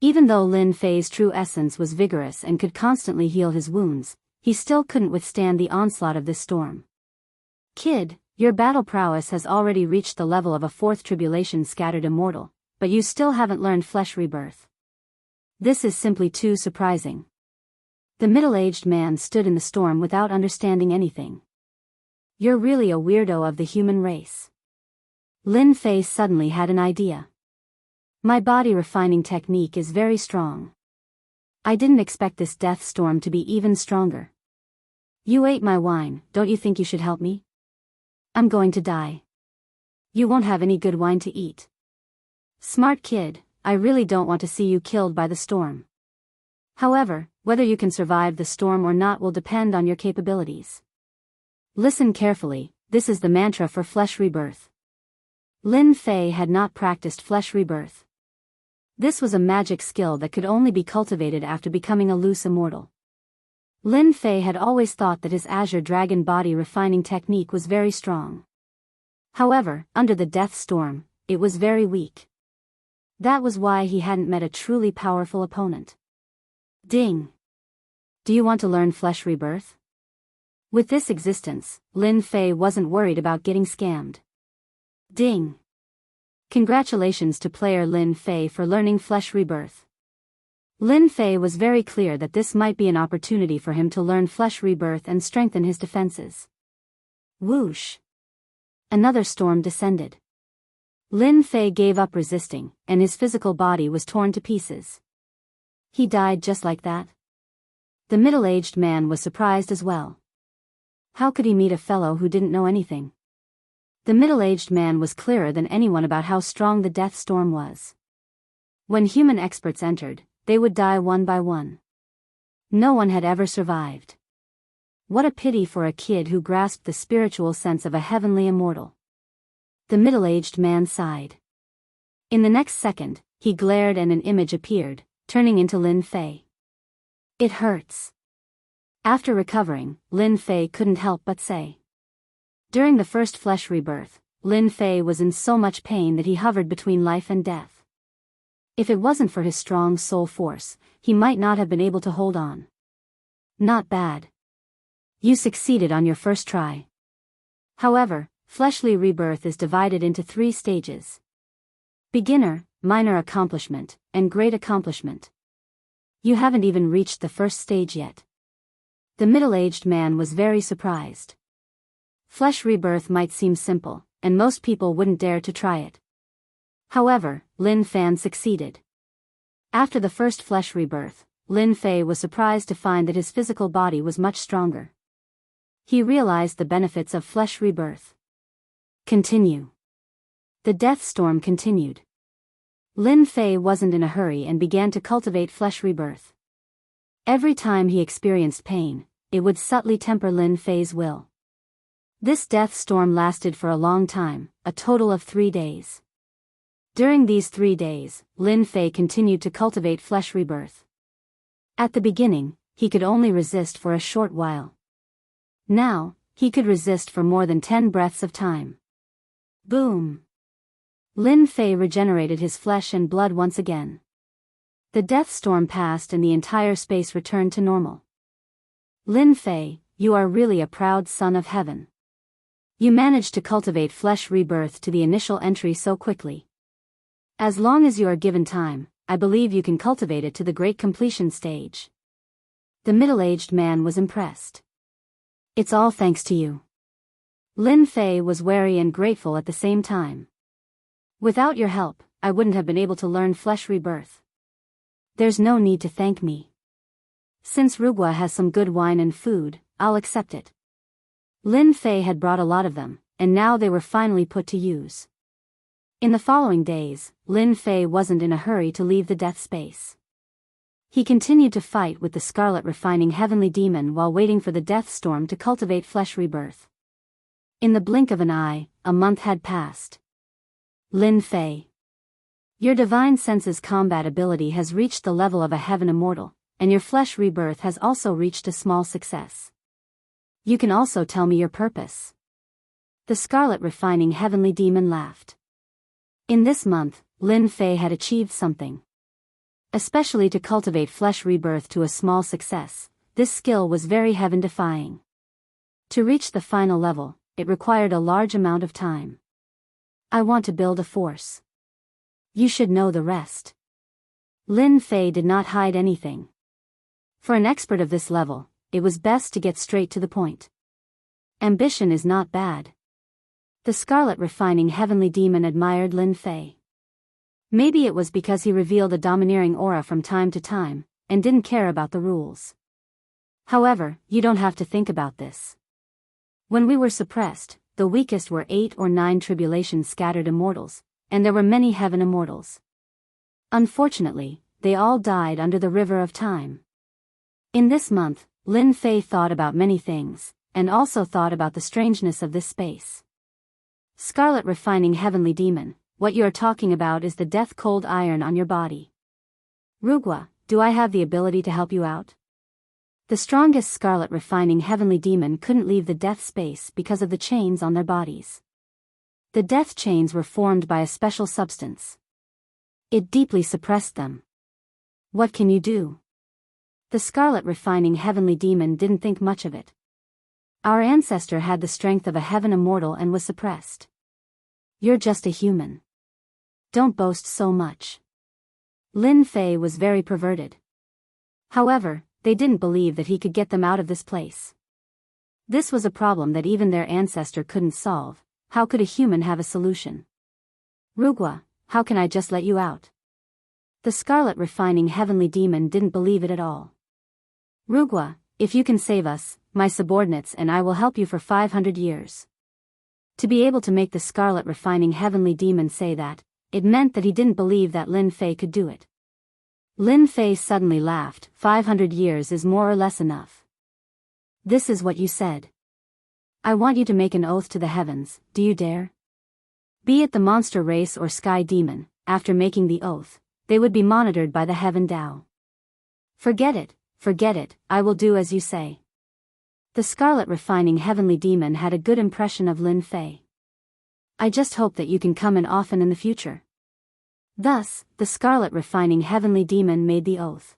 Even though Lin Fei's true essence was vigorous and could constantly heal his wounds, he still couldn't withstand the onslaught of this storm. Kid, your battle prowess has already reached the level of a 4th tribulation scattered immortal, but you still haven't learned flesh rebirth. This is simply too surprising. The middle-aged man stood in the storm without understanding anything. You're really a weirdo of the human race. Lin Fei suddenly had an idea. My body refining technique is very strong. I didn't expect this death storm to be even stronger. You ate my wine, don't you think you should help me? I'm going to die. You won't have any good wine to eat. Smart kid, I really don't want to see you killed by the storm. However, whether you can survive the storm or not will depend on your capabilities. Listen carefully, this is the mantra for flesh rebirth. Lin Fei had not practiced flesh rebirth. This was a magic skill that could only be cultivated after becoming a loose immortal. Lin Fei had always thought that his Azure Dragon body refining technique was very strong. However, under the death storm, it was very weak. That was why he hadn't met a truly powerful opponent. Ding! Do you want to learn flesh rebirth? With this existence, Lin Fei wasn't worried about getting scammed. Ding! Congratulations to player Lin Fei for learning flesh rebirth. Lin Fei was very clear that this might be an opportunity for him to learn flesh rebirth and strengthen his defenses. Whoosh! Another storm descended. Lin Fei gave up resisting, and his physical body was torn to pieces. He died just like that. The middle-aged man was surprised as well. How could he meet a fellow who didn't know anything? The middle-aged man was clearer than anyone about how strong the death storm was. When human experts entered, they would die one by one. No one had ever survived. What a pity for a kid who grasped the spiritual sense of a heavenly immortal. The middle-aged man sighed. In the next second, he glared and an image appeared, turning into Lin Fei. It hurts. After recovering, Lin Fei couldn't help but say. During the first flesh rebirth, Lin Fei was in so much pain that he hovered between life and death. If it wasn't for his strong soul force, he might not have been able to hold on. Not bad. You succeeded on your first try. However, fleshly rebirth is divided into 3 stages. Beginner, minor accomplishment, and great accomplishment. You haven't even reached the first stage yet. The middle-aged man was very surprised. Flesh rebirth might seem simple, and most people wouldn't dare to try it. However, Lin Fei succeeded. After the first flesh rebirth, Lin Fei was surprised to find that his physical body was much stronger. He realized the benefits of flesh rebirth. Continue. The death storm continued. Lin Fei wasn't in a hurry and began to cultivate flesh rebirth. Every time he experienced pain, it would subtly temper Lin Fei's will. This death storm lasted for a long time, a total of 3 days. During these 3 days, Lin Fei continued to cultivate flesh rebirth. At the beginning, he could only resist for a short while. Now, he could resist for more than 10 breaths of time. Boom! Lin Fei regenerated his flesh and blood once again. The death storm passed and the entire space returned to normal. Lin Fei, you are really a proud son of heaven. You managed to cultivate flesh rebirth to the initial entry so quickly. As long as you are given time, I believe you can cultivate it to the great completion stage. The middle-aged man was impressed. It's all thanks to you. Lin Fei was wary and grateful at the same time. Without your help, I wouldn't have been able to learn flesh rebirth. There's no need to thank me. Since Rugua has some good wine and food, I'll accept it. Lin Fei had brought a lot of them, and now they were finally put to use. In the following days, Lin Fei wasn't in a hurry to leave the death space. He continued to fight with the scarlet refining heavenly demon while waiting for the death storm to cultivate flesh rebirth. In the blink of an eye, a month had passed. Lin Fei. Your divine senses combat ability has reached the level of a heaven immortal, and your flesh rebirth has also reached a small success. You can also tell me your purpose. The scarlet refining heavenly demon laughed. In this month, Lin Fei had achieved something. Especially to cultivate flesh rebirth to a small success, this skill was very heaven-defying. To reach the final level, it required a large amount of time. I want to build a force. You should know the rest. Lin Fei did not hide anything. For an expert of this level, it was best to get straight to the point. Ambition is not bad. The scarlet refining heavenly demon admired Lin Fei. Maybe it was because he revealed a domineering aura from time to time, and didn't care about the rules. However, you don't have to think about this. When we were suppressed, the weakest were 8 or 9 tribulation-scattered immortals, and there were many heaven immortals. Unfortunately, they all died under the river of time. In this month, Lin Fei thought about many things, and also thought about the strangeness of this space. Scarlet refining heavenly demon, what you are talking about is the death-cold iron on your body. Rugua, do I have the ability to help you out? The strongest scarlet refining heavenly demon couldn't leave the death space because of the chains on their bodies. The death chains were formed by a special substance. It deeply suppressed them. What can you do? The scarlet refining heavenly demon didn't think much of it. Our ancestor had the strength of a heaven immortal and was suppressed. You're just a human. Don't boast so much. Lin Fei was very perverted. However, they didn't believe that he could get them out of this place. This was a problem that even their ancestor couldn't solve. How could a human have a solution? Rugua, how can I just let you out? The scarlet refining heavenly demon didn't believe it at all. Rugua, if you can save us, my subordinates and I will help you for 500 years. To be able to make the scarlet refining heavenly demon say that, it meant that he didn't believe that Lin Fei could do it. Lin Fei suddenly laughed. 500 years is more or less enough. This is what you said. I want you to make an oath to the heavens, do you dare? Be it the monster race or sky demon, after making the oath, they would be monitored by the heaven Tao. Forget it, I will do as you say. The scarlet refining heavenly demon had a good impression of Lin Fei. I just hope that you can come in often in the future. Thus, the scarlet refining heavenly demon made the oath.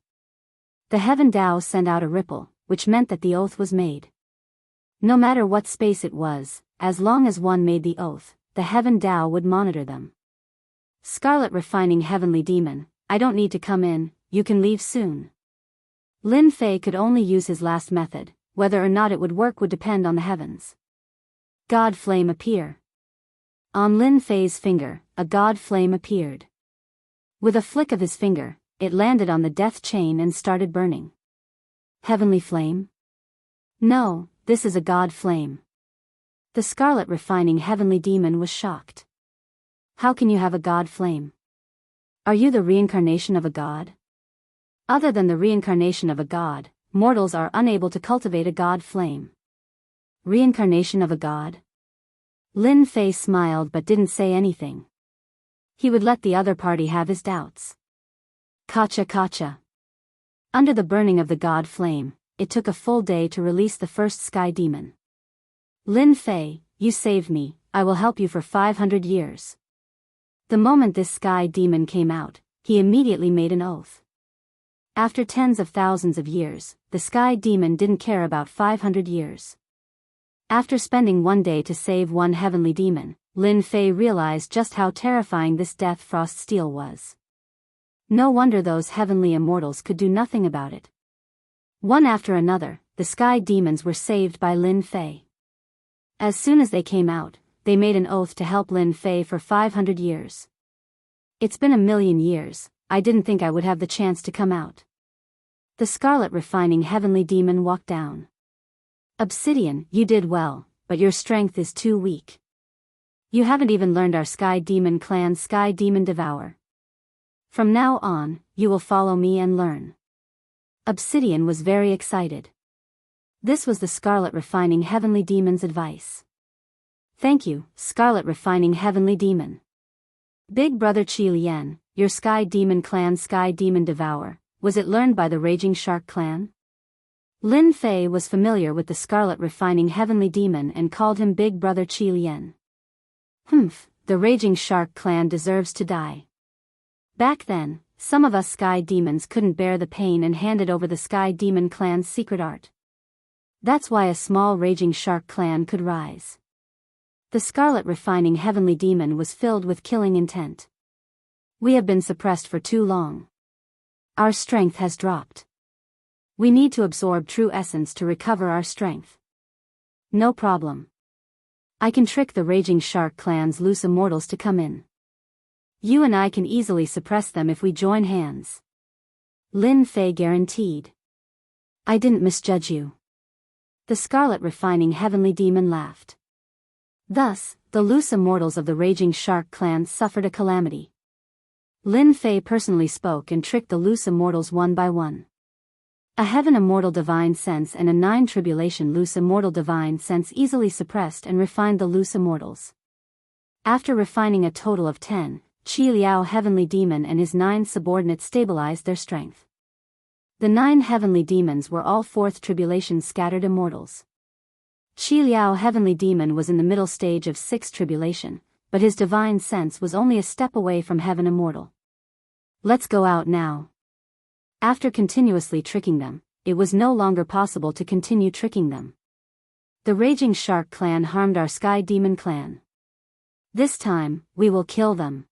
The heaven Tao sent out a ripple, which meant that the oath was made. No matter what space it was, as long as one made the oath, the heaven Tao would monitor them. Scarlet refining heavenly demon, I don't need to come in, you can leave soon. Lin Fei could only use his last method, whether or not it would work would depend on the heavens. God flame appear. On Lin Fei's finger, a god flame appeared. With a flick of his finger, it landed on the death chain and started burning. Heavenly flame? No, this is a god flame. The scarlet refining heavenly demon was shocked. How can you have a god flame? Are you the reincarnation of a god? Other than the reincarnation of a god, mortals are unable to cultivate a god flame. Reincarnation of a god? Lin Fei smiled but didn't say anything. He would let the other party have his doubts. Kacha. Under the burning of the god flame, it took a full day to release the first sky demon. Lin Fei, you saved me, I will help you for 500 years. The moment this sky demon came out, he immediately made an oath. After tens of thousands of years, the sky demon didn't care about 500 years. After spending one day to save one heavenly demon, Lin Fei realized just how terrifying this death frost steel was. No wonder those heavenly immortals could do nothing about it. One after another, the sky demons were saved by Lin Fei. As soon as they came out, they made an oath to help Lin Fei for 500 years. It's been 1,000,000 years, I didn't think I would have the chance to come out. The scarlet refining heavenly demon walked down. Obsidian, you did well, but your strength is too weak. You haven't even learned our Sky Demon clan's Sky Demon Devour. From now on, you will follow me and learn. Obsidian was very excited. This was the Scarlet Refining Heavenly Demon's advice. Thank you, Scarlet Refining Heavenly Demon. Big Brother Qi Lian, your Sky Demon clan's Sky Demon Devour, was it learned by the Raging Shark clan? Lin Fei was familiar with the Scarlet Refining Heavenly Demon and called him Big Brother Qi Lian. The Raging Shark clan deserves to die. Back then, some of us Sky Demons couldn't bear the pain and handed over the Sky Demon clan's secret art. That's why a small Raging Shark clan could rise. The Scarlet Refining Heavenly Demon was filled with killing intent. We have been suppressed for too long. Our strength has dropped. We need to absorb true essence to recover our strength. No problem. I can trick the Raging Shark clan's loose immortals to come in. You and I can easily suppress them if we join hands. Lin Fei guaranteed. I didn't misjudge you. The Scarlet Refining Heavenly Demon laughed. Thus, the loose immortals of the Raging Shark clan suffered a calamity. Lin Fei personally spoke and tricked the loose immortals one by one. A Heaven Immortal Divine Sense and a 9 Tribulation Loose Immortal Divine Sense easily suppressed and refined the loose immortals. After refining a total of 10, Qi Liao Heavenly Demon and his 9 subordinates stabilized their strength. The 9 heavenly demons were all 4th Tribulation scattered immortals. Qi Liao Heavenly Demon was in the middle stage of 6th Tribulation, but his divine sense was only a step away from Heaven Immortal. Let's go out now. After continuously tricking them, it was no longer possible to continue tricking them. The Raging Shark clan harmed our Sky Demon clan. This time, we will kill them.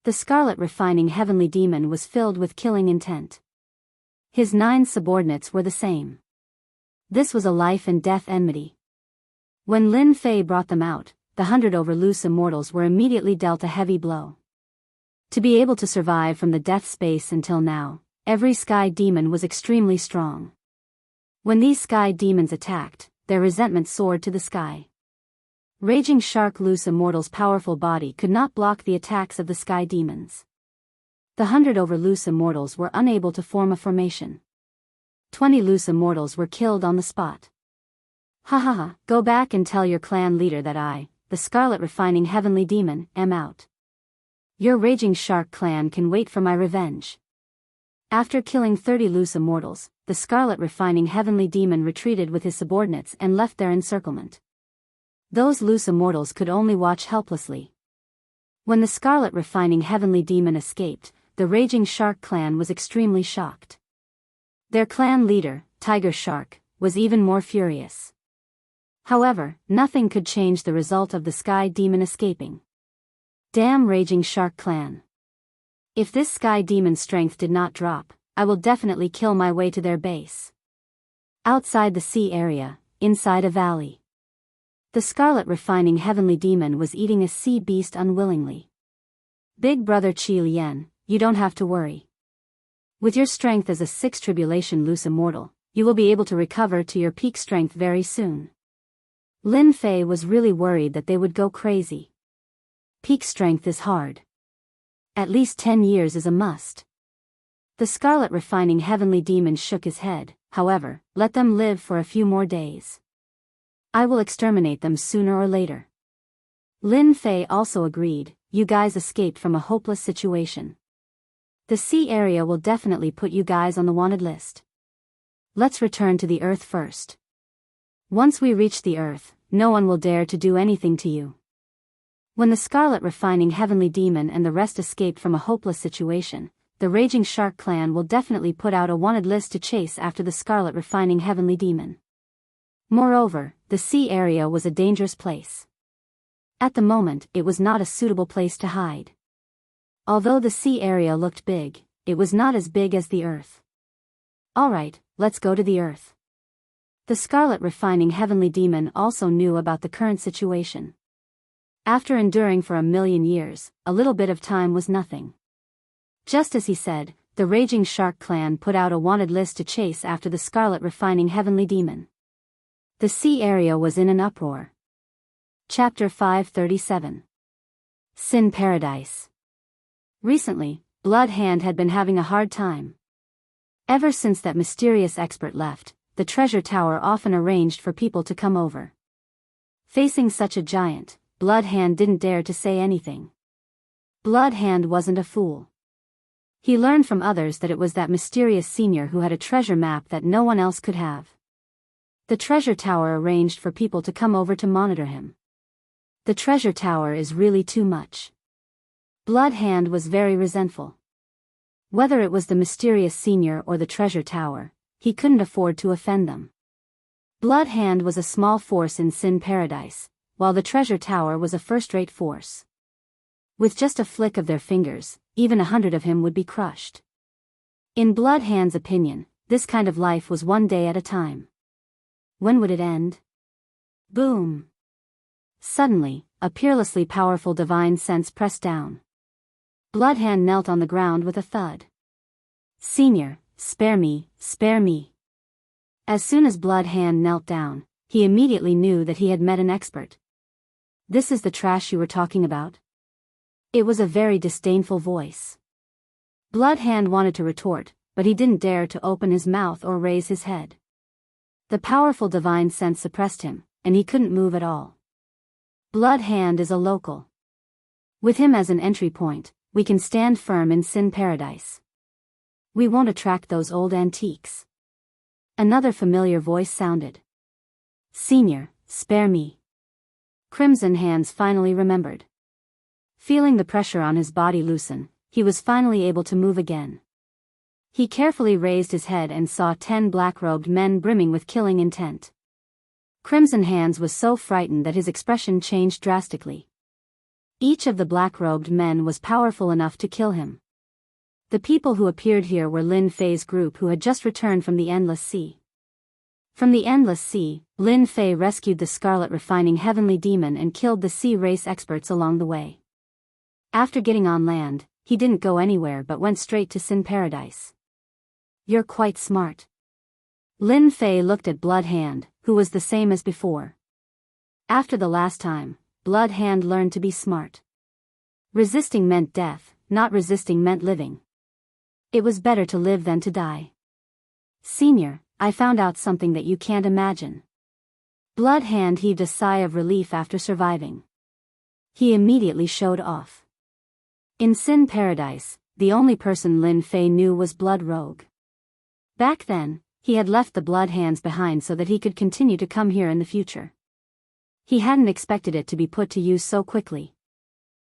The Scarlet Refining Heavenly Demon was filled with killing intent. His 9 subordinates were the same. This was a life and death enmity. When Lin Fei brought them out, the 100 over loose immortals were immediately dealt a heavy blow. To be able to survive from the death space until now, every Sky Demon was extremely strong. When these Sky Demons attacked, their resentment soared to the sky. Raging Shark Loose Immortal's powerful body could not block the attacks of the Sky Demons. The 100 over loose immortals were unable to form a formation. 20 loose immortals were killed on the spot. Go back and tell your clan leader that I, the Scarlet Refining Heavenly Demon, am out. Your Raging Shark clan can wait for my revenge. After killing 30 loose immortals, the Scarlet Refining Heavenly Demon retreated with his subordinates and left their encirclement. Those loose immortals could only watch helplessly. When the Scarlet Refining Heavenly Demon escaped, the Raging Shark clan was extremely shocked. Their clan leader, Tiger Shark, was even more furious. However, nothing could change the result of the Sky Demon escaping. Damn Raging Shark clan. If this Sky Demon's strength did not drop, I will definitely kill my way to their base. Outside the sea area, inside a valley. The Scarlet Refining Heavenly Demon was eating a sea beast unwillingly. Big Brother Qi Lian, you don't have to worry. With your strength as a 6th Tribulation Loose Immortal, you will be able to recover to your peak strength very soon. Lin Fei was really worried that they would go crazy. Peak strength is hard. At least 10 years is a must. The Scarlet Refining Heavenly Demon shook his head. However, let them live for a few more days. I will exterminate them sooner or later. Lin Fei also agreed. You guys escaped from a hopeless situation. The sea area will definitely put you guys on the wanted list. Let's return to the Earth first. Once we reach the Earth, no one will dare to do anything to you. When the Scarlet Refining Heavenly Demon and the rest escaped from a hopeless situation, the Raging Shark clan will definitely put out a wanted list to chase after the Scarlet Refining Heavenly Demon. Moreover, the sea area was a dangerous place. At the moment, it was not a suitable place to hide. Although the sea area looked big, it was not as big as the earth. Alright, let's go to the earth. The scarlet refining heavenly demon also knew about the current situation. After enduring for 1,000,000 years, a little bit of time was nothing. Just as he said, the raging shark clan put out a wanted list to chase after the scarlet refining heavenly demon. The sea area was in an uproar. Chapter 537. Sin Paradise. Recently, Blood Hand had been having a hard time. Ever since that mysterious expert left, the treasure tower often arranged for people to come over. Facing such a giant, Blood Hand didn't dare to say anything. Blood Hand wasn't a fool. He learned from others that it was that mysterious senior who had a treasure map that no one else could have. The treasure tower arranged for people to come over to monitor him. The treasure tower is really too much. Blood Hand was very resentful. Whether it was the mysterious senior or the treasure tower, he couldn't afford to offend them. Blood Hand was a small force in Sin Paradise, while the treasure tower was a first-rate force. With just a flick of their fingers, even 100 of him would be crushed. In Blood Hand's opinion, this kind of life was one day at a time. When would it end? Boom! Suddenly, a peerlessly powerful divine sense pressed down. Blood Hand knelt on the ground with a thud. Senior, spare me, spare me. As soon as Blood Hand knelt down, he immediately knew that he had met an expert. This is the trash you were talking about? It was a very disdainful voice. Blood Hand wanted to retort, but he didn't dare to open his mouth or raise his head. The powerful divine sense suppressed him, and he couldn't move at all. Blood Hand is a local. With him as an entry point, we can stand firm in Sin Paradise. We won't attract those old antiques. Another familiar voice sounded. Senior, spare me. Crimson Hands finally remembered. Feeling the pressure on his body loosen, he was finally able to move again. He carefully raised his head and saw 10 black-robed men brimming with killing intent. Crimson Hands was so frightened that his expression changed drastically. Each of the black-robed men was powerful enough to kill him. The people who appeared here were Lin Fei's group who had just returned from the Endless Sea. From the Endless Sea, Lin Fei rescued the Scarlet Refining Heavenly Demon and killed the sea race experts along the way. After getting on land, he didn't go anywhere but went straight to Sin Paradise. You're quite smart. Lin Fei looked at Blood Hand, who was the same as before. After the last time, Blood Hand learned to be smart. Resisting meant death, not resisting meant living. It was better to live than to die. Senior, I found out something that you can't imagine. Blood Hand heaved a sigh of relief after surviving. He immediately showed off. In Sin Paradise, the only person Lin Fei knew was Blood Rogue. Back then, he had left the Blood Hands behind so that he could continue to come here in the future. He hadn't expected it to be put to use so quickly.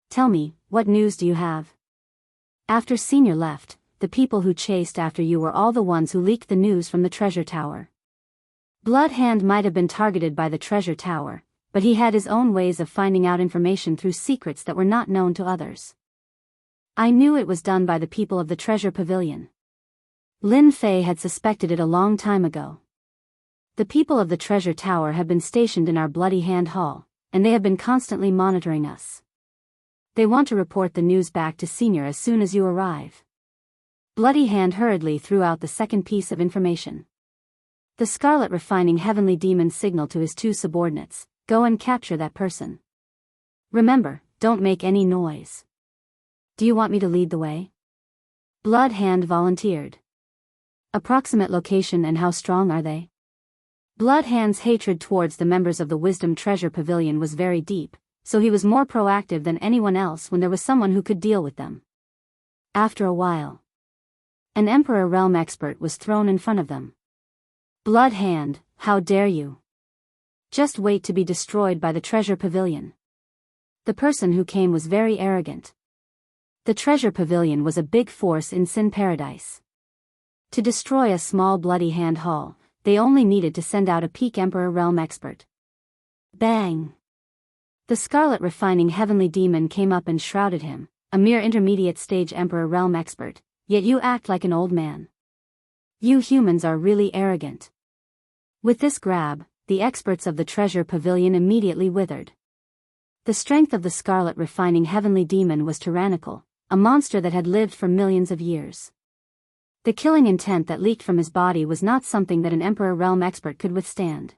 Tell me, what news do you have? After Senior left, the people who chased after you were all the ones who leaked the news from the treasure tower. Blood Hand might have been targeted by the treasure tower, but he had his own ways of finding out information through secrets that were not known to others. I knew it was done by the people of the treasure pavilion. Lin Fei had suspected it a long time ago. The people of the treasure tower have been stationed in our Bloody Hand Hall, and they have been constantly monitoring us. They want to report the news back to Senior as soon as you arrive. Bloody Hand hurriedly threw out the second piece of information. The Scarlet Refining Heavenly Demon signaled to his 2 subordinates, go and capture that person. Remember, don't make any noise. Do you want me to lead the way? Blood Hand volunteered. Approximate location and how strong are they? Blood Hand's hatred towards the members of the Wisdom Treasure Pavilion was very deep, so he was more proactive than anyone else when there was someone who could deal with them. After a while, an Emperor Realm expert was thrown in front of them. Blood Hand, how dare you? Just wait to be destroyed by the Treasure Pavilion. The person who came was very arrogant. The Treasure Pavilion was a big force in Sin Paradise. To destroy a small Bloody Hand Hall, they only needed to send out a peak Emperor Realm expert. Bang! The scarlet refining heavenly demon came up and shrouded him, a mere intermediate stage Emperor realm expert, yet you act like an old man. You humans are really arrogant. With this grab, the experts of the treasure pavilion immediately withered. The strength of the scarlet refining heavenly demon was tyrannical, a monster that had lived for millions of years. The killing intent that leaked from his body was not something that an Emperor realm expert could withstand.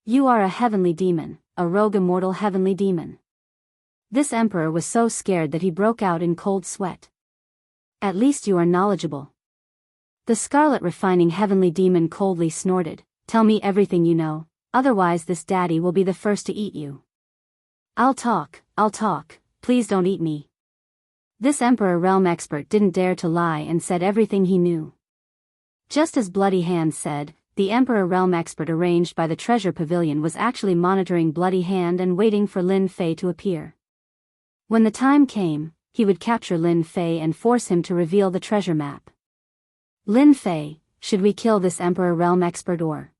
You are a heavenly demon, a rogue immortal heavenly demon. This emperor was so scared that he broke out in cold sweat. At least you are knowledgeable. The scarlet refining heavenly demon coldly snorted, tell me everything you know, otherwise this daddy will be the first to eat you. I'll talk, please don't eat me. This Emperor realm expert didn't dare to lie and said everything he knew. Just as Bloody Hand said, the Emperor realm expert arranged by the treasure pavilion was actually monitoring Bloody Hand and waiting for Lin Fei to appear. When the time came, he would capture Lin Fei and force him to reveal the treasure map. Lin Fei, should we kill this Emperor realm expert or?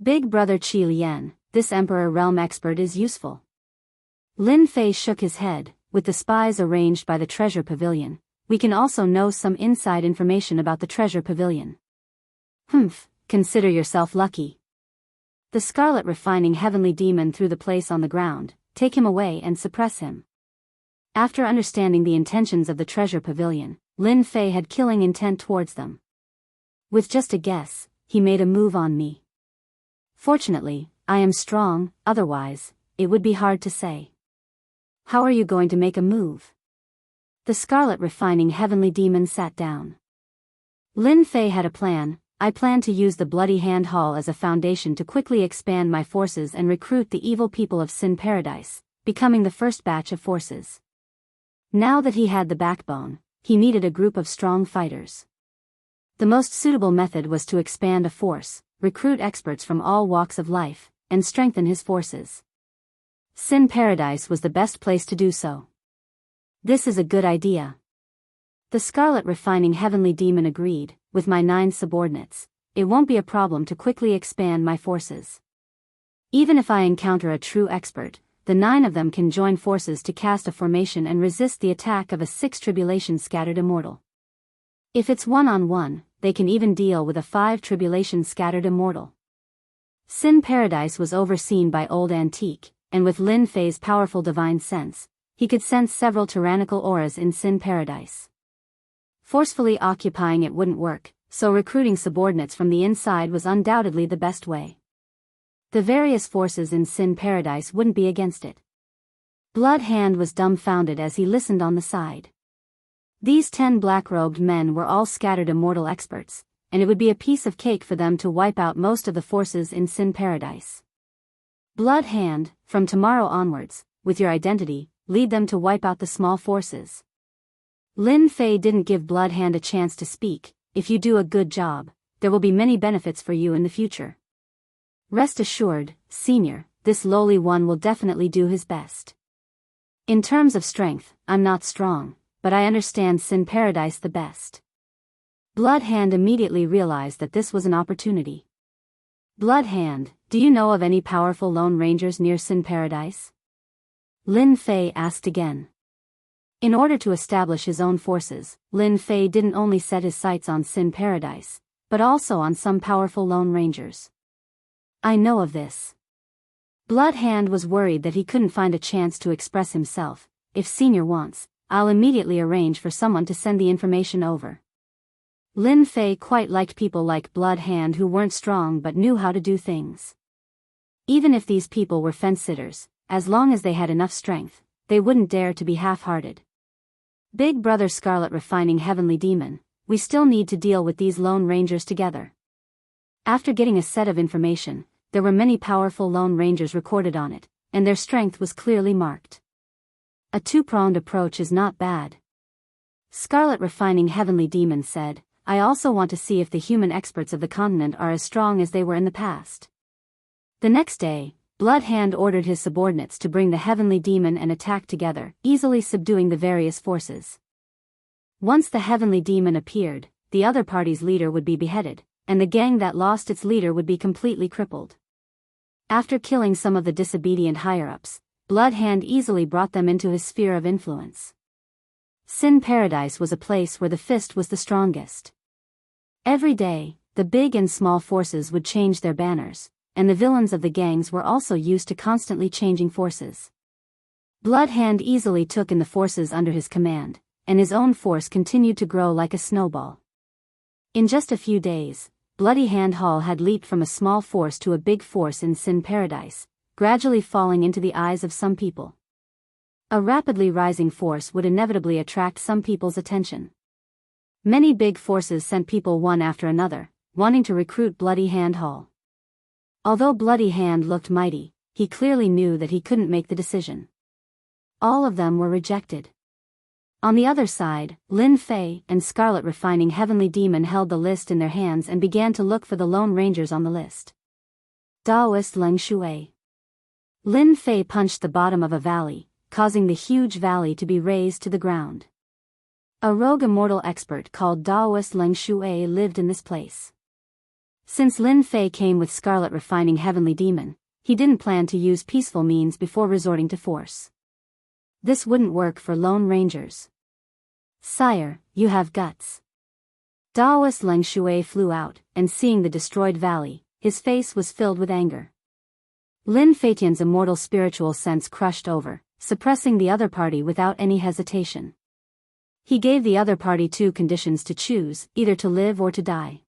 Big brother Qi Lian, this Emperor realm expert is useful. Lin Fei shook his head, with the spies arranged by the treasure pavilion, we can also know some inside information about the treasure pavilion. Humph, consider yourself lucky. The scarlet refining heavenly demon threw the place on the ground, take him away and suppress him. After understanding the intentions of the treasure pavilion, Lin Fei had killing intent towards them. With just a guess, he made a move on me. Fortunately, I am strong, otherwise, it would be hard to say. How are you going to make a move? The scarlet refining heavenly demon sat down. Lin Fei had a plan. I planned to use the Bloody Hand Hall as a foundation to quickly expand my forces and recruit the evil people of Sin Paradise, becoming the first batch of forces. Now that he had the backbone, he needed a group of strong fighters. The most suitable method was to expand a force, recruit experts from all walks of life, and strengthen his forces. Sin Paradise was the best place to do so. This is a good idea. The scarlet refining heavenly demon agreed, with my 9 subordinates, it won't be a problem to quickly expand my forces. Even if I encounter a true expert, the 9 of them can join forces to cast a formation and resist the attack of a 6 tribulation scattered immortal. If it's one-on-one, they can even deal with a 5 tribulation scattered immortal. Sin Paradise was overseen by Old Antique, and with Lin Fei's powerful divine sense, he could sense several tyrannical auras in Sin Paradise. Forcefully occupying it wouldn't work, so recruiting subordinates from the inside was undoubtedly the best way. The various forces in Sin Paradise wouldn't be against it. Blood Hand was dumbfounded as he listened on the side. These 10 black-robed men were all scattered immortal experts, and it would be a piece of cake for them to wipe out most of the forces in Sin Paradise. Blood Hand, from tomorrow onwards, with your identity, lead them to wipe out the small forces. Lin Fei didn't give Blood Hand a chance to speak. If you do a good job, there will be many benefits for you in the future. Rest assured, Senior, this lowly one will definitely do his best. In terms of strength, I'm not strong, but I understand Sin Paradise the best. Blood Hand immediately realized that this was an opportunity. Blood Hand, do you know of any powerful Lone Rangers near Sin Paradise? Lin Fei asked again. In order to establish his own forces, Lin Fei didn't only set his sights on Sin Paradise, but also on some powerful Lone Rangers. I know of this. Blood Hand was worried that he couldn't find a chance to express himself. If Senior wants, I'll immediately arrange for someone to send the information over. Lin Fei quite liked people like Blood Hand who weren't strong but knew how to do things. Even if these people were fence-sitters, as long as they had enough strength, they wouldn't dare to be half-hearted. Big Brother Scarlet refining heavenly demon, we still need to deal with these Lone Rangers together. After getting a set of information, there were many powerful Lone Rangers recorded on it, and their strength was clearly marked. A two-pronged approach is not bad. Scarlet refining heavenly demon said, I also want to see if the human experts of the continent are as strong as they were in the past. The next day, Blood Hand ordered his subordinates to bring the heavenly demon and attack together, easily subduing the various forces. Once the heavenly demon appeared, the other party's leader would be beheaded, and the gang that lost its leader would be completely crippled. After killing some of the disobedient higher-ups, Blood Hand easily brought them into his sphere of influence. Sin Paradise was a place where the fist was the strongest. Every day, the big and small forces would change their banners, and the villains of the gangs were also used to constantly changing forces. Blood Hand easily took in the forces under his command, and his own force continued to grow like a snowball. In just a few days, Bloody Hand Hall had leaped from a small force to a big force in Sin Paradise, gradually falling into the eyes of some people. A rapidly rising force would inevitably attract some people's attention. Many big forces sent people one after another, wanting to recruit Bloody Hand Hall. Although Bloody Hand looked mighty, he clearly knew that he couldn't make the decision. All of them were rejected. On the other side, Lin Fei and Scarlet Refining Heavenly Demon held the list in their hands and began to look for the lone rangers on the list. Daoist Leng Shui. Lin Fei punched the bottom of a valley, causing the huge valley to be razed to the ground. A rogue immortal expert called Daoist Leng Shui lived in this place. Since Lin Fei came with Scarlet Refining Heavenly Demon, he didn't plan to use peaceful means before resorting to force. This wouldn't work for lone rangers. Sire, you have guts. Daoist Leng Shui flew out, and seeing the destroyed valley, his face was filled with anger. Lin Feitian's immortal spiritual sense crushed over, suppressing the other party without any hesitation. He gave the other party two conditions to choose, either to live or to die.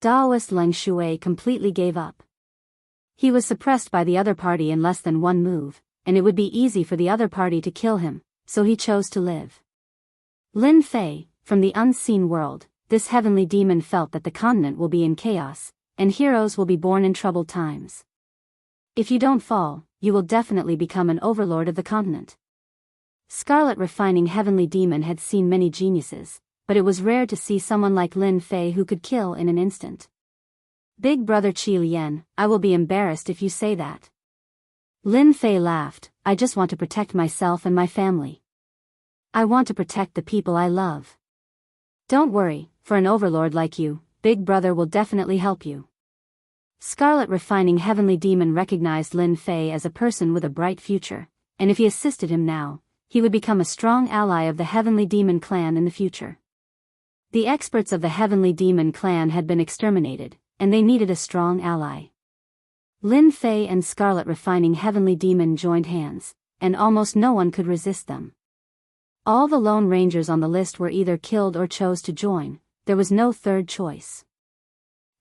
Daoist Leng Shui completely gave up. He was suppressed by the other party in less than one move, and it would be easy for the other party to kill him, so he chose to live. Lin Fei, from the unseen world, this heavenly demon felt that the continent will be in chaos, and heroes will be born in troubled times. If you don't fall, you will definitely become an overlord of the continent. Scarlet Refining Heavenly Demon had seen many geniuses, but it was rare to see someone like Lin Fei who could kill in an instant. Big brother Qi Lian, I will be embarrassed if you say that. Lin Fei laughed, I just want to protect myself and my family. I want to protect the people I love. Don't worry, for an overlord like you, Big Brother will definitely help you. Scarlet Refining Heavenly Demon recognized Lin Fei as a person with a bright future, and if he assisted him now, he would become a strong ally of the Heavenly Demon clan in the future. The experts of the Heavenly Demon clan had been exterminated, and they needed a strong ally. Lin Fei and Scarlet Refining Heavenly Demon joined hands, and almost no one could resist them. All the Lone Rangers on the list were either killed or chose to join, there was no third choice.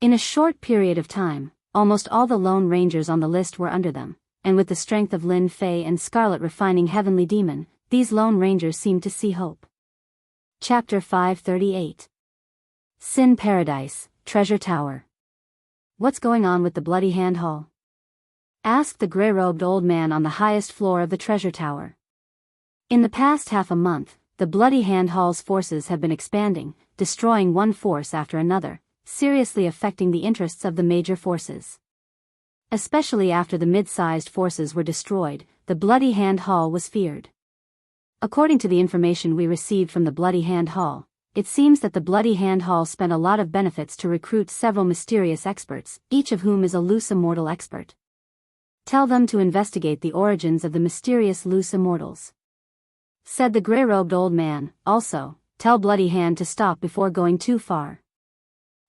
In a short period of time, almost all the Lone Rangers on the list were under them, and with the strength of Lin Fei and Scarlet Refining Heavenly Demon, these Lone Rangers seemed to see hope. Chapter 538. Sin Paradise, Treasure Tower. What's going on with the Bloody Hand Hall? Asked the gray-robed old man on the highest floor of the treasure tower. In the past half a month, the Bloody Hand Hall's forces have been expanding, destroying one force after another, seriously affecting the interests of the major forces. Especially after the mid-sized forces were destroyed, the Bloody Hand Hall was feared. According to the information we received from the Bloody Hand Hall, it seems that the Bloody Hand Hall spent a lot of benefits to recruit several mysterious experts, each of whom is a loose immortal expert. Tell them to investigate the origins of the mysterious loose immortals. Said the gray-robed old man. Also, tell Bloody Hand to stop before going too far.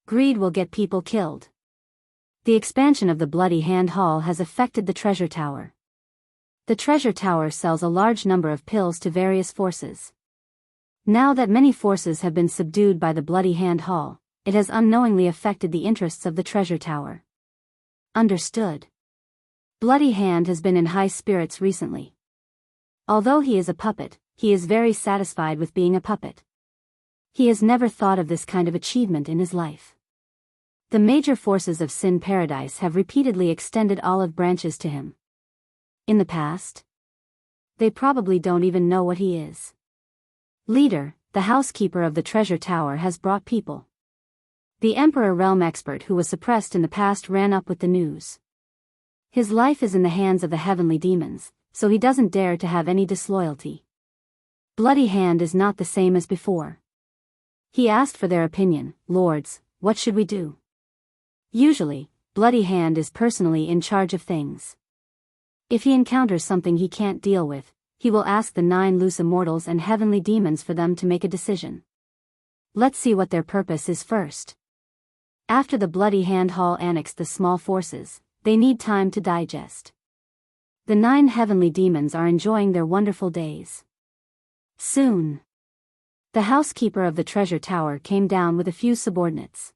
Greed will get people killed. The expansion of the Bloody Hand Hall has affected the treasure tower. The treasure tower sells a large number of pills to various forces. Now that many forces have been subdued by the Bloody Hand Hall, it has unknowingly affected the interests of the treasure tower. Understood. Bloody Hand has been in high spirits recently. Although he is a puppet, he is very satisfied with being a puppet. He has never thought of this kind of achievement in his life. The major forces of Sin Paradise have repeatedly extended olive branches to him. In the past, they probably don't even know what he is. Leader, the housekeeper of the treasure tower has brought people. The Emperor Realm expert who was suppressed in the past ran up with the news. His life is in the hands of the heavenly demons, so he doesn't dare to have any disloyalty. Bloody Hand is not the same as before. He asked for their opinion. Lords, what should we do? Usually, Bloody Hand is personally in charge of things. If he encounters something he can't deal with, he will ask the 9 loose immortals and heavenly demons for them to make a decision. Let's see what their purpose is first. After the Bloody Hand Hall annexed the small forces, they need time to digest. The 9 heavenly demons are enjoying their wonderful days. Soon, the housekeeper of the treasure tower came down with a few subordinates.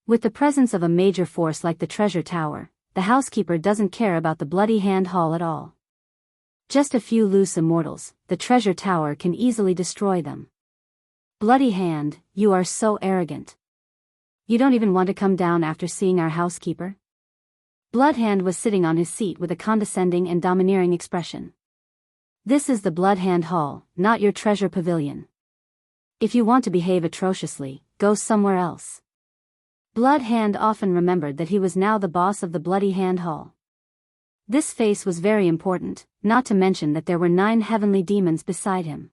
With the presence of a major force like the treasure tower, the housekeeper doesn't care about the Bloody Hand Hall at all. Just a few loose immortals, the treasure tower can easily destroy them. Bloody Hand, you are so arrogant. You don't even want to come down after seeing our housekeeper? Bloodhand was sitting on his seat with a condescending and domineering expression. This is the Bloodhand Hall, not your treasure pavilion. If you want to behave atrociously, go somewhere else. Bloodhand often remembered that he was now the boss of the Bloody Hand Hall. This face was very important, not to mention that there were 9 heavenly demons beside him.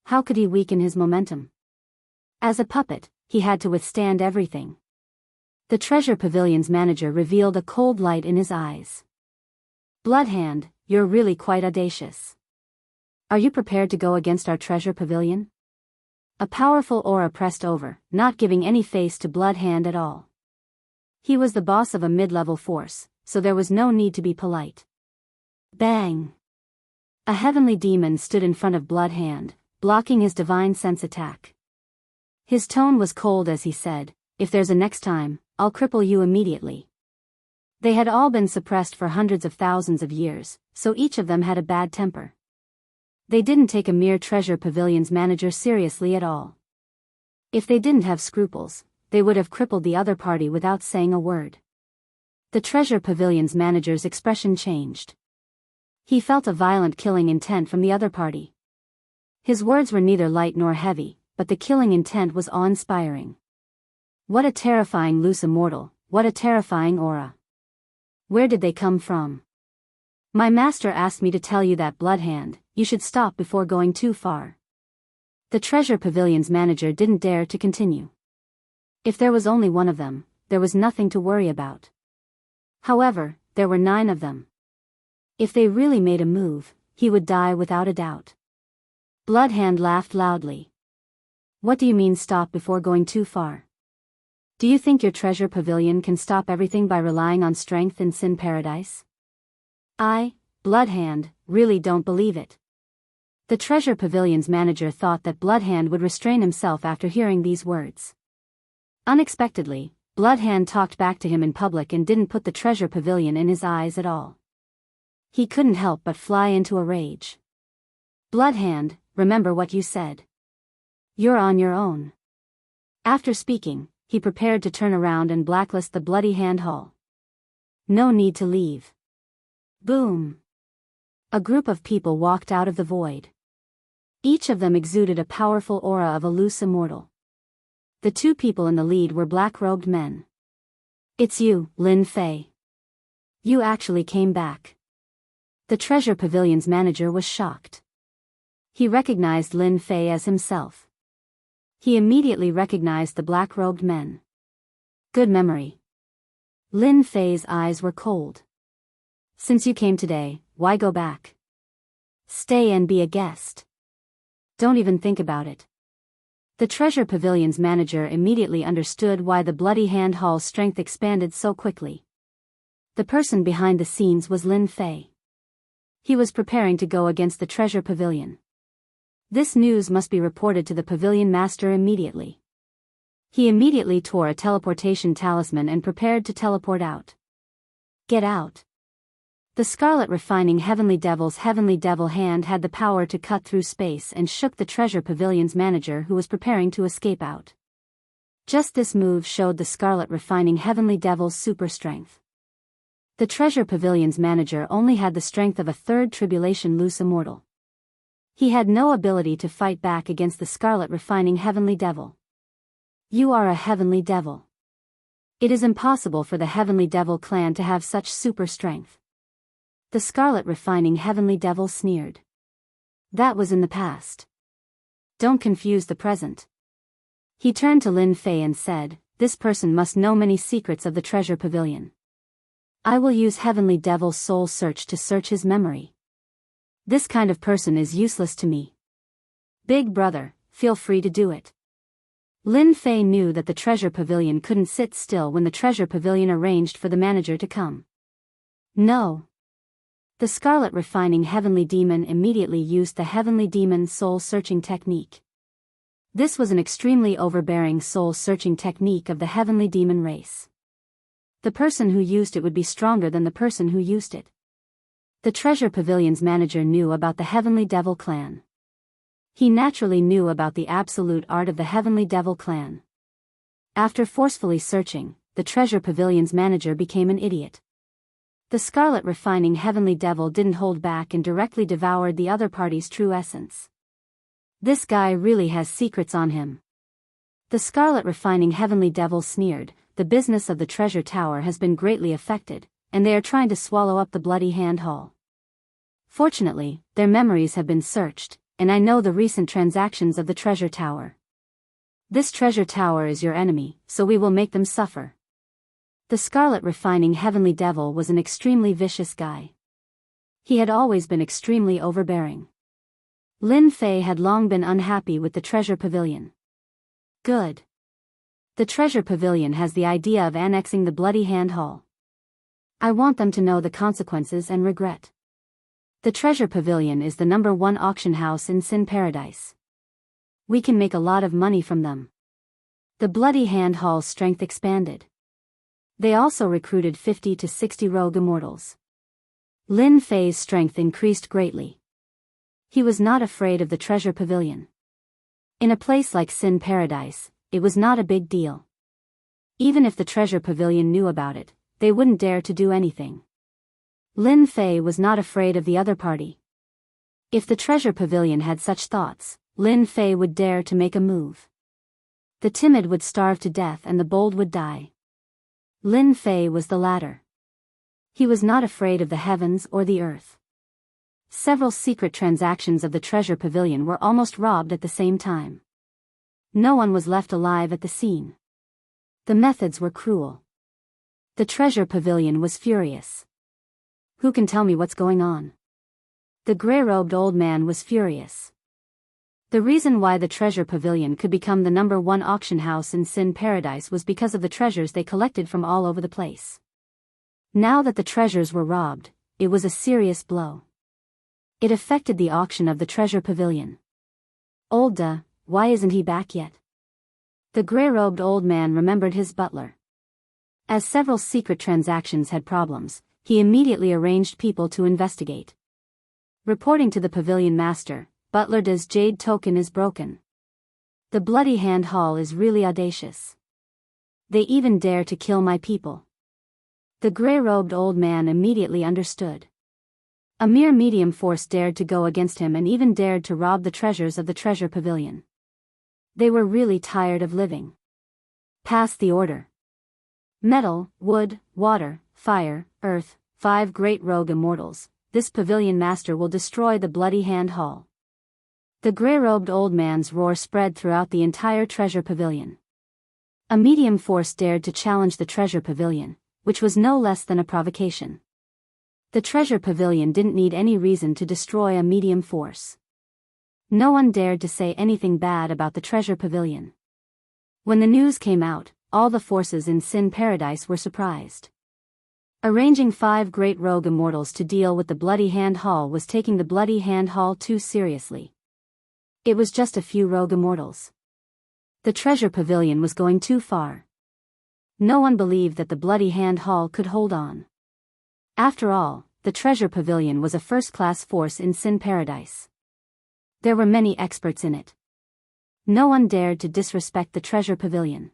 How could he weaken his momentum? As a puppet, he had to withstand everything. The Treasure Pavilion's manager revealed a cold light in his eyes. Bloodhand, you're really quite audacious. Are you prepared to go against our Treasure Pavilion? A powerful aura pressed over, not giving any face to Bloodhand at all. He was the boss of a mid-level force, so there was no need to be polite. Bang! A heavenly demon stood in front of Bloodhand, blocking his divine sense attack. His tone was cold as he said, "If there's a next time, I'll cripple you immediately." They had all been suppressed for hundreds of thousands of years, so each of them had a bad temper. They didn't take a mere Treasure Pavilion's manager seriously at all. If they didn't have scruples, they would have crippled the other party without saying a word. The Treasure Pavilion's manager's expression changed. He felt a violent killing intent from the other party. His words were neither light nor heavy, but the killing intent was awe-inspiring. What a terrifying loose immortal, what a terrifying aura. Where did they come from? My master asked me to tell you that, Bloodhand, you should stop before going too far. The Treasure Pavilion's manager didn't dare to continue. If there was only one of them, there was nothing to worry about. However, there were 9 of them. If they really made a move, he would die without a doubt. Bloodhand laughed loudly. What do you mean stop before going too far? Do you think your Treasure Pavilion can stop everything by relying on strength in Sin Paradise? I, Bloodhand, really don't believe it. The Treasure Pavilion's manager thought that Bloodhand would restrain himself after hearing these words. Unexpectedly, Bloodhand talked back to him in public and didn't put the Treasure Pavilion in his eyes at all. He couldn't help but fly into a rage. Bloodhand, remember what you said. You're on your own. After speaking, he prepared to turn around and blacklist the Bloody Hand Hall. No need to leave. Boom! A group of people walked out of the void. Each of them exuded a powerful aura of a loose immortal. The 2 people in the lead were black-robed men. It's you, Lin Fei. You actually came back. The Treasure Pavilion's manager was shocked. He recognized Lin Fei as himself. He immediately recognized the black-robed men. Good memory. Lin Fei's eyes were cold. Since you came today, why go back? Stay and be a guest. Don't even think about it. The Treasure Pavilion's manager immediately understood why the Bloody Hand Hall's strength expanded so quickly. The person behind the scenes was Lin Fei. He was preparing to go against the Treasure Pavilion. This news must be reported to the Pavilion Master immediately. He immediately tore a teleportation talisman and prepared to teleport out. Get out. The Scarlet Refining Heavenly Devil's Heavenly Devil hand had the power to cut through space and shook the Treasure Pavilion's manager who was preparing to escape out. Just this move showed the Scarlet Refining Heavenly Devil's super strength. The Treasure Pavilion's manager only had the strength of a 3rd Tribulation loose immortal. He had no ability to fight back against the Scarlet Refining Heavenly Devil. You are a Heavenly Devil. It is impossible for the Heavenly Devil clan to have such super strength. The Scarlet Refining Heavenly Devil sneered. That was in the past. Don't confuse the present. He turned to Lin Fei and said, this person must know many secrets of the treasure pavilion. I will use Heavenly Devil's soul search to search his memory. This kind of person is useless to me. Big brother, feel free to do it. Lin Fei knew that the treasure pavilion couldn't sit still when the treasure pavilion arranged for the manager to come. No. The Scarlet Refining Heavenly Demon immediately used the Heavenly Demon soul-searching technique. This was an extremely overbearing soul-searching technique of the Heavenly Demon race. The person who used it would be stronger than the person who used it. The Treasure Pavilion's manager knew about the Heavenly Devil clan. He naturally knew about the absolute art of the Heavenly Devil clan. After forcefully searching, the Treasure Pavilion's manager became an idiot. The Scarlet Refining Heavenly Devil didn't hold back and directly devoured the other party's true essence. This guy really has secrets on him. The Scarlet Refining Heavenly Devil sneered, the business of the treasure tower has been greatly affected, and they are trying to swallow up the Bloody Hand Hall. Fortunately, their memories have been searched, and I know the recent transactions of the treasure tower. This treasure tower is your enemy, so we will make them suffer. The Scarlet Refining Heavenly Devil was an extremely vicious guy. He had always been extremely overbearing. Lin Fei had long been unhappy with the treasure pavilion. Good. The treasure pavilion has the idea of annexing the Bloody Hand Hall. I want them to know the consequences and regret. The treasure pavilion is the #1 auction house in Sin Paradise. We can make a lot of money from them. The Bloody Hand Hall's strength expanded. They also recruited 50 to 60 rogue immortals. Lin Fei's strength increased greatly. He was not afraid of the treasure pavilion. In a place like Sin Paradise, it was not a big deal. Even if the treasure pavilion knew about it, they wouldn't dare to do anything. Lin Fei was not afraid of the other party. If the treasure pavilion had such thoughts, Lin Fei would dare to make a move. The timid would starve to death and the bold would die. Lin Fei was the latter. He was not afraid of the heavens or the earth. Several secret transactions of the treasure pavilion were almost robbed at the same time. No one was left alive at the scene. The methods were cruel. The treasure pavilion was furious. Who can tell me what's going on? The gray-robed old man was furious. The reason why the treasure pavilion could become the #1 auction house in Sin Paradise was because of the treasures they collected from all over the place. Now that the treasures were robbed, it was a serious blow. It affected the auction of the treasure pavilion. Old duh, why isn't he back yet? The gray-robed old man remembered his butler. As several secret transactions had problems, he immediately arranged people to investigate. Reporting to the pavilion master, Butler Da's jade token is broken. The Bloody Hand Hall is really audacious. They even dare to kill my people. The gray-robed old man immediately understood. A mere medium force dared to go against him and even dared to rob the treasures of the treasure pavilion. They were really tired of living. Pass the order. Metal, wood, water, fire, earth, 5 great rogue immortals, this pavilion master will destroy the Bloody Hand Hall. The gray-robed old man's roar spread throughout the entire treasure pavilion. A medium force dared to challenge the treasure pavilion, which was no less than a provocation. The treasure pavilion didn't need any reason to destroy a medium force. No one dared to say anything bad about the treasure pavilion. When the news came out, all the forces in Sin Paradise were surprised. Arranging 5 great rogue immortals to deal with the Bloody Hand Hall was taking the Bloody Hand Hall too seriously. It was just a few rogue immortals. The treasure pavilion was going too far. No one believed that the Bloody Hand Hall could hold on. After all, the treasure pavilion was a first-class force in Sin Paradise. There were many experts in it. No one dared to disrespect the treasure pavilion.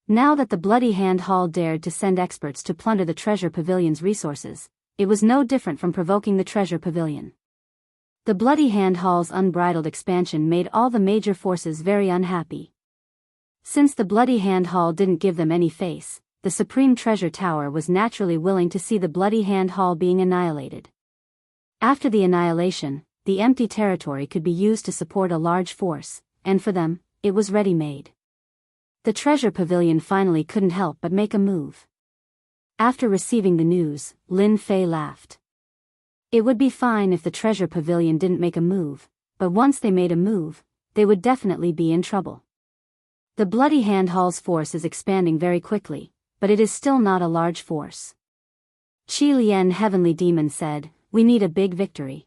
Now that the Bloody Hand Hall dared to send experts to plunder the treasure pavilion's resources, it was no different from provoking the treasure pavilion. The Bloody Hand Hall's unbridled expansion made all the major forces very unhappy. Since the Bloody Hand Hall didn't give them any face, the Supreme Treasure Tower was naturally willing to see the Bloody Hand Hall being annihilated. After the annihilation, the empty territory could be used to support a large force, and for them, it was ready-made. The treasure pavilion finally couldn't help but make a move. After receiving the news, Lin Fei laughed. It would be fine if the treasure pavilion didn't make a move, but once they made a move, they would definitely be in trouble. The Bloody Hand Hall's force is expanding very quickly, but it is still not a large force. Qi Lian Heavenly Demon said, "We need a big victory.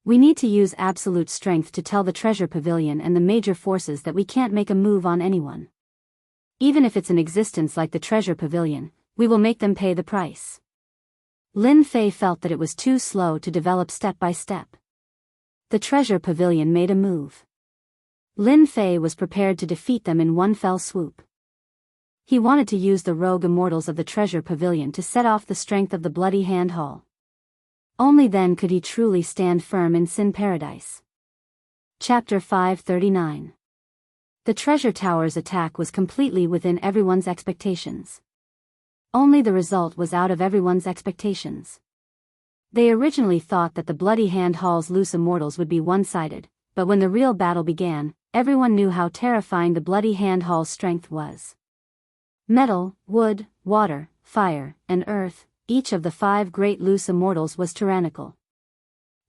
We need to use absolute strength to tell the treasure pavilion and the major forces that we can't make a move on anyone. Even if it's an existence like the treasure pavilion, we will make them pay the price." Lin Fei felt that it was too slow to develop step by step. The treasure pavilion made a move. Lin Fei was prepared to defeat them in one fell swoop. He wanted to use the rogue immortals of the treasure pavilion to set off the strength of the Bloody Hand Hall. Only then could he truly stand firm in Sin Paradise. Chapter 539. The treasure tower's attack was completely within everyone's expectations. Only the result was out of everyone's expectations. They originally thought that the Bloody Hand Hall's loose immortals would be one-sided, but when the real battle began, everyone knew how terrifying the Bloody Hand Hall's strength was. Metal, wood, water, fire, and earth, each of the 5 great loose immortals was tyrannical.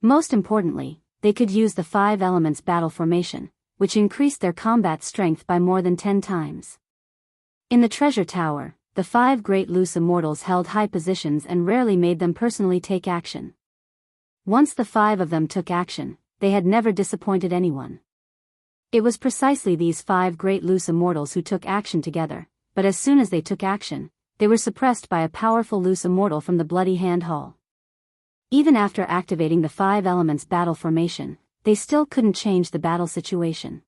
Most importantly, they could use the 5 elements battle formation, which increased their combat strength by more than 10 times. In the treasure tower, the 5 great loose immortals held high positions and rarely made them personally take action. Once the 5 of them took action, they had never disappointed anyone. It was precisely these 5 great loose immortals who took action together, but as soon as they took action, they were suppressed by a powerful loose immortal from the Bloody Hand Hall. Even after activating the 5 elements battle formation, they still couldn't change the battle situation.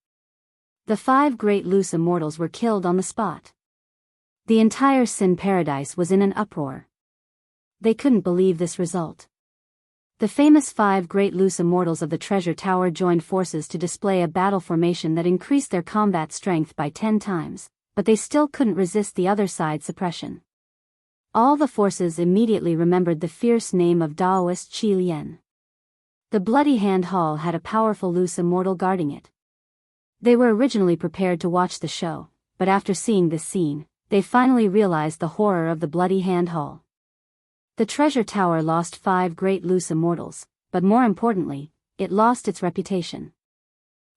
The 5 great loose immortals were killed on the spot. The entire Sin Paradise was in an uproar. They couldn't believe this result. The famous 5 great loose immortals of the treasure tower joined forces to display a battle formation that increased their combat strength by 10 times, but they still couldn't resist the other side's suppression. All the forces immediately remembered the fierce name of Daoist Qi Lian. The Bloody Hand Hall had a powerful loose immortal guarding it. They were originally prepared to watch the show, but after seeing this scene, they finally realized the horror of the Bloody Hand Hall. The treasure tower lost 5 great loose immortals, but more importantly, it lost its reputation.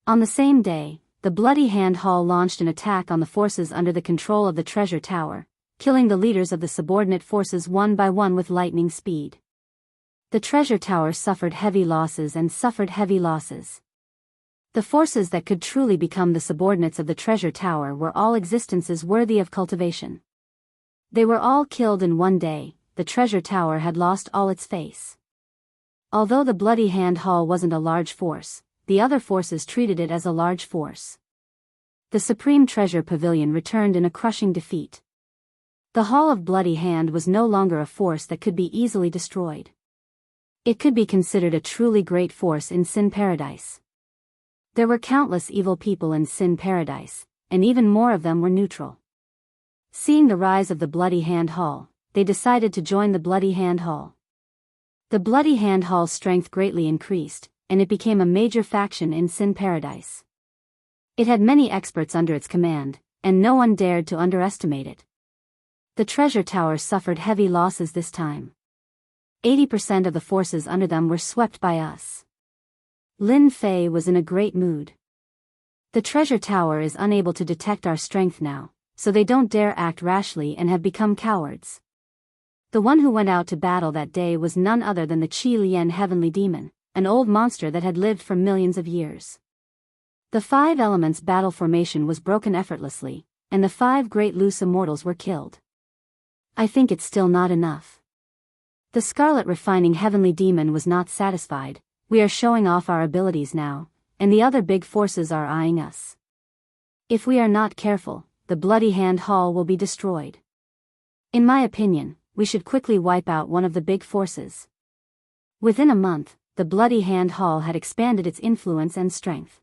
On the same day, the Bloody Hand Hall launched an attack on the forces under the control of the treasure tower, killing the leaders of the subordinate forces one by one with lightning speed. The treasure tower suffered heavy losses and suffered heavy losses. The forces that could truly become the subordinates of the treasure tower were all existences worthy of cultivation. They were all killed in one day. The treasure tower had lost all its face. Although the Bloody Hand Hall wasn't a large force, the other forces treated it as a large force. The Supreme Treasure Pavilion returned in a crushing defeat. The Hall of Bloody Hand was no longer a force that could be easily destroyed. It could be considered a truly great force in Sin Paradise. There were countless evil people in Sin Paradise, and even more of them were neutral. Seeing the rise of the Bloody Hand Hall, they decided to join the Bloody Hand Hall. The Bloody Hand Hall's strength greatly increased, and it became a major faction in Sin Paradise. It had many experts under its command, and no one dared to underestimate it. The treasure tower suffered heavy losses this time. 80% of the forces under them were swept by us. Lin Fei was in a great mood. The treasure tower is unable to detect our strength now, so they don't dare act rashly and have become cowards. The one who went out to battle that day was none other than the Qi Lian Heavenly Demon, an old monster that had lived for millions of years. The 5 elements battle formation was broken effortlessly, and the 5 great loose immortals were killed. I think it's still not enough. The Scarlet Refining Heavenly Demon was not satisfied. We are showing off our abilities now, and the other big forces are eyeing us. If we are not careful, the Bloody Hand Hall will be destroyed. In my opinion, we should quickly wipe out one of the big forces. Within a month, the Bloody Hand Hall had expanded its influence and strength.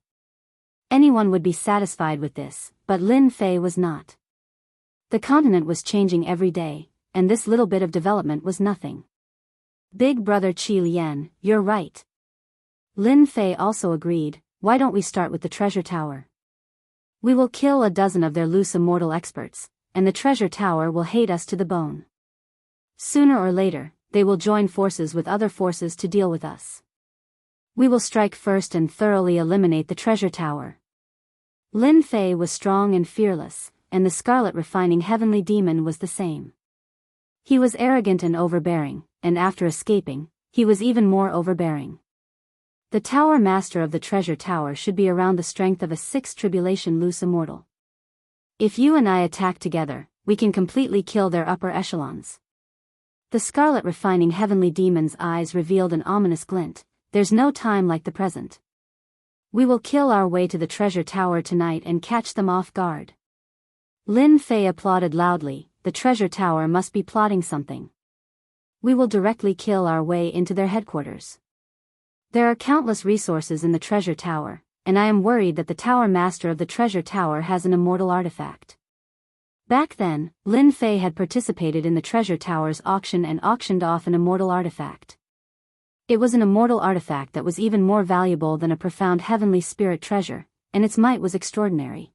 Anyone would be satisfied with this, but Lin Fei was not. The continent was changing every day, and this little bit of development was nothing. Big brother Qi Lian, you're right. Lin Fei also agreed. Why don't we start with the treasure tower? We will kill a dozen of their loose immortal experts, and the treasure tower will hate us to the bone. Sooner or later, they will join forces with other forces to deal with us. We will strike first and thoroughly eliminate the treasure tower. Lin Fei was strong and fearless, and the scarlet refining heavenly demon was the same. He was arrogant and overbearing, and after escaping, he was even more overbearing. The tower master of the treasure tower should be around the strength of a 6th tribulation loose immortal. If you and I attack together, we can completely kill their upper echelons. The scarlet refining heavenly demon's eyes revealed an ominous glint. There's no time like the present. We will kill our way to the treasure tower tonight and catch them off guard. Lin Fei applauded loudly. The treasure tower must be plotting something. We will directly kill our way into their headquarters. There are countless resources in the treasure tower, and I am worried that the tower master of the treasure tower has an immortal artifact. Back then, Lin Fei had participated in the treasure tower's auction and auctioned off an immortal artifact. It was an immortal artifact that was even more valuable than a profound heavenly spirit treasure, and its might was extraordinary.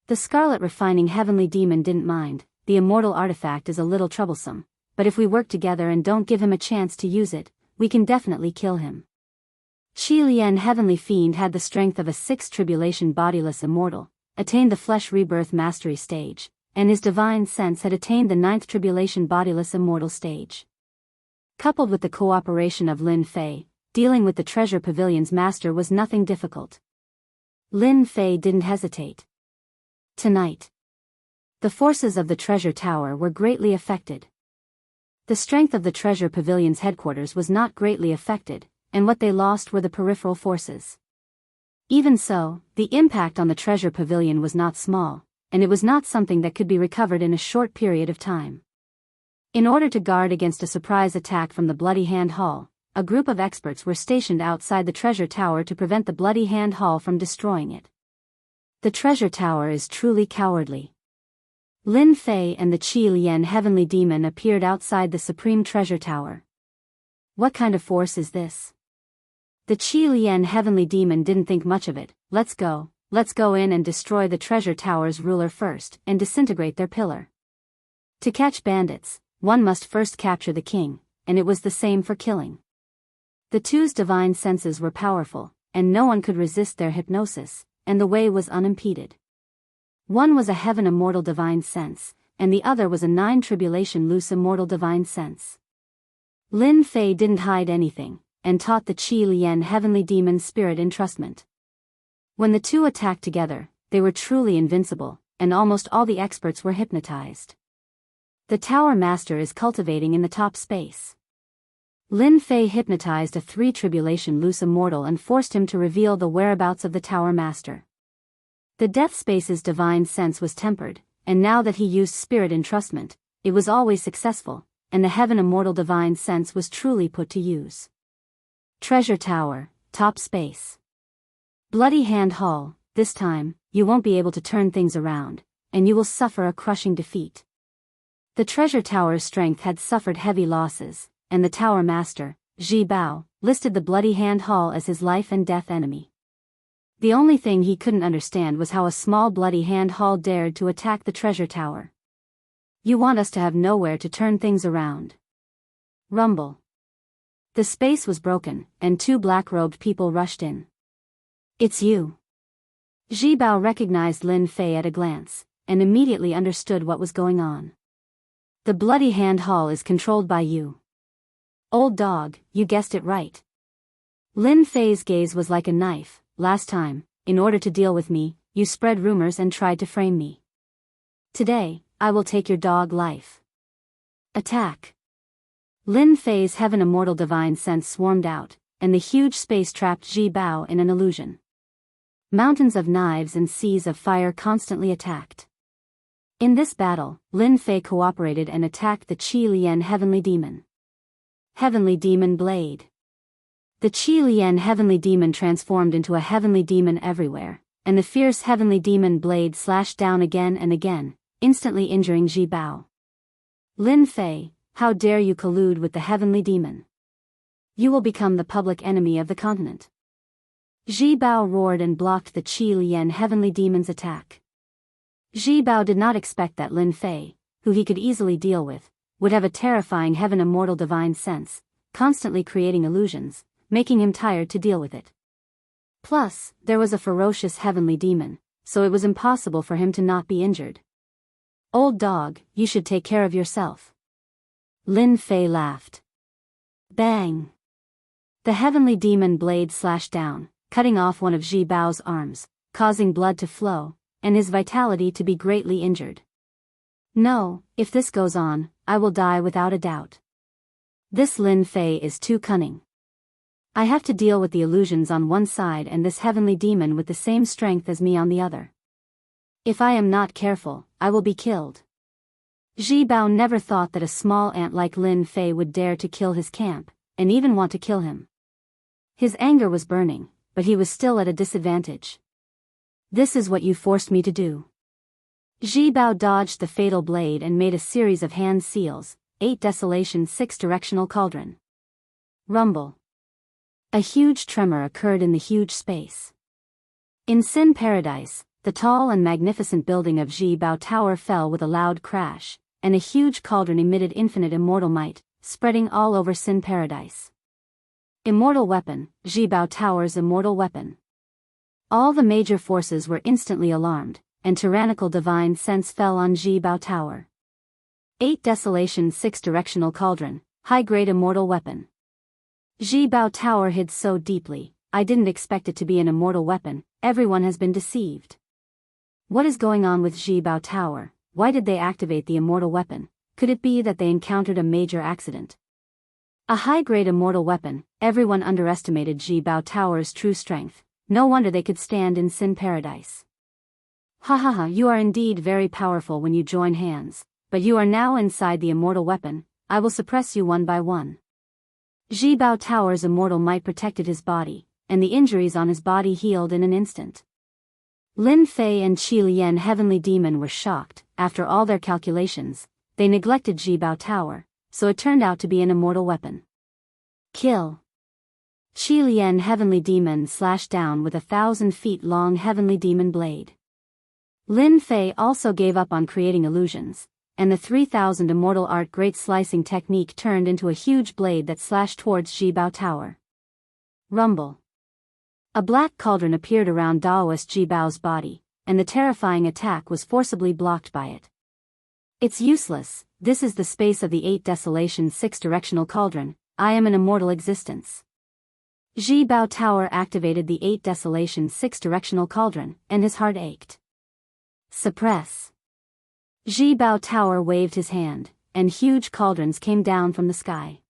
The scarlet refining heavenly demon didn't mind. The immortal artifact is a little troublesome, but if we work together and don't give him a chance to use it, we can definitely kill him. Qi Lian heavenly fiend had the strength of a 6th tribulation bodiless immortal, attained the flesh rebirth mastery stage, and his divine sense had attained the 9th tribulation bodiless immortal stage. Coupled with the cooperation of Lin Fei, dealing with the treasure pavilion's master was nothing difficult. Lin Fei didn't hesitate. Tonight, the forces of the treasure tower were greatly affected. The strength of the treasure pavilion's headquarters was not greatly affected, and what they lost were the peripheral forces. Even so, the impact on the treasure pavilion was not small, and it was not something that could be recovered in a short period of time. In order to guard against a surprise attack from the Bloody Hand Hall, a group of experts were stationed outside the treasure tower to prevent the Bloody Hand Hall from destroying it. The treasure tower is truly cowardly. Lin Fei and the Qi Lian heavenly demon appeared outside the supreme treasure tower. What kind of force is this? The Qi Lian heavenly demon didn't think much of it. Let's go in and destroy the treasure tower's ruler first and disintegrate their pillar. To catch bandits, one must first capture the king, and it was the same for killing. The two's divine senses were powerful, and no one could resist their hypnosis, and the way was unimpeded. One was a heaven immortal divine sense, and the other was a 9 tribulation loose immortal divine sense. Lin Fei didn't hide anything, and taught the Qi Lian heavenly demon spirit entrustment. When the two attacked together, they were truly invincible, and almost all the experts were hypnotized. The tower master is cultivating in the top space. Lin Fei hypnotized a 3 tribulation loose immortal and forced him to reveal the whereabouts of the tower master. The death space's divine sense was tempered, and now that he used spirit entrustment, it was always successful, and the heaven immortal divine sense was truly put to use. Treasure tower, top space. Bloody Hand Hall, this time, you won't be able to turn things around, and you will suffer a crushing defeat. The treasure tower's strength had suffered heavy losses, and the tower master, Zhi Bao, listed the Bloody Hand Hall as his life and death enemy. The only thing he couldn't understand was how a small Bloody Hand Hall dared to attack the treasure tower. You want us to have nowhere to turn things around. Rumble. The space was broken, and 2 black-robed people rushed in. It's you. Zhi Bao recognized Lin Fei at a glance, and immediately understood what was going on. The Bloody Hand Hall is controlled by you. Old dog, you guessed it right. Lin Fei's gaze was like a knife. Last time, in order to deal with me, you spread rumors and tried to frame me. Today, I will take your dog life. Attack. Lin Fei's heaven immortal divine sense swarmed out, and the huge space trapped Zhi Bao in an illusion. Mountains of knives and seas of fire constantly attacked. In this battle, Lin Fei cooperated and attacked the Qi Lian heavenly demon. Heavenly Demon Blade. The Qi Lian heavenly demon transformed into a heavenly demon everywhere, and the fierce heavenly demon blade slashed down again and again, instantly injuring Zhi Bao. Lin Fei, how dare you collude with the heavenly demon? You will become the public enemy of the continent. Ji Bao roared and blocked the Qi Lian heavenly demon's attack. Ji Bao did not expect that Lin Fei, who he could easily deal with, would have a terrifying heaven immortal divine sense, constantly creating illusions, making him tired to deal with it. Plus, there was a ferocious heavenly demon, so it was impossible for him to not be injured. Old dog, you should take care of yourself. Lin Fei laughed. Bang! The heavenly demon blade slashed down, cutting off one of Ji Bao's arms, causing blood to flow, and his vitality to be greatly injured. No, if this goes on, I will die without a doubt. This Lin Fei is too cunning. I have to deal with the illusions on one side and this heavenly demon with the same strength as me on the other. If I am not careful, I will be killed. Ji Bao never thought that a small ant like Lin Fei would dare to kill his camp, and even want to kill him. His anger was burning, but he was still at a disadvantage. This is what you forced me to do. Ji Bao dodged the fatal blade and made a series of hand seals, 8 desolation 6 directional cauldron. Rumble. A huge tremor occurred in the huge space. In Sin Paradise, the tall and magnificent building of Ji Bao Tower fell with a loud crash, and a huge cauldron emitted infinite immortal might, spreading all over Sin Paradise. Immortal weapon, Ji Bao Tower's immortal weapon. All the major forces were instantly alarmed, and tyrannical divine sense fell on Ji Bao Tower. 8 desolation 6 directional cauldron, high-grade immortal weapon. Ji Bao Tower hid so deeply, I didn't expect it to be an immortal weapon, everyone has been deceived. What is going on with Ji Bao Tower? Why did they activate the immortal weapon? Could it be that they encountered a major accident? A high-grade immortal weapon, everyone underestimated Ji Bao Tower's true strength, no wonder they could stand in Sin Paradise. Ha ha ha, you are indeed very powerful when you join hands, but you are now inside the immortal weapon, I will suppress you one by one. Ji Bao Tower's immortal might protected his body, and the injuries on his body healed in an instant. Lin Fei and Qi Lian heavenly demon were shocked. After all their calculations, they neglected Ji Bao Tower, so it turned out to be an immortal weapon. Kill. Qi Lian heavenly demon slashed down with 1,000 feet long heavenly demon blade. Lin Fei also gave up on creating illusions, and the 3,000 immortal art great slicing technique turned into a huge blade that slashed towards Ji Bao Tower. Rumble. A black cauldron appeared around Daoist Ji Bao's body, and the terrifying attack was forcibly blocked by it. It's useless, this is the space of the 8 desolation 6 directional cauldron, I am an immortal existence. Ji Bao Tower activated the 8 desolation 6 directional cauldron, and his heart ached. Suppress. Ji Bao Tower waved his hand, and huge cauldrons came down from the sky.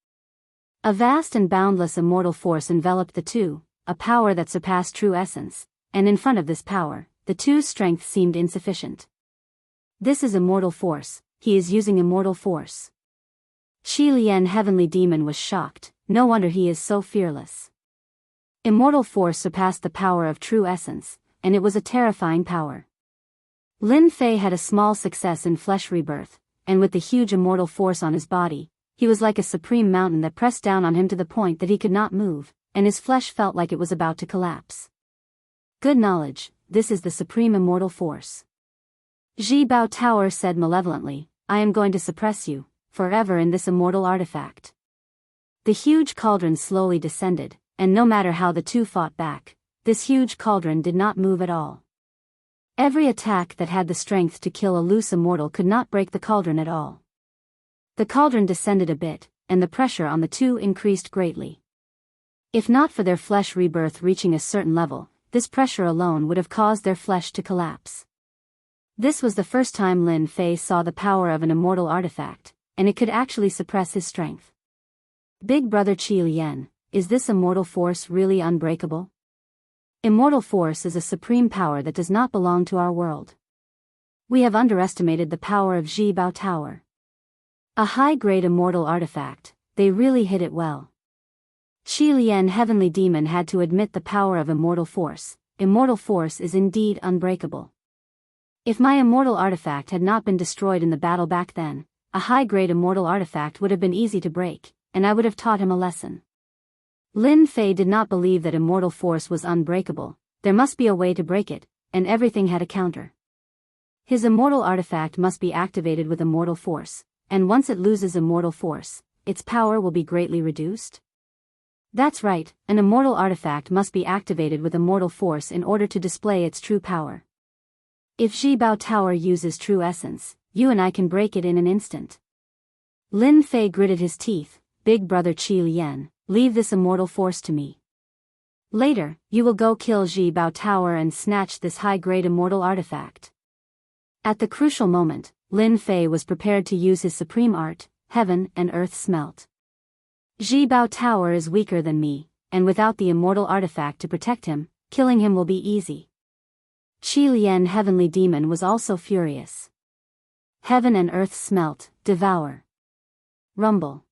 A vast and boundless immortal force enveloped the two, a power that surpassed true essence, and in front of this power, the two's strength seemed insufficient. This is immortal force, he is using immortal force. Qi Lian heavenly demon was shocked, no wonder he is so fearless. Immortal force surpassed the power of true essence, and it was a terrifying power. Lin Fei had a small success in flesh rebirth, and with the huge immortal force on his body, he was like a supreme mountain that pressed down on him to the point that he could not move, and his flesh felt like it was about to collapse. Good knowledge, this is the supreme immortal force. Ji Bao Tower said malevolently, I am going to suppress you, forever in this immortal artifact. The huge cauldron slowly descended, and no matter how the two fought back, this huge cauldron did not move at all. Every attack that had the strength to kill a loose immortal could not break the cauldron at all. The cauldron descended a bit, and the pressure on the two increased greatly. If not for their flesh rebirth reaching a certain level, this pressure alone would have caused their flesh to collapse. This was the first time Lin Fei saw the power of an immortal artifact, and it could actually suppress his strength. Big brother Qi Lian, is this immortal force really unbreakable? Immortal force is a supreme power that does not belong to our world. We have underestimated the power of Ji Bao Tower. A high-grade immortal artifact, they really hid it well. Qi Lian heavenly demon had to admit the power of immortal force. Immortal force is indeed unbreakable. If my immortal artifact had not been destroyed in the battle back then, a high-grade immortal artifact would have been easy to break, and I would have taught him a lesson. Lin Fei did not believe that immortal force was unbreakable. There must be a way to break it, and everything had a counter. His immortal artifact must be activated with immortal force, and once it loses immortal force, its power will be greatly reduced. That's right, an immortal artifact must be activated with immortal force in order to display its true power. If Jibao Tower uses true essence, you and I can break it in an instant. Lin Fei gritted his teeth. Big brother Qi Lian, leave this immortal force to me. Later, you will go kill Jibao Tower and snatch this high-grade immortal artifact. At the crucial moment, Lin Fei was prepared to use his supreme art, heaven and earth smelt. Jibao Tower is weaker than me, and without the immortal artifact to protect him, killing him will be easy. Qi Lian heavenly demon was also furious. Heaven and earth smelt, devour. Rumble.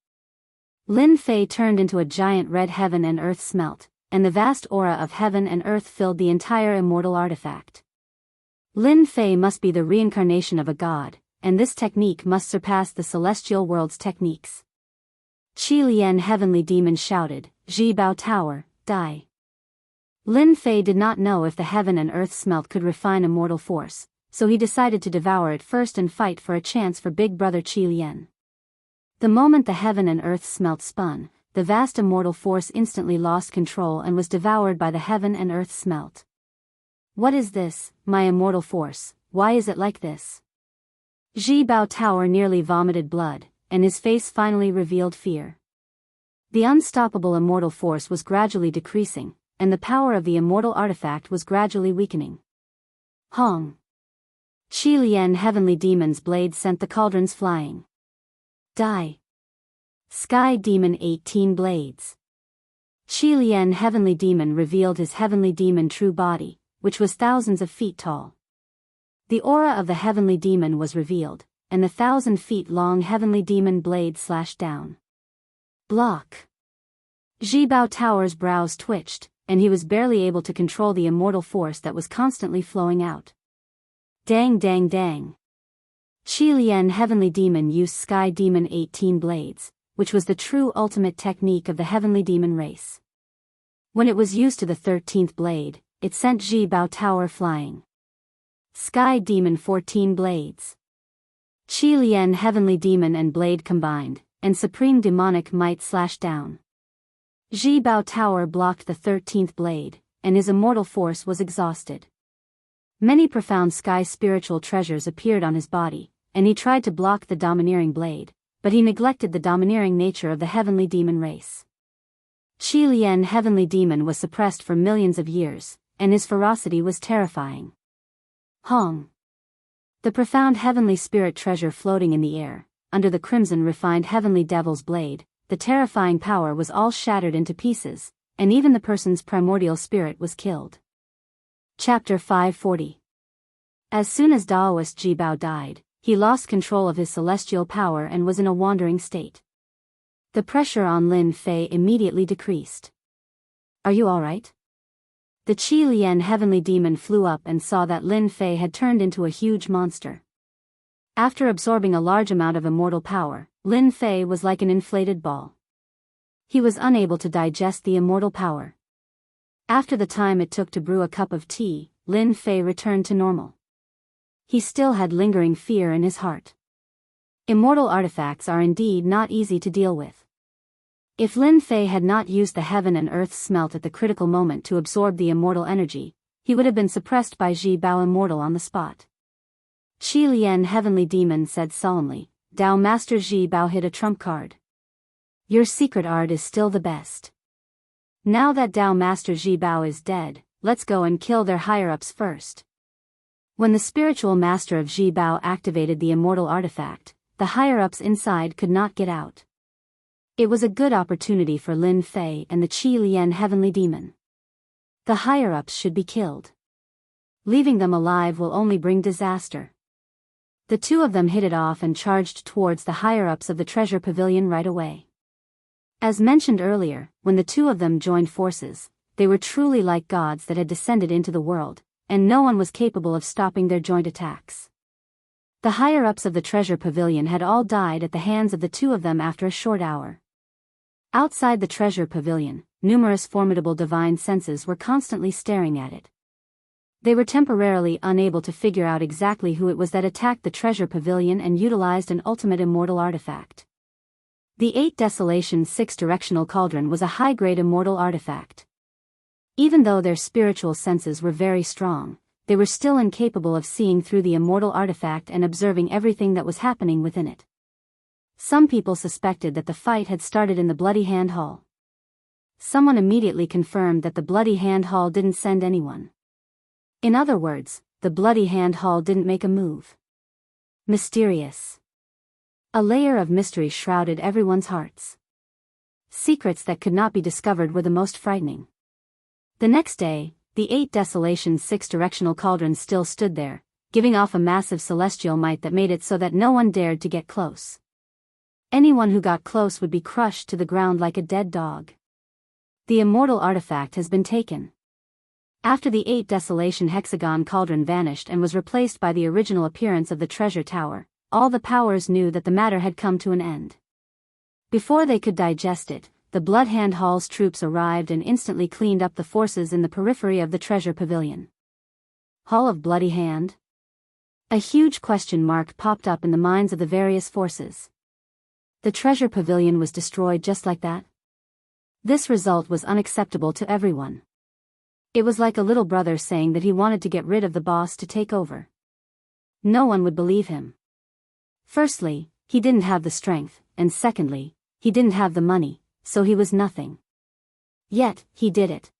Lin Fei turned into a giant red heaven and earth smelt, and the vast aura of heaven and earth filled the entire immortal artifact. Lin Fei must be the reincarnation of a god, and this technique must surpass the celestial world's techniques. Qi Lian heavenly demon shouted, Jibao Tower, die. Lin Fei did not know if the heaven and earth smelt could refine immortal force, so he decided to devour it first and fight for a chance for big brother Qi Lian. The moment the heaven and earth smelt spun, the vast immortal force instantly lost control and was devoured by the heaven and earth smelt. What is this, my immortal force, why is it like this? Jibao Tower nearly vomited blood, and his face finally revealed fear. The unstoppable immortal force was gradually decreasing, and the power of the immortal artifact was gradually weakening. Hong! Qi Lian heavenly demon's blade sent the cauldrons flying. Die. Sky Demon 18 Blades. Qi Lian heavenly demon revealed his heavenly demon true body, which was thousands of feet tall. The aura of the heavenly demon was revealed, and the 1,000-feet-long heavenly demon blade slashed down. Block. Jibao Tower's brows twitched, and he was barely able to control the immortal force that was constantly flowing out. Dang dang dang. Qi Lian heavenly demon used Sky Demon 18 Blades, which was the true ultimate technique of the heavenly demon race. When it was used to the 13th blade, it sent Jibao Tower flying. Sky Demon 14 Blades. Qi Lian heavenly demon and blade combined, and supreme demonic might slashed down. Jibao Tower blocked the 13th blade, and his immortal force was exhausted. Many profound sky spiritual treasures appeared on his body, and he tried to block the domineering blade, but he neglected the domineering nature of the heavenly demon race. Qi Lian heavenly demon was suppressed for millions of years, and his ferocity was terrifying. Hong! The profound heavenly spirit treasure floating in the air, under the crimson refined heavenly devil's blade, the terrifying power was all shattered into pieces, and even the person's primordial spirit was killed. Chapter 540. As soon as Daoist Jibao died, he lost control of his celestial power and was in a wandering state. The pressure on Lin Fei immediately decreased. Are you alright? The Qi Lian heavenly demon flew up and saw that Lin Fei had turned into a huge monster. After absorbing a large amount of immortal power, Lin Fei was like an inflated ball. He was unable to digest the immortal power. After the time it took to brew a cup of tea, Lin Fei returned to normal. He still had lingering fear in his heart. Immortal artifacts are indeed not easy to deal with. If Lin Fei had not used the heaven and earth smelt at the critical moment to absorb the immortal energy, he would have been suppressed by Jibao Immortal on the spot. Qi Lian heavenly demon said solemnly, Dao Master Jibao hit a trump card. Your secret art is still the best. Now that Dao Master Jibao is dead, let's go and kill their higher-ups first. When the spiritual master of Jibao activated the immortal artifact, the higher-ups inside could not get out. It was a good opportunity for Lin Fei and the Qi Lian heavenly demon. The higher-ups should be killed. Leaving them alive will only bring disaster. The two of them hit it off and charged towards the higher-ups of the treasure pavilion right away. As mentioned earlier, when the two of them joined forces, they were truly like gods that had descended into the world, and no one was capable of stopping their joint attacks. The higher-ups of the treasure pavilion had all died at the hands of the two of them after a short hour. Outside the treasure pavilion, numerous formidable divine senses were constantly staring at it. They were temporarily unable to figure out exactly who it was that attacked the treasure pavilion and utilized an ultimate immortal artifact. The 8 Desolation 6 Directional Cauldron was a high-grade immortal artifact. Even though their spiritual senses were very strong, they were still incapable of seeing through the immortal artifact and observing everything that was happening within it. Some people suspected that the fight had started in the Bloody Hand Hall. Someone immediately confirmed that the Bloody Hand Hall didn't send anyone. In other words, the Bloody Hand Hall didn't make a move. Mysterious. A layer of mystery shrouded everyone's hearts. Secrets that could not be discovered were the most frightening. The next day, the 8 Desolation 6 Directional Cauldron still stood there, giving off a massive celestial might that made it so that no one dared to get close. Anyone who got close would be crushed to the ground like a dead dog. The immortal artifact has been taken. After the 8 Desolation Hexagon Cauldron vanished and was replaced by the original appearance of the treasure tower, all the powers knew that the matter had come to an end. Before they could digest it, the Bloodhand Hall's troops arrived and instantly cleaned up the forces in the periphery of the treasure pavilion. Hall of Bloody Hand? A huge question mark popped up in the minds of the various forces. The treasure pavilion was destroyed just like that? This result was unacceptable to everyone. It was like a little brother saying that he wanted to get rid of the boss to take over. No one would believe him. Firstly, he didn't have the strength, and secondly, he didn't have the money, so he was nothing. Yet, he did it.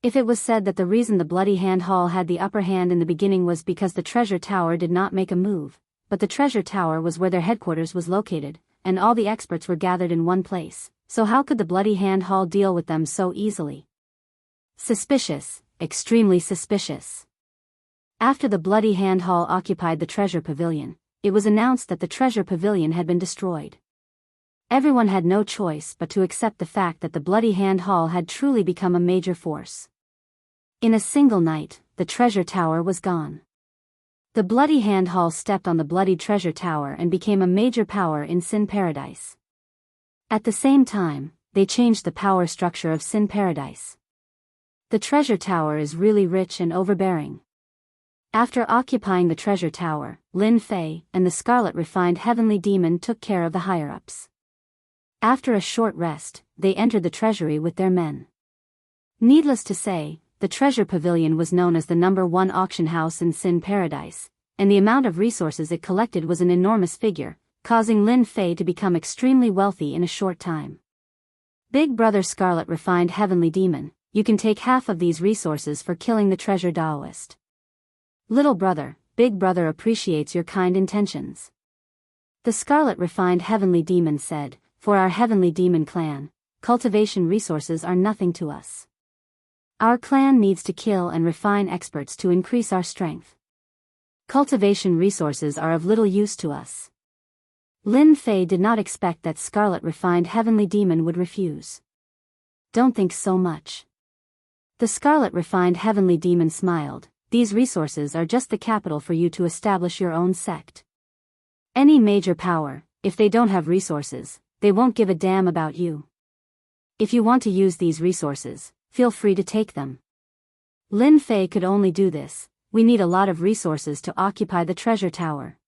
If it was said that the reason the Bloody Hand Hall had the upper hand in the beginning was because the treasure tower did not make a move, but the treasure tower was where their headquarters was located, and all the experts were gathered in one place, so how could the Bloody Hand Hall deal with them so easily? Suspicious, extremely suspicious. After the Bloody Hand Hall occupied the treasure pavilion, it was announced that the treasure pavilion had been destroyed. Everyone had no choice but to accept the fact that the Bloody Hand Hall had truly become a major force. In a single night, the treasure tower was gone. The Bloody Hand Hall stepped on the bloodied treasure tower and became a major power in Sin Paradise. At the same time, they changed the power structure of Sin Paradise. The treasure tower is really rich and overbearing. After occupying the treasure tower, Lin Fei and the Scarlet Refined Heavenly Demon took care of the higher-ups. After a short rest, they entered the treasury with their men. Needless to say, the treasure pavilion was known as the #1 auction house in Sin Paradise, and the amount of resources it collected was an enormous figure, causing Lin Fei to become extremely wealthy in a short time. Big Brother Scarlet Refined Heavenly Demon, you can take half of these resources for killing the treasure Taoist. Little brother, Big Brother appreciates your kind intentions. The Scarlet Refined Heavenly Demon said, for our Heavenly Demon clan, cultivation resources are nothing to us. Our clan needs to kill and refine experts to increase our strength. Cultivation resources are of little use to us. Lin Fei did not expect that Scarlet Refined Heavenly Demon would refuse. Don't think so much. The Scarlet Refined Heavenly Demon smiled, these resources are just the capital for you to establish your own sect. Any major power, if they don't have resources, they won't give a damn about you. If you want to use these resources, feel free to take them. Lin Fei could only do this, we need a lot of resources to occupy the treasure tower.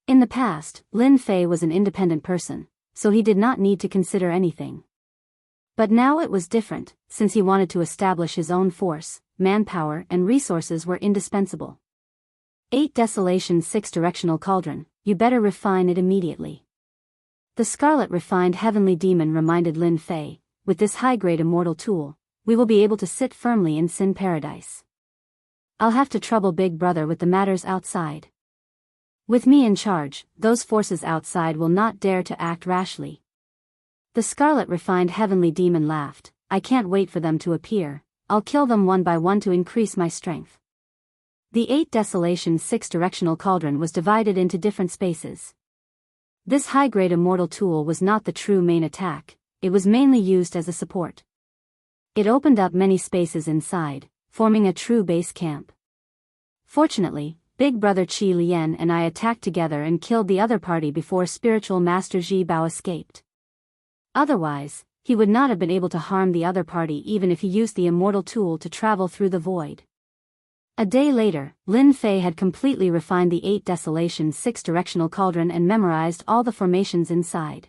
In the past, Lin Fei was an independent person, so he did not need to consider anything. But now it was different, since he wanted to establish his own force, manpower and resources were indispensable. 8 Desolation 6 Directional Cauldron, you better refine it immediately. The Scarlet Refined Heavenly Demon reminded Lin Fei, with this high-grade immortal tool, we will be able to sit firmly in Sin Paradise. I'll have to trouble Big Brother with the matters outside. With me in charge, those forces outside will not dare to act rashly. The Scarlet Refined Heavenly Demon laughed, I can't wait for them to appear, I'll kill them one by one to increase my strength. The 8 Desolation 6 Directional Cauldron was divided into different spaces. This high-grade immortal tool was not the true main attack, it was mainly used as a support. It opened up many spaces inside, forming a true base camp. Fortunately, Big Brother Qi Lian and I attacked together and killed the other party before Spiritual Master Ji Bao escaped. Otherwise, he would not have been able to harm the other party even if he used the immortal tool to travel through the void. A day later, Lin Fei had completely refined the 8 Desolation 6-directional cauldron and memorized all the formations inside.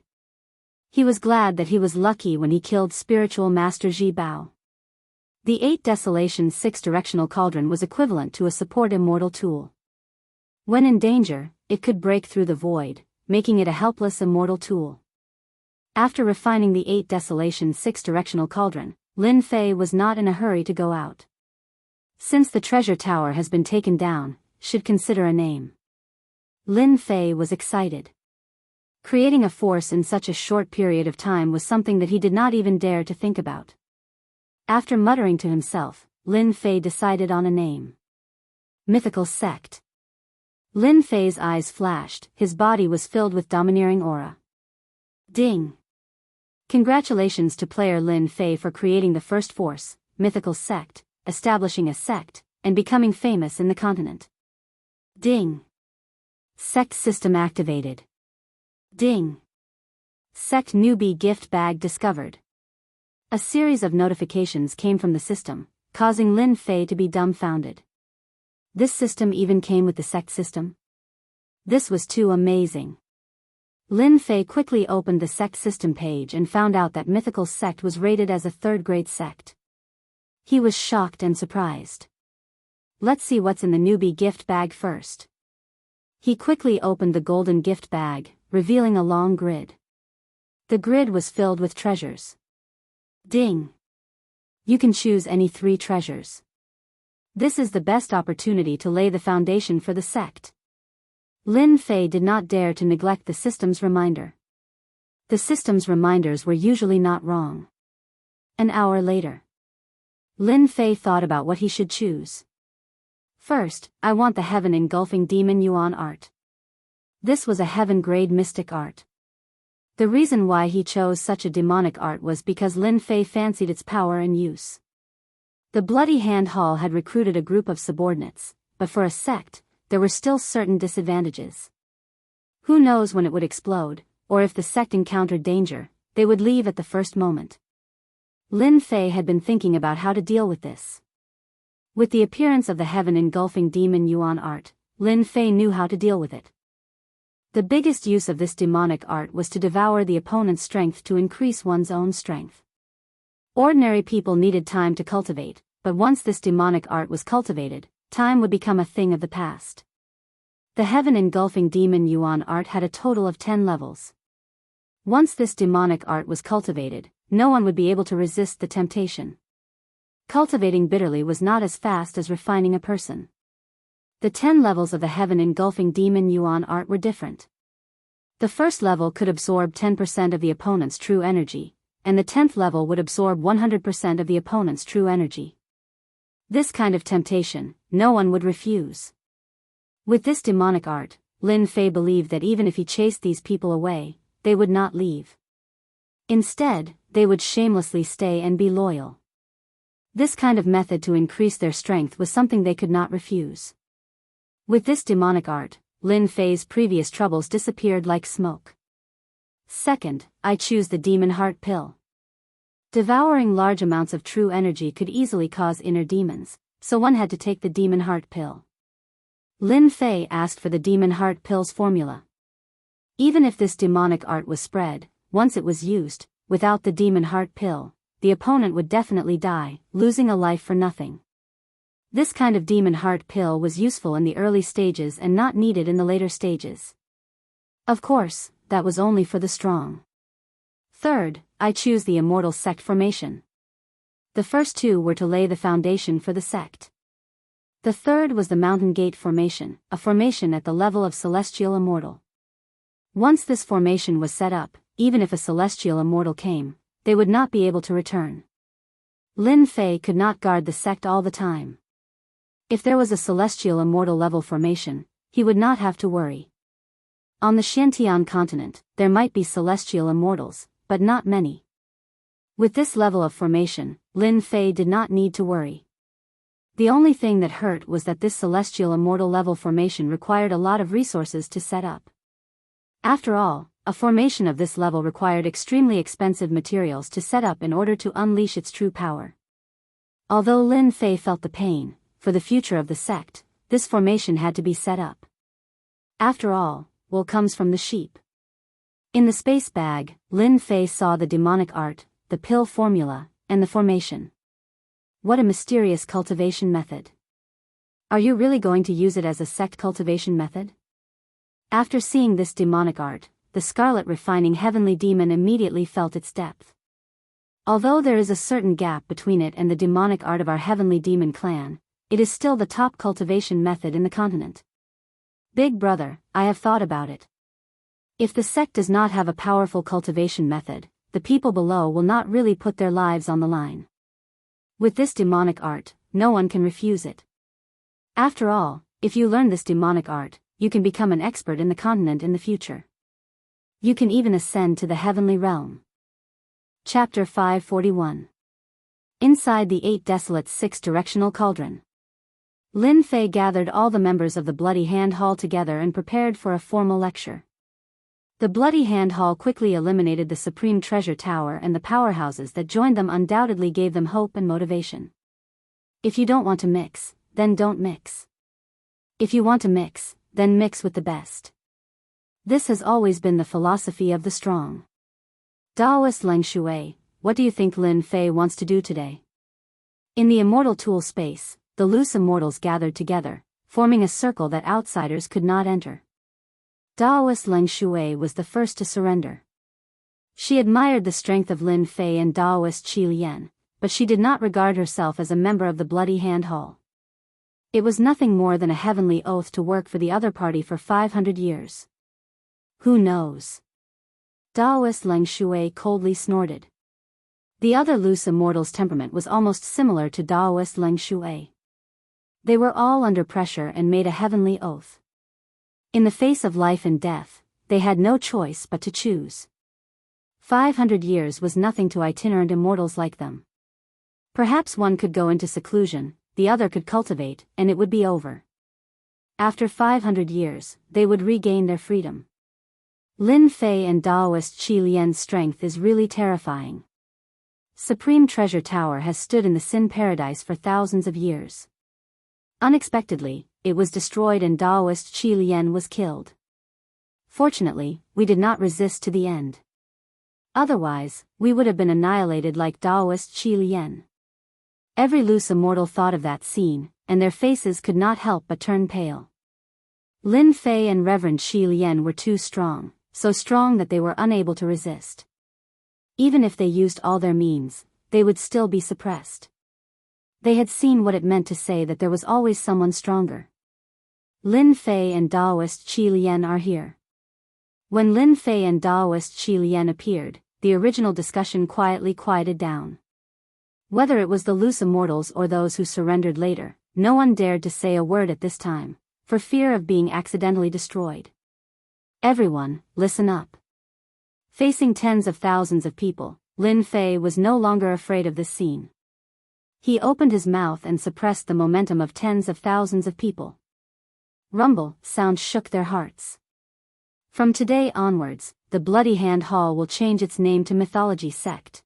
He was glad that he was lucky when he killed spiritual master Ji Bao. The 8 Desolation 6-directional cauldron was equivalent to a support immortal tool. When in danger, it could break through the void, making it a helpless immortal tool. After refining the 8 Desolation 6-directional cauldron, Lin Fei was not in a hurry to go out. Since the treasure tower has been taken down, should consider a name. Lin Fei was excited. Creating a force in such a short period of time was something that he did not even dare to think about. After muttering to himself, Lin Fei decided on a name. Mythical Sect. Lin Fei's eyes flashed, his body was filled with domineering aura. Ding! Congratulations to player Lin Fei for creating the first force, Mythical Sect, establishing a sect, and becoming famous in the continent. Ding! Sect system activated. Ding! Sect newbie gift bag discovered. A series of notifications came from the system, causing Lin Fei to be dumbfounded. This system even came with the sect system? This was too amazing. Lin Fei quickly opened the sect system page and found out that Mythical Sect was rated as a 3rd-grade sect. He was shocked and surprised. Let's see what's in the newbie gift bag first. He quickly opened the golden gift bag, revealing a long grid. The grid was filled with treasures. Ding! You can choose any 3 treasures. This is the best opportunity to lay the foundation for the sect. Lin Fei did not dare to neglect the system's reminder. The system's reminders were usually not wrong. An hour later, Lin Fei thought about what he should choose. First, I want the heaven engulfing demon yuan art. This was a heaven-grade mystic art. The reason why he chose such a demonic art was because Lin Fei fancied its power and use. The Bloody Hand Hall had recruited a group of subordinates, but for a sect, there were still certain disadvantages. Who knows when it would explode, or if the sect encountered danger, they would leave at the first moment. Lin Fei had been thinking about how to deal with this. With the appearance of the heaven-engulfing demon yuan art, Lin Fei knew how to deal with it. The biggest use of this demonic art was to devour the opponent's strength to increase one's own strength. Ordinary people needed time to cultivate, but once this demonic art was cultivated, time would become a thing of the past. The heaven-engulfing demon yuan art had a total of 10 levels. Once this demonic art was cultivated, no one would be able to resist the temptation. Cultivating bitterly was not as fast as refining a person. The 10 levels of the heaven-engulfing demon yuan art were different. The first level could absorb 10% of the opponent's true energy, and the 10th level would absorb 100% of the opponent's true energy. This kind of temptation, no one would refuse. With this demonic art, Lin Fei believed that even if he chased these people away, they would not leave. Instead, they would shamelessly stay and be loyal. This kind of method to increase their strength was something they could not refuse. With this demonic art, Lin Fei's previous troubles disappeared like smoke. Second, I choose the Demon Heart Pill. Devouring large amounts of true energy could easily cause inner demons, so one had to take the Demon Heart Pill. Lin Fei asked for the Demon Heart Pill's formula. Even if this demonic art was spread, once it was used, without the Demon Heart Pill, the opponent would definitely die, losing a life for nothing. This kind of Demon Heart Pill was useful in the early stages and not needed in the later stages. Of course, that was only for the strong. Third, I choose the Immortal Sect formation. The first 2 were to lay the foundation for the sect. The third was the Mountain Gate formation, a formation at the level of Celestial Immortal. Once this formation was set up, even if a Celestial Immortal came, they would not be able to return. Lin Fei could not guard the sect all the time. If there was a Celestial Immortal level formation, he would not have to worry. On the Xiantian continent, there might be Celestial Immortals, but not many. With this level of formation, Lin Fei did not need to worry. The only thing that hurt was that this Celestial Immortal level formation required a lot of resources to set up. After all, a formation of this level required extremely expensive materials to set up in order to unleash its true power. Although Lin Fei felt the pain, for the future of the sect, this formation had to be set up. After all, wool comes from the sheep. In the space bag, Lin Fei saw the demonic art, the pill formula, and the formation. What a mysterious cultivation method. Are you really going to use it as a sect cultivation method? After seeing this demonic art, the scarlet refining heavenly demon immediately felt its depth. Although there is a certain gap between it and the demonic art of our heavenly demon clan, it is still the top cultivation method in the continent. Big brother, I have thought about it. If the sect does not have a powerful cultivation method, the people below will not really put their lives on the line. With this demonic art, no one can refuse it. After all, if you learn this demonic art, you can become an expert in the continent in the future. You can even ascend to the heavenly realm. Chapter 541. Inside the 8 desolate 6-directional cauldron. Lin Fei gathered all the members of the Bloody Hand Hall together and prepared for a formal lecture. The Bloody Hand Hall quickly eliminated the Supreme Treasure Tower, and the powerhouses that joined them undoubtedly gave them hope and motivation. If you don't want to mix, then don't mix. If you want to mix, then mix with the best. This has always been the philosophy of the strong. Daoist Leng Shui, what do you think Lin Fei wants to do today? In the immortal tool space, the loose immortals gathered together, forming a circle that outsiders could not enter. Daoist Leng Shui was the first to surrender. She admired the strength of Lin Fei and Daoist Qi Lian, but she did not regard herself as a member of the Bloody Hand Hall. It was nothing more than a heavenly oath to work for the other party for 500 years. Who knows? Daoist Leng Shui coldly snorted. The other loose immortal's temperament was almost similar to Daoist Leng Shui. They were all under pressure and made a heavenly oath. In the face of life and death, they had no choice but to choose. 500 years was nothing to itinerant immortals like them. Perhaps one could go into seclusion, the other could cultivate, and it would be over. After 500 years, they would regain their freedom. Lin Fei and Daoist Qi Lian's strength is really terrifying. Supreme Treasure Tower has stood in the Sin Paradise for thousands of years. Unexpectedly, it was destroyed and Daoist Qi Lian was killed. Fortunately, we did not resist to the end. Otherwise, we would have been annihilated like Daoist Qi Lian. Every loose immortal thought of that scene, and their faces could not help but turn pale. Lin Fei and Reverend Qi Lian were too strong, so strong that they were unable to resist. Even if they used all their means, they would still be suppressed. They had seen what it meant to say that there was always someone stronger. Lin Fei and Daoist Qi Lian are here. When Lin Fei and Daoist Qi Lian appeared, the original discussion quietly quieted down. Whether it was the loose immortals or those who surrendered later, no one dared to say a word at this time, for fear of being accidentally destroyed. Everyone, listen up. Facing tens of thousands of people, Lin Fei was no longer afraid of this scene. He opened his mouth and suppressed the momentum of tens of thousands of people. Rumble sound shook their hearts. From today onwards, the Bloody Hand Hall will change its name to Mythology Sect.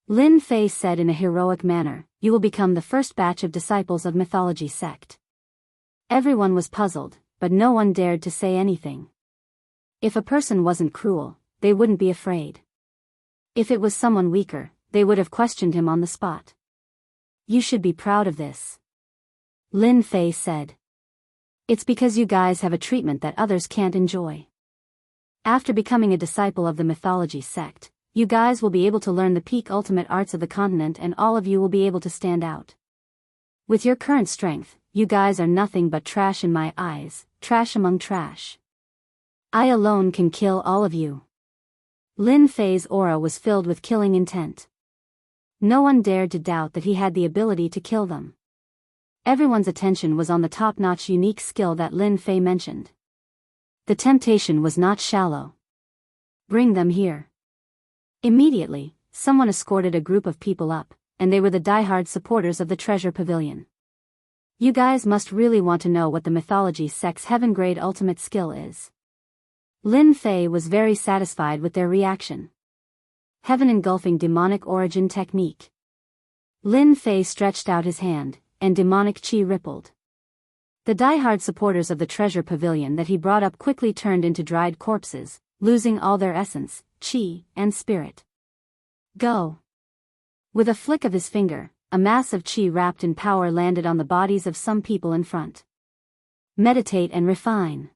Lin Fei said in a heroic manner, "You will become the first batch of disciples of Mythology Sect." Everyone was puzzled, but no one dared to say anything. If a person wasn't cruel, they wouldn't be afraid. If it was someone weaker, they would have questioned him on the spot. You should be proud of this. Lin Fei said. It's because you guys have a treatment that others can't enjoy. After becoming a disciple of the Mythology Sect, you guys will be able to learn the peak ultimate arts of the continent, and all of you will be able to stand out. With your current strength, you guys are nothing but trash in my eyes, trash among trash. I alone can kill all of you. Lin Fei's aura was filled with killing intent. No one dared to doubt that he had the ability to kill them. Everyone's attention was on the top-notch unique skill that Lin Fei mentioned. The temptation was not shallow. Bring them here. Immediately, someone escorted a group of people up, and they were the diehard supporters of the Treasure Pavilion. You guys must really want to know what the Mythology Sect's heaven-grade ultimate skill is. Lin Fei was very satisfied with their reaction. Heaven engulfing demonic origin technique. Lin Fei stretched out his hand, and demonic qi rippled. The die-hard supporters of the treasure pavilion that he brought up quickly turned into dried corpses, losing all their essence, qi, and spirit. Go! With a flick of his finger, a mass of qi wrapped in power landed on the bodies of some people in front. Meditate and refine.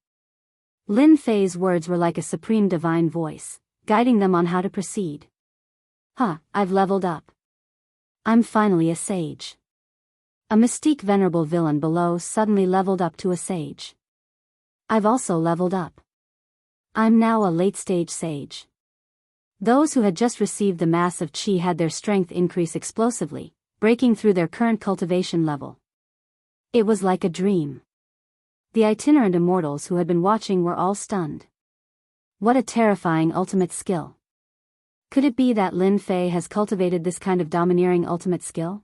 Lin Fei's words were like a supreme divine voice, guiding them on how to proceed. I've leveled up. I'm finally a sage. A mystique venerable villain below suddenly leveled up to a sage. I've also leveled up. I'm now a late-stage sage. Those who had just received the mass of qi had their strength increase explosively, breaking through their current cultivation level. It was like a dream. The itinerant immortals who had been watching were all stunned. What a terrifying ultimate skill. Could it be that Lin Fei has cultivated this kind of domineering ultimate skill?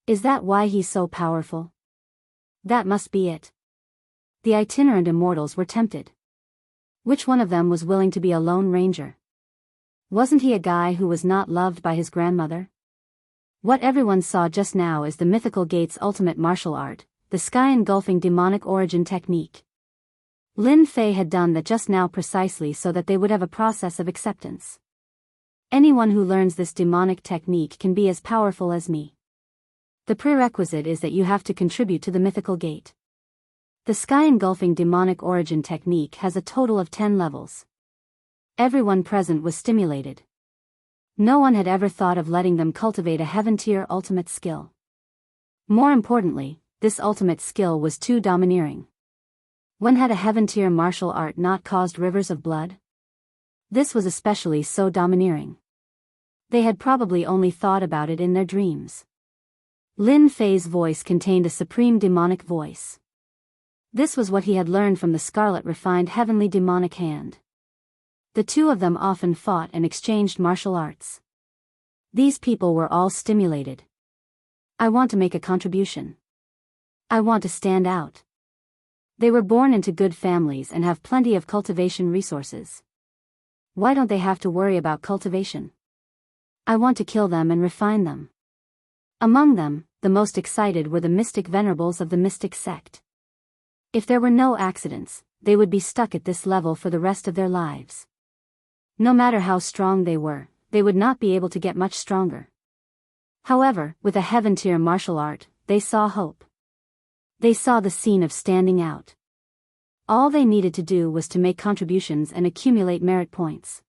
Is that why he's so powerful? That must be it. The itinerant immortals were tempted. Which one of them was willing to be a lone ranger? Wasn't he a guy who was not loved by his grandmother? What everyone saw just now is the mythical gate's ultimate martial art, the sky-engulfing demonic origin technique. Lin Fei had done that just now precisely so that they would have a process of acceptance. Anyone who learns this demonic technique can be as powerful as me. The prerequisite is that you have to contribute to the mythical gate. The sky-engulfing demonic origin technique has a total of 10 levels. Everyone present was stimulated. No one had ever thought of letting them cultivate a heaven-tier ultimate skill. More importantly, this ultimate skill was too domineering. When had a heaven-tier martial art not caused rivers of blood? This was especially so domineering. They had probably only thought about it in their dreams. Lin Fei's voice contained a supreme demonic voice. This was what he had learned from the scarlet refined heavenly demonic hand. The two of them often fought and exchanged martial arts. These people were all stimulated. I want to make a contribution. I want to stand out. They were born into good families and have plenty of cultivation resources. Why don't they have to worry about cultivation? I want to kill them and refine them. Among them, the most excited were the mystic venerables of the mystic sect. If there were no accidents, they would be stuck at this level for the rest of their lives. No matter how strong they would not be able to get much stronger. However, with a heaven-tier martial art, they saw hope. They saw the scene of standing out. All they needed to do was to make contributions and accumulate merit points.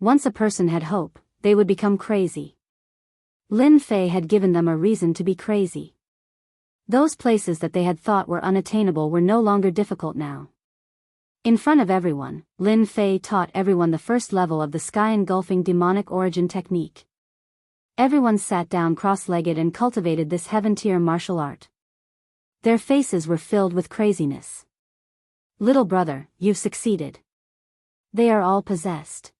Once a person had hope, they would become crazy. Lin Fei had given them a reason to be crazy. Those places that they had thought were unattainable were no longer difficult now. In front of everyone, Lin Fei taught everyone the first level of the sky-engulfing demonic origin technique. Everyone sat down cross-legged and cultivated this heaven-tier martial art. Their faces were filled with craziness. Little brother, you've succeeded. They are all possessed.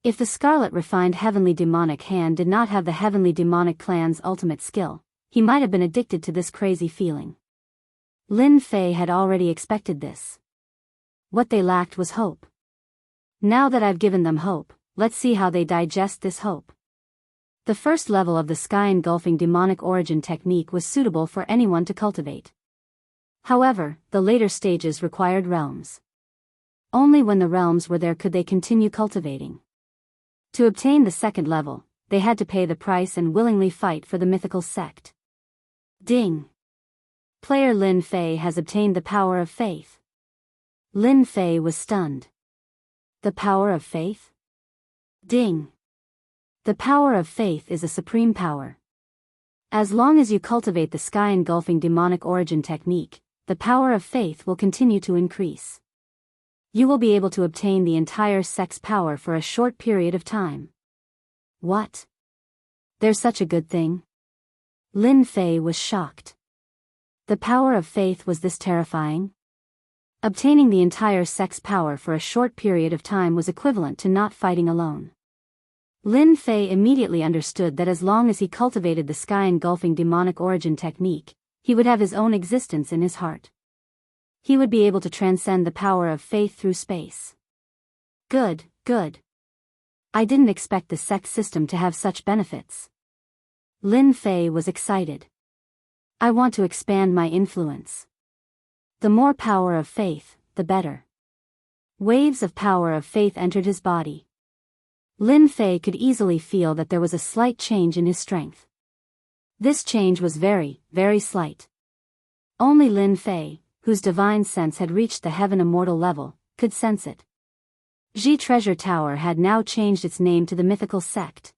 If the scarlet refined heavenly demonic hand did not have the heavenly demonic clan's ultimate skill, he might have been addicted to this crazy feeling. Lin Fei had already expected this. What they lacked was hope. Now that I've given them hope, let's see how they digest this hope. The first level of the sky-engulfing demonic origin technique was suitable for anyone to cultivate. However, the later stages required realms. Only when the realms were there could they continue cultivating. To obtain the second level, they had to pay the price and willingly fight for the mythical sect. Ding! Player Lin Fei has obtained the power of faith. Lin Fei was stunned. The power of faith? Ding! The power of faith is a supreme power. As long as you cultivate the sky-engulfing demonic origin technique, the power of faith will continue to increase. You will be able to obtain the entire sect's power for a short period of time. What? There's such a good thing? Lin Fei was shocked. The power of faith was this terrifying? Obtaining the entire sect's power for a short period of time was equivalent to not fighting alone. Lin Fei immediately understood that as long as he cultivated the sky-engulfing demonic origin technique, he would have his own existence in his heart. he would be able to transcend the power of faith through space. Good, good. I didn't expect the sect system to have such benefits. Lin Fei was excited. I want to expand my influence. The more power of faith, the better. Waves of power of faith entered his body. Lin Fei could easily feel that there was a slight change in his strength. This change was very, very slight. Only Lin Fei, whose divine sense had reached the heaven immortal level, could sense it. Ji Treasure Tower had now changed its name to the mythical sect.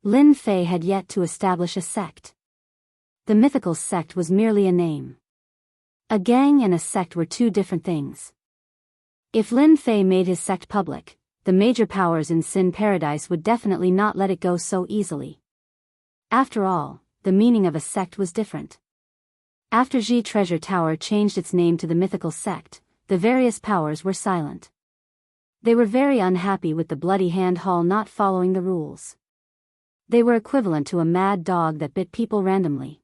Lin Fei had yet to establish a sect. The mythical sect was merely a name. A gang and a sect were two different things. If Lin Fei made his sect public, the major powers in Sin Paradise would definitely not let it go so easily. After all, the meaning of a sect was different. After Ji Treasure Tower changed its name to the mythical sect, the various powers were silent. They were very unhappy with the Bloody Hand Hall not following the rules. They were equivalent to a mad dog that bit people randomly.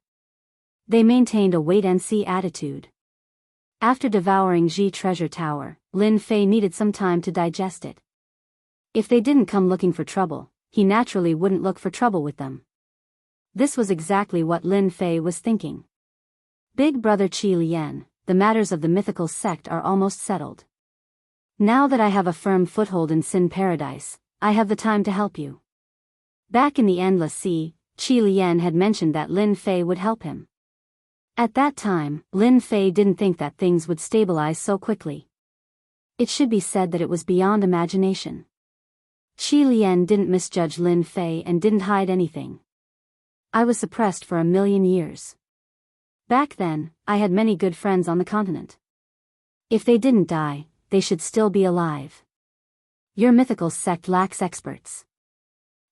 They maintained a wait-and-see attitude. After devouring Ji Treasure Tower, Lin Fei needed some time to digest it. If they didn't come looking for trouble, he naturally wouldn't look for trouble with them. This was exactly what Lin Fei was thinking. Big Brother Qi Lian, the matters of the mythical sect are almost settled. Now that I have a firm foothold in Sin Paradise, I have the time to help you. Back in the Endless Sea, Qi Lian had mentioned that Lin Fei would help him. At that time, Lin Fei didn't think that things would stabilize so quickly. It should be said that it was beyond imagination. Qi Lian didn't misjudge Lin Fei and didn't hide anything. I was suppressed for 1,000,000 years. Back then, I had many good friends on the continent. If they didn't die, they should still be alive. Your mythical sect lacks experts.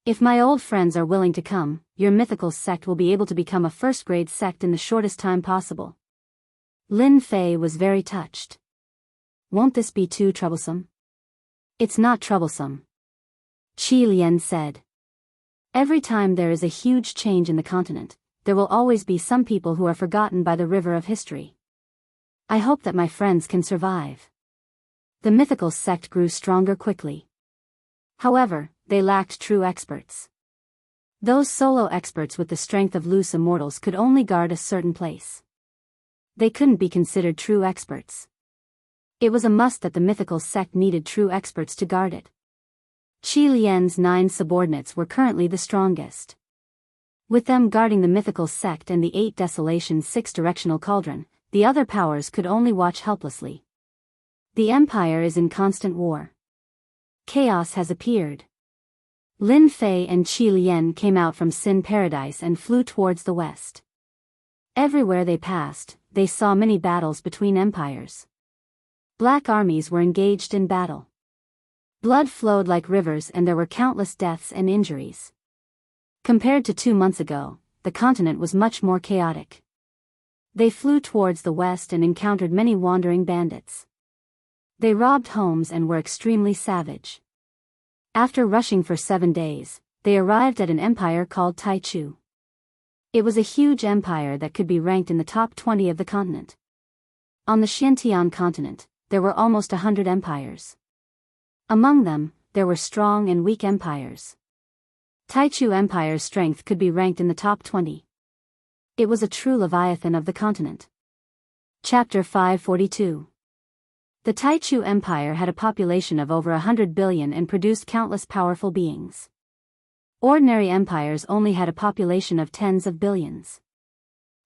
If my old friends are willing to come, your mythical sect will be able to become a first-grade sect in the shortest time possible. Lin Fei was very touched. Won't this be too troublesome? It's not troublesome, Qi Lian said. Every time there is a huge change in the continent, there will always be some people who are forgotten by the river of history. I hope that my friends can survive. The mythical sect grew stronger quickly. However, they lacked true experts. Those solo experts with the strength of loose immortals could only guard a certain place. They couldn't be considered true experts. It was a must that the mythical sect needed true experts to guard it. Qi Lian's 9 subordinates were currently the strongest. With them guarding the mythical sect and the 8 Desolation's 6-directional cauldron, the other powers could only watch helplessly. The Empire is in constant war. Chaos has appeared. Lin Fei and Qi Lian came out from Sin Paradise and flew towards the west. Everywhere they passed, they saw many battles between empires. Black armies were engaged in battle. Blood flowed like rivers and there were countless deaths and injuries. Compared to 2 months ago, the continent was much more chaotic. They flew towards the west and encountered many wandering bandits. They robbed homes and were extremely savage. After rushing for 7 days, they arrived at an empire called Taichu. It was a huge empire that could be ranked in the top 20 of the continent. On the Xiantian continent, there were almost 100 empires. Among them, there were strong and weak empires. Taichu Empire's strength could be ranked in the top 20. It was a true leviathan of the continent. Chapter 542. The Taichu Empire had a population of over 100 billion and produced countless powerful beings. Ordinary empires only had a population of tens of billions.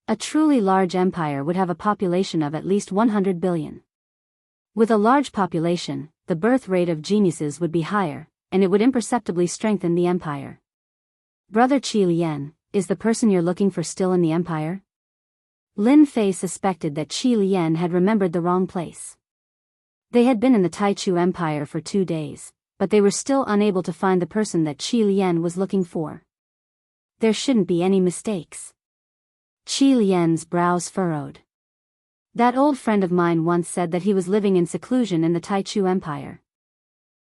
A truly large empire would have a population of at least 100 billion. With a large population, the birth rate of geniuses would be higher, and it would imperceptibly strengthen the empire. Brother Qi Lian, is the person you're looking for still in the empire? Lin Fei suspected that Qi Lian had remembered the wrong place. They had been in the Taichu Empire for 2 days, but they were still unable to find the person that Qi Lian was looking for. There shouldn't be any mistakes. Qi Lian's brows furrowed. That old friend of mine once said that he was living in seclusion in the Taichu Empire.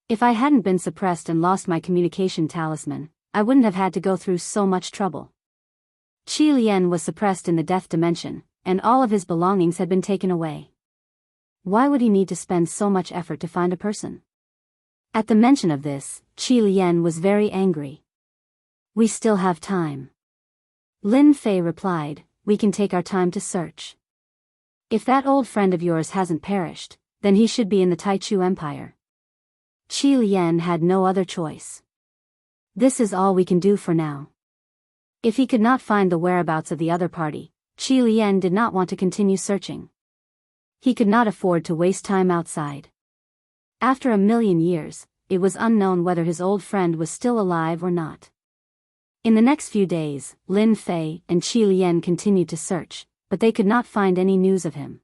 If I hadn't been suppressed and lost my communication talisman, I wouldn't have had to go through so much trouble. Qi Lian was suppressed in the death dimension, and all of his belongings had been taken away. Why would he need to spend so much effort to find a person? At the mention of this, Qi Lian was very angry. We still have time. Lin Fei replied, we can take our time to search. If that old friend of yours hasn't perished, then he should be in the Taichu Empire. Qi Lian had no other choice. This is all we can do for now. If he could not find the whereabouts of the other party, Qi Lian did not want to continue searching. He could not afford to waste time outside. After 1,000,000 years, it was unknown whether his old friend was still alive or not. In the next few days, Lin Fei and Qi Lian continued to search, but they could not find any news of him.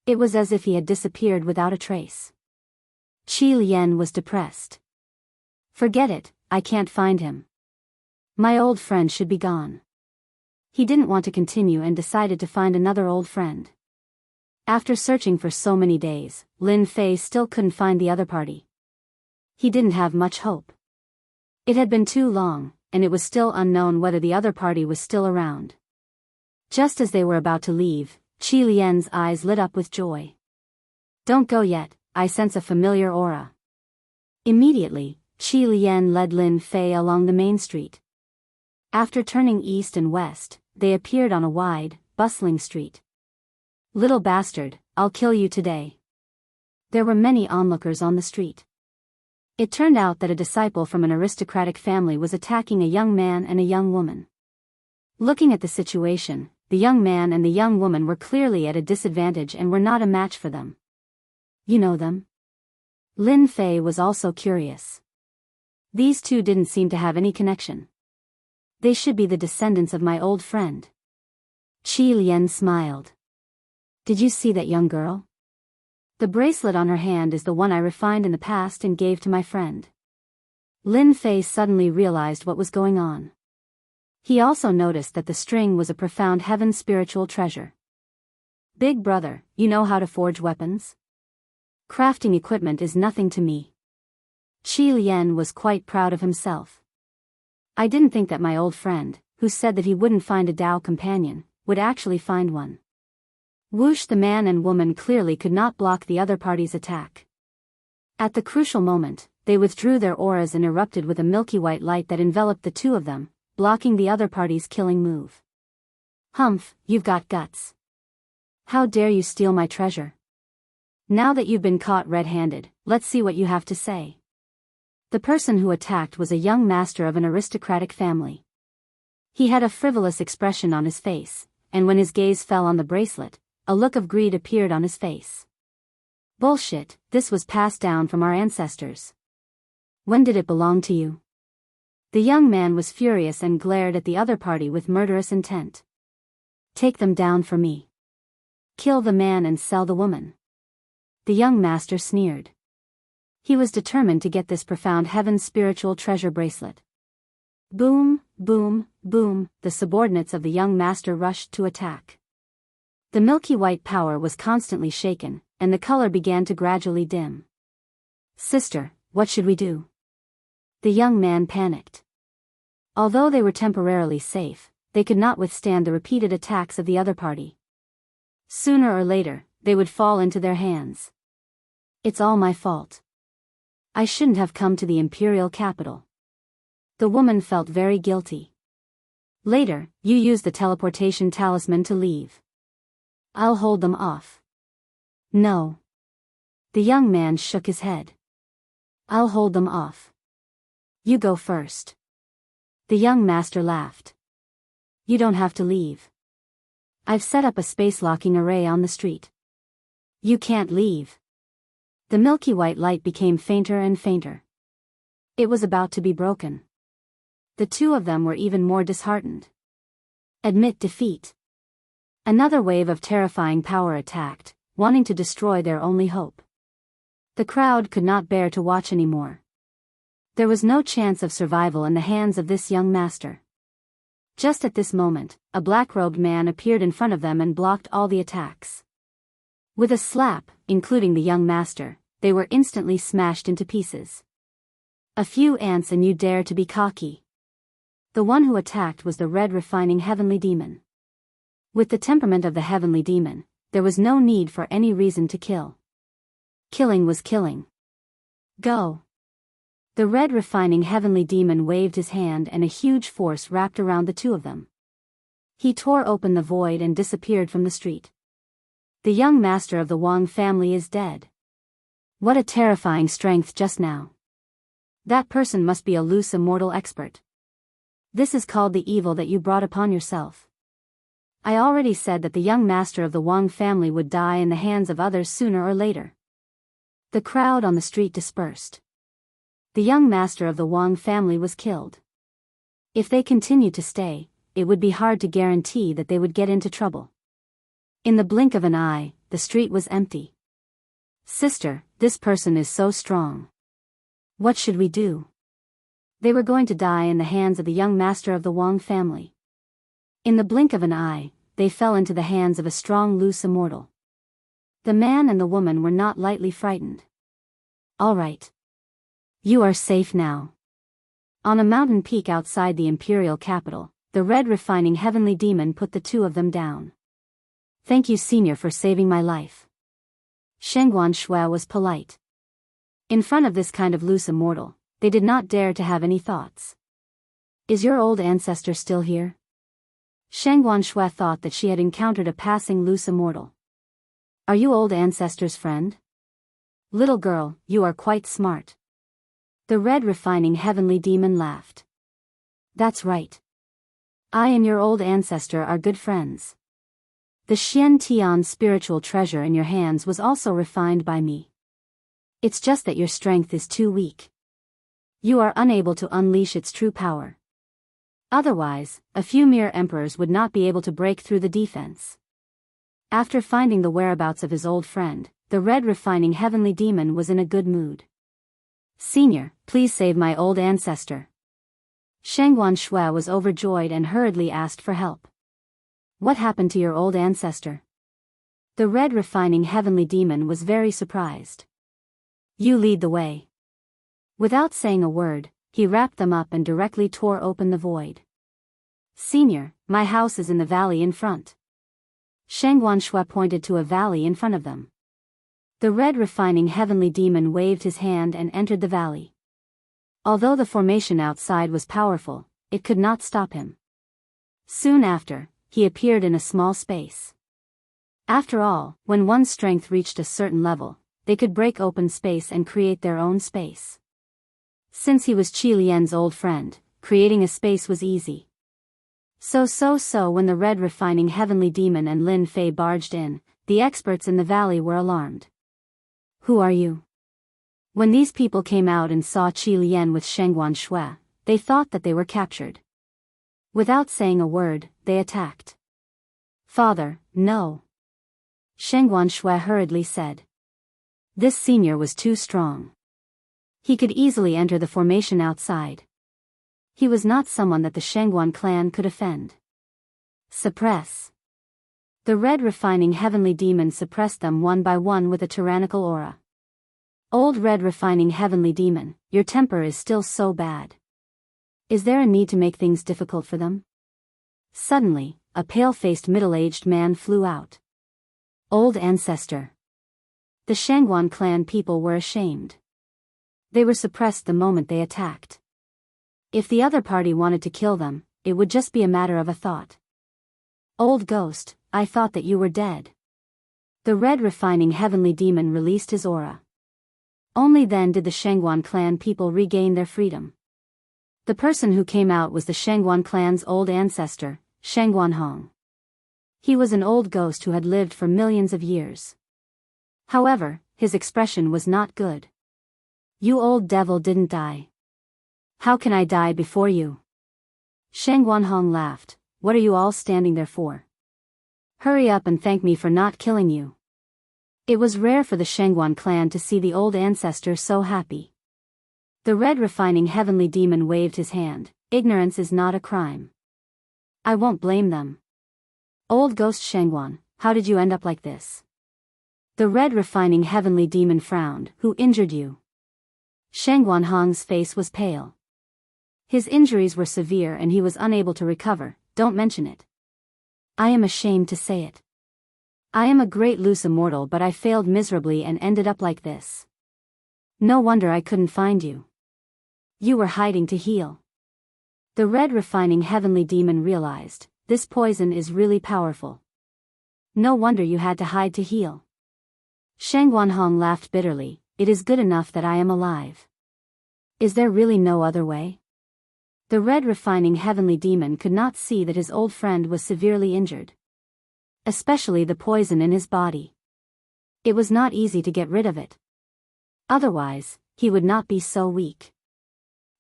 It was as if he had disappeared without a trace. Qi Lian was depressed. Forget it, I can't find him. My old friend should be gone. He didn't want to continue and decided to find another old friend. After searching for so many days, Lin Fei still couldn't find the other party. He didn't have much hope. It had been too long, and it was still unknown whether the other party was still around. Just as they were about to leave, Qi Lian's eyes lit up with joy. Don't go yet, I sense a familiar aura. Immediately, Qi Lian led Lin Fei along the main street. After turning east and west, they appeared on a wide, bustling street. Little bastard, I'll kill you today. There were many onlookers on the street. It turned out that a disciple from an aristocratic family was attacking a young man and a young woman. Looking at the situation, the young man and the young woman were clearly at a disadvantage and were not a match for them. You know them? Lin Fei was also curious. These two didn't seem to have any connection. They should be the descendants of my old friend. Qi Lian smiled. Did you see that young girl? The bracelet on her hand is the one I refined in the past and gave to my friend. Lin Fei suddenly realized what was going on. He also noticed that the string was a profound heaven spiritual treasure. Big brother, you know how to forge weapons? Crafting equipment is nothing to me. Qi Lian was quite proud of himself. I didn't think that my old friend, who said that he wouldn't find a Tao companion, would actually find one. Whoosh! The man and woman clearly could not block the other party's attack. At the crucial moment, they withdrew their auras and erupted with a milky white light that enveloped the two of them, blocking the other party's killing move. Humph, you've got guts. How dare you steal my treasure? Now that you've been caught red-handed, let's see what you have to say. The person who attacked was a young master of an aristocratic family. He had a frivolous expression on his face, and when his gaze fell on the bracelet, a look of greed appeared on his face. Bullshit, this was passed down from our ancestors. When did it belong to you? The young man was furious and glared at the other party with murderous intent. Take them down for me. Kill the man and sell the woman. The young master sneered. He was determined to get this profound heaven spiritual treasure bracelet. Boom, boom, boom, the subordinates of the young master rushed to attack. The milky white power was constantly shaken, and the color began to gradually dim. Sister, what should we do? The young man panicked. Although they were temporarily safe, they could not withstand the repeated attacks of the other party. Sooner or later, they would fall into their hands. It's all my fault. I shouldn't have come to the imperial capital. The woman felt very guilty. Later, you used the teleportation talisman to leave. I'll hold them off. No. The young man shook his head. I'll hold them off. You go first. The young master laughed. You don't have to leave. I've set up a space-locking array on the street. You can't leave. The milky white light became fainter and fainter. It was about to be broken. The two of them were even more disheartened. Admit defeat. Another wave of terrifying power attacked, wanting to destroy their only hope. The crowd could not bear to watch anymore. There was no chance of survival in the hands of this young master. Just at this moment, a black-robed man appeared in front of them and blocked all the attacks. With a slap, including the young master, they were instantly smashed into pieces. A few ants and you dare to be cocky. The one who attacked was the red refining heavenly demon. With the temperament of the heavenly demon, there was no need for any reason to kill. Killing was killing. Go. The red refining heavenly demon waved his hand and a huge force wrapped around the two of them. He tore open the void and disappeared from the street. The young master of the Wang family is dead. What a terrifying strength just now. That person must be a loose immortal expert. This is called the evil that you brought upon yourself. I already said that the young master of the Wang family would die in the hands of others sooner or later. The crowd on the street dispersed. The young master of the Wang family was killed. If they continued to stay, it would be hard to guarantee that they would get into trouble. In the blink of an eye, the street was empty. Sister, this person is so strong. What should we do? They were going to die in the hands of the young master of the Wang family. In the blink of an eye, they fell into the hands of a strong loose immortal. The man and the woman were not lightly frightened. All right. You are safe now. On a mountain peak outside the imperial capital, the red refining heavenly demon put the two of them down. Thank you, senior, for saving my life. Shengguan Shui was polite. In front of this kind of loose immortal, they did not dare to have any thoughts. Is your old ancestor still here? Shengguan Shui thought that she had encountered a passing loose immortal. Are you old ancestor's friend? Little girl, you are quite smart. The red refining heavenly demon laughed. That's right. I and your old ancestor are good friends. The Xian Tian spiritual treasure in your hands was also refined by me. It's just that your strength is too weak. You are unable to unleash its true power. Otherwise, a few mere emperors would not be able to break through the defense. After finding the whereabouts of his old friend, the red refining heavenly demon was in a good mood. Senior, please save my old ancestor. Shengguan Shui was overjoyed and hurriedly asked for help. What happened to your old ancestor? The red refining heavenly demon was very surprised. You lead the way. Without saying a word, he wrapped them up and directly tore open the void. Senior, my house is in the valley in front. Shengguan Shui pointed to a valley in front of them. The red refining heavenly demon waved his hand and entered the valley. Although the formation outside was powerful, it could not stop him. Soon after, he appeared in a small space. After all, when one's strength reached a certain level, they could break open space and create their own space. Since he was Qi Lian's old friend, creating a space was easy. So when the red refining heavenly demon and Lin Fei barged in, the experts in the valley were alarmed. Who are you? When these people came out and saw Qi Lian with Shengguan Shui, they thought that they were captured. Without saying a word, they attacked. Father, no. Shengguan Shui hurriedly said. This senior was too strong. He could easily enter the formation outside. He was not someone that the Shengguan clan could offend. Suppress. The red refining heavenly demon suppressed them one by one with a tyrannical aura. Old red refining heavenly demon, your temper is still so bad. Is there a need to make things difficult for them? Suddenly, a pale-faced middle-aged man flew out. Old ancestor. The Shengguan clan people were ashamed. They were suppressed the moment they attacked. If the other party wanted to kill them, it would just be a matter of a thought. Old ghost, I thought that you were dead. The red refining heavenly demon released his aura. Only then did the Shengguan clan people regain their freedom. The person who came out was the Shengguan clan's old ancestor, Shengguan Hong. He was an old ghost who had lived for millions of years. However, his expression was not good. You old devil didn't die. How can I die before you? Shengguan Hong laughed. What are you all standing there for? Hurry up and thank me for not killing you. It was rare for the Shengguan clan to see the old ancestor so happy. The red refining heavenly demon waved his hand. Ignorance is not a crime. I won't blame them. Old ghost Shengguan, how did you end up like this? The red refining heavenly demon frowned. Who injured you? Shengguan Hong's face was pale. His injuries were severe and he was unable to recover. Don't mention it. I am ashamed to say it. I am a great loose immortal, but I failed miserably and ended up like this. No wonder I couldn't find you. You were hiding to heal. The red refining heavenly demon realized, this poison is really powerful. No wonder you had to hide to heal. Shang Guanhong laughed bitterly, it is good enough that I am alive. Is there really no other way? The red refining heavenly demon could not see that his old friend was severely injured. Especially the poison in his body. It was not easy to get rid of it. Otherwise, he would not be so weak.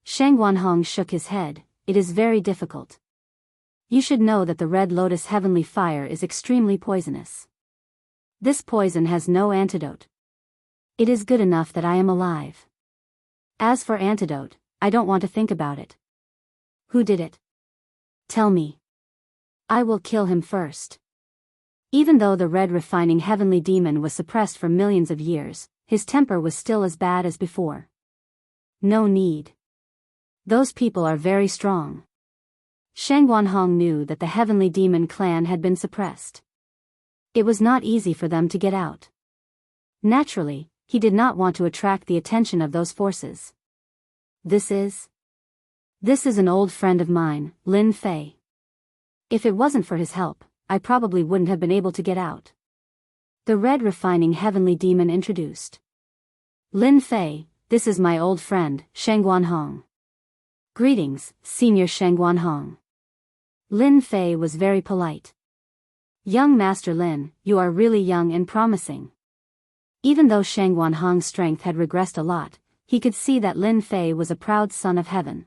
Shang Guanhong shook his head, it is very difficult. You should know that the red lotus heavenly fire is extremely poisonous. This poison has no antidote. It is good enough that I am alive. As for antidote, I don't want to think about it. Who did it? Tell me. I will kill him first. Even though the red refining heavenly demon was suppressed for millions of years, his temper was still as bad as before. No need. Those people are very strong. Shang Guanhong knew that the heavenly demon clan had been suppressed. It was not easy for them to get out. Naturally, he did not want to attract the attention of those forces. This is an old friend of mine, Lin Fei. If it wasn't for his help, I probably wouldn't have been able to get out. The red refining heavenly demon introduced. Lin Fei, this is my old friend, Shang Guanhong. Greetings, Senior Shang Guanhong. Lin Fei was very polite. Young Master Lin, you are really young and promising. Even though Shang Guanhong's strength had regressed a lot, he could see that Lin Fei was a proud son of heaven.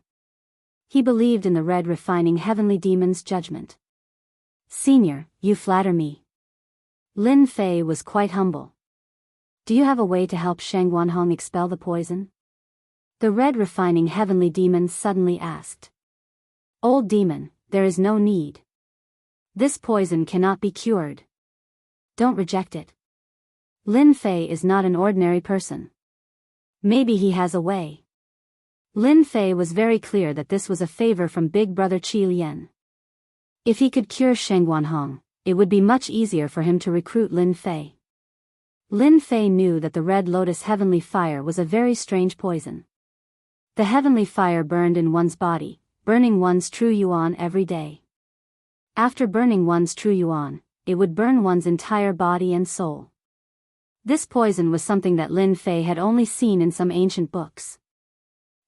He believed in the red refining heavenly demon's judgment. Senior, you flatter me. Lin Fei was quite humble. Do you have a way to help Shang Guanhong expel the poison? The red refining heavenly demon suddenly asked. Old demon, there is no need. This poison cannot be cured. Don't reject it. Lin Fei is not an ordinary person. Maybe he has a way. Lin Fei was very clear that this was a favor from Big Brother Qi Lian. If he could cure Shang Guanhong, it would be much easier for him to recruit Lin Fei. Lin Fei knew that the red lotus heavenly fire was a very strange poison. The heavenly fire burned in one's body, burning one's true yuan every day. After burning one's true yuan, it would burn one's entire body and soul. This poison was something that Lin Fei had only seen in some ancient books.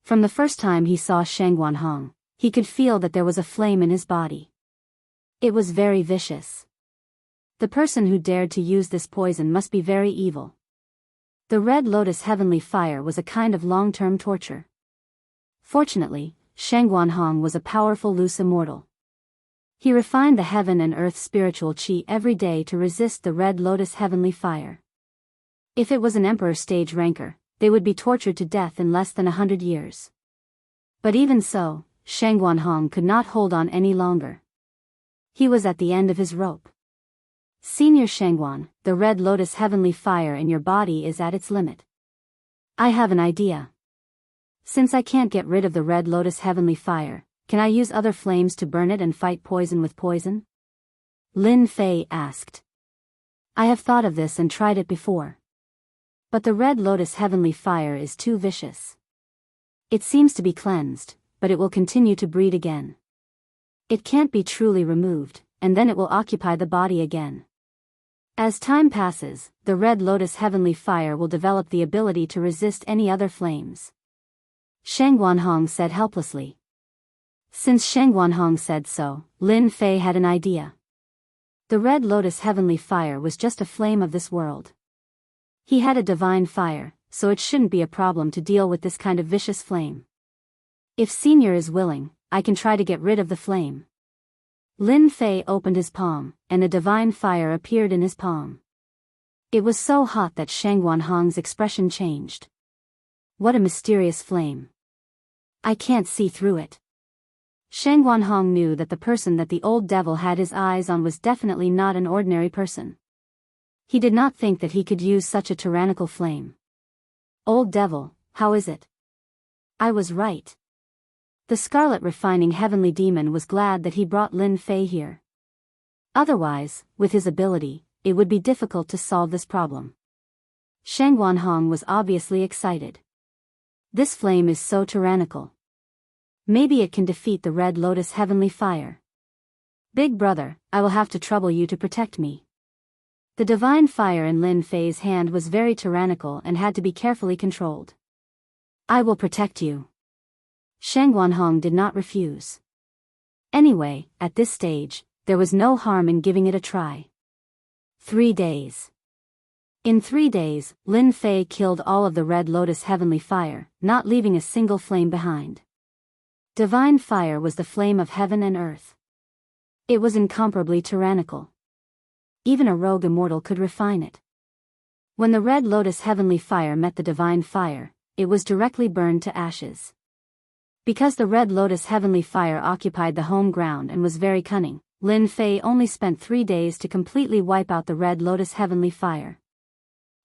From the first time he saw Shang Guanhong, he could feel that there was a flame in his body. It was very vicious. The person who dared to use this poison must be very evil. The red lotus heavenly fire was a kind of long-term torture. Fortunately, Shang Guanhong was a powerful loose immortal. He refined the heaven and earth spiritual qi every day to resist the red lotus heavenly fire. If it was an emperor stage ranker, they would be tortured to death in less than 100 years. But even so, Shang Guanhong could not hold on any longer. He was at the end of his rope. Senior Shangguan, the red lotus heavenly fire in your body is at its limit. I have an idea. Since I can't get rid of the red lotus heavenly fire, can I use other flames to burn it and fight poison with poison? Lin Fei asked. I have thought of this and tried it before. But the red lotus heavenly fire is too vicious. It seems to be cleansed, but it will continue to breed again. It can't be truly removed, and then it will occupy the body again. As time passes, the red lotus heavenly fire will develop the ability to resist any other flames. Shang Guanhong said helplessly. Since Shang Guanhong said so, Lin Fei had an idea. The red lotus heavenly fire was just a flame of this world. He had a divine fire, so it shouldn't be a problem to deal with this kind of vicious flame. If Senior is willing, I can try to get rid of the flame. Lin Fei opened his palm, and a divine fire appeared in his palm. It was so hot that Shang Guanhong's expression changed. What a mysterious flame. I can't see through it. Shang Guanhong knew that the person that the old devil had his eyes on was definitely not an ordinary person. He did not think that he could use such a tyrannical flame. Old devil, how is it? I was right. The scarlet refining heavenly demon was glad that he brought Lin Fei here. Otherwise, with his ability, it would be difficult to solve this problem. Shang Wanhong was obviously excited. This flame is so tyrannical. Maybe it can defeat the Red Lotus heavenly fire. Big brother, I will have to trouble you to protect me. The divine fire in Lin Fei's hand was very tyrannical and had to be carefully controlled. I will protect you. Shang Wanhong did not refuse. Anyway, at this stage, there was no harm in giving it a try. 3 days. In 3 days, Lin Fei killed all of the Red Lotus heavenly fire, not leaving a single flame behind. Divine fire was the flame of heaven and earth. It was incomparably tyrannical. Even a rogue immortal could refine it. When the Red Lotus heavenly fire met the divine fire, it was directly burned to ashes. Because the Red Lotus heavenly fire occupied the home ground and was very cunning, Lin Fei only spent 3 days to completely wipe out the Red Lotus heavenly fire.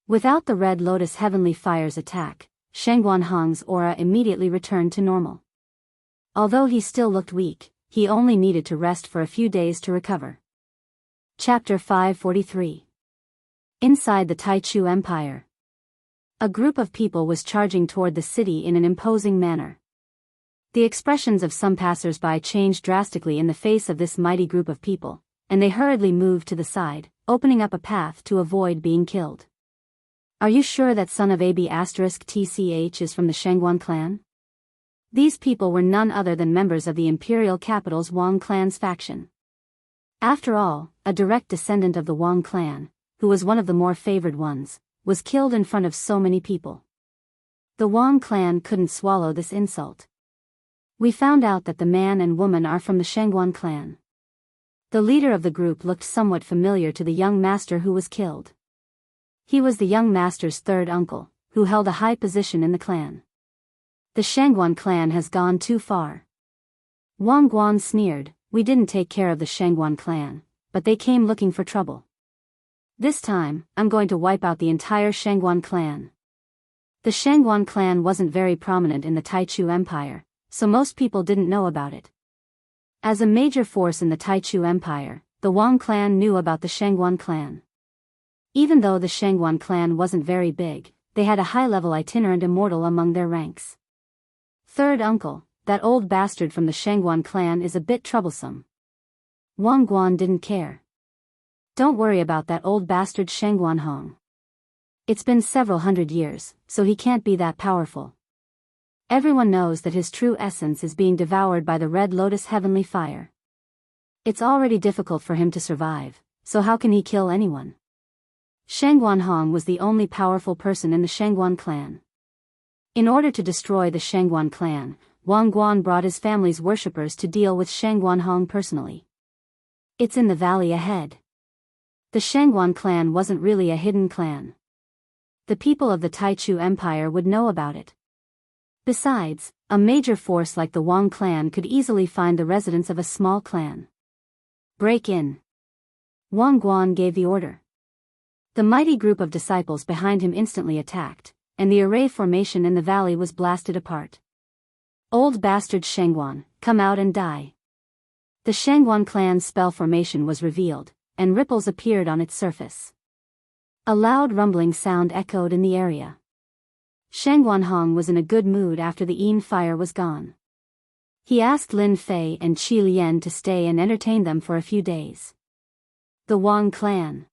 Without the Red Lotus heavenly fire's attack, Shang Wanhong's aura immediately returned to normal. Although he still looked weak, he only needed to rest for a few days to recover. Chapter 543. Inside the Taichu Empire. A group of people was charging toward the city in an imposing manner. The expressions of some passers-by changed drastically in the face of this mighty group of people, and they hurriedly moved to the side, opening up a path to avoid being killed. Are you sure that son of AB*TCH is from the Shangguan clan? These people were none other than members of the imperial capital's Wang clan's faction. After all, a direct descendant of the Wang clan, who was one of the more favored ones, was killed in front of so many people. The Wang clan couldn't swallow this insult. We found out that the man and woman are from the Shangguan clan. The leader of the group looked somewhat familiar to the young master who was killed. He was the young master's third uncle, who held a high position in the clan. The Shangguan clan has gone too far. Wang Guan sneered, we didn't take care of the Shangguan clan, but they came looking for trouble. This time, I'm going to wipe out the entire Shangguan clan. The Shangguan clan wasn't very prominent in the Taichu Empire, so most people didn't know about it. As a major force in the Taichu Empire, the Wang clan knew about the Shangguan clan. Even though the Shangguan clan wasn't very big, they had a high-level itinerant immortal among their ranks. Third uncle, that old bastard from the Shangguan clan is a bit troublesome. Wang Guan didn't care. Don't worry about that old bastard Shang Wanhong. It's been several hundred years, so he can't be that powerful. Everyone knows that his true essence is being devoured by the Red Lotus heavenly fire. It's already difficult for him to survive, so how can he kill anyone? Shang Wanhong was the only powerful person in the Shangguan clan. In order to destroy the Shangguan clan, Wang Guan brought his family's worshippers to deal with Shang Wanhong personally. It's in the valley ahead. The Shangguan clan wasn't really a hidden clan. The people of the Taichu Empire would know about it. Besides, a major force like the Wang clan could easily find the residents of a small clan. Break in. Wang Guan gave the order. The mighty group of disciples behind him instantly attacked, and the array formation in the valley was blasted apart. Old bastard Shangguan, come out and die. The Shangguan clan's spell formation was revealed, and ripples appeared on its surface. A loud rumbling sound echoed in the area. Shang Wanhong was in a good mood after the Yin fire was gone. He asked Lin Fei and Qi Lian to stay and entertain them for a few days. The Wang clan.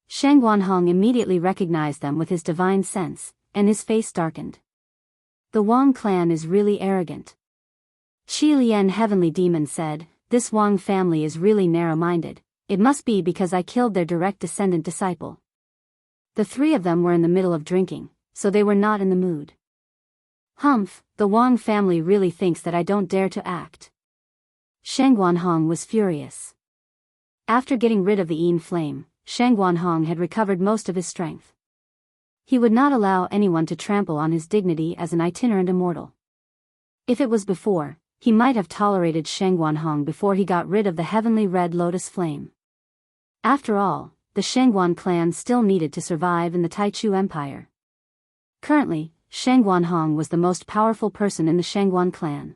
Shang Wanhong immediately recognized them with his divine sense, and his face darkened. The Wang clan is really arrogant. Qi Lian heavenly demon said, this Wang family is really narrow-minded, it must be because I killed their direct descendant disciple. The three of them were in the middle of drinking, so they were not in the mood. Humph, the Wang family really thinks that I don't dare to act. Shang Wanhong was furious. After getting rid of the Yin flame, Shang Wanhong had recovered most of his strength. He would not allow anyone to trample on his dignity as an itinerant immortal. If it was before, he might have tolerated Shang Wanhong before he got rid of the heavenly red lotus flame. After all, the Shangguan clan still needed to survive in the Taichu Empire. Currently, Shang Wanhong was the most powerful person in the Shangguan clan.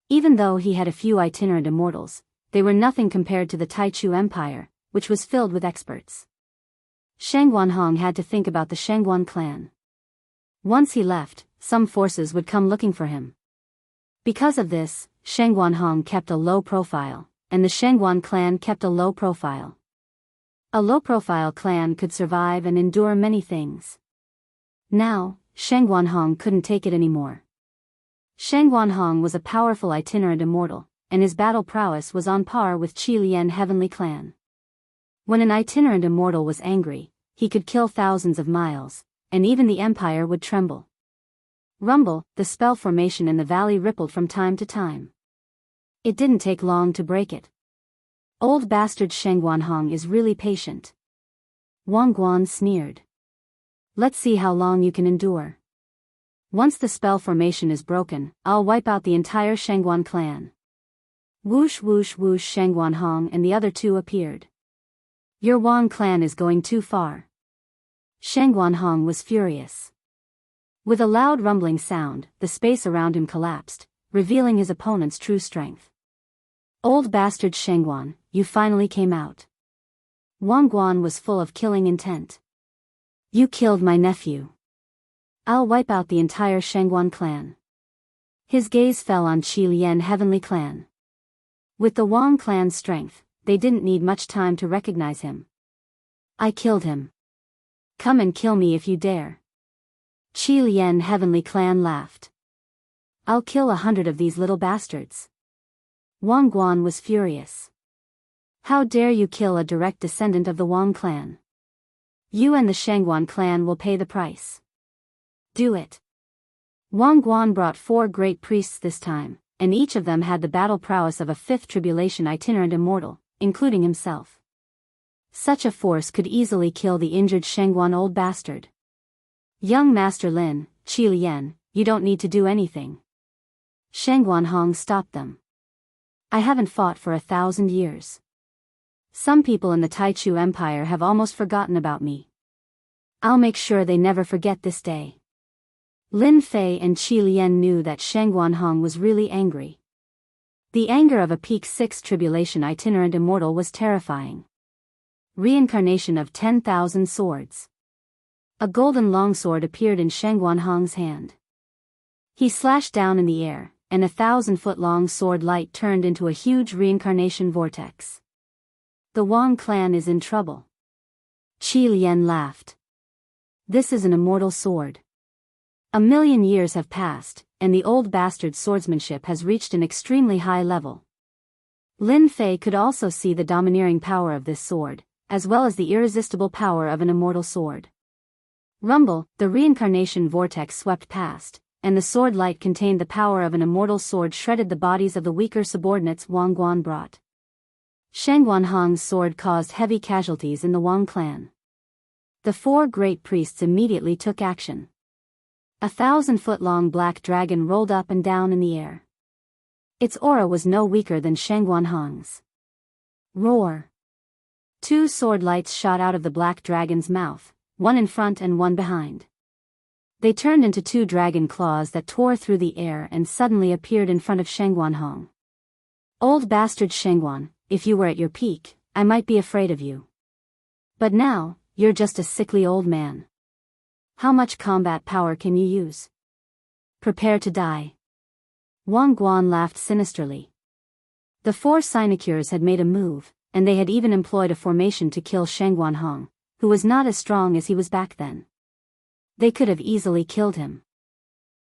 Even though he had a few itinerant immortals, they were nothing compared to the Taichu Empire, which was filled with experts. Shang Guanhong had to think about the Shangguan clan. Once he left, some forces would come looking for him. Because of this, Shang Guanhong kept a low profile, and the Shangguan clan kept a low profile. A low-profile clan could survive and endure many things. Now, Shang Guanhong couldn't take it anymore. Shang Guanhong was a powerful itinerant immortal, and his battle prowess was on par with Qi Lian Heavenly Clan. When an itinerant immortal was angry, he could kill thousands of miles, and even the empire would tremble. Rumble, the spell formation in the valley rippled from time to time. It didn't take long to break it. Old bastard Shang Guanhong is really patient. Wang Guan sneered. Let's see how long you can endure. Once the spell formation is broken, I'll wipe out the entire Shangguan clan. Whoosh whoosh whoosh, Shang Guanhong and the other two appeared. Your Wang clan is going too far. Shang Guanhong was furious. With a loud rumbling sound, the space around him collapsed, revealing his opponent's true strength. Old bastard Shangguan, you finally came out. Wang Guan was full of killing intent. You killed my nephew. I'll wipe out the entire Shangguan clan. His gaze fell on Qi Lian Heavenly Clan. With the Wang clan's strength, they didn't need much time to recognize him. I killed him. Come and kill me if you dare. Qi Lian Heavenly Clan laughed. I'll kill 100 of these little bastards. Wang Guan was furious. How dare you kill a direct descendant of the Wang clan? You and the Shangguan clan will pay the price. Do it. Wang Guan brought 4 great priests this time, and each of them had the battle prowess of a 5th tribulation itinerant immortal, including himself. Such a force could easily kill the injured Shangguan old bastard. Young Master Lin, Qi Lian, you don't need to do anything. Shang Guanhong stopped them. I haven't fought for 1,000 years. Some people in the Taichu Empire have almost forgotten about me. I'll make sure they never forget this day. Lin Fei and Qi Lian knew that Shang Guanhong was really angry. The anger of a peak 6 tribulation itinerant immortal was terrifying. Reincarnation of 10,000 swords. A golden longsword appeared in Shang Guanhong's hand. He slashed down in the air, and 1,000-foot-long sword light turned into a huge reincarnation vortex. The Wang clan is in trouble. Qi Lian laughed. This is an immortal sword. 1,000,000 years have passed, and the old bastard's swordsmanship has reached an extremely high level. Lin Fei could also see the domineering power of this sword, as well as the irresistible power of an immortal sword. Rumble, the reincarnation vortex swept past, and the sword light contained the power of an immortal sword shredded the bodies of the weaker subordinates Wang Guan brought. Shang Guanhong's sword caused heavy casualties in the Wang clan. The 4 great priests immediately took action. 1,000-foot-long black dragon rolled up and down in the air. Its aura was no weaker than Shang Guanhong's. Roar! 2 sword lights shot out of the black dragon's mouth, one in front and one behind. They turned into 2 dragon claws that tore through the air and suddenly appeared in front of Shang Guanhong. Old bastard Shangguan, if you were at your peak, I might be afraid of you. But now, you're just a sickly old man. How much combat power can you use? Prepare to die. Wang Guan laughed sinisterly. The 4 sinecures had made a move, and they had even employed a formation to kill Shang Guanhong, who was not as strong as he was back then. They could have easily killed him.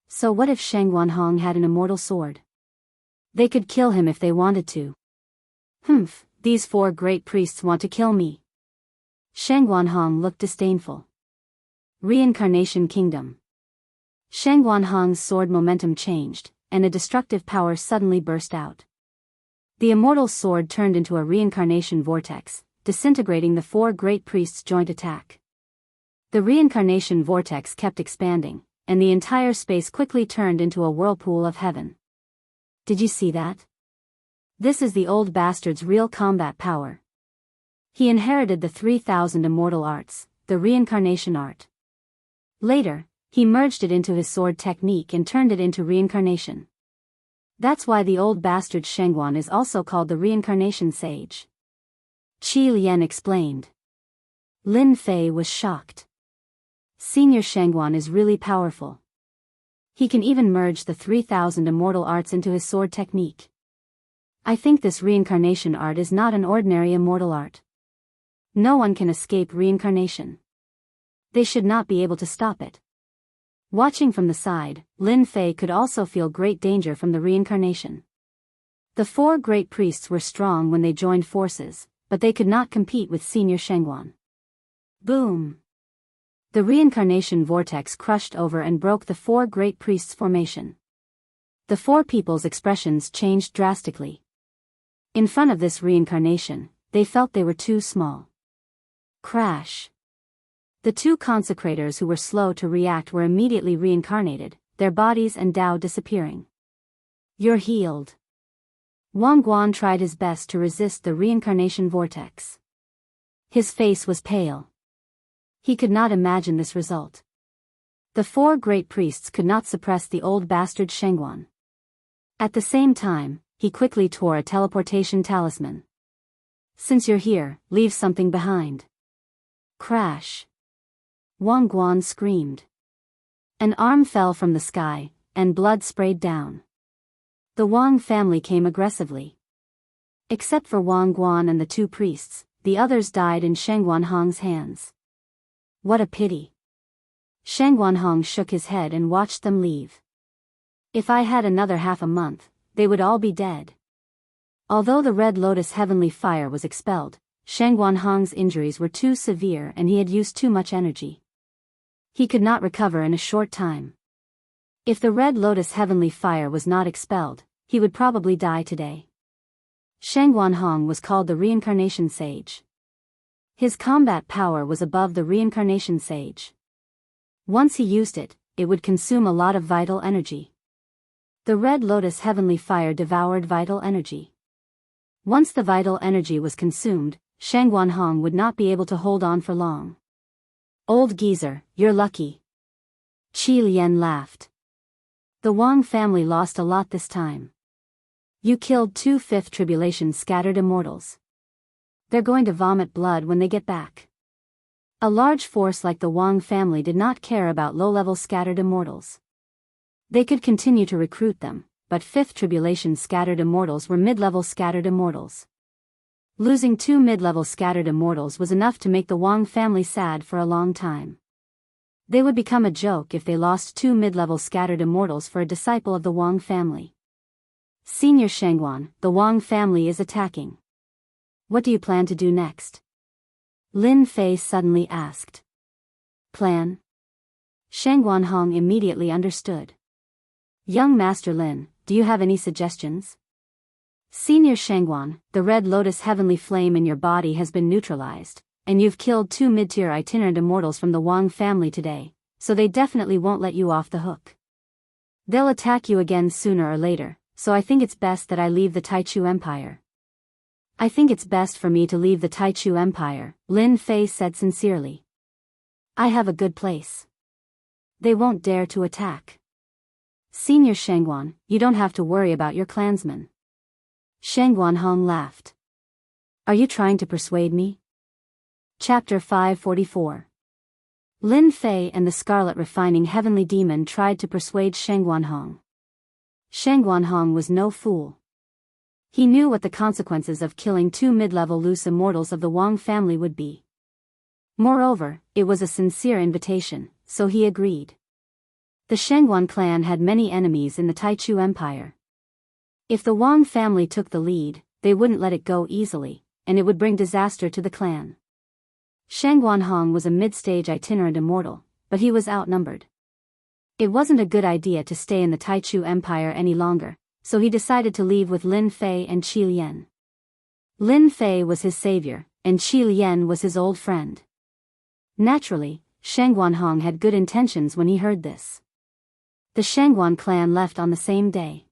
So what if Shang Guanhong had an immortal sword? They could kill him if they wanted to. Humph, these 4 great priests want to kill me. Shang Guanhong looked disdainful. Reincarnation Kingdom. Shang Guanhong's sword momentum changed, and a destructive power suddenly burst out. The immortal sword turned into a reincarnation vortex, disintegrating the 4 great priests' joint attack. The reincarnation vortex kept expanding, and the entire space quickly turned into a whirlpool of heaven. Did you see that? This is the old bastard's real combat power. He inherited the 3,000 immortal arts, the reincarnation art. Later, he merged it into his sword technique and turned it into reincarnation. That's why the old bastard Shangguan is also called the reincarnation sage. Qi Lian explained. Lin Fei was shocked. Senior Shangguan is really powerful. He can even merge the 3,000 immortal arts into his sword technique. I think this reincarnation art is not an ordinary immortal art. No one can escape reincarnation. They should not be able to stop it. Watching from the side, Lin Fei could also feel great danger from the reincarnation. The 4 great priests were strong when they joined forces, but they could not compete with Senior Shangguan. Boom! The reincarnation vortex crushed over and broke the 4 great priests' formation. The 4 people's expressions changed drastically. In front of this reincarnation, they felt they were too small. Crash! The 2 consecrators who were slow to react were immediately reincarnated, their bodies and Tao disappearing. You're healed. Wang Guan tried his best to resist the reincarnation vortex. His face was pale. He could not imagine this result. The 4 great priests could not suppress the old bastard Shangguan. At the same time, he quickly tore a teleportation talisman. Since you're here, leave something behind. Crash! Wang Guan screamed. An arm fell from the sky, and blood sprayed down. The Wang family came aggressively. Except for Wang Guan and the 2 priests, the others died in Shangguan Hong's hands. What a pity. Shangguan Hong shook his head and watched them leave. If I had another half a month, they would all be dead. Although the Red Lotus heavenly fire was expelled, Shangguan Hong's injuries were too severe and he had used too much energy. He could not recover in a short time. If the Red Lotus heavenly fire was not expelled, he would probably die today. Shangguan Hong was called the Reincarnation Sage. His combat power was above the Reincarnation Sage. Once he used it, it would consume a lot of vital energy. The Red Lotus heavenly fire devoured vital energy. Once the vital energy was consumed, Shangguan Hong would not be able to hold on for long. Old geezer, you're lucky. Qi Lian laughed. The Wang family lost a lot this time. You killed 2 fifth tribulation scattered immortals. They're going to vomit blood when they get back. A large force like the Wang family did not care about low-level scattered immortals. They could continue to recruit them, but 5th tribulation scattered immortals were mid-level scattered immortals. Losing 2 mid-level scattered immortals was enough to make the Wang family sad for a long time. They would become a joke if they lost 2 mid-level scattered immortals for a disciple of the Wang family. Senior Shangguan, the Wang family is attacking. What do you plan to do next? Lin Fei suddenly asked. Plan? Shangguan Hong immediately understood. Young Master Lin, do you have any suggestions? Senior Shangguan, the Red Lotus heavenly flame in your body has been neutralized, and you've killed 2 mid-tier itinerant immortals from the Wang family today, so they definitely won't let you off the hook. They'll attack you again sooner or later, so I think it's best that I leave the Taichu Empire. I think it's best for me to leave the Taichu Empire, Lin Fei said sincerely. I have a good place. They won't dare to attack. Senior Shangguan, you don't have to worry about your clansmen. Shangguan Hong laughed. Are you trying to persuade me? Chapter 544. Lin Fei and the Scarlet Refining Heavenly Demon tried to persuade Shangguan Hong. Shangguan Hong was no fool. He knew what the consequences of killing 2 mid-level loose immortals of the Wang family would be. Moreover, it was a sincere invitation, so he agreed. The Shangguan clan had many enemies in the Taichu Empire. If the Wang family took the lead, they wouldn't let it go easily, and it would bring disaster to the clan. Shangguan Hong was a mid-stage itinerant immortal, but he was outnumbered. It wasn't a good idea to stay in the Taichu Empire any longer, so he decided to leave with Lin Fei and Qi Lian. Lin Fei was his savior, and Qi Lian was his old friend. Naturally, Shangguan Hong had good intentions when he heard this. The Shangguan clan left on the same day.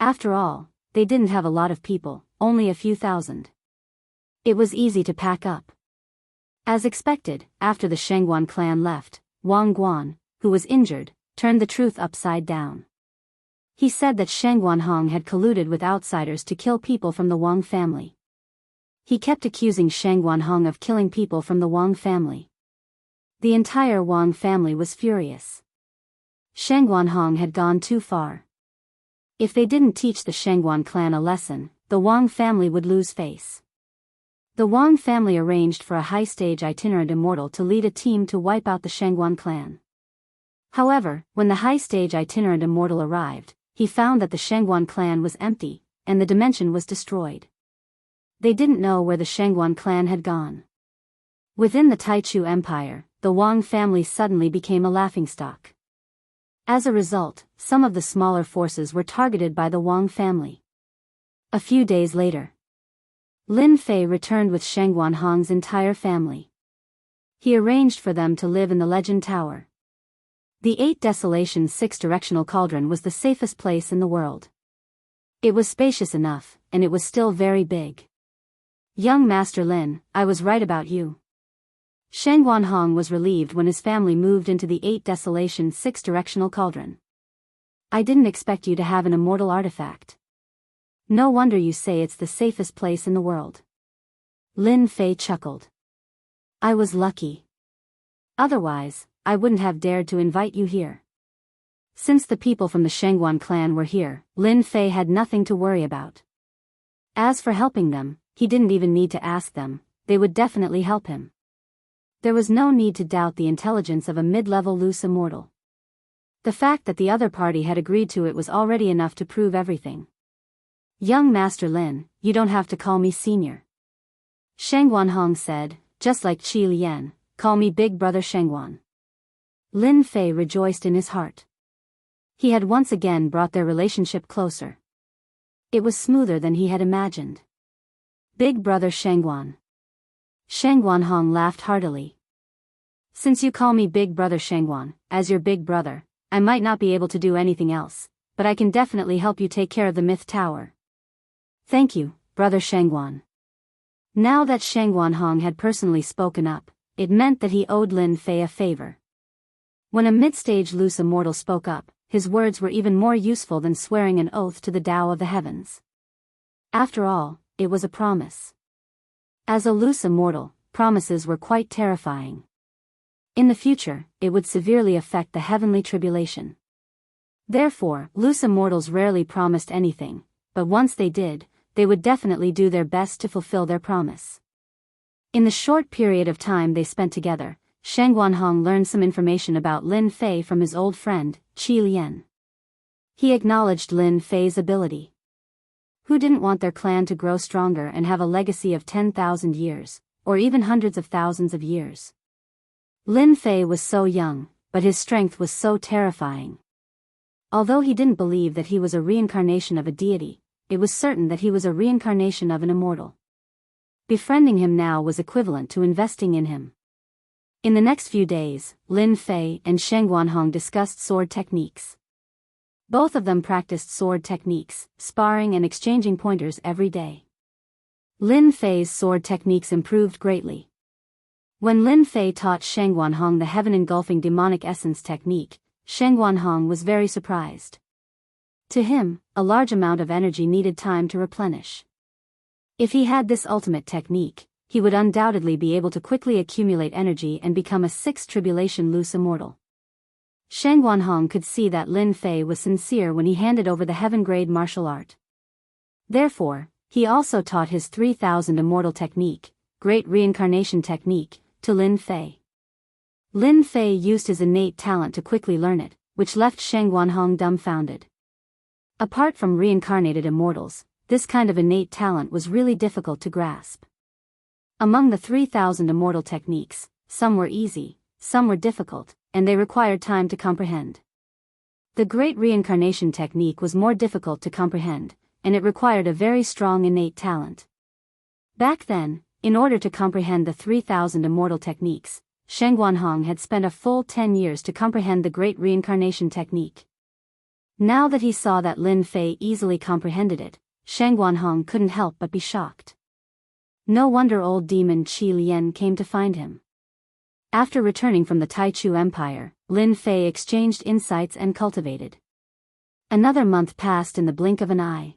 After all, they didn't have a lot of people, only a few thousand. It was easy to pack up. As expected, after the Shangguan clan left, Wang Guan, who was injured, turned the truth upside down. He said that Shangguan Hong had colluded with outsiders to kill people from the Wang family. He kept accusing Shang Guanhong of killing people from the Wang family. The entire Wang family was furious. Shang Guanhong had gone too far. If they didn't teach the Shangguan clan a lesson, the Wang family would lose face. The Wang family arranged for a high-stage itinerant immortal to lead a team to wipe out the Shangguan clan. However, when the high-stage itinerant immortal arrived, he found that the Shangguan clan was empty, and the dimension was destroyed. They didn't know where the Shangguan clan had gone. Within the Taichu Empire, the Wang family suddenly became a laughingstock. As a result, some of the smaller forces were targeted by the Wang family. A few days later, Lin Fei returned with Shang Guanhong's entire family. He arranged for them to live in the Legend Tower. The 8 Desolation 6-directional cauldron was the safest place in the world. It was spacious enough, and it was still very big. Young Master Lin, I was right about you. Shang Guanhong was relieved when his family moved into the 8 Desolation 6-directional cauldron. I didn't expect you to have an immortal artifact. No wonder you say it's the safest place in the world. Lin Fei chuckled. I was lucky. Otherwise, I wouldn't have dared to invite you here. Since the people from the Shangguan clan were here, Lin Fei had nothing to worry about. As for helping them, he didn't even need to ask them, they would definitely help him. There was no need to doubt the intelligence of a mid-level loose immortal. The fact that the other party had agreed to it was already enough to prove everything. Young Master Lin, you don't have to call me senior. Shang Guanhong said, just like Qi Lian, call me Big Brother Shangguan. Lin Fei rejoiced in his heart. He had once again brought their relationship closer. It was smoother than he had imagined. Big Brother Shangguan. Shang Guanhong laughed heartily. Since you call me Big Brother Shangguan, as your big brother, I might not be able to do anything else, but I can definitely help you take care of the Myth Tower. Thank you, Brother Shangguan. Now that Shang Guanhong had personally spoken up, it meant that he owed Lin Fei a favor. When a mid-stage loose immortal spoke up, his words were even more useful than swearing an oath to the Tao of the heavens. After all, it was a promise. As a loose immortal, promises were quite terrifying. In the future, it would severely affect the heavenly tribulation. Therefore, loose immortals rarely promised anything, but once they did, they would definitely do their best to fulfill their promise. In the short period of time they spent together, Shang Guanhong learned some information about Lin Fei from his old friend, Qi Lian. He acknowledged Lin Fei's ability. Who didn't want their clan to grow stronger and have a legacy of 10,000 years, or even hundreds of thousands of years? Lin Fei was so young, but his strength was so terrifying. Although he didn't believe that he was a reincarnation of a deity, it was certain that he was a reincarnation of an immortal. Befriending him now was equivalent to investing in him. In the next few days, Lin Fei and Shang Guanhong discussed sword techniques. Both of them practiced sword techniques, sparring and exchanging pointers every day. Lin Fei's sword techniques improved greatly. When Lin Fei taught Shang Guanhong the heaven-engulfing demonic essence technique, Shang Guanhong was very surprised. To him, a large amount of energy needed time to replenish. If he had this ultimate technique, he would undoubtedly be able to quickly accumulate energy and become a 6th tribulation loose immortal. Shang Guanhong could see that Lin Fei was sincere when he handed over the heaven-grade martial art. Therefore, he also taught his 3000 immortal technique, Great Reincarnation Technique, to Lin Fei. Lin Fei used his innate talent to quickly learn it, which left Shang Guanhong dumbfounded. Apart from reincarnated immortals, this kind of innate talent was really difficult to grasp. Among the 3000 immortal techniques, some were easy, some were difficult, and they required time to comprehend. The Great Reincarnation Technique was more difficult to comprehend, and it required a very strong innate talent. Back then, in order to comprehend the 3000 immortal techniques, Shang Guanhong had spent a full 10 years to comprehend the Great Reincarnation Technique. Now that he saw that Lin Fei easily comprehended it, Shang Guanhong couldn't help but be shocked. No wonder old demon Qi Lian came to find him. After returning from the Taichu Empire, Lin Fei exchanged insights and cultivated. Another month passed in the blink of an eye.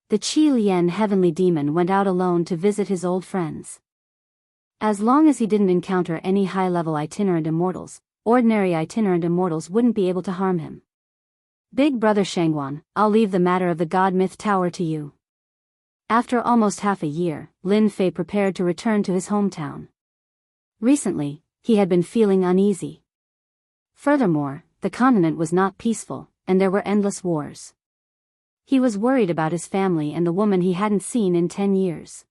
The Qi Lian heavenly demon went out alone to visit his old friends. As long as he didn't encounter any high-level itinerant immortals, ordinary itinerant immortals wouldn't be able to harm him. Big brother Shangguan, I'll leave the matter of the God Myth Tower to you. After almost half a year, Lin Fei prepared to return to his hometown. Recently, he had been feeling uneasy. Furthermore, the continent was not peaceful, and there were endless wars. He was worried about his family and the woman he hadn't seen in 10 years.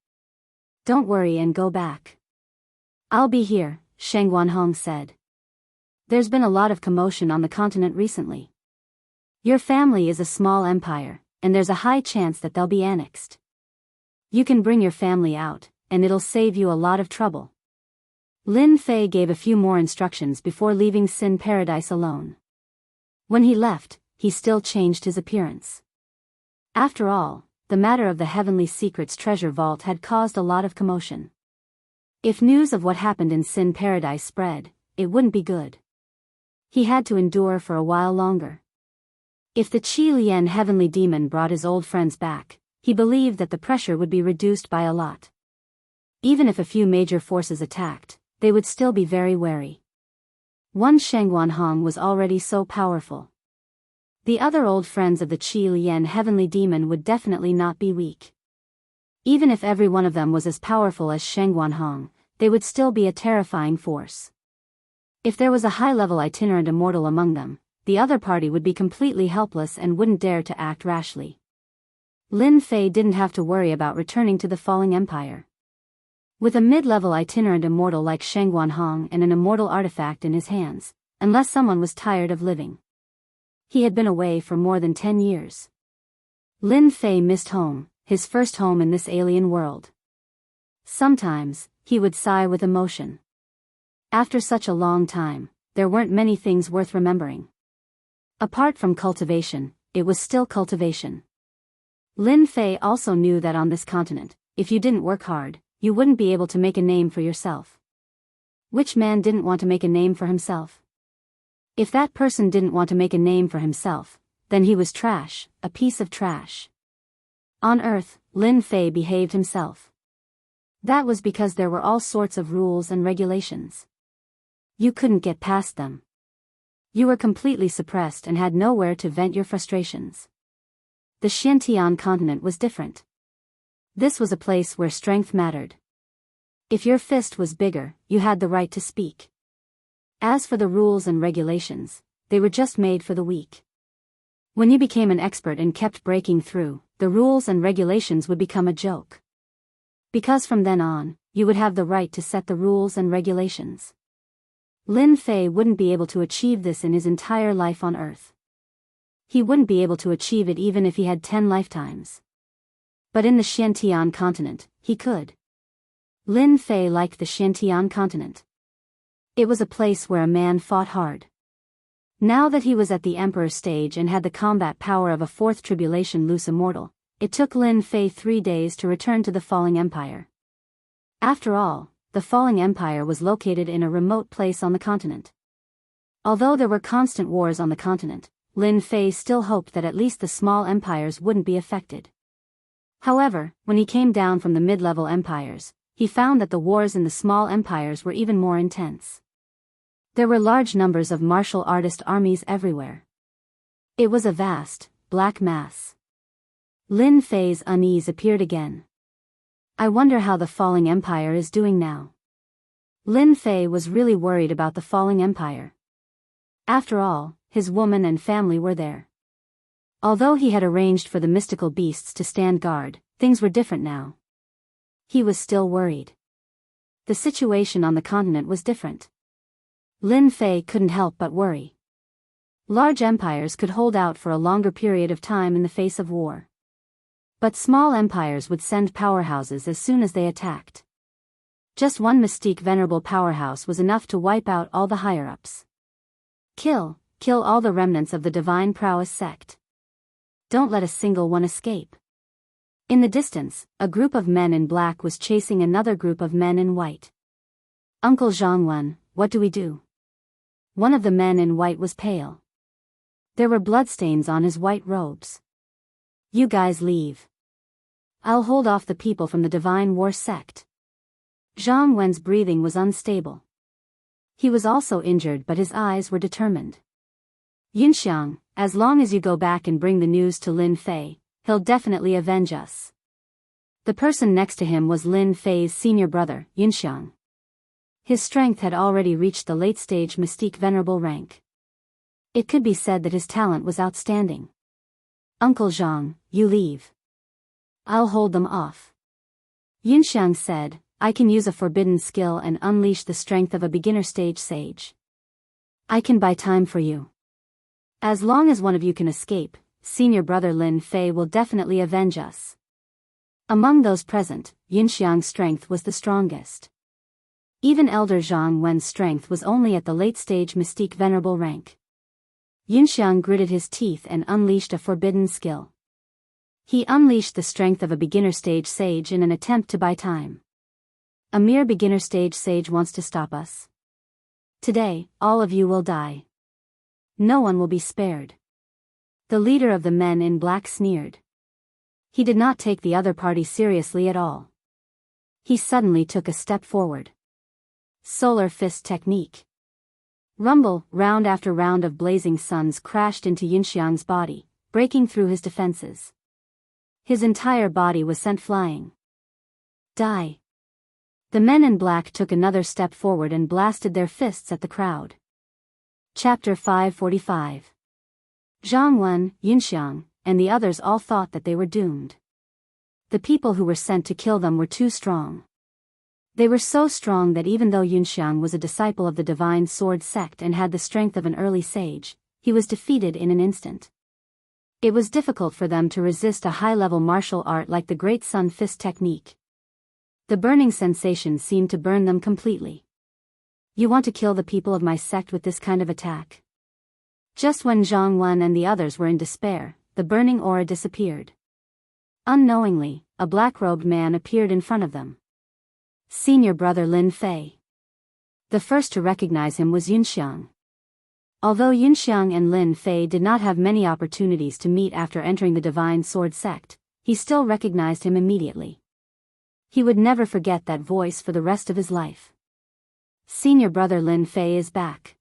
Don't worry and go back. I'll be here, Shangguan Hong said. There's been a lot of commotion on the continent recently. Your family is a small empire, and there's a high chance that they'll be annexed. You can bring your family out, and it'll save you a lot of trouble. Lin Fei gave a few more instructions before leaving Sin Paradise alone. When he left, he still changed his appearance. After all, the matter of the Heavenly Secrets treasure vault had caused a lot of commotion. If news of what happened in Sin Paradise spread, it wouldn't be good. He had to endure for a while longer. If the Qi Lian heavenly demon brought his old friends back, he believed that the pressure would be reduced by a lot. Even if a few major forces attacked, they would still be very wary. One Shangguan Hong was already so powerful. The other old friends of the Qi Lian heavenly demon would definitely not be weak. Even if every one of them was as powerful as Shangguan Hong, they would still be a terrifying force. If there was a high-level itinerant immortal among them, the other party would be completely helpless and wouldn't dare to act rashly. Lin Fei didn't have to worry about returning to the falling empire. With a mid-level itinerant immortal like Shangguan Hong and an immortal artifact in his hands, unless someone was tired of living. He had been away for more than 10 years. Lin Fei missed home, his first home in this alien world. Sometimes, he would sigh with emotion. After such a long time, there weren't many things worth remembering. Apart from cultivation, it was still cultivation. Lin Fei also knew that on this continent, if you didn't work hard, you wouldn't be able to make a name for yourself. Which man didn't want to make a name for himself? If that person didn't want to make a name for himself, then he was trash, a piece of trash. On Earth, Lin Fei behaved himself. That was because there were all sorts of rules and regulations. You couldn't get past them. You were completely suppressed and had nowhere to vent your frustrations. The Xiantian continent was different. This was a place where strength mattered. If your fist was bigger, you had the right to speak. As for the rules and regulations, they were just made for the weak. When you became an expert and kept breaking through, the rules and regulations would become a joke. Because from then on, you would have the right to set the rules and regulations. Lin Fei wouldn't be able to achieve this in his entire life on Earth. He wouldn't be able to achieve it even if he had 10 lifetimes. But in the Xiantian continent, he could. Lin Fei liked the Xiantian continent. It was a place where a man fought hard. Now that he was at the Emperor stage and had the combat power of a fourth tribulation loose immortal, it took Lin Fei 3 days to return to the falling empire. After all, the falling empire was located in a remote place on the continent. Although there were constant wars on the continent, Lin Fei still hoped that at least the small empires wouldn't be affected. However, when he came down from the mid-level empires, he found that the wars in the small empires were even more intense. There were large numbers of martial artist armies everywhere. It was a vast, black mass. Lin Fei's unease appeared again. I wonder how the falling empire is doing now. Lin Fei was really worried about the falling empire. After all, his woman and family were there. Although he had arranged for the mystical beasts to stand guard, things were different now. He was still worried. The situation on the continent was different. Lin Fei couldn't help but worry. Large empires could hold out for a longer period of time in the face of war. But small empires would send powerhouses as soon as they attacked. Just one mystique venerable powerhouse was enough to wipe out all the higher-ups. Kill all the remnants of the divine prowess sect. Don't let a single one escape. In the distance, a group of men in black was chasing another group of men in white. Uncle Zhangwen, what do we do? One of the men in white was pale. There were bloodstains on his white robes. You guys leave. I'll hold off the people from the Divine War sect. Zhang Wen's breathing was unstable. He was also injured, but his eyes were determined. Yunxiang, as long as you go back and bring the news to Lin Fei, he'll definitely avenge us. The person next to him was Lin Fei's senior brother, Yunxiang. His strength had already reached the late-stage mystique venerable rank. It could be said that his talent was outstanding. Uncle Zhang, you leave. I'll hold them off. Yunxiang said, I can use a forbidden skill and unleash the strength of a beginner-stage sage. I can buy time for you. As long as one of you can escape, senior brother Lin Fei will definitely avenge us. Among those present, Yunxiang's strength was the strongest. Even elder Zhang Wen's strength was only at the late-stage mystique venerable rank. Yunxiang gritted his teeth and unleashed a forbidden skill. He unleashed the strength of a beginner-stage sage in an attempt to buy time. A mere beginner-stage sage wants to stop us. Today, all of you will die. No one will be spared. The leader of the men in black sneered. He did not take the other party seriously at all. He suddenly took a step forward. Solar fist technique. Rumble, round after round of blazing suns crashed into Yunxiang's body, breaking through his defenses. His entire body was sent flying. Die. The men in black took another step forward and blasted their fists at the crowd. Chapter 545. Zhang Wen, Yunxiang, and the others all thought that they were doomed. The people who were sent to kill them were too strong. They were so strong that even though Yunxiang was a disciple of the Divine Sword sect and had the strength of an early sage, he was defeated in an instant. It was difficult for them to resist a high-level martial art like the Great Sun Fist technique. The burning sensation seemed to burn them completely. You want to kill the people of my sect with this kind of attack? Just when Zhang Wen and the others were in despair, the burning aura disappeared. Unknowingly, a black-robed man appeared in front of them. Senior brother Lin Fei. The first to recognize him was Yunxiang. Although Yunxiang and Lin Fei did not have many opportunities to meet after entering the Divine Sword sect, he still recognized him immediately. He would never forget that voice for the rest of his life. Senior brother Lin Fei is back.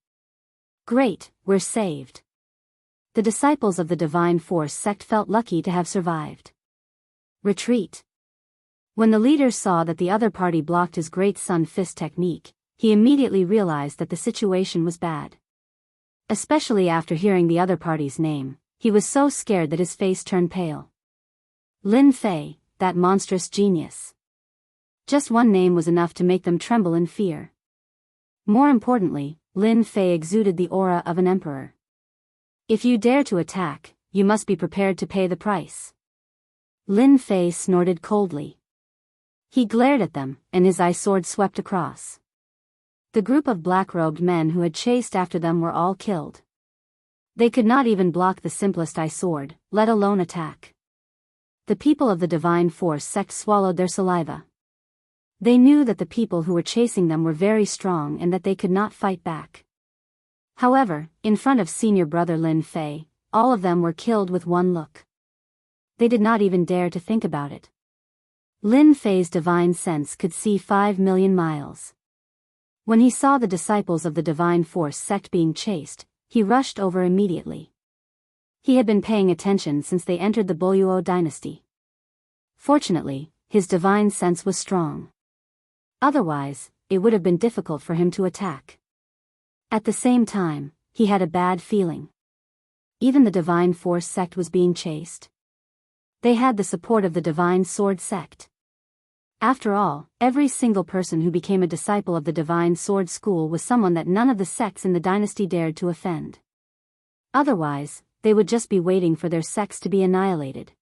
Great, we're saved. The disciples of the Divine Force sect felt lucky to have survived. Retreat. When the leader saw that the other party blocked his Great Sun Fist technique, he immediately realized that the situation was bad. Especially after hearing the other party's name, he was so scared that his face turned pale. Lin Fei, that monstrous genius. Just one name was enough to make them tremble in fear. More importantly, Lin Fei exuded the aura of an emperor. If you dare to attack, you must be prepared to pay the price. Lin Fei snorted coldly. He glared at them, and his eye sword swept across. The group of black-robed men who had chased after them were all killed. They could not even block the simplest eye sword, let alone attack. The people of the Divine Force sect swallowed their saliva. They knew that the people who were chasing them were very strong and that they could not fight back. However, in front of senior brother Lin Fei, all of them were killed with one look. They did not even dare to think about it. Lin Fei's divine sense could see 5 million miles. When he saw the disciples of the Divine Force sect being chased, he rushed over immediately. He had been paying attention since they entered the Boyuo dynasty. Fortunately, his divine sense was strong. Otherwise, it would have been difficult for him to attack. At the same time, he had a bad feeling. Even the Divine Force sect was being chased. They had the support of the Divine Sword sect. After all, every single person who became a disciple of the Divine Sword School was someone that none of the sects in the dynasty dared to offend. Otherwise, they would just be waiting for their sects to be annihilated.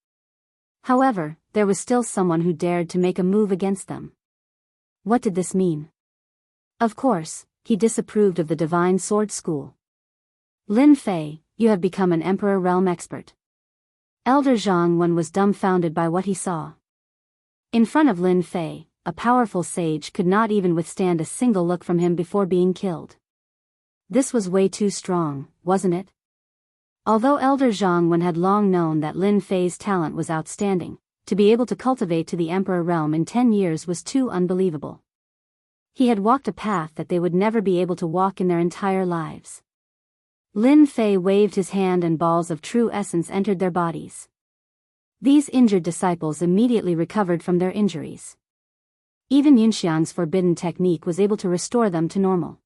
However, there was still someone who dared to make a move against them. What did this mean? Of course, he disapproved of the Divine Sword School. Lin Fei, you have become an Emperor Realm expert. Elder Zhang Wen was dumbfounded by what he saw. In front of Lin Fei, a powerful sage could not even withstand a single look from him before being killed. This was way too strong, wasn't it? Although Elder Zhang Wen had long known that Lin Fei's talent was outstanding, to be able to cultivate to the Emperor realm in 10 years was too unbelievable. He had walked a path that they would never be able to walk in their entire lives. Lin Fei waved his hand and balls of true essence entered their bodies. These injured disciples immediately recovered from their injuries. Even Yunxiang's forbidden technique was able to restore them to normal.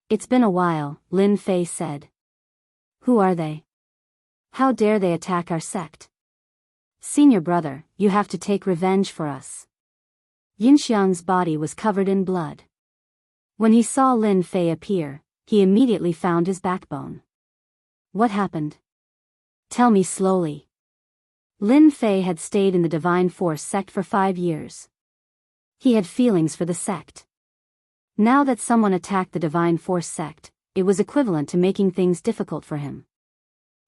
"It's been a while," Lin Fei said. "Who are they? How dare they attack our sect? Senior brother, you have to take revenge for us." Yunxiang's body was covered in blood. When he saw Lin Fei appear, he immediately found his backbone. "What happened? Tell me slowly." Lin Fei had stayed in the Divine Force sect for 5 years. He had feelings for the sect. Now that someone attacked the Divine Force sect, it was equivalent to making things difficult for him.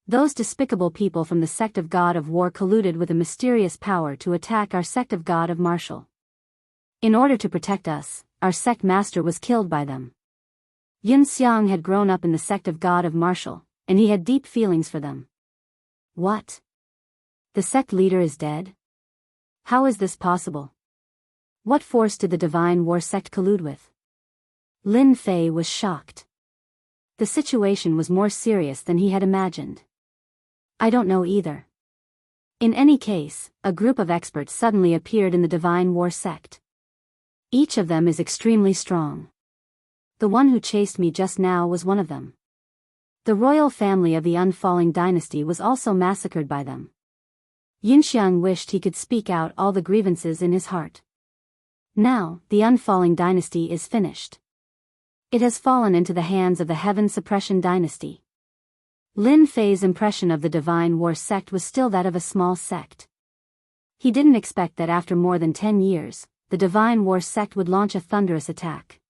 Those despicable people from the sect of God of War colluded with a mysterious power to attack our sect of God of Martial. In order to protect us, our sect master was killed by them. Yun Xiang had grown up in the sect of God of Martial, and he had deep feelings for them. What? The sect leader is dead? How is this possible? What force did the Divine War sect collude with? Lin Fei was shocked. The situation was more serious than he had imagined. "I don't know either." In any case, a group of experts suddenly appeared in the Divine War sect. Each of them is extremely strong. The one who chased me just now was one of them. The royal family of the Unfalling dynasty was also massacred by them. Yunxiang wished he could speak out all the grievances in his heart. Now, the Unfalling dynasty is finished. It has fallen into the hands of the Heaven Suppression dynasty. Lin Fei's impression of the Divine War sect was still that of a small sect. He didn't expect that after more than 10 years, the Divine War sect would launch a thunderous attack.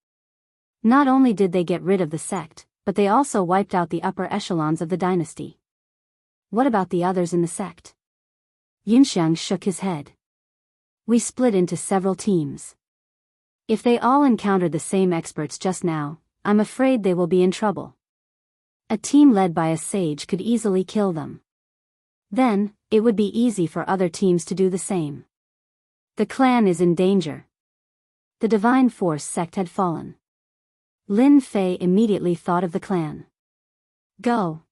Not only did they get rid of the sect, but they also wiped out the upper echelons of the dynasty. What about the others in the sect? Yunxiang shook his head. We split into several teams. If they all encountered the same experts just now, I'm afraid they will be in trouble. A team led by a sage could easily kill them. Then, it would be easy for other teams to do the same. The clan is in danger. The Divine Force sect had fallen. Lin Fei immediately thought of the clan. Go.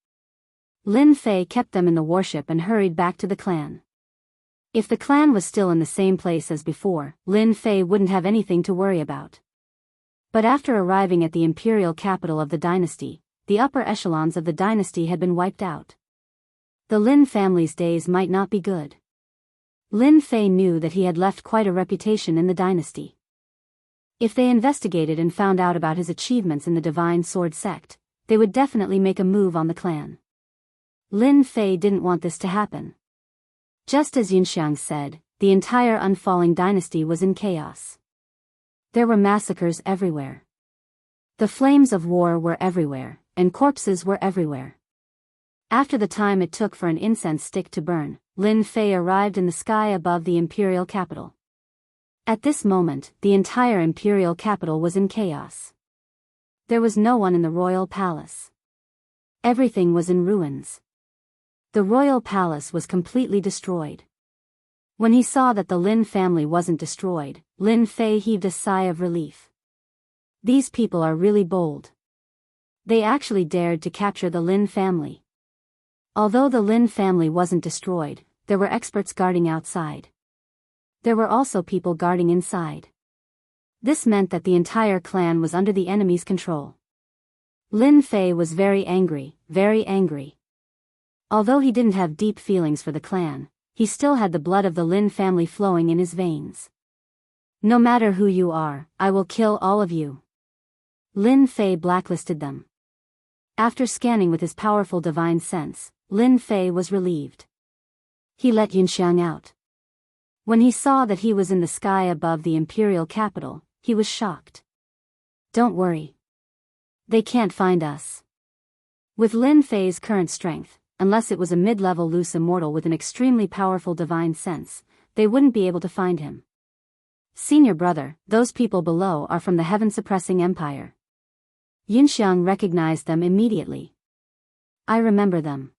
Lin Fei kept them in the warship and hurried back to the clan. If the clan was still in the same place as before, Lin Fei wouldn't have anything to worry about. But after arriving at the imperial capital of the dynasty, the upper echelons of the dynasty had been wiped out. The Lin family's days might not be good. Lin Fei knew that he had left quite a reputation in the dynasty. If they investigated and found out about his achievements in the Divine Sword sect, they would definitely make a move on the clan. Lin Fei didn't want this to happen. Just as Yunxiang said, the entire Unfalling dynasty was in chaos. There were massacres everywhere. The flames of war were everywhere, and corpses were everywhere. After the time it took for an incense stick to burn, Lin Fei arrived in the sky above the imperial capital. At this moment, the entire imperial capital was in chaos. There was no one in the royal palace. Everything was in ruins. The royal palace was completely destroyed. When he saw that the Lin family wasn't destroyed, Lin Fei heaved a sigh of relief. These people are really bold. They actually dared to capture the Lin family. Although the Lin family wasn't destroyed, there were experts guarding outside. There were also people guarding inside. This meant that the entire clan was under the enemy's control. Lin Fei was very angry, very angry. Although he didn't have deep feelings for the clan, he still had the blood of the Lin family flowing in his veins. No matter who you are, I will kill all of you. Lin Fei blacklisted them. After scanning with his powerful divine sense, Lin Fei was relieved. He let Yunxiang out. When he saw that he was in the sky above the imperial capital, he was shocked. Don't worry. They can't find us. With Lin Fei's current strength, unless it was a mid-level loose immortal with an extremely powerful divine sense, they wouldn't be able to find him. Senior brother, those people below are from the heaven-suppressing empire. Yunxiang recognized them immediately. I remember them.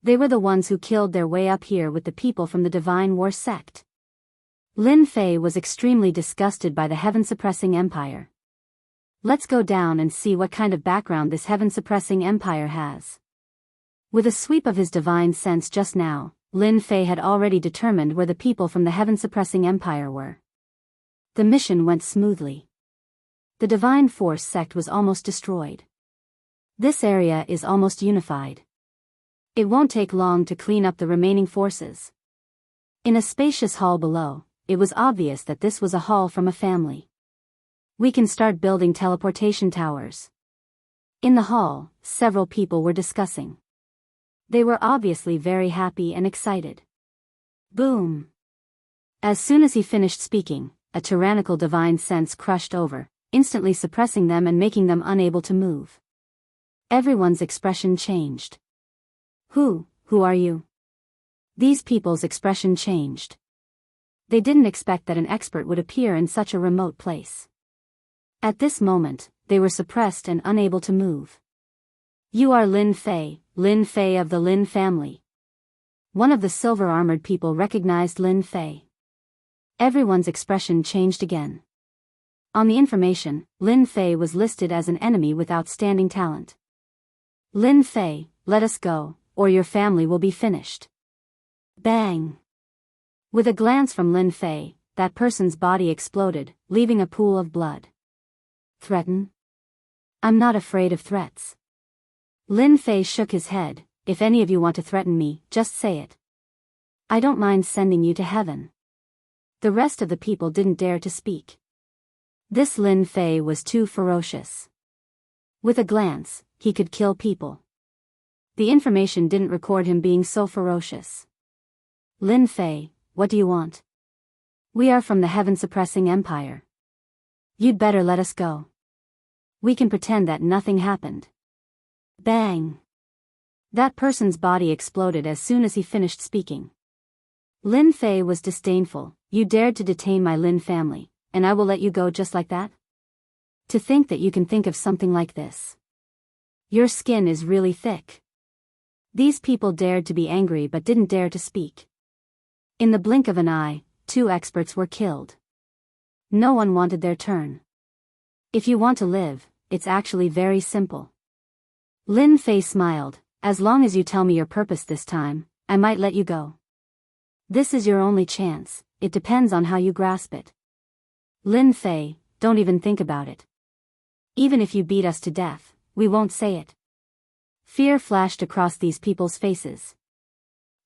They were the ones who killed their way up here with the people from the Divine War sect. Lin Fei was extremely disgusted by the heaven-suppressing empire. Let's go down and see what kind of background this heaven-suppressing empire has. With a sweep of his divine sense just now, Lin Fei had already determined where the people from the heaven-suppressing empire were. The mission went smoothly. The Divine Force sect was almost destroyed. This area is almost unified. It won't take long to clean up the remaining forces. In a spacious hall below, it was obvious that this was a hall from a family. We can start building teleportation towers. In the hall, several people were discussing. They were obviously very happy and excited. Boom! As soon as he finished speaking, a tyrannical divine sense crushed over, instantly suppressing them and making them unable to move. Everyone's expression changed. Who are you? These people's expression changed. They didn't expect that an expert would appear in such a remote place. At this moment, they were suppressed and unable to move. You are Lin Fei of the Lin family. One of the silver-armored people recognized Lin Fei. Everyone's expression changed again. On the information, Lin Fei was listed as an enemy with outstanding talent. Lin Fei, let us go, or your family will be finished. Bang! With a glance from Lin Fei, that person's body exploded, leaving a pool of blood. Threaten? I'm not afraid of threats. Lin Fei shook his head. If any of you want to threaten me, just say it. I don't mind sending you to heaven. The rest of the people didn't dare to speak. This Lin Fei was too ferocious. With a glance, he could kill people. The information didn't record him being so ferocious. Lin Fei, what do you want? We are from the heaven-suppressing empire. You'd better let us go. We can pretend that nothing happened. Bang! That person's body exploded as soon as he finished speaking. Lin Fei was disdainful. You dared to detain my Lin family, and I will let you go just like that? To think that you can think of something like this. Your skin is really thick. These people dared to be angry but didn't dare to speak. In the blink of an eye, 2 experts were killed. No one wanted their turn. If you want to live, it's actually very simple. Lin Fei smiled. As long as you tell me your purpose this time, I might let you go. This is your only chance, it depends on how you grasp it. Lin Fei, don't even think about it. Even if you beat us to death, we won't say it. Fear flashed across these people's faces.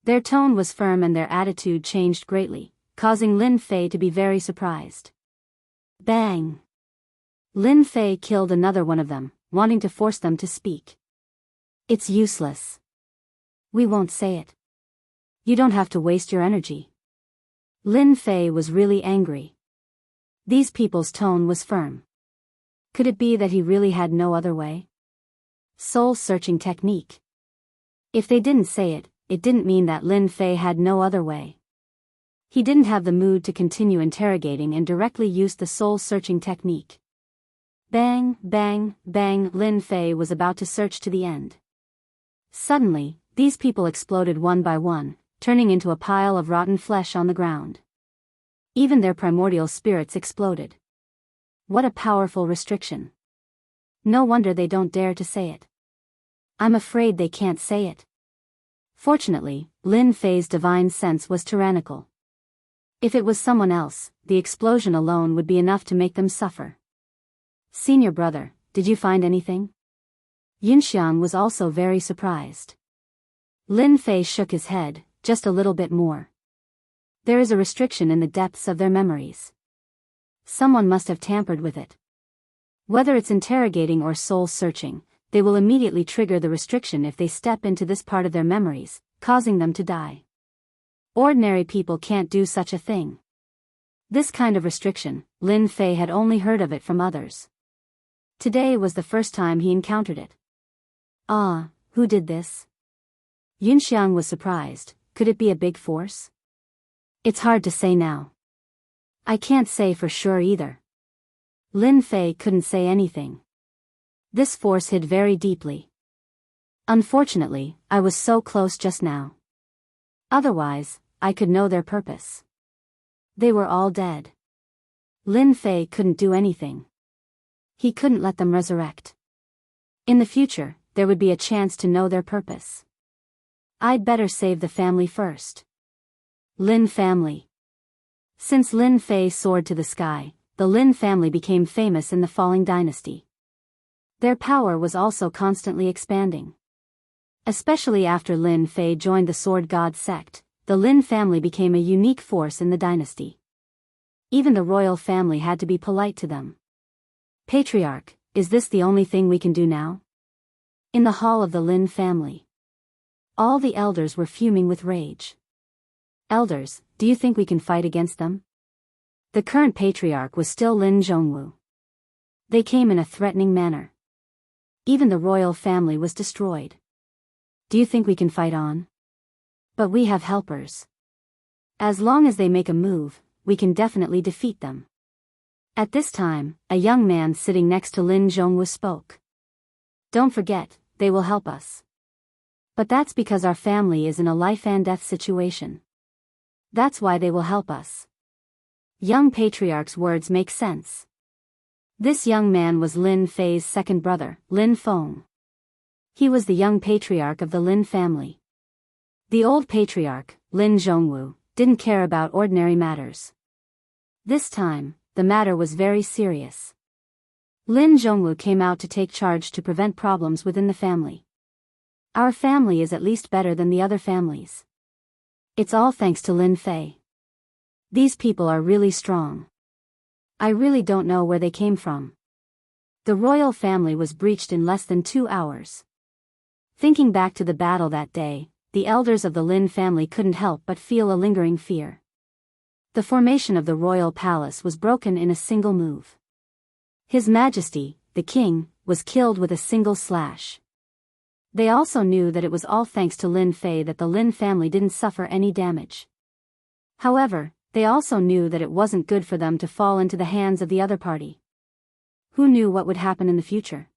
Their tone was firm and their attitude changed greatly, causing Lin Fei to be very surprised. Bang! Lin Fei killed another one of them, wanting to force them to speak. It's useless. We won't say it. You don't have to waste your energy. Lin Fei was really angry. These people's tone was firm. Could it be that he really had no other way? Soul-searching technique. If they didn't say it, it didn't mean that Lin Fei had no other way. He didn't have the mood to continue interrogating and directly used the soul-searching technique. Bang, bang, bang, Lin Fei was about to search to the end. Suddenly, these people exploded one by one, turning into a pile of rotten flesh on the ground. Even their primordial spirits exploded. What a powerful restriction. No wonder they don't dare to say it. I'm afraid they can't say it. Fortunately, Lin Fei's divine sense was tyrannical. If it was someone else, the explosion alone would be enough to make them suffer. Senior brother, did you find anything? Yunxiang was also very surprised. Lin Fei shook his head, just a little bit more. There is a restriction in the depths of their memories. Someone must have tampered with it. Whether it's interrogating or soul-searching, they will immediately trigger the restriction if they step into this part of their memories, causing them to die. Ordinary people can't do such a thing. This kind of restriction, Lin Fei had only heard of it from others. Today was the first time he encountered it. Ah, who did this? Yunxiang was surprised. Could it be a big force? It's hard to say now. I can't say for sure either. Lin Fei couldn't say anything. This force hid very deeply. Unfortunately, I was so close just now. Otherwise, I could know their purpose. They were all dead. Lin Fei couldn't do anything. He couldn't let them resurrect. In the future, there would be a chance to know their purpose. I'd better save the family first. Lin family. Since Lin Fei soared to the sky, the Lin family became famous in the falling dynasty. Their power was also constantly expanding. Especially after Lin Fei joined the Sword God sect, the Lin family became a unique force in the dynasty. Even the royal family had to be polite to them. Patriarch, is this the only thing we can do now? In the hall of the Lin family. All the elders were fuming with rage. Elders, do you think we can fight against them? The current patriarch was still Lin Zhongwu. They came in a threatening manner. Even the royal family was destroyed. Do you think we can fight on? But we have helpers. As long as they make a move, we can definitely defeat them. At this time, a young man sitting next to Lin Zhongwu spoke. Don't forget, they will help us. But that's because our family is in a life and death situation. That's why they will help us. Young patriarch's words make sense. This young man was Lin Fei's second brother, Lin Feng. He was the young patriarch of the Lin family. The old patriarch, Lin Zhongwu, didn't care about ordinary matters. This time, the matter was very serious. Lin Zhongwu came out to take charge to prevent problems within the family. Our family is at least better than the other families. It's all thanks to Lin Fei. These people are really strong. I really don't know where they came from. The royal family was breached in less than 2 hours. Thinking back to the battle that day, the elders of the Lin family couldn't help but feel a lingering fear. The formation of the royal palace was broken in a single move. His Majesty, the king, was killed with a single slash. They also knew that it was all thanks to Lin Fei that the Lin family didn't suffer any damage. However, they also knew that it wasn't good for them to fall into the hands of the other party. Who knew what would happen in the future?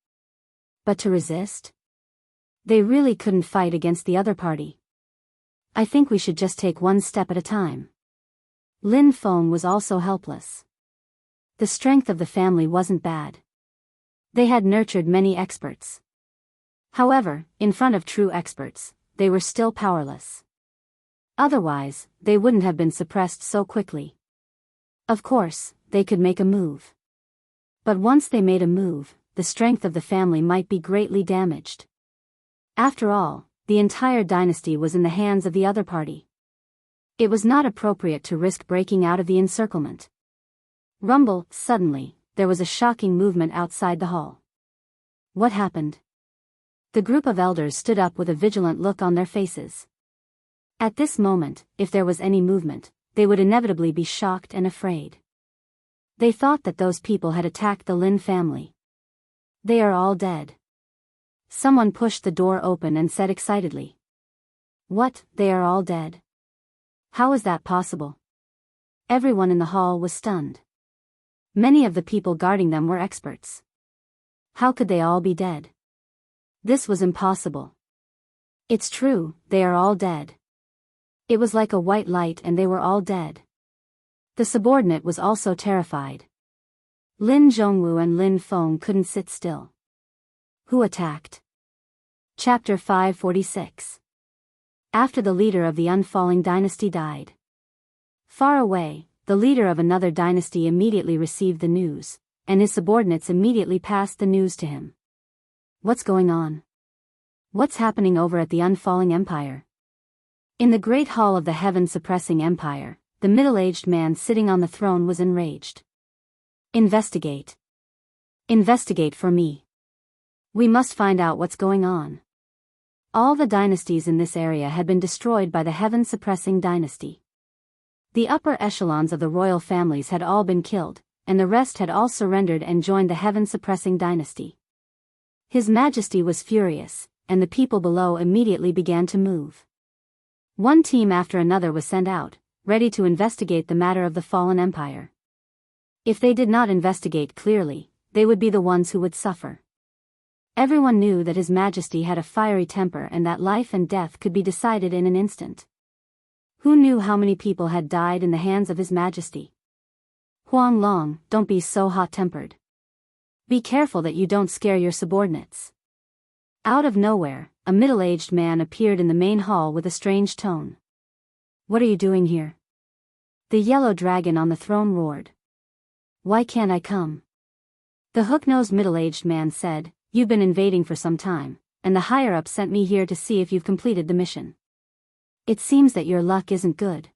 But to resist? They really couldn't fight against the other party. I think we should just take one step at a time. Lin Feng was also helpless. The strength of the family wasn't bad. They had nurtured many experts. However, in front of true experts, they were still powerless. Otherwise, they wouldn't have been suppressed so quickly. Of course, they could make a move. But once they made a move, the strength of the family might be greatly damaged. After all, the entire dynasty was in the hands of the other party. It was not appropriate to risk breaking out of the encirclement. Rumble, suddenly, there was a shocking movement outside the hall. What happened? The group of elders stood up with a vigilant look on their faces. At this moment, if there was any movement, they would inevitably be shocked and afraid. They thought that those people had attacked the Lin family. They are all dead. Someone pushed the door open and said excitedly. What, they are all dead? How is that possible? Everyone in the hall was stunned. Many of the people guarding them were experts. How could they all be dead? This was impossible. It's true, they are all dead. It was like a white light and they were all dead. The subordinate was also terrified. Lin Zhongwu and Lin Feng couldn't sit still. Who attacked? Chapter 546. After the leader of the unfalling dynasty died. Far away, the leader of another dynasty immediately received the news, and his subordinates immediately passed the news to him. What's going on? What's happening over at the unfalling empire? In the great hall of the heaven-suppressing empire, the middle-aged man sitting on the throne was enraged. Investigate. Investigate for me. We must find out what's going on. All the dynasties in this area had been destroyed by the heaven-suppressing dynasty. The upper echelons of the royal families had all been killed, and the rest had all surrendered and joined the heaven-suppressing dynasty. His Majesty was furious, and the people below immediately began to move. One team after another was sent out, ready to investigate the matter of the fallen empire. If they did not investigate clearly, they would be the ones who would suffer. Everyone knew that His Majesty had a fiery temper and that life and death could be decided in an instant. Who knew how many people had died in the hands of His Majesty? Huang Long, don't be so hot-tempered. Be careful that you don't scare your subordinates. Out of nowhere, a middle-aged man appeared in the main hall with a strange tone. What are you doing here? The yellow dragon on the throne roared. Why can't I come? The hook-nosed middle-aged man said, You've been invading for some time, and the higher-up sent me here to see if you've completed the mission. It seems that your luck isn't good.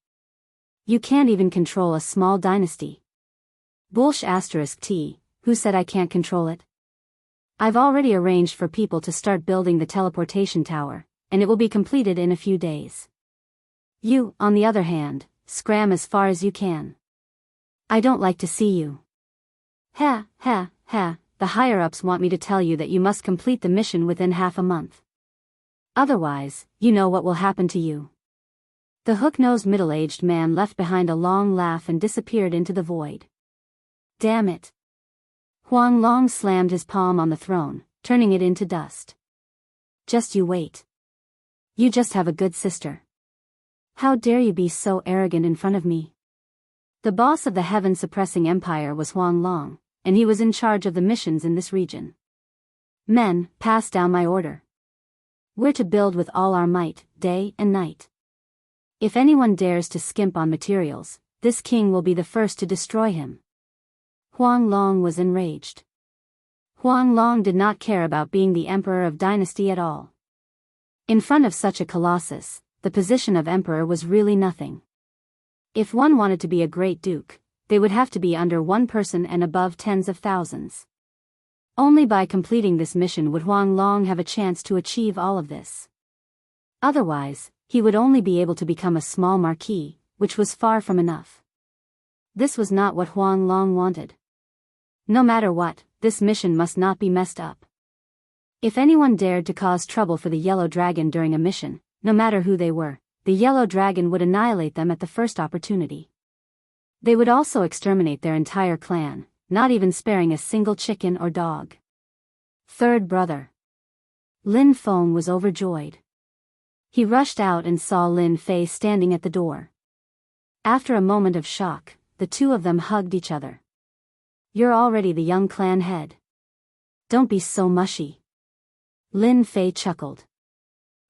You can't even control a small dynasty. Bullsh *T, who said I can't control it? I've already arranged for people to start building the teleportation tower, and it will be completed in a few days. You, on the other hand, scram as far as you can. I don't like to see you. Ha, the higher-ups want me to tell you that you must complete the mission within half a month. Otherwise, you know what will happen to you. The hook-nosed middle-aged man left behind a long laugh and disappeared into the void. Damn it. Huang Long slammed his palm on the throne, turning it into dust. Just you wait. You just have a good sister. How dare you be so arrogant in front of me? The boss of the heaven-suppressing empire was Huang Long, and he was in charge of the missions in this region. Men, pass down my order. We're to build with all our might, day and night. If anyone dares to skimp on materials, this king will be the first to destroy him. Huang Long was enraged. Huang Long did not care about being the emperor of dynasty at all. In front of such a colossus, the position of emperor was really nothing. If one wanted to be a great duke, they would have to be under one person and above tens of thousands. Only by completing this mission would Huang Long have a chance to achieve all of this. Otherwise, he would only be able to become a small marquis, which was far from enough. This was not what Huang Long wanted. No matter what, this mission must not be messed up. If anyone dared to cause trouble for the Yellow Dragon during a mission, no matter who they were, the Yellow Dragon would annihilate them at the first opportunity. They would also exterminate their entire clan, not even sparing a single chicken or dog. Third brother. Lin Feng was overjoyed. He rushed out and saw Lin Fei standing at the door. After a moment of shock, the two of them hugged each other. You're already the young clan head. Don't be so mushy. Lin Fei chuckled.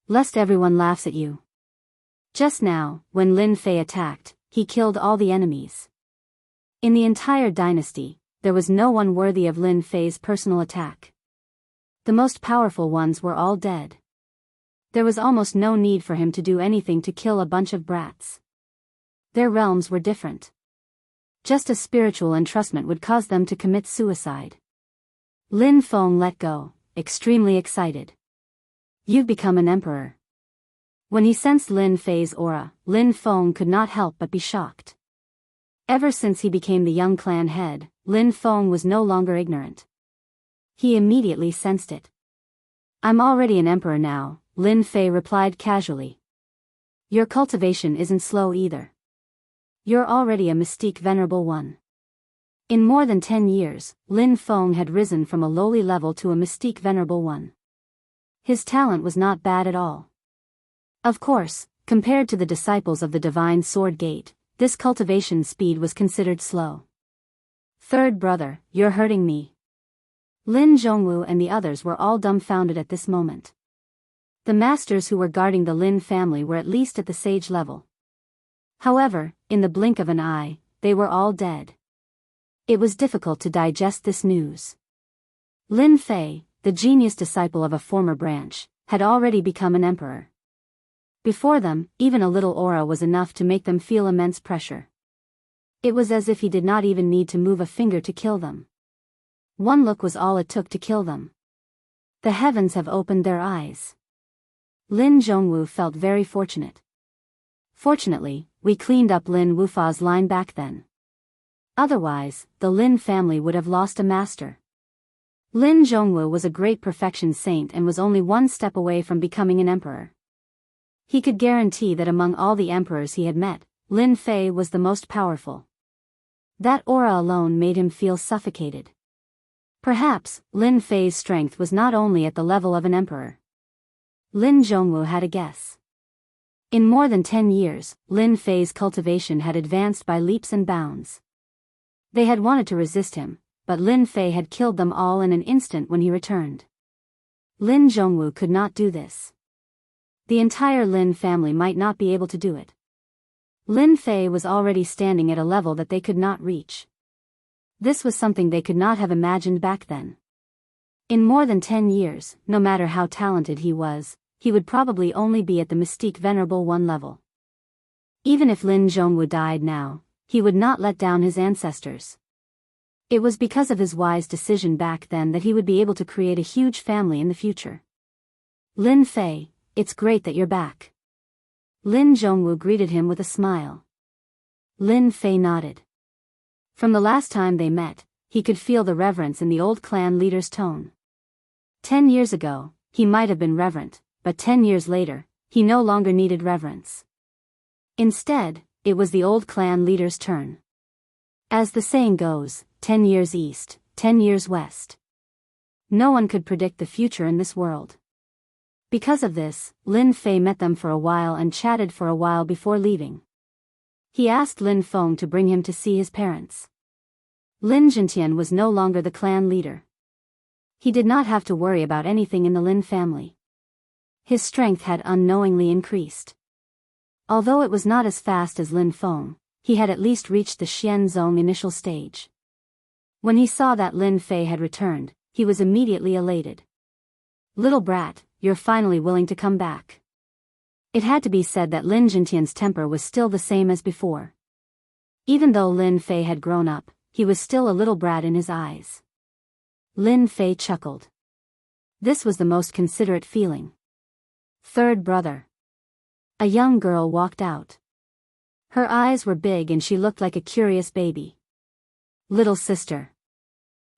Lest everyone laughs at you. Just now, when Lin Fei attacked, he killed all the enemies. In the entire dynasty, there was no one worthy of Lin Fei's personal attack. The most powerful ones were all dead. There was almost no need for him to do anything to kill a bunch of brats. Their realms were different. Just a spiritual entrustment would cause them to commit suicide. Lin Feng let go, extremely excited. You've become an emperor. When he sensed Lin Fei's aura, Lin Feng could not help but be shocked. Ever since he became the young clan head, Lin Feng was no longer ignorant. He immediately sensed it. I'm already an emperor now, Lin Fei replied casually. Your cultivation isn't slow either. You're already a mystique venerable one. In more than 10 years, Lin Feng had risen from a lowly level to a mystique venerable one. His talent was not bad at all. Of course, compared to the disciples of the Divine Sword Gate, this cultivation speed was considered slow. Third brother, you're hurting me. Lin Zhongwu and the others were all dumbfounded at this moment. The masters who were guarding the Lin family were at least at the sage level. However, in the blink of an eye, they were all dead. It was difficult to digest this news. Lin Fei, the genius disciple of a former branch, had already become an emperor. Before them, even a little aura was enough to make them feel immense pressure. It was as if he did not even need to move a finger to kill them. One look was all it took to kill them. The heavens have opened their eyes. Lin Zhongwu felt very fortunate. Fortunately, we cleaned up Lin Wufa's line back then. Otherwise, the Lin family would have lost a master. Lin Zhongwu was a great perfection saint and was only one step away from becoming an emperor. He could guarantee that among all the emperors he had met, Lin Fei was the most powerful. That aura alone made him feel suffocated. Perhaps, Lin Fei's strength was not only at the level of an emperor. Lin Zhongwu had a guess. In more than 10 years, Lin Fei's cultivation had advanced by leaps and bounds. They had wanted to resist him, but Lin Fei had killed them all in an instant when he returned. Lin Zhongwu could not do this. The entire Lin family might not be able to do it. Lin Fei was already standing at a level that they could not reach. This was something they could not have imagined back then. In more than 10 years, no matter how talented he was, he would probably only be at the Mystique Venerable One level. Even if Lin Zhongwu died now, he would not let down his ancestors. It was because of his wise decision back then that he would be able to create a huge family in the future. Lin Fei, it's great that you're back. Lin Zhongwu greeted him with a smile. Lin Fei nodded. From the last time they met, he could feel the reverence in the old clan leader's tone. 10 years ago, he might have been reverent, but 10 years later, he no longer needed reverence. Instead, it was the old clan leader's turn. As the saying goes, 10 years east, 10 years west. No one could predict the future in this world. Because of this, Lin Fei met them for a while and chatted for a while before leaving. He asked Lin Feng to bring him to see his parents. Lin Jintian was no longer the clan leader. He did not have to worry about anything in the Lin family. His strength had unknowingly increased. Although it was not as fast as Lin Feng, he had at least reached the Xianzong initial stage. When he saw that Lin Fei had returned, he was immediately elated. Little brat, you're finally willing to come back. It had to be said that Lin Jintian's temper was still the same as before. Even though Lin Fei had grown up, he was still a little brat in his eyes. Lin Fei chuckled. This was the most considerate feeling. Third brother. A young girl walked out. Her eyes were big and she looked like a curious baby. Little sister.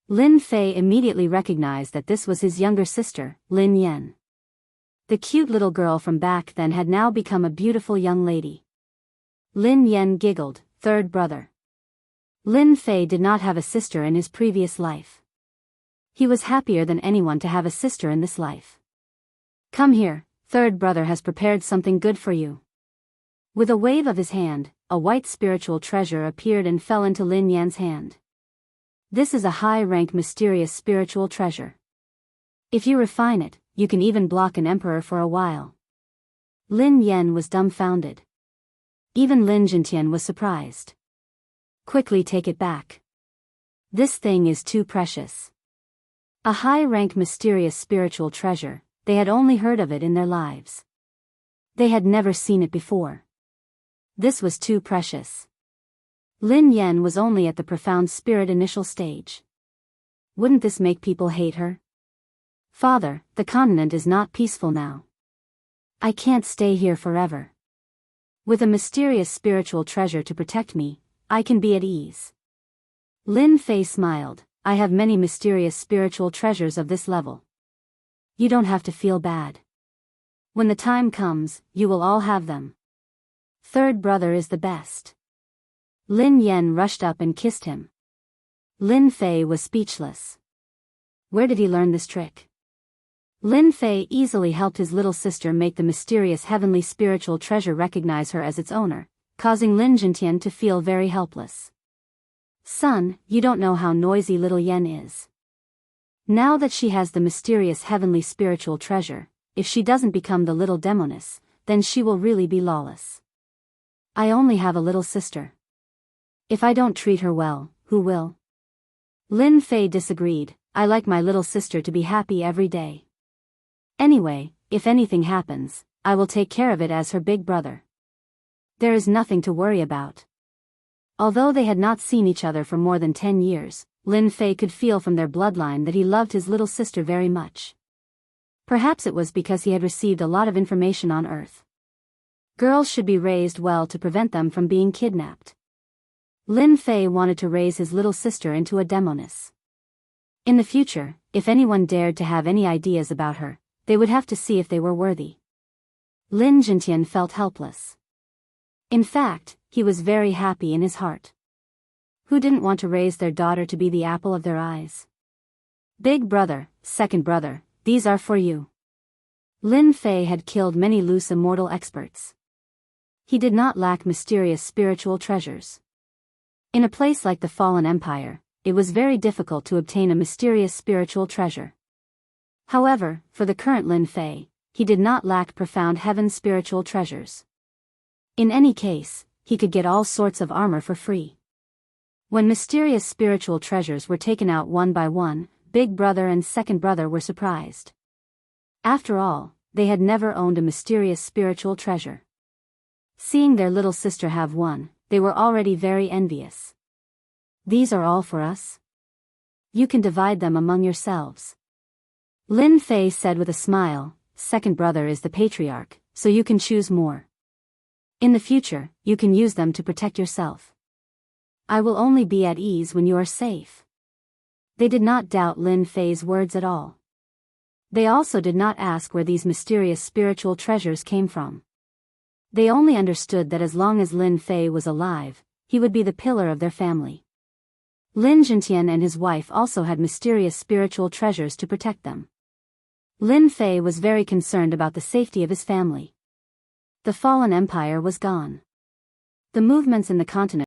Lin Fei immediately recognized that this was his younger sister, Lin Yan. The cute little girl from back then had now become a beautiful young lady. Lin Yan giggled, third brother. Lin Fei did not have a sister in his previous life. He was happier than anyone to have a sister in this life. Come here, third brother has prepared something good for you. With a wave of his hand, a white spiritual treasure appeared and fell into Lin Yan's hand. This is a high-rank mysterious spiritual treasure. If you refine it, you can even block an emperor for a while. Lin Yan was dumbfounded. Even Lin Jintian was surprised. Quickly take it back. This thing is too precious. A high-rank mysterious spiritual treasure, they had only heard of it in their lives. They had never seen it before. This was too precious. Lin Yan was only at the profound spirit initial stage. Wouldn't this make people hate her? Father, the continent is not peaceful now. I can't stay here forever. With a mysterious spiritual treasure to protect me, I can be at ease. Lin Fei smiled. I have many mysterious spiritual treasures of this level. You don't have to feel bad. When the time comes, you will all have them. Third brother is the best. Lin Yan rushed up and kissed him. Lin Fei was speechless. Where did he learn this trick? Lin Fei easily helped his little sister make the mysterious heavenly spiritual treasure recognize her as its owner, causing Lin Jintian to feel very helpless. Son, you don't know how noisy little Yen is. Now that she has the mysterious heavenly spiritual treasure, if she doesn't become the little demoness, then she will really be lawless. I only have a little sister. If I don't treat her well, who will? Lin Fei disagreed. I like my little sister to be happy every day. Anyway, if anything happens, I will take care of it as her big brother. There is nothing to worry about. Although they had not seen each other for more than 10 years, Lin Fei could feel from their bloodline that he loved his little sister very much. Perhaps it was because he had received a lot of information on Earth. Girls should be raised well to prevent them from being kidnapped. Lin Fei wanted to raise his little sister into a demoness. In the future, if anyone dared to have any ideas about her, they would have to see if they were worthy. Lin Jintian felt helpless. In fact, he was very happy in his heart. Who didn't want to raise their daughter to be the apple of their eyes? Big brother, second brother, these are for you. Lin Fei had killed many loose immortal experts. He did not lack mysterious spiritual treasures. In a place like the Fallen Empire, it was very difficult to obtain a mysterious spiritual treasure. However, for the current Lin Fei, he did not lack profound heaven's spiritual treasures. In any case, he could get all sorts of armor for free. When mysterious spiritual treasures were taken out one by one, Big Brother and Second Brother were surprised. After all, they had never owned a mysterious spiritual treasure. Seeing their little sister have one, they were already very envious. These are all for us? You can divide them among yourselves. Lin Fei said with a smile, Second Brother is the patriarch, so you can choose more. In the future, you can use them to protect yourself. I will only be at ease when you are safe. They did not doubt Lin Fei's words at all. They also did not ask where these mysterious spiritual treasures came from. They only understood that as long as Lin Fei was alive, he would be the pillar of their family. Lin Zhentian and his wife also had mysterious spiritual treasures to protect them. Lin Fei was very concerned about the safety of his family. The Fallen Empire was gone. The movements in the continent